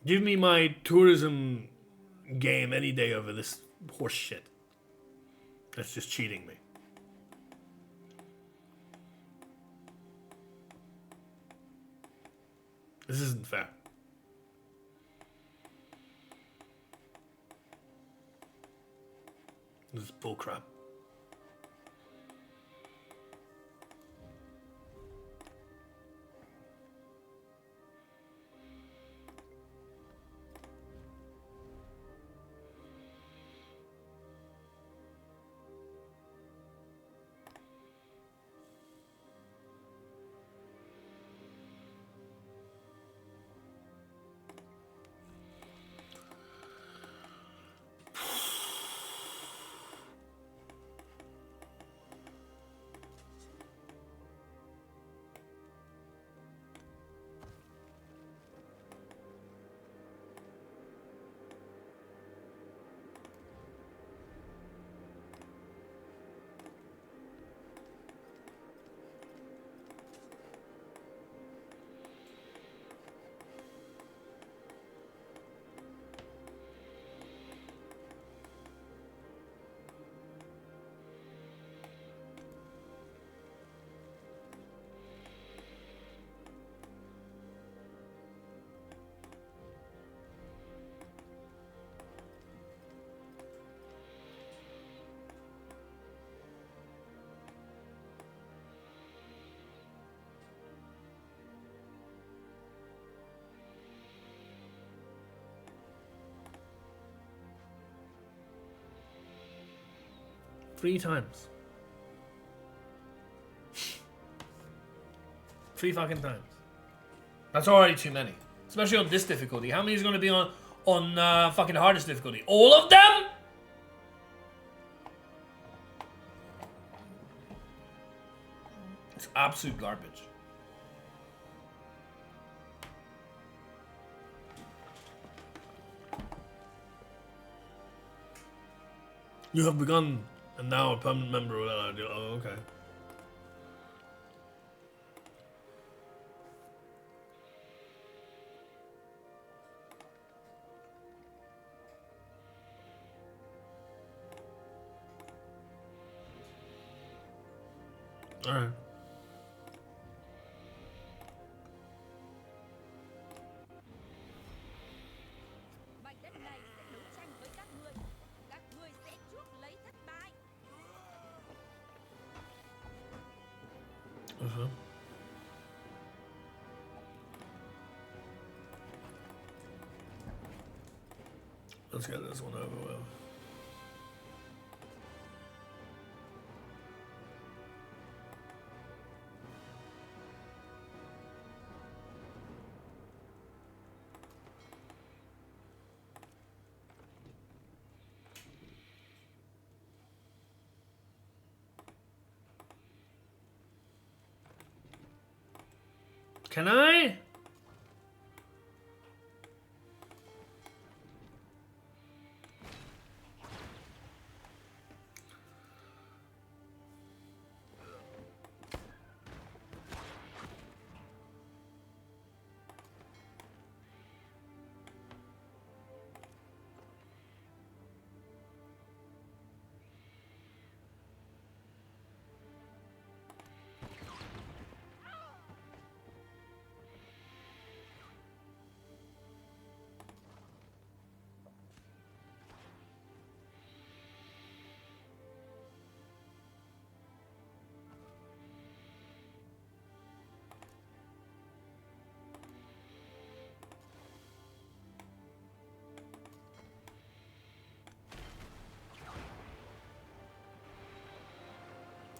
Give me my tourism game any day over this horse shit. It's just cheating me. This isn't fair. This is bullcrap. Three times. 3 fucking times. That's already too many. Especially on this difficulty. How many is going to be on fucking hardest difficulty? All of them? It's absolute garbage. You have begun, and now a permanent member of that. Oh, okay. All right. Mảnh đất này sẽ đấu tranh với các ngươi. Các ngươi sẽ chuốc lấy thất bại. Let's get this one over with. Can I?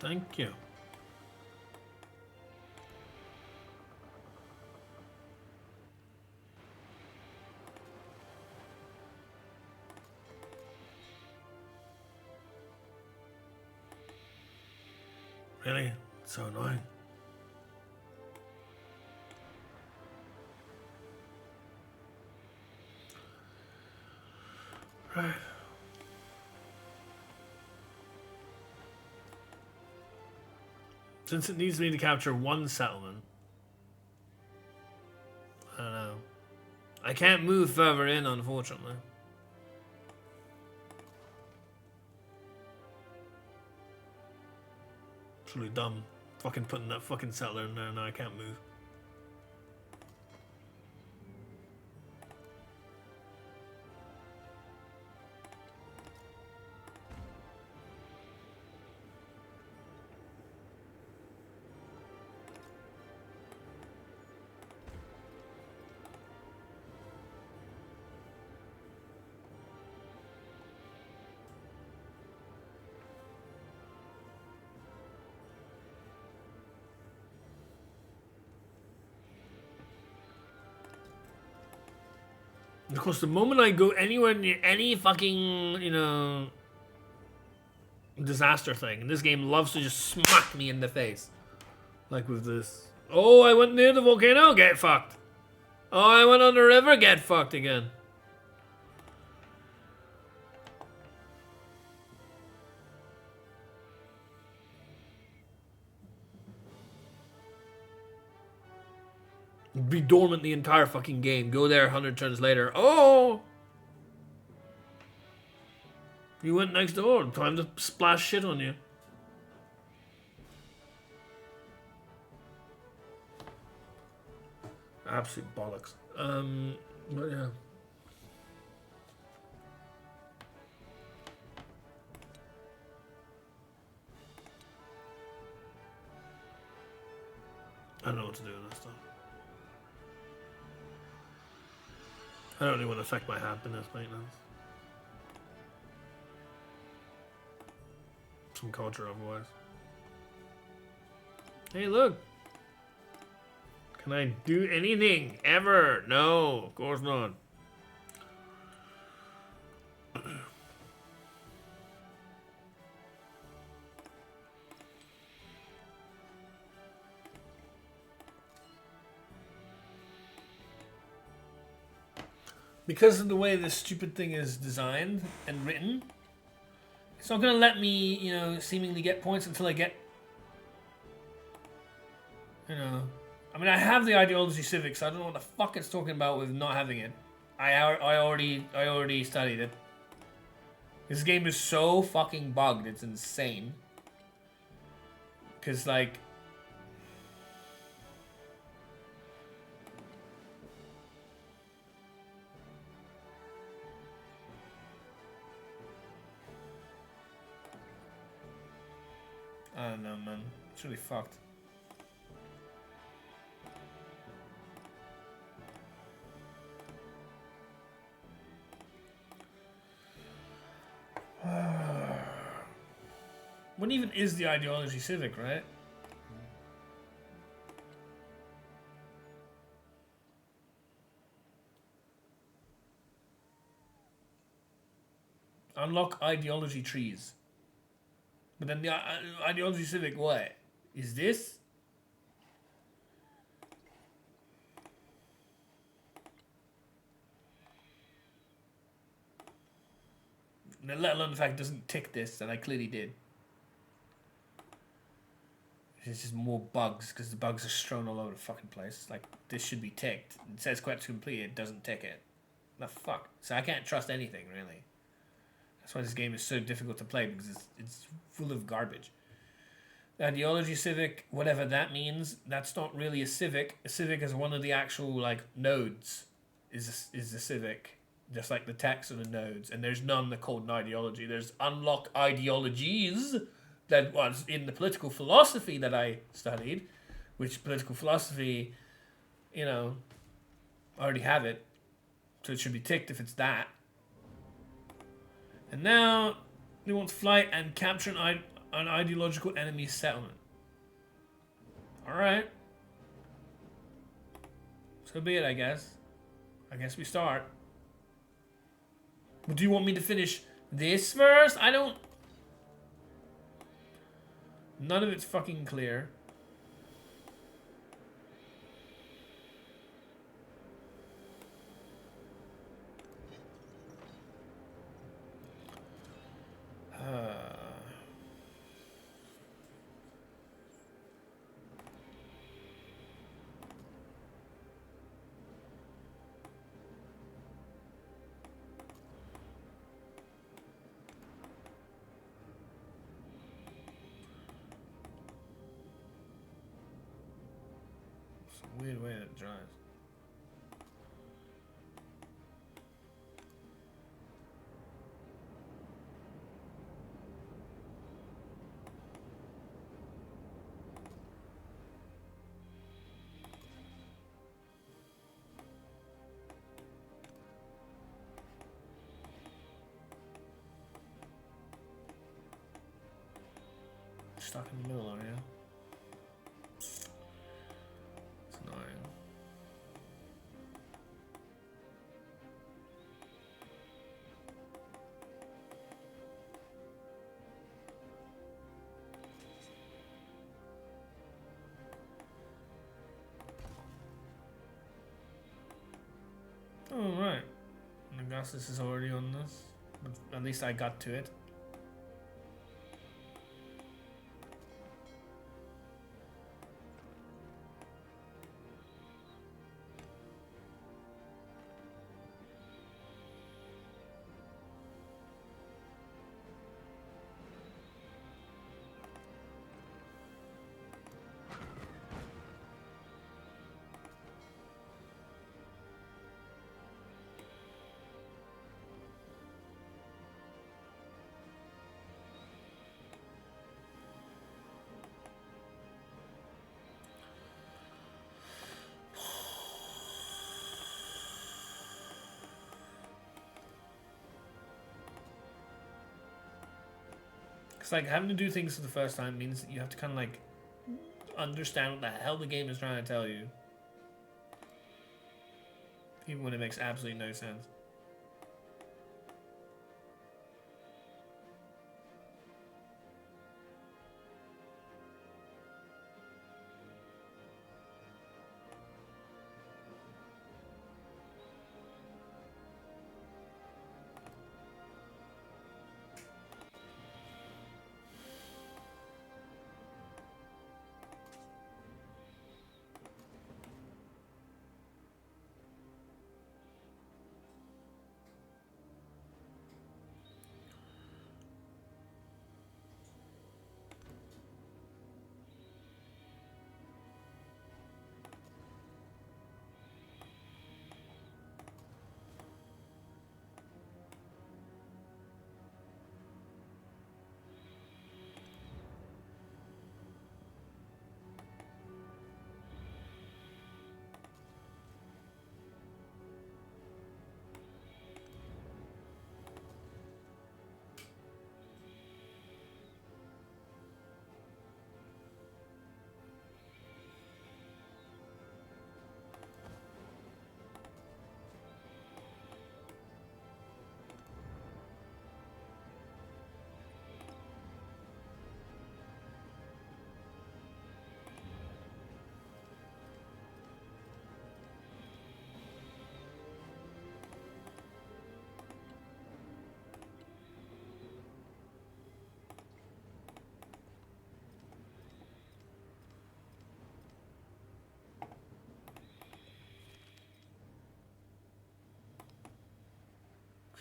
Thank you. Really? It's so annoying. Right. Since it needs me to capture one settlement, I don't know. I can't move further in, unfortunately. It's really dumb. Fucking putting that fucking settler in there, now I can't move. Of course, the moment I go anywhere near any fucking, you know, disaster thing, this game loves to just smack me in the face. Like with this. Oh, I went near the volcano, get fucked. Oh, I went on the river, get fucked again. Be dormant the entire fucking game. Go there 100 turns later. Oh! You went next door. Time to splash shit on you. Absolute bollocks. But yeah. I don't know what to do with this stuff. I don't really want to affect my happiness maintenance. Some culture otherwise. Hey, look! Can I do anything? Ever? No, of course not. Because of the way this stupid thing is designed and written, it's not going to let me, you know, seemingly get points until I get, you know... I mean, I have the ideology civic, so I don't know what the fuck it's talking about with not having it. I already studied it. This game is so fucking bugged, it's insane. Because, like... I don't know, man. It's really fucked. What even is the ideology civic, right? Unlock ideology trees. But then the ideology civic, what? Is this? Let alone the fact it doesn't tick this, and I clearly did. It's just more bugs, because the bugs are strewn all over the fucking place. Like, this should be ticked. It says quest complete, it doesn't tick it. The fuck? So I can't trust anything, really. That's why this game is so difficult to play, because it's full of garbage. The ideology civic, whatever that means, that's not really a civic. A civic is one of the actual, like, nodes is the civic. Just like the text of the nodes. And there's none that are called an ideology. There's unlock ideologies that was in the political philosophy that I studied. Which political philosophy, you know, I already have it. So it should be ticked if it's that. And now, they want to fly and capture an ideological enemy settlement. Alright. So be it, I guess. I guess we start. Do you want me to finish this first? I don't... None of it's fucking clear. It's a weird way that it dries. Stuck in the middle, are you? It's annoying. Oh, right. I guess this is already on this. But at least I got to it. It's like having to do things for the first time means that you have to kind of like understand what the hell the game is trying to tell you. Even when it makes absolutely no sense.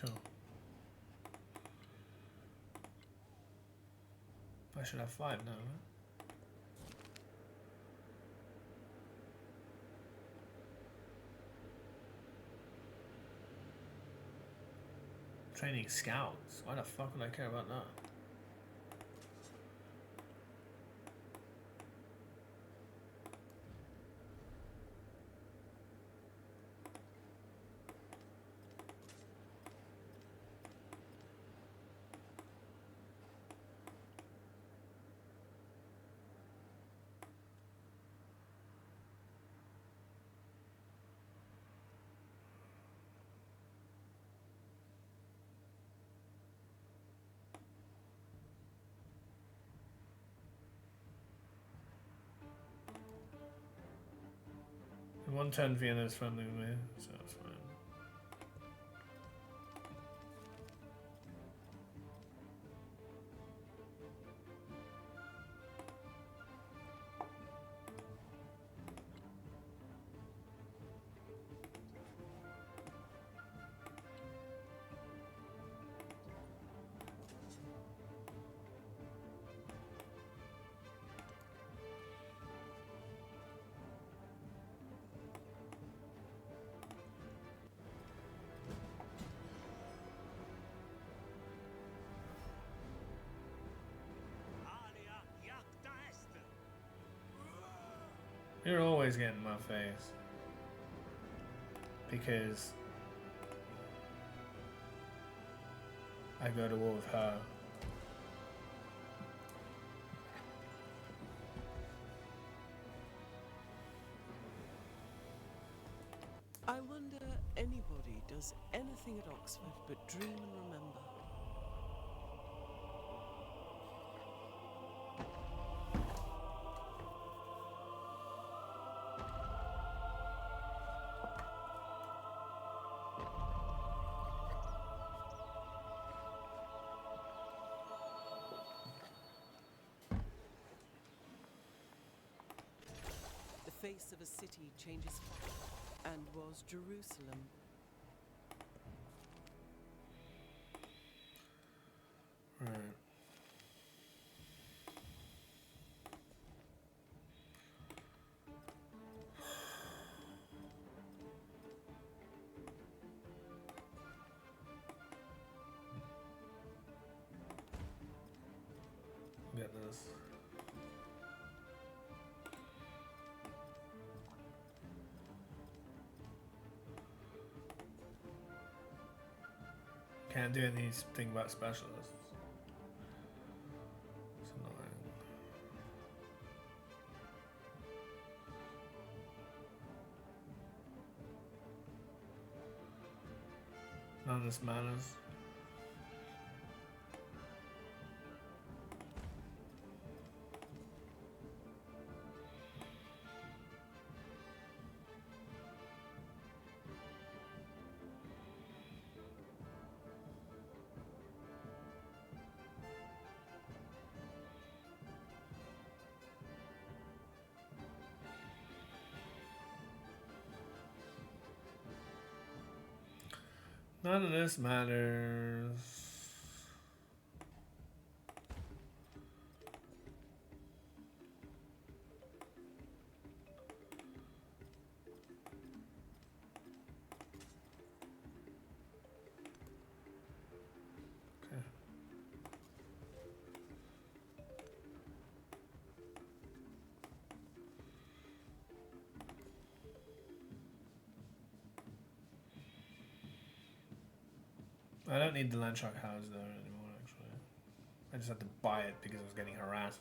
Cool. I should have 5 now, right? Training scouts. Why the fuck would I care about that? In one turn, Vienna is friendly with me, so that's fine. You're always getting in my face. Because I go to war with her. I wonder anybody does anything at Oxford but dream and remember. The face of a city changes fast, and was Jerusalem. Right. Get this. Can't do anything about specialists. It's annoying. None of this matters. None of this matters. Okay. I don't need the Landshark house there anymore, actually. I just had to buy it because I was getting harassed.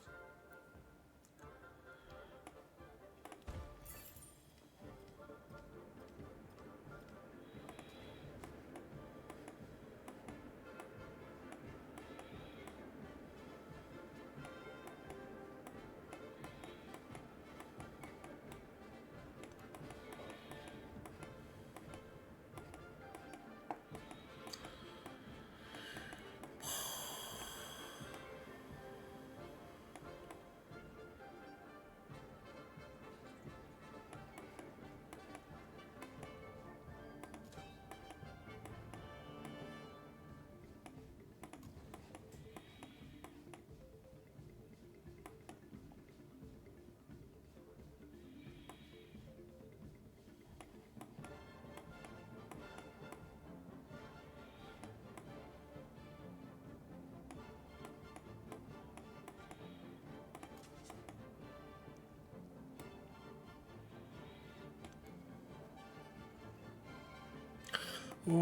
Ooh.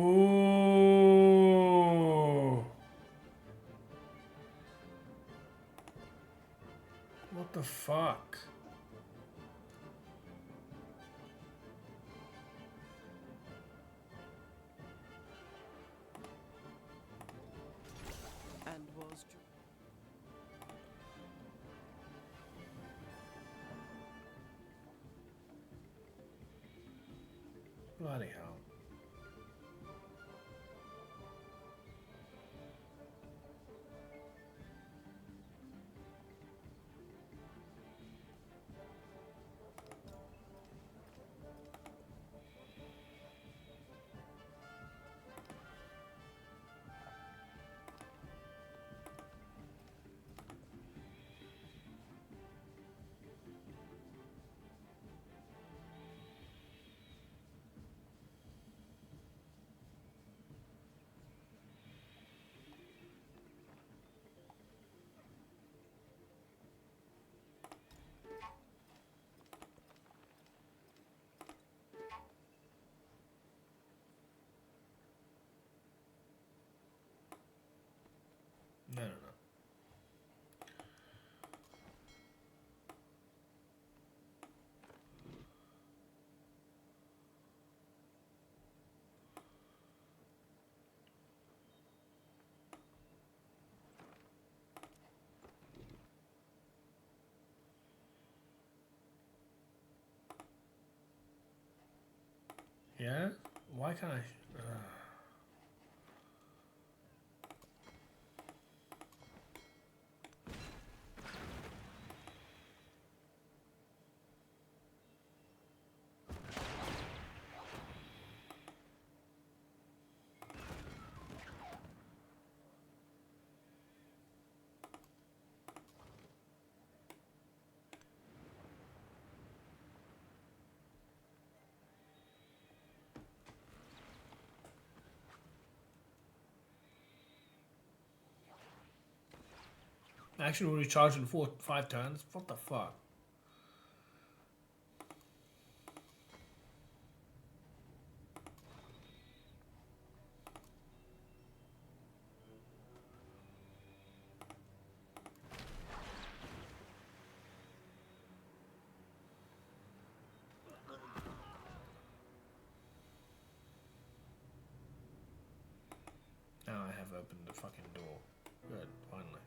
What the fuck? And was Bloody hell. Yeah? Why can't I? Action will recharge in 5 turns. What the fuck? Now I have opened the fucking door. Good, finally.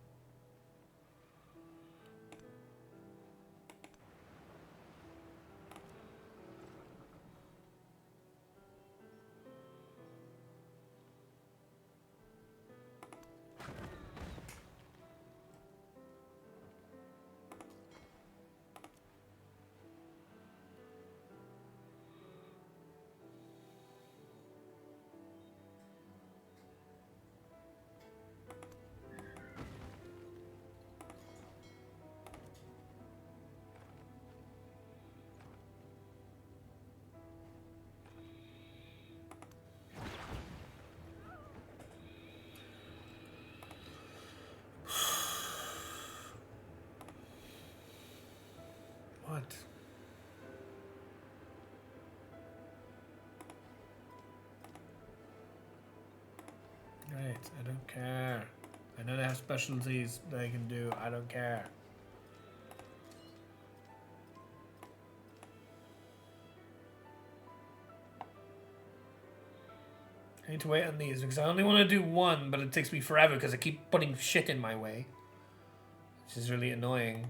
What? Great, I don't care. I know they have specialties they can do. I don't care. I need to wait on these because I only want to do one, but it takes me forever because I keep putting shit in my way. Which is really annoying.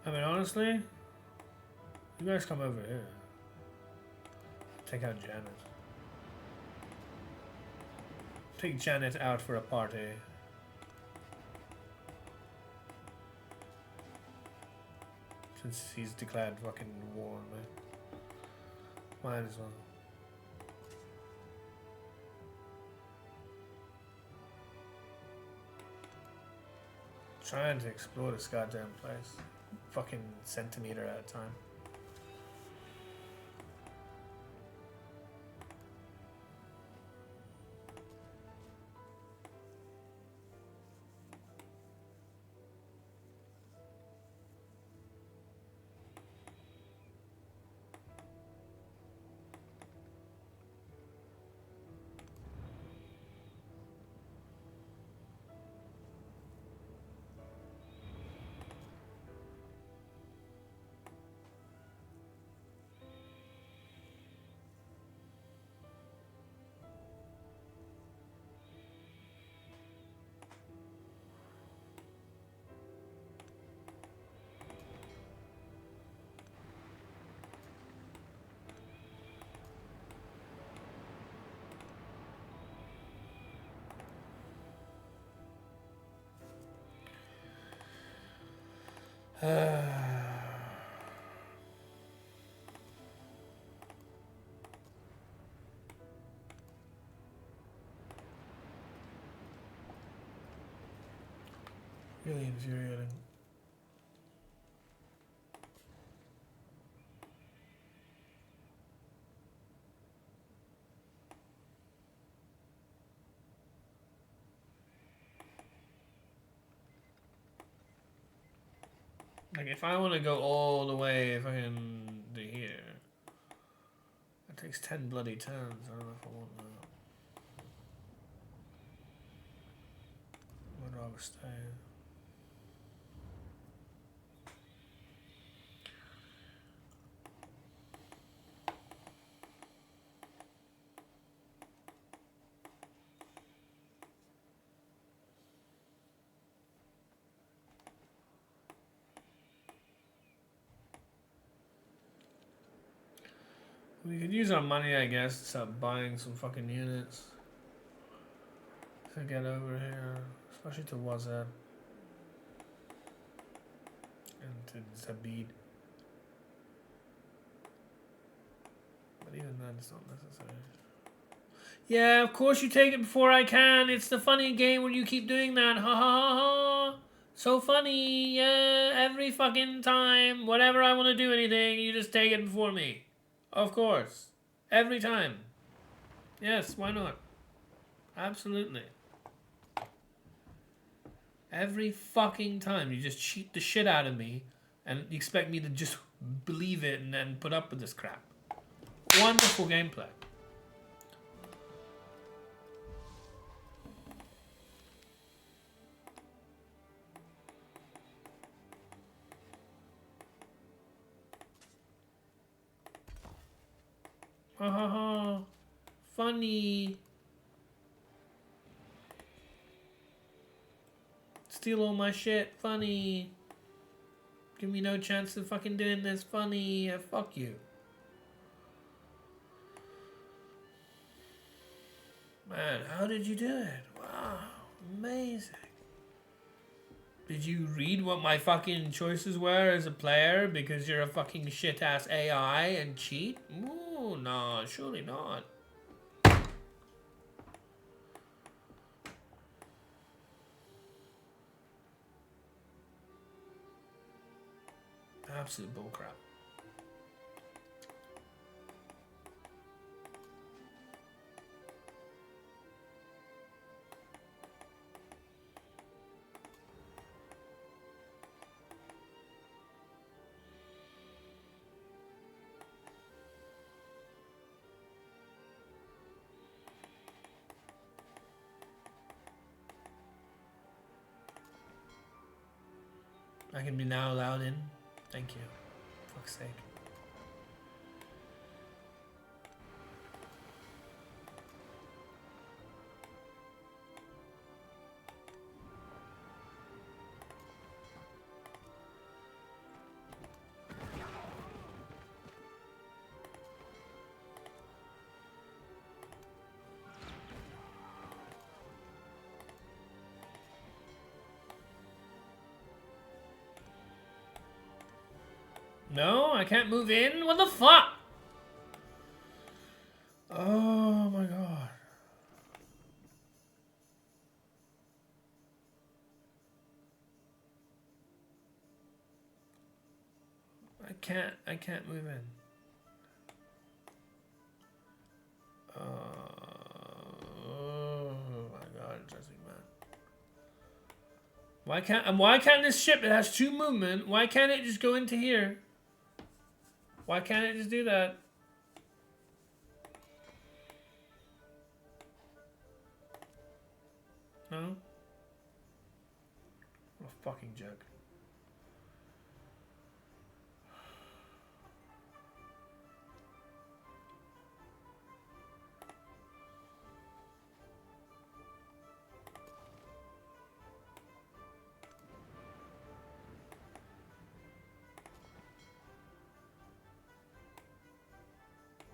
I mean, honestly, you guys come over here. Take out Janet. Take Janet out for a party. Since he's declared fucking war on me. Might as well. Trying to explore this goddamn place. Fucking centimeter at a time. Really infuriating. Like, if I want to go all the way fucking to here, that takes 10 bloody turns. I don't know if I want that. I'd rather stay. We could use our money, I guess, to start buying some fucking units to get over here, especially to Wazad and to Zabid. But even then, it's not necessary. Yeah, of course you take it before I can. It's the funny game where you keep doing that. Ha ha ha ha. So funny. Yeah, every fucking time. Whenever I want to do anything, you just take it before me. Of course. Every time. Yes, why not? Absolutely. Every fucking time you just cheat the shit out of me and you expect me to just believe it and then put up with this crap. Wonderful gameplay. Ha ha ha. Funny. Steal all my shit. Funny. Give me no chance of fucking doing this. Funny. Fuck you. Man, how did you do it? Wow. Amazing. Did you read what my fucking choices were as a player because you're a fucking shit-ass AI and cheat? Ooh, no, surely not. Absolute bullcrap. I can be now allowed in. Thank you. Fuck's sake. No, I can't move in? What the fuck? Oh my god. I can't move in. Oh my god, interesting, man. Why can't this ship that has 2 movement, why can't it just go into here? Why can't it just do that? No? What a fucking joke.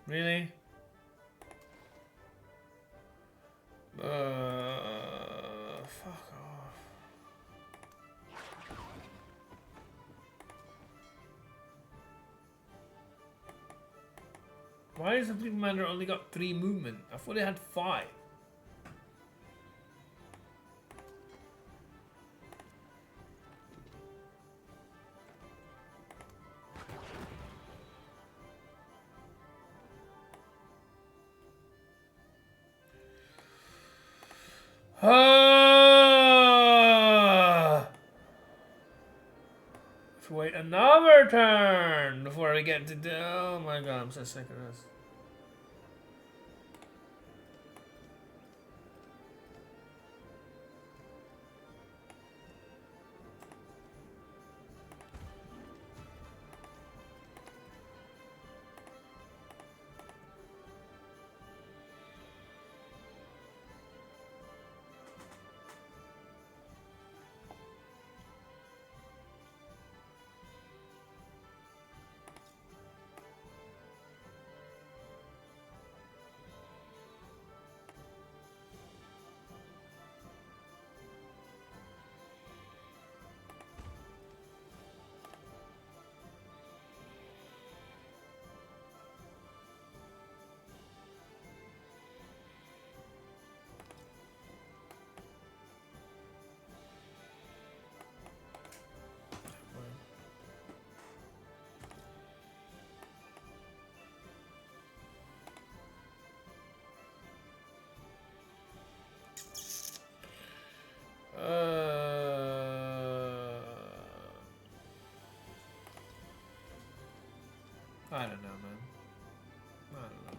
Really? Fuck off. Why has the Fleet Commander only got 3 movement? I thought it had 5. Ah! Let's wait another turn before we get to do. Oh my god, I'm so sick of this. I don't know, man. I don't know.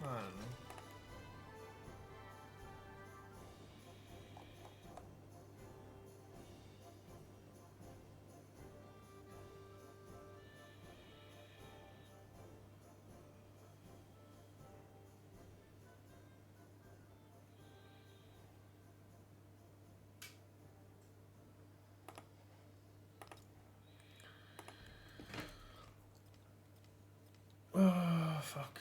I don't know. Oh, fuck.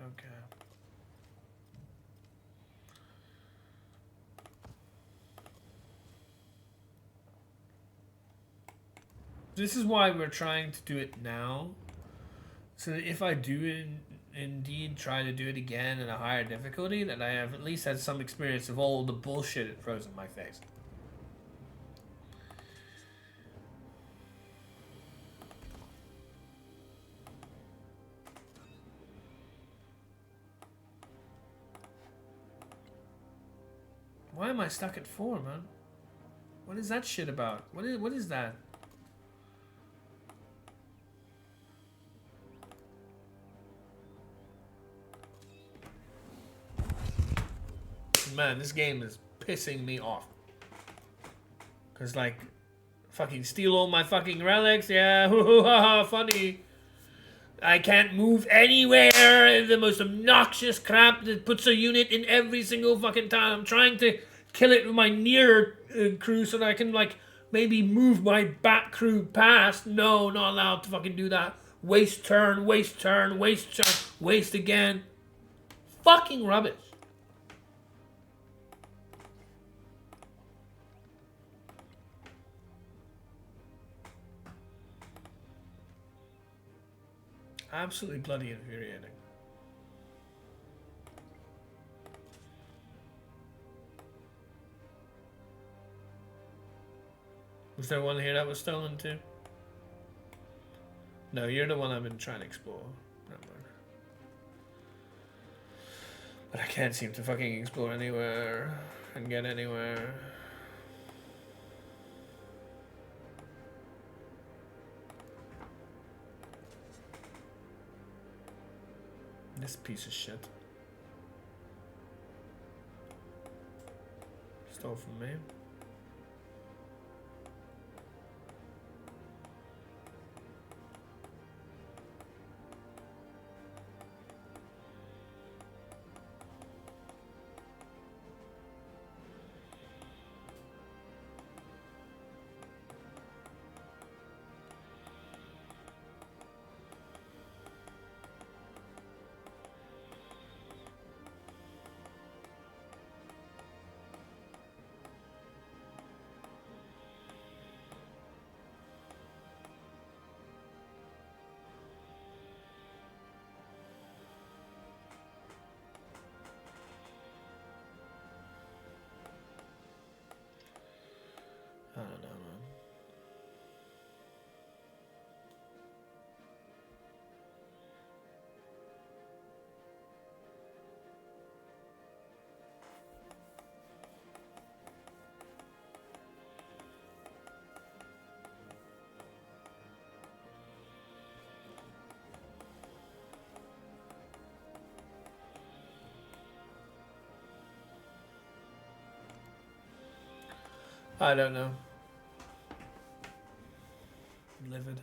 Okay. This is why we're trying to do it now. So that if I do indeed try to do it again in a higher difficulty, that I have at least had some experience of all the bullshit it throws in my face. Why am I stuck at 4, man? What is that shit about? What is that? Man, this game is pissing me off. Cause like, fucking steal all my fucking relics, yeah, funny. I can't move anywhere. The most obnoxious crap that puts a unit in every single fucking time. I'm trying to kill it with my near crew so that I can like maybe move my back crew past. No, not allowed to fucking do that. Waste turn, waste turn, waste turn, waste again. Fucking rubbish. Absolutely bloody infuriating. Was there one here that was stolen too? No, you're the one I've been trying to explore. Never mind. But I can't seem to fucking explore anywhere and get anywhere. This piece of shit. Stole from me. I don't know. Livid.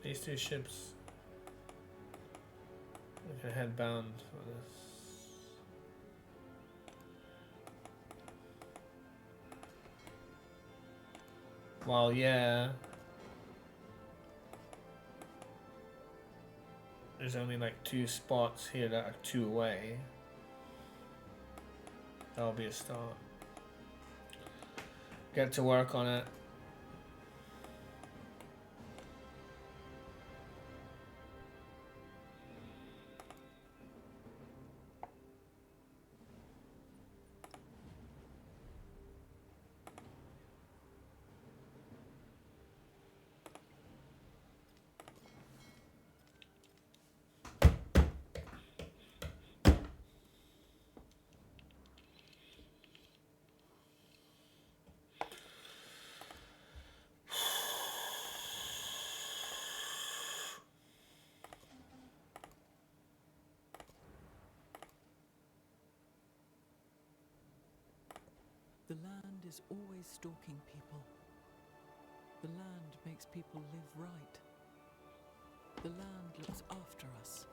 These two ships. I can head bound for this. Well, yeah. There's only like 2 spots here that are 2 away. That'll be a start. Get to work on it. The land is always stalking people. The land makes people live right. The land looks after us.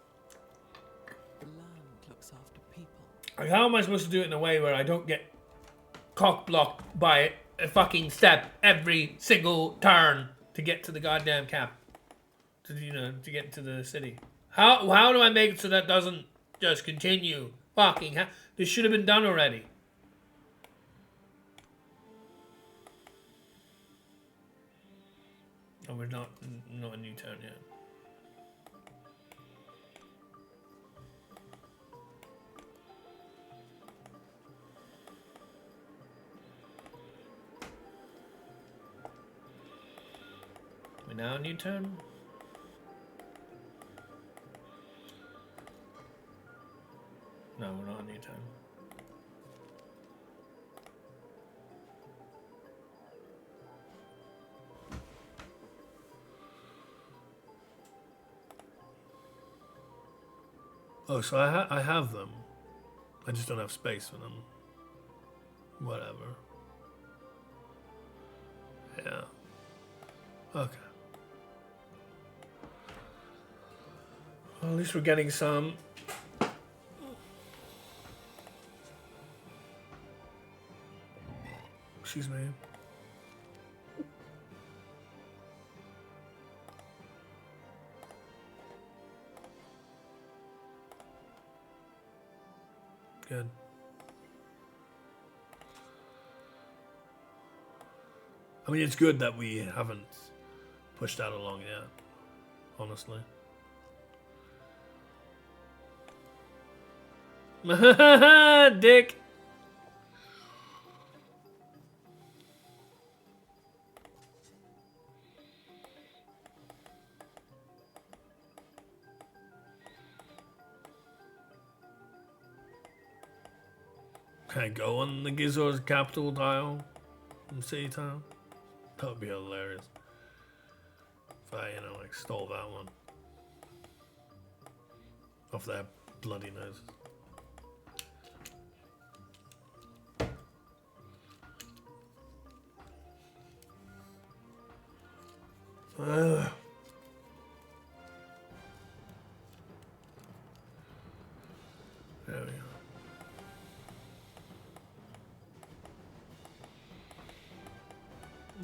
The land looks after people. Like, how am I supposed to do it in a way where I don't get cock blocked by a fucking step every single turn to get to the goddamn cap? To, you know, to get into the city. How do I make it so that doesn't just continue? Fucking this should have been done already. Oh, we're not a new turn yet. We're now a new turn. No, we're not a new turn. Oh, so I have them. I just don't have space for them. Whatever. Yeah. Okay. Well, at least we're getting some. Excuse me. Good. I mean, it's good that we haven't pushed that along yet, honestly. Dick! Can I go on the Gizor's capital tile? City tile? That would be hilarious. If I, you know, like stole that one. Off their bloody noses. There we go.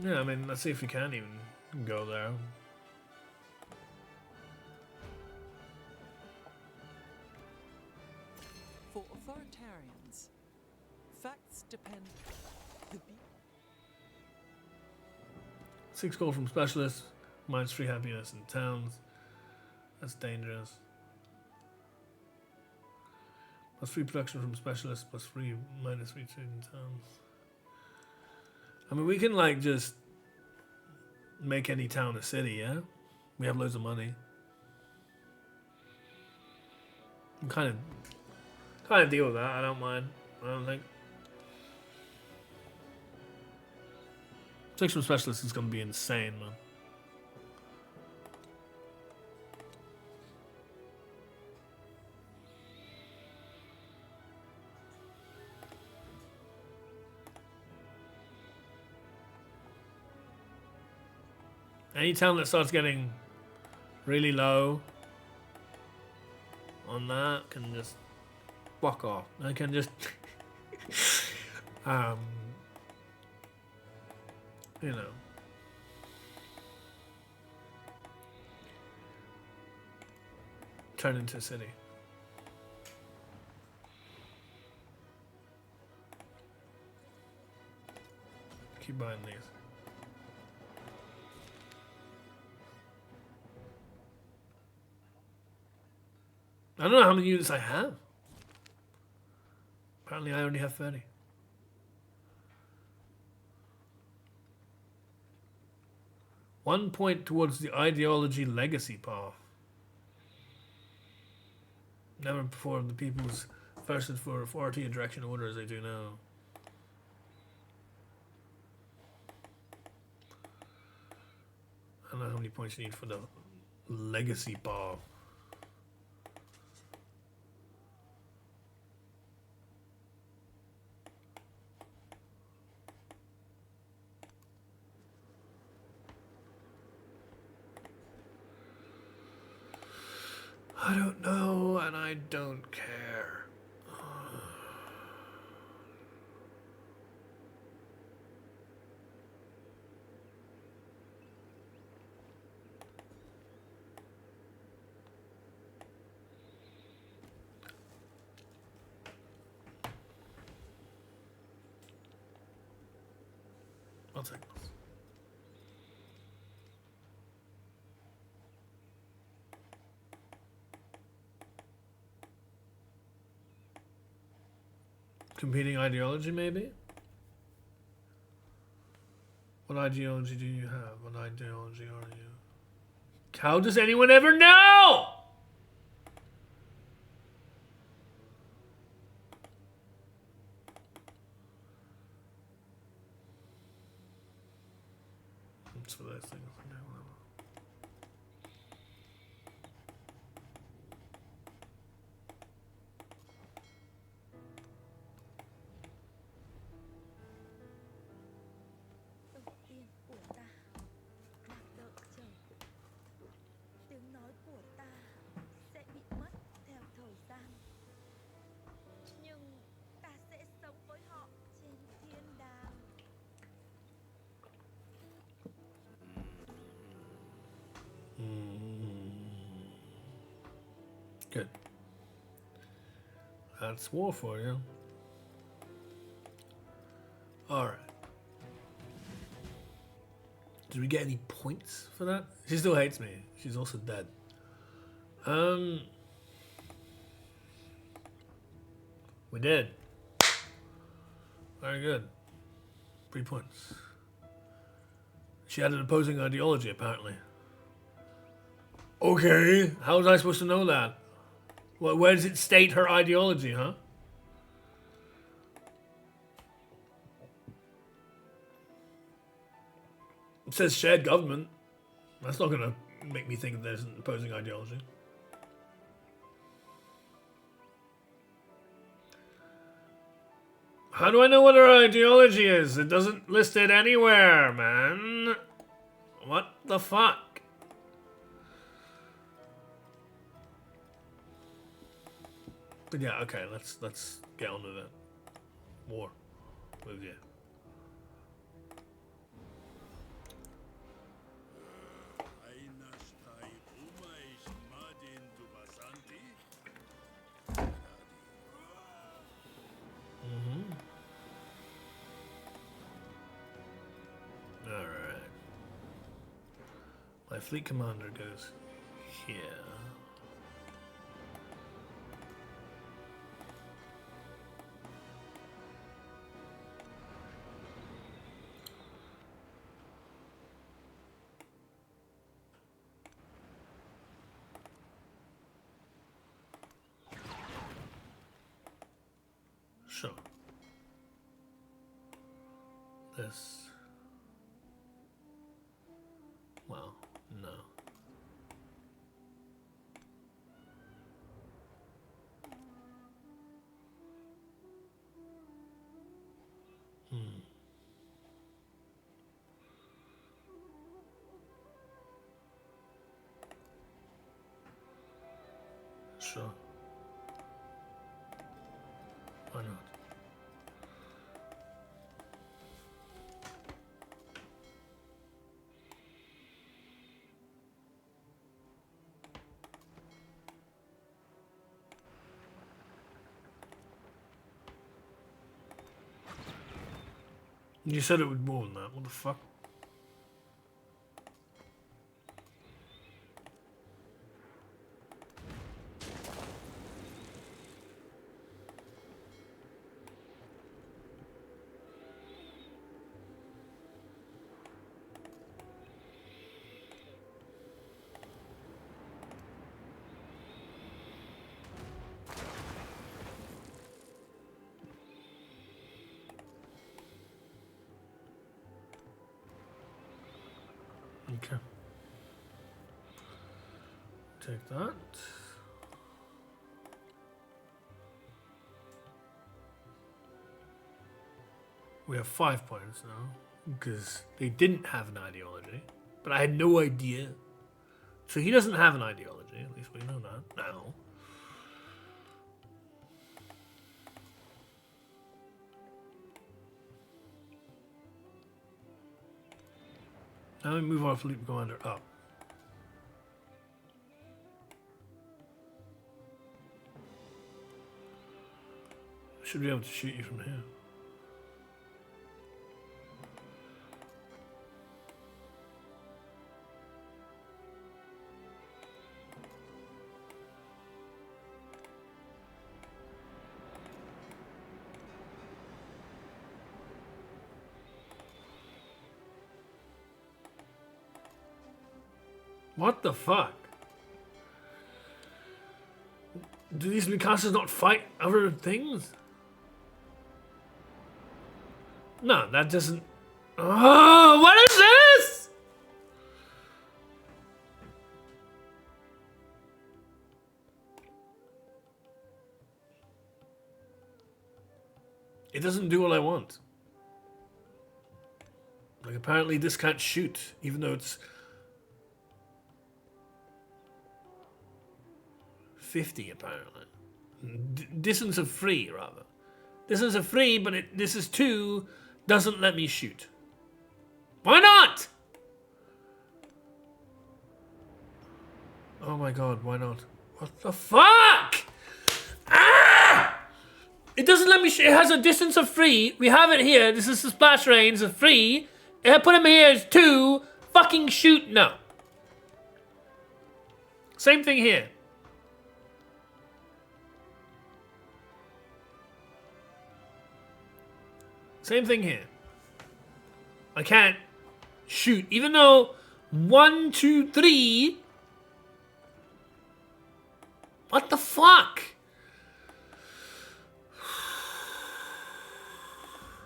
Yeah, I mean, let's see if we can even go there. For authoritarians, facts depend. 6 gold from specialists, minus 3 happiness in towns. That's dangerous. +3 production from specialists, +3 -3 student towns. I mean, we can like just make any town a city, yeah? We have loads of money. I'm kind of deal with that. I don't mind. I don't think. Production from specialists is gonna be insane, man. Any town that starts getting really low on that can just fuck off. I can just you know, turn into a city. Keep buying these. I don't know how many units I have. Apparently I only have 30. One point towards the ideology legacy path. Never before the people's thirsted for authority and direction order as they do now. I don't know how many points you need for the legacy path. I don't know, and I don't care. I'll take this. Competing ideology, maybe? What ideology do you have? What ideology are you? How does anyone ever know? That's for those things. Tổ tiên của ta đang đợi chờ. Tiếng nói của ta sẽ bị mất theo thời gian. Nhưng ta sẽ sống với họ trên thiên đàng. Good. That's war for you. Alright. Did we get any points for that? She still hates me. She's also dead. We did. Very good. 3 points. She had an opposing ideology, apparently. Okay, how was I supposed to know that? Well, where does it state her ideology, huh? It says shared government. That's not gonna make me think there's an opposing ideology. How do I know what her ideology is? It doesn't list it anywhere, man. What the fuck? But yeah, okay, let's get on with it. War with you. Alright. My fleet commander goes here. this. Well, no. Sure. Why not? You said it would more than that. What the fuck? Okay. Take that. We have 5 points now, because they didn't have an ideology, but I had no idea. So he doesn't have an ideology, at least we know that now. Now we move our fleet commander up. I should be able to shoot you from here. What the fuck? Do these Mikases not fight other things? No, that doesn't... Oh, what is this? It doesn't do what I want. Like, apparently this can't shoot, even though it's... 50 apparently. Distance of 3 rather. Distance of 3, but this is 2, doesn't let me shoot. Why not? Oh my god, why not? What the fuck? Ah! It doesn't let me shoot. It has a distance of 3. We have it here. This is the splash range of 3. If I put him here as 2, fucking shoot, no. Same thing here. Same thing here. I can't shoot, even though 1, 2, 3. What the fuck?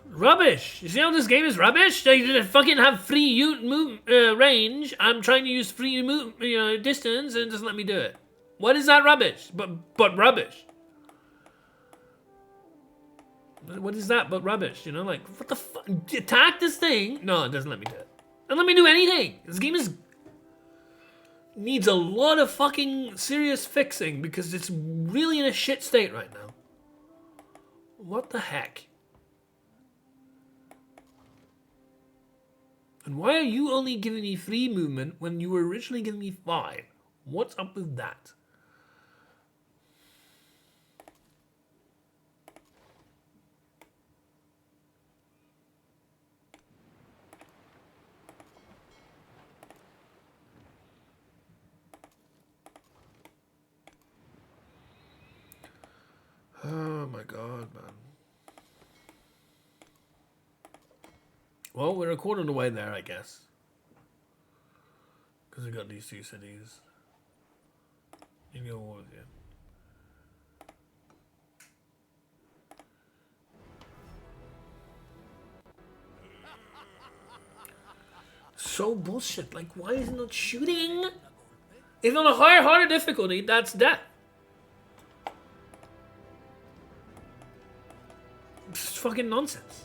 Rubbish. You see how this game is rubbish? I fucking have free range. I'm trying to use free distance and it doesn't let me do it. What is that rubbish? But rubbish. What is that but rubbish? You know, like, what the fuck? Attack this thing? No, it doesn't let me do it. Doesn't let me do anything. This game needs a lot of fucking serious fixing because it's really in a shit state right now. What the heck? And why are you only giving me 3 movement when you were originally giving me 5? What's up with that? Oh my god, man. Well, we're a quarter of the way there, I guess. Because we got these 2 cities. You can go war with you. so bullshit. Like, why is it not shooting? If on a harder difficulty, that's death. It's fucking nonsense.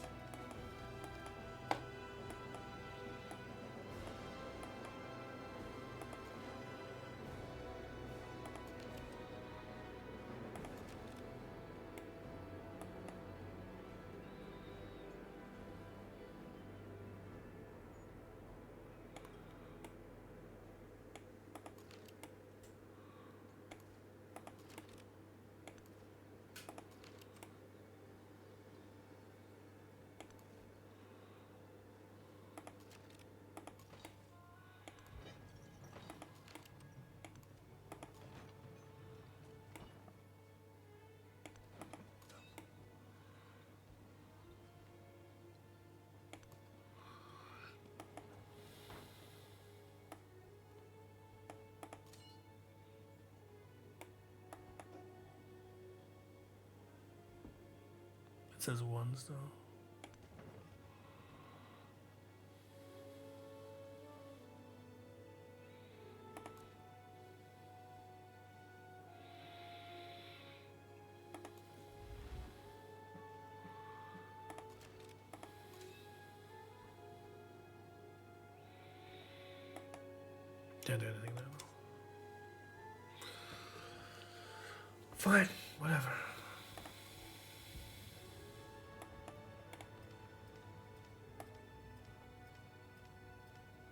It says ones though. Can't do anything now. Fine, whatever.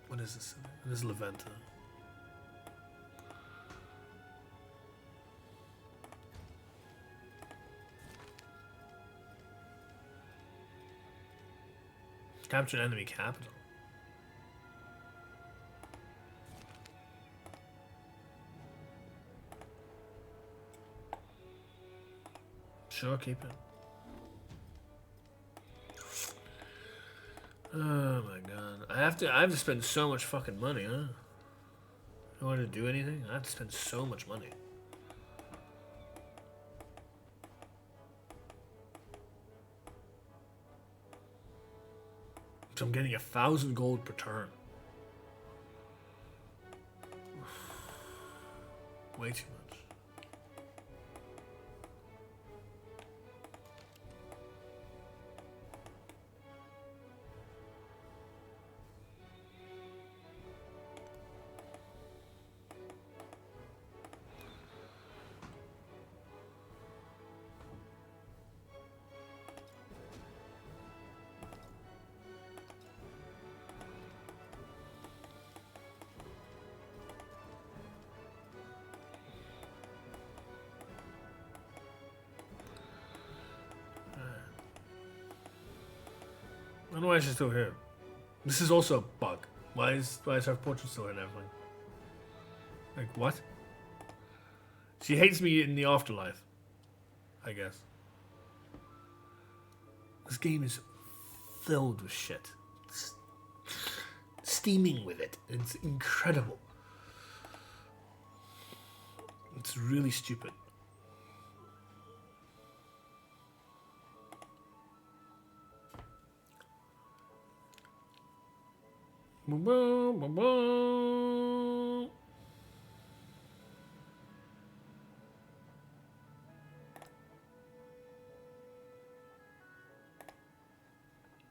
What is this? This is Leventa. Capture an enemy capital. Sure, keep it. Oh my god. I have to spend so much fucking money, huh? In order to do anything? I have to spend so much money. So I'm getting 1,000 gold per turn. Way too much. I don't know why she's still here. This is also a bug. Why is her portrait still here and everything? Like, what? She hates me in the afterlife, I guess. This game is filled with shit. It's steaming with it. It's incredible. It's really stupid.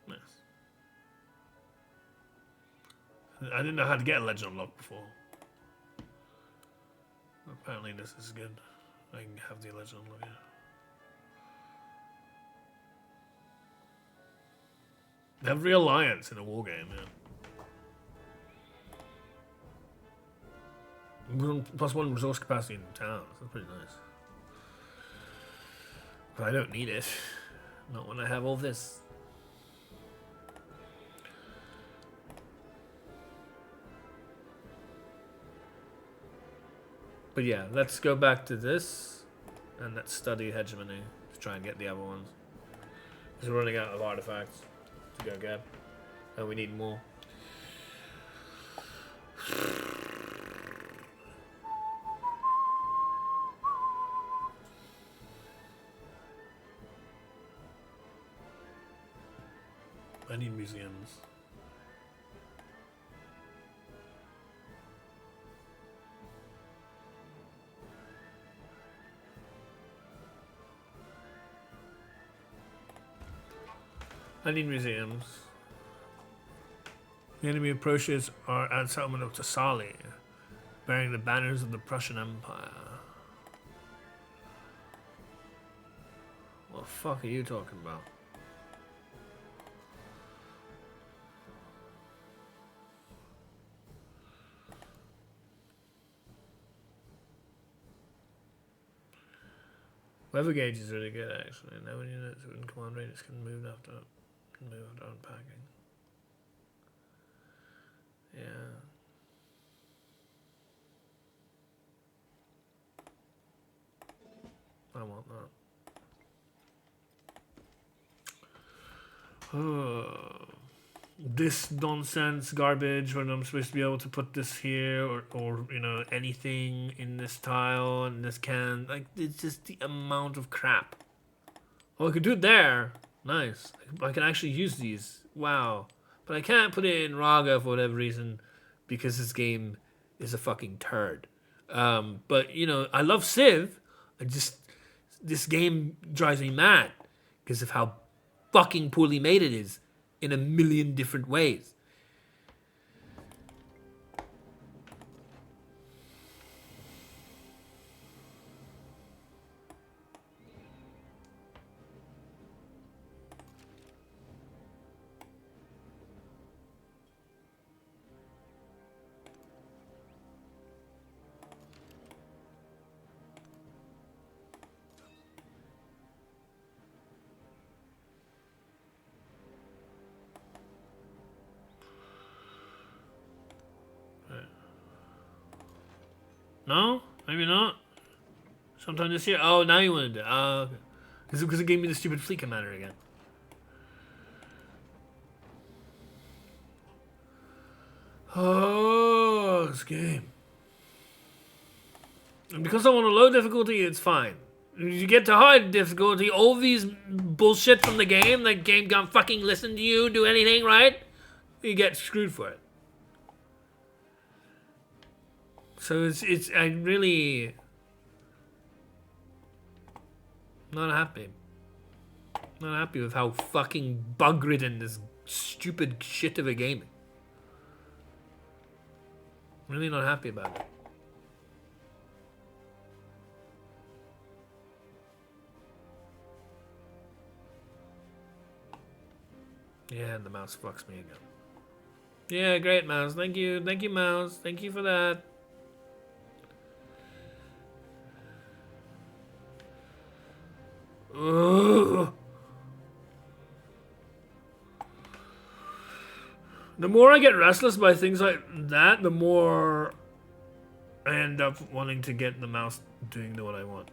Nice. I didn't know how to get a legend unlocked before. Apparently this is good. I can have the legend unlocked. Yeah. They have real alliance in a war game, yeah. +1 resource capacity in towns. That's pretty nice. But I don't need it. Not when I have all this. But yeah, let's go back to this and let's study hegemony to try and get the other ones. Because we're running out of artifacts to go get. And we need more. I need museums. I need museums. The enemy approaches are at settlement of Thessaly, bearing the banners of the Prussian Empire. What the fuck are you talking about? Weather gauge is really good actually. No units within command range can move after unpacking. Yeah. I want that. This nonsense garbage when I'm supposed to be able to put this here or you know anything in this tile and this can, like it's just the amount of crap. Oh, I could do it there. Nice. I can actually use these. Wow. But I can't put it in Raga for whatever reason because this game is a fucking turd. But you know, I love Civ. This game drives me mad because of how fucking poorly made it is in a million different ways. No? Maybe not? Sometime this year? Oh, now you want to do it. Oh, okay. Because it gave me the stupid fleet commander again. Oh, this game. And because I'm on a low difficulty, it's fine. You get to high difficulty, all these bullshit from the game can't fucking listen to you, do anything, right? You get screwed for it. So I really not happy. Not happy with how fucking bug-ridden this stupid shit of a game is. Really not happy about it. Yeah, and the mouse fucks me again. Yeah, great mouse. Thank you, mouse. Thank you for that. Ugh. The more I get restless by things like that, the more I end up wanting to get the mouse doing what I want.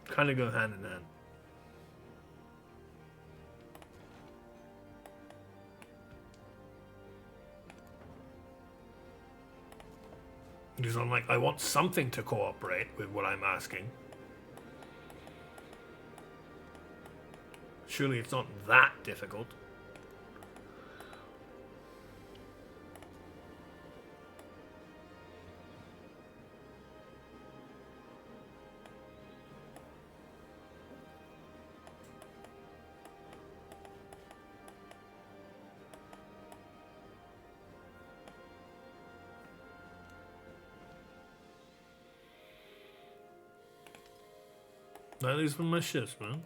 Kind of go hand in hand. Because I'm like, I want something to cooperate with what I'm asking. Surely it's not that difficult. That is from my shits, man.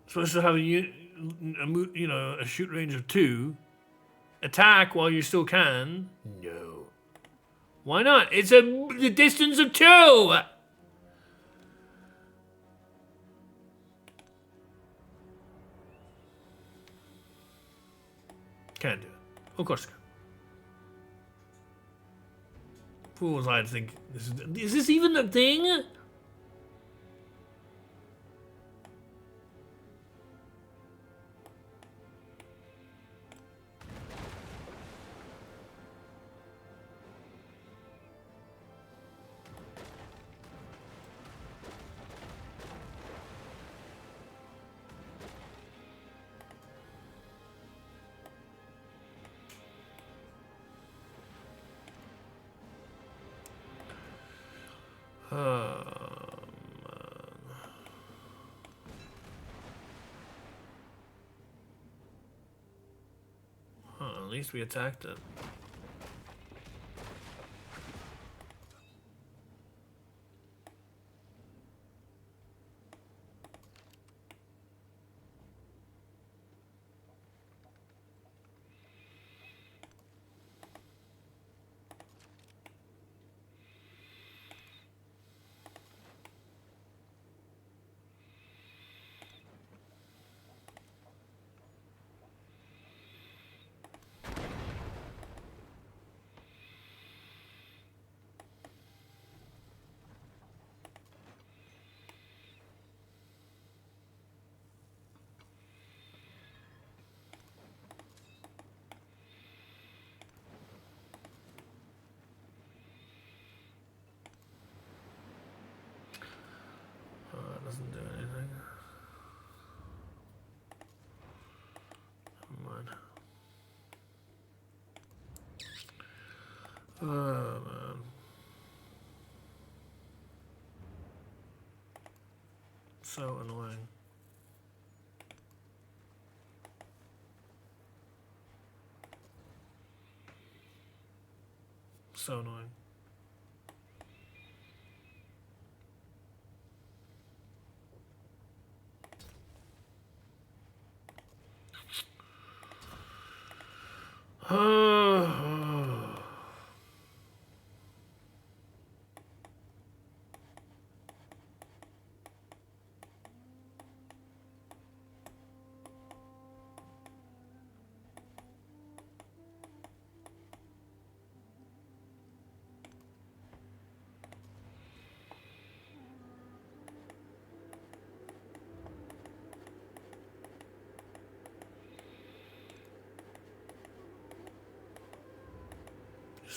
Supposed to have a shoot range of 2. Attack while you still can. No. Why not? It's the distance of 2! Can't do it. Of course I can. Who was I to think is this even a thing? At least we attacked it. Doesn't do anything. Never mind. Oh man. So annoying. So annoying.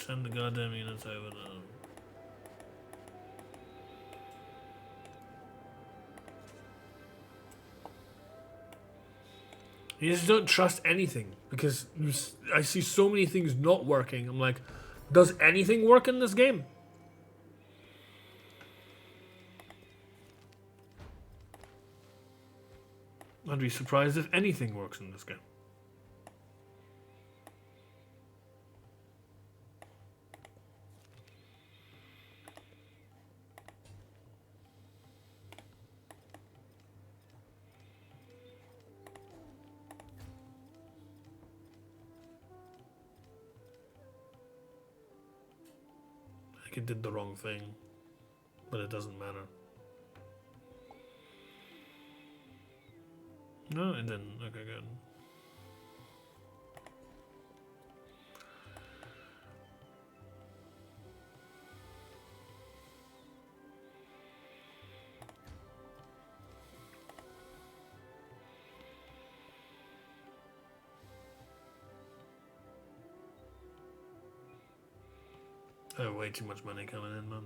Send the goddamn units over now. You just don't trust anything because I see so many things not working. I'm like, does anything work in this game? I'd be surprised if anything works in this game. It did the wrong thing, but it doesn't matter. No, it didn't. Okay, good. I have way too much money coming in, man.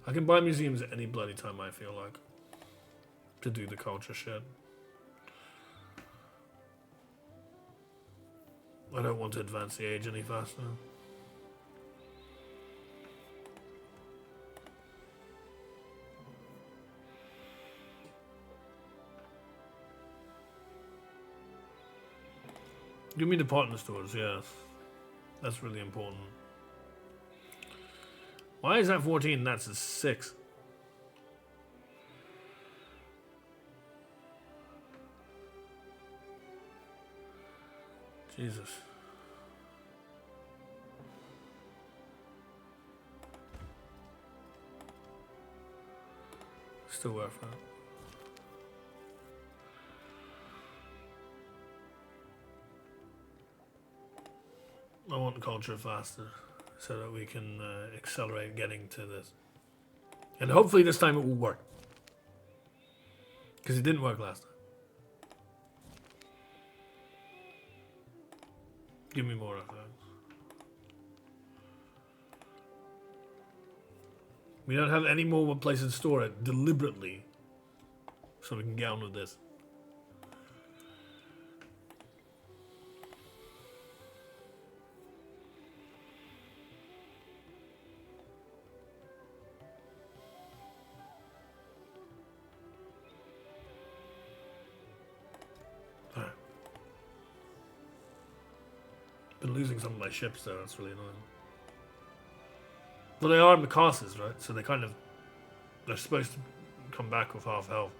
I can buy museums at any bloody time I feel like to do the culture shit. I don't want to advance the age any faster. You mean the partner stores, yes. That's really important. Why is that 14? That's a 6. Jesus. Still worth it. want culture faster so that we can accelerate getting to this. And hopefully this time it will work. Because it didn't work last time. Give me more of that. We don't have any more place to store it deliberately. So we can get on with this. Alright. Been losing some of my ships though, that's really annoying. Well, they are Mikases, right? So they kind of... They're supposed to come back with half health.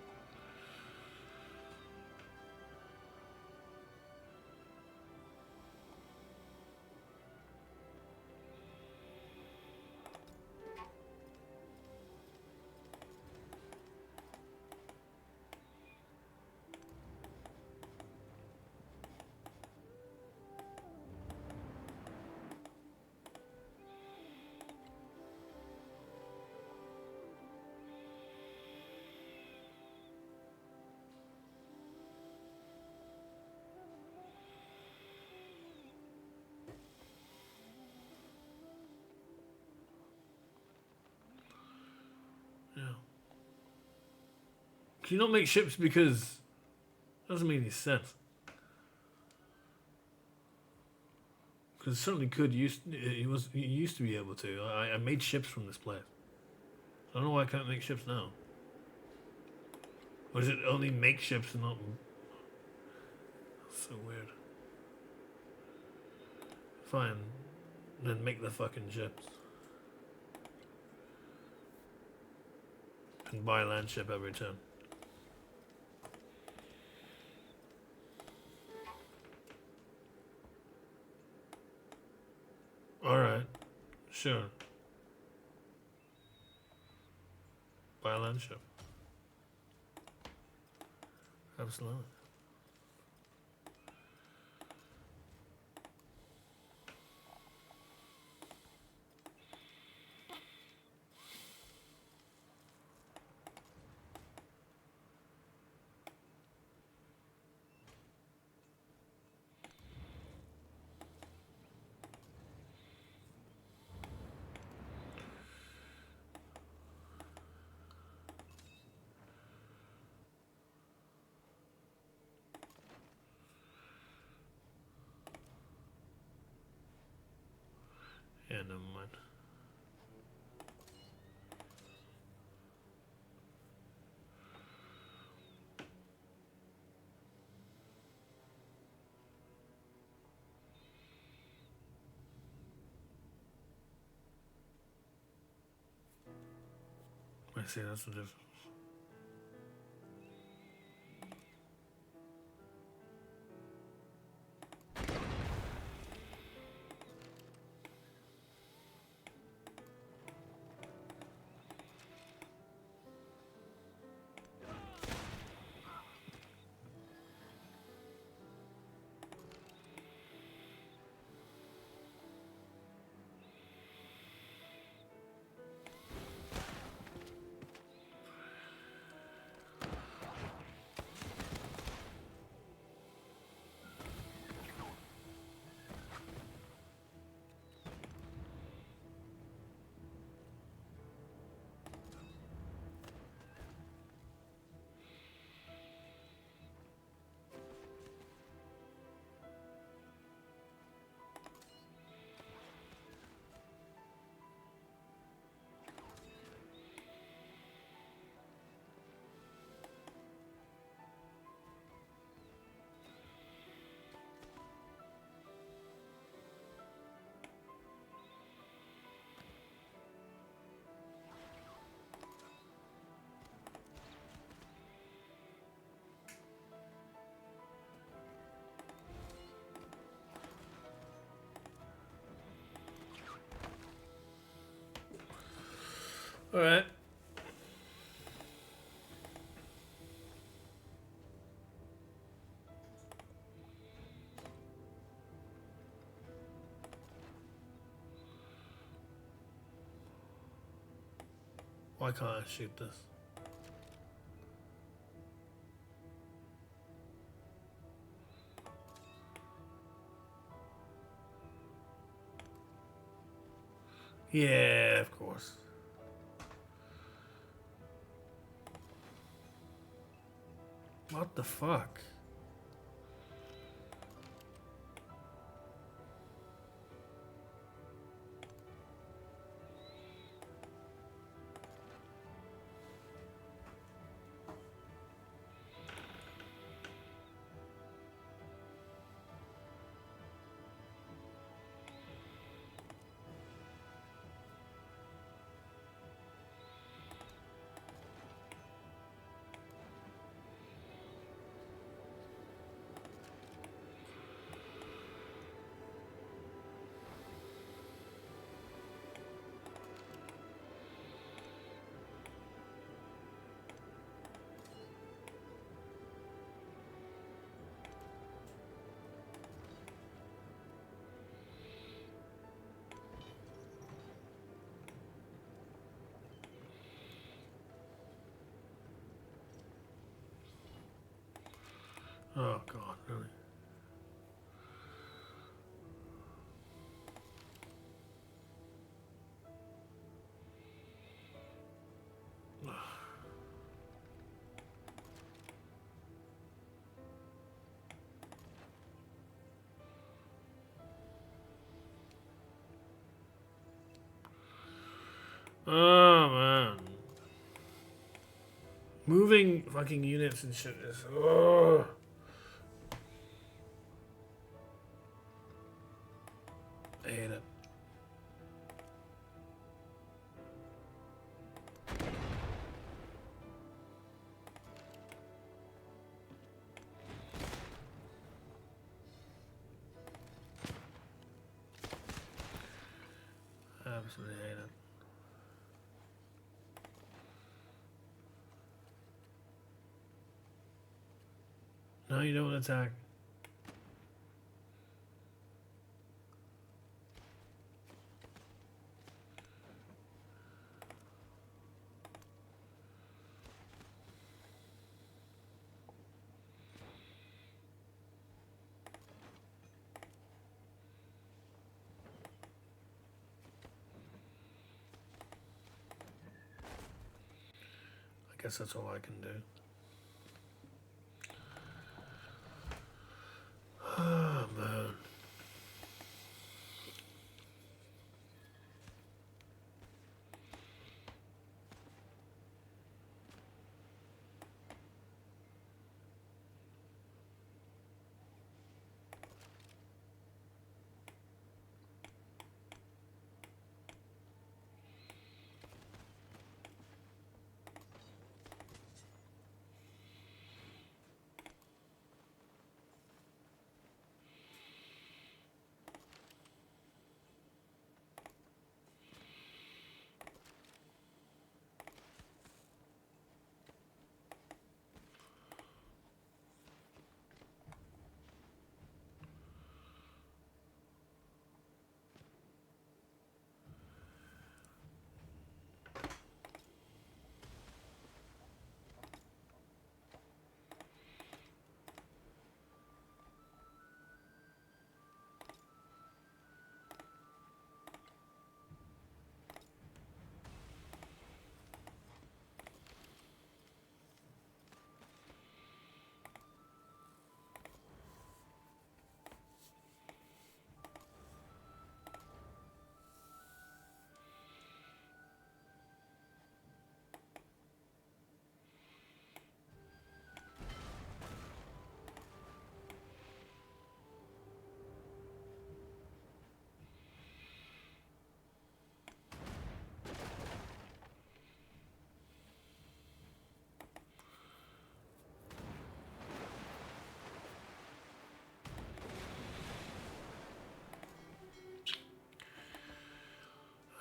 Yeah. Can you not make ships because it doesn't make any sense? Because it certainly could. You used to be able to. I made ships from this place. I don't know why I can't make ships now. Or is it only make ships and not? So weird. Fine, then make the fucking ships. And buy a land ship every turn. Alright. Sure. Buy a land ship. Absolutely. Yeah, never mind. I see, that's the difference. Alright. Why can't I shoot this? Yeah, of course. What the fuck? Oh god, really? Oh man. Moving fucking units and shit is. Oh. I hate it. I absolutely hate it. No, you don't attack. I guess that's all I can do. Oh man.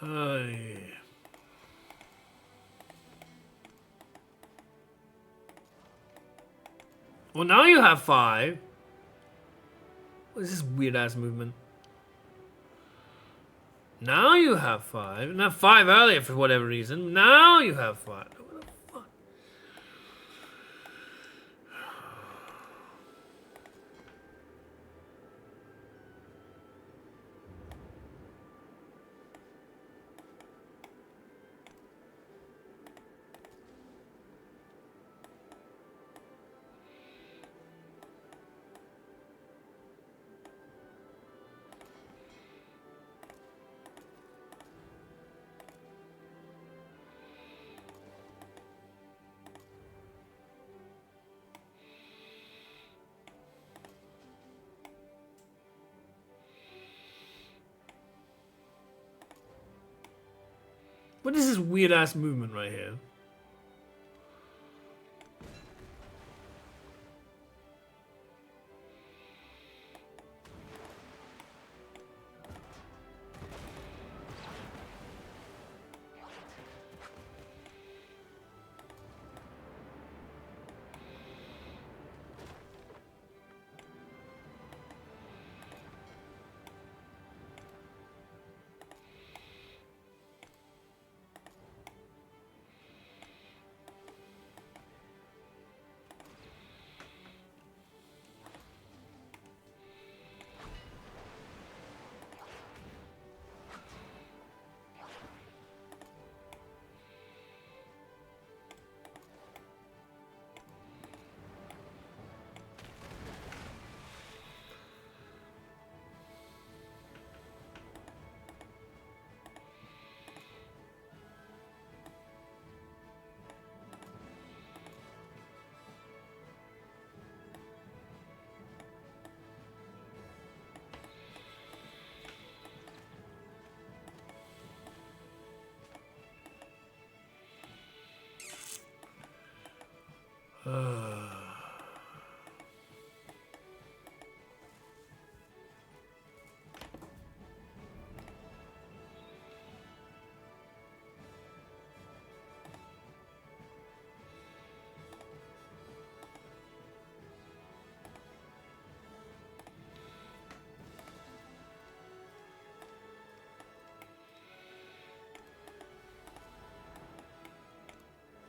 Hey. Well, now you have 5. What is this weird ass movement? Now you have 5. Not 5 earlier for whatever reason. Now you have 5. What the fuck? What is this weird ass movement right here?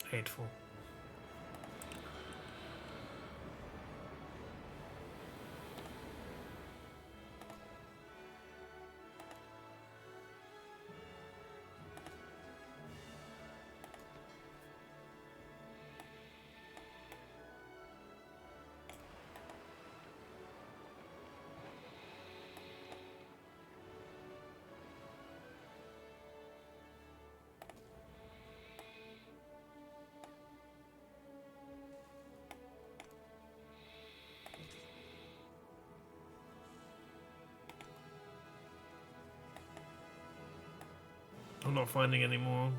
Hateful. I'm not finding any more.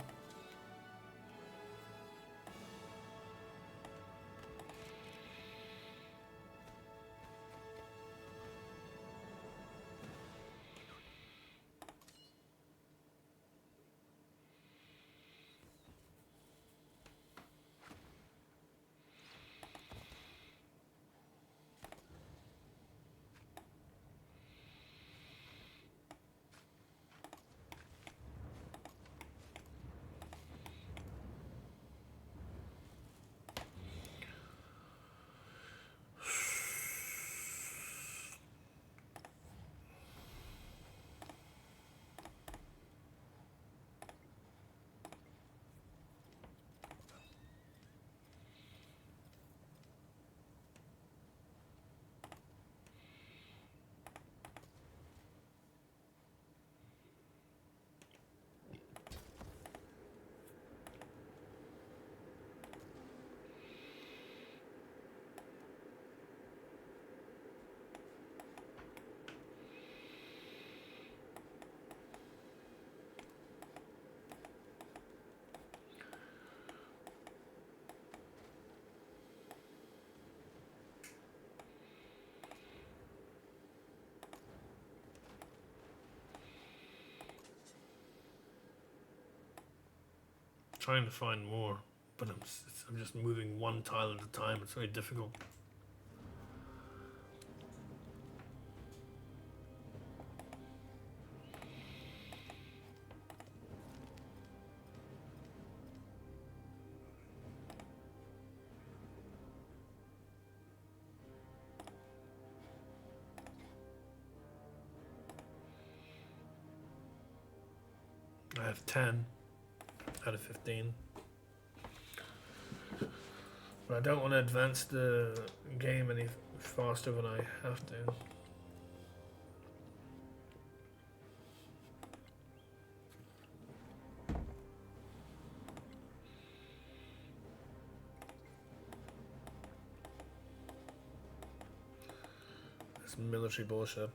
Trying to find more, but I'm just moving one tile at a time. It's very difficult. I have 10 out of 15. But I don't want to advance the game any faster than I have to. It's military bullshit.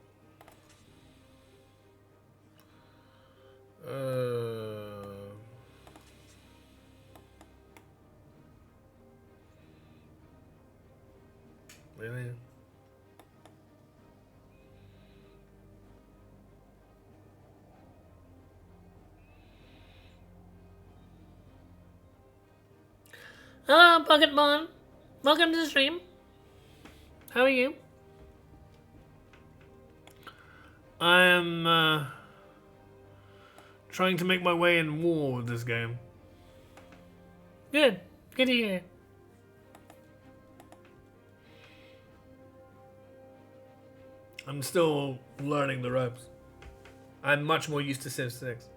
Really? Hello, Pokemon. Welcome to the stream. How are you? I am trying to make my way in war with this game. Good. Good to hear. I'm still learning the ropes. I'm much more used to Civ 6.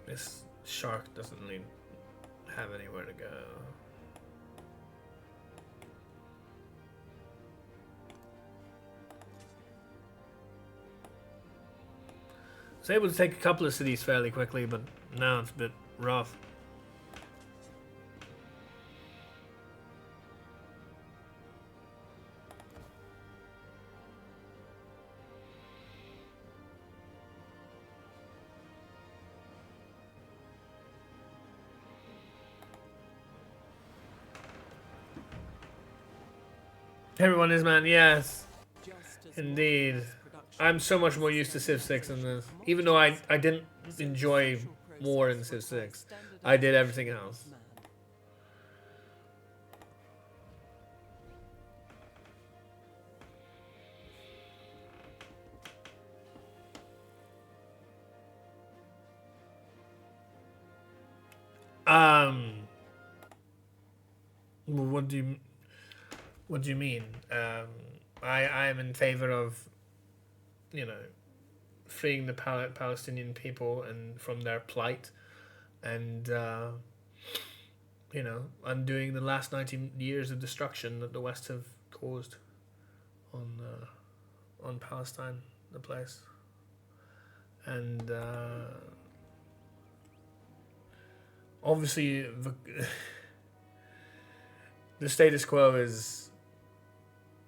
This shark doesn't really have anywhere to go. I was able to take a couple of cities fairly quickly, but now it's a bit rough. Everyone is, man, yes. Indeed. I'm so much more used to Civ 6 than this. Even though I didn't enjoy more in Civ 6, I did everything else. What do you mean? I am in favor of, you know, freeing the Palestinian people and from their plight, and you know, undoing the last 90 years of destruction that the West have caused on Palestine, the place, and obviously the status quo is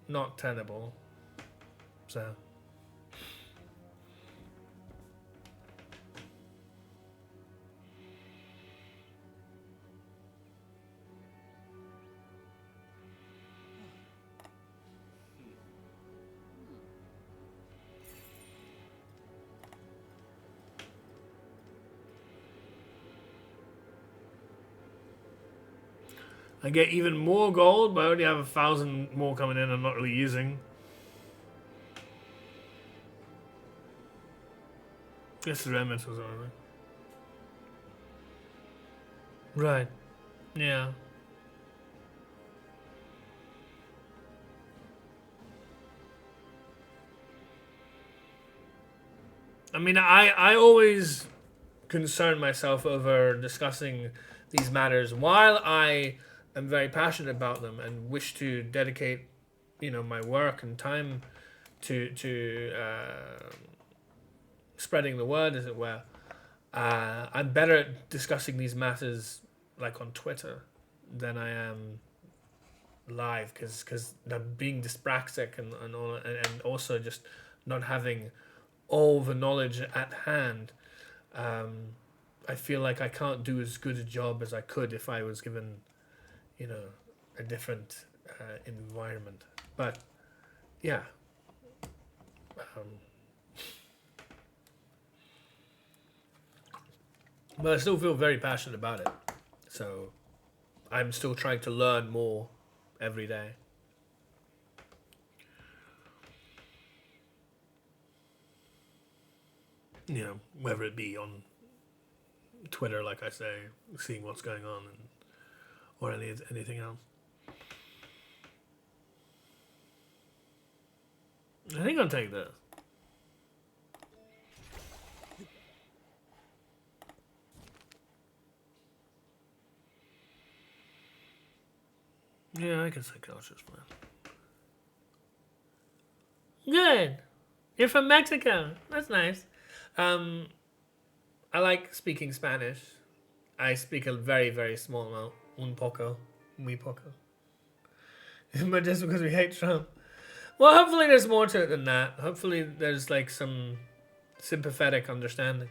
not tenable, so. I get even more gold, but I already have 1,000 more coming in I'm not really using. Guess the remnants was on it. Right. Yeah. I mean, I always concern myself over discussing these matters while I am very passionate about them and wish to dedicate, you know, my work and time to spreading the word, as it were. I'm better at discussing these matters like on Twitter than I am live, because being dyspraxic and also just not having all the knowledge at hand. I feel like I can't do as good a job as I could if I was given, you know, a different environment. But yeah, but I still feel very passionate about it. So I'm still trying to learn more every day. You know, whether it be on Twitter, like I say, seeing what's going on, or anything else. I think I'll take this. Yeah, I can say culture's fine. Good. You're from Mexico. That's nice. I like speaking Spanish. I speak a very, very small amount. Un poco. Muy poco. But just because we hate Trump. Well, hopefully there's more to it than that. Hopefully there's like some sympathetic understanding.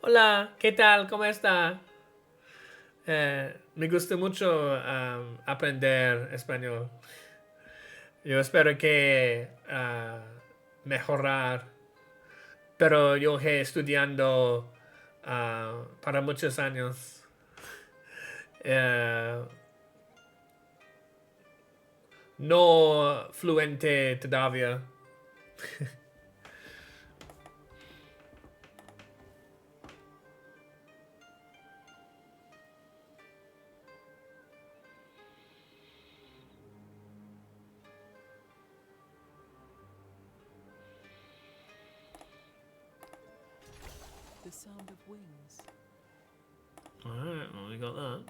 Hola, ¿qué tal? ¿Cómo está? Me gusta mucho aprender español. Yo espero que mejorar, pero yo he estudiando para muchos años. No fluente todavía. The sound of wings. Alright, well, we got that.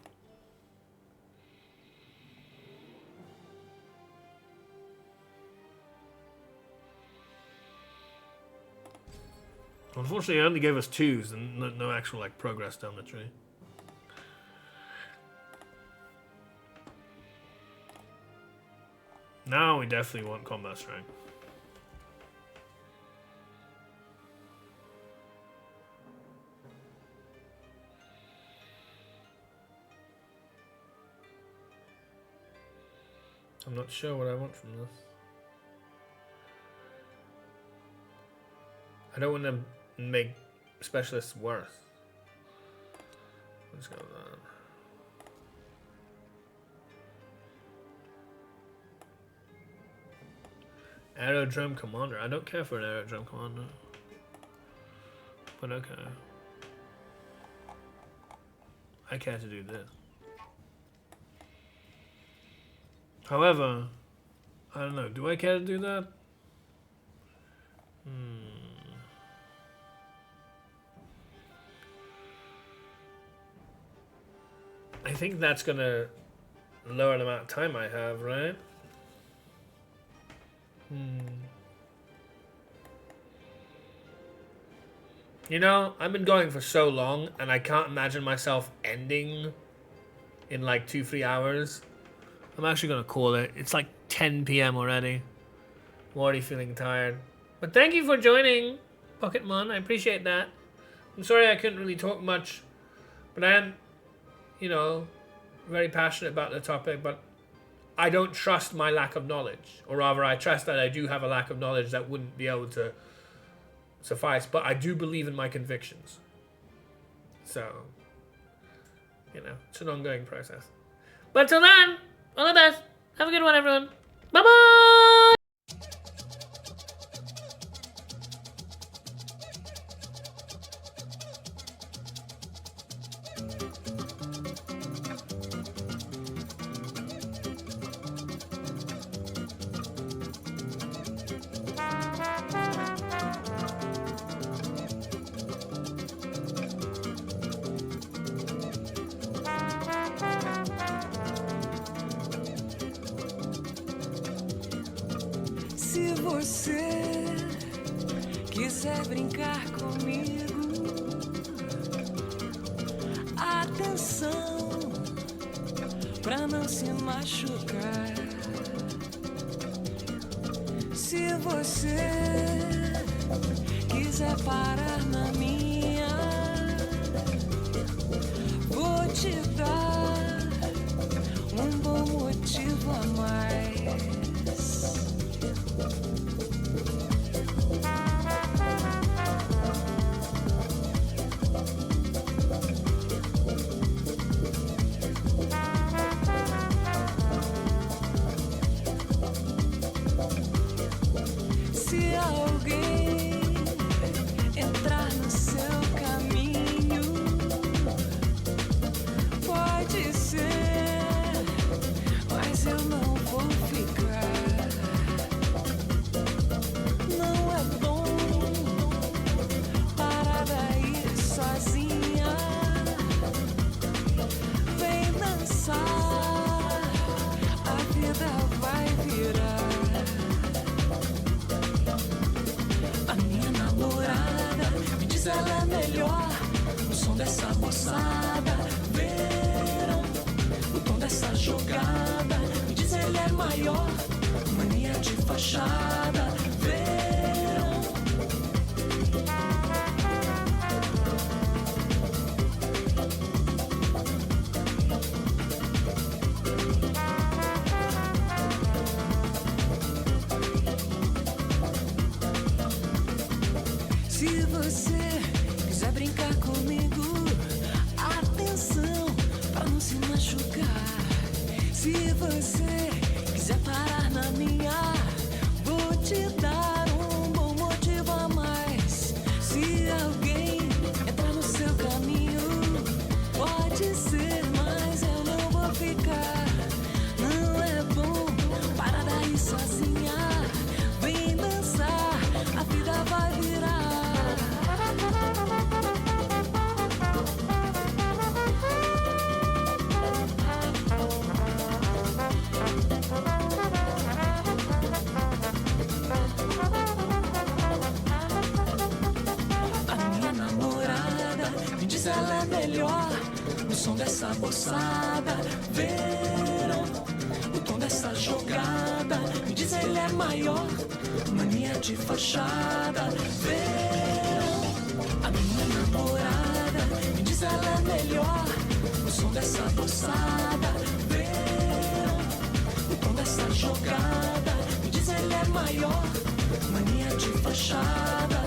Unfortunately, it only gave us 2s and no actual like progress down the tree. Now we definitely want combat strength. I'm not sure what I want from this. I don't want to make specialists worse. Let's go with that. Aerodrome commander. I don't care for an aerodrome commander. But okay. I care to do this. However, I don't know. Do I care to do that? I think that's gonna lower the amount of time I have, right? You know, I've been going for so long, and I can't imagine myself ending in like 2-3 hours. I'm actually gonna call it. It's like 10 p.m. already. I'm already feeling tired. But thank you for joining, Pocketmon. I appreciate that. I'm sorry I couldn't really talk much, but I am, you know, very passionate about the topic, but I don't trust my lack of knowledge. Or rather, I trust that I do have a lack of knowledge that wouldn't be able to suffice, but I do believe in my convictions. So, you know, it's an ongoing process. But till then, all the best. Have a good one, everyone. Bye-bye! Se você quiser brincar comigo, atenção pra não se machucar. Se você quiser parar na minha, vou te dar um bom motivo a mais. Se alguém entrar no seu caminho, pode ser ela é melhor. O som dessa moçada, verão. O tom dessa jogada, me diz ele é maior. Mania de fachada, verão. Se você quiser brincar comigo, atenção pra não se machucar. Se você quiser parar na minha, vou te dar um bom motivo a mais. Se alguém entrar no seu caminho, pode ser, mas eu não vou ficar. Não é bom parar daí sozinha. Vem dançar, a vida vai virar. Ela é melhor, o som dessa moçada, verão. O tom dessa jogada, me diz ele é maior. Mania de fachada, verão. A minha namorada, me diz ela é melhor. O som dessa moçada, verão. O tom dessa jogada, me diz ele é maior. Mania de fachada,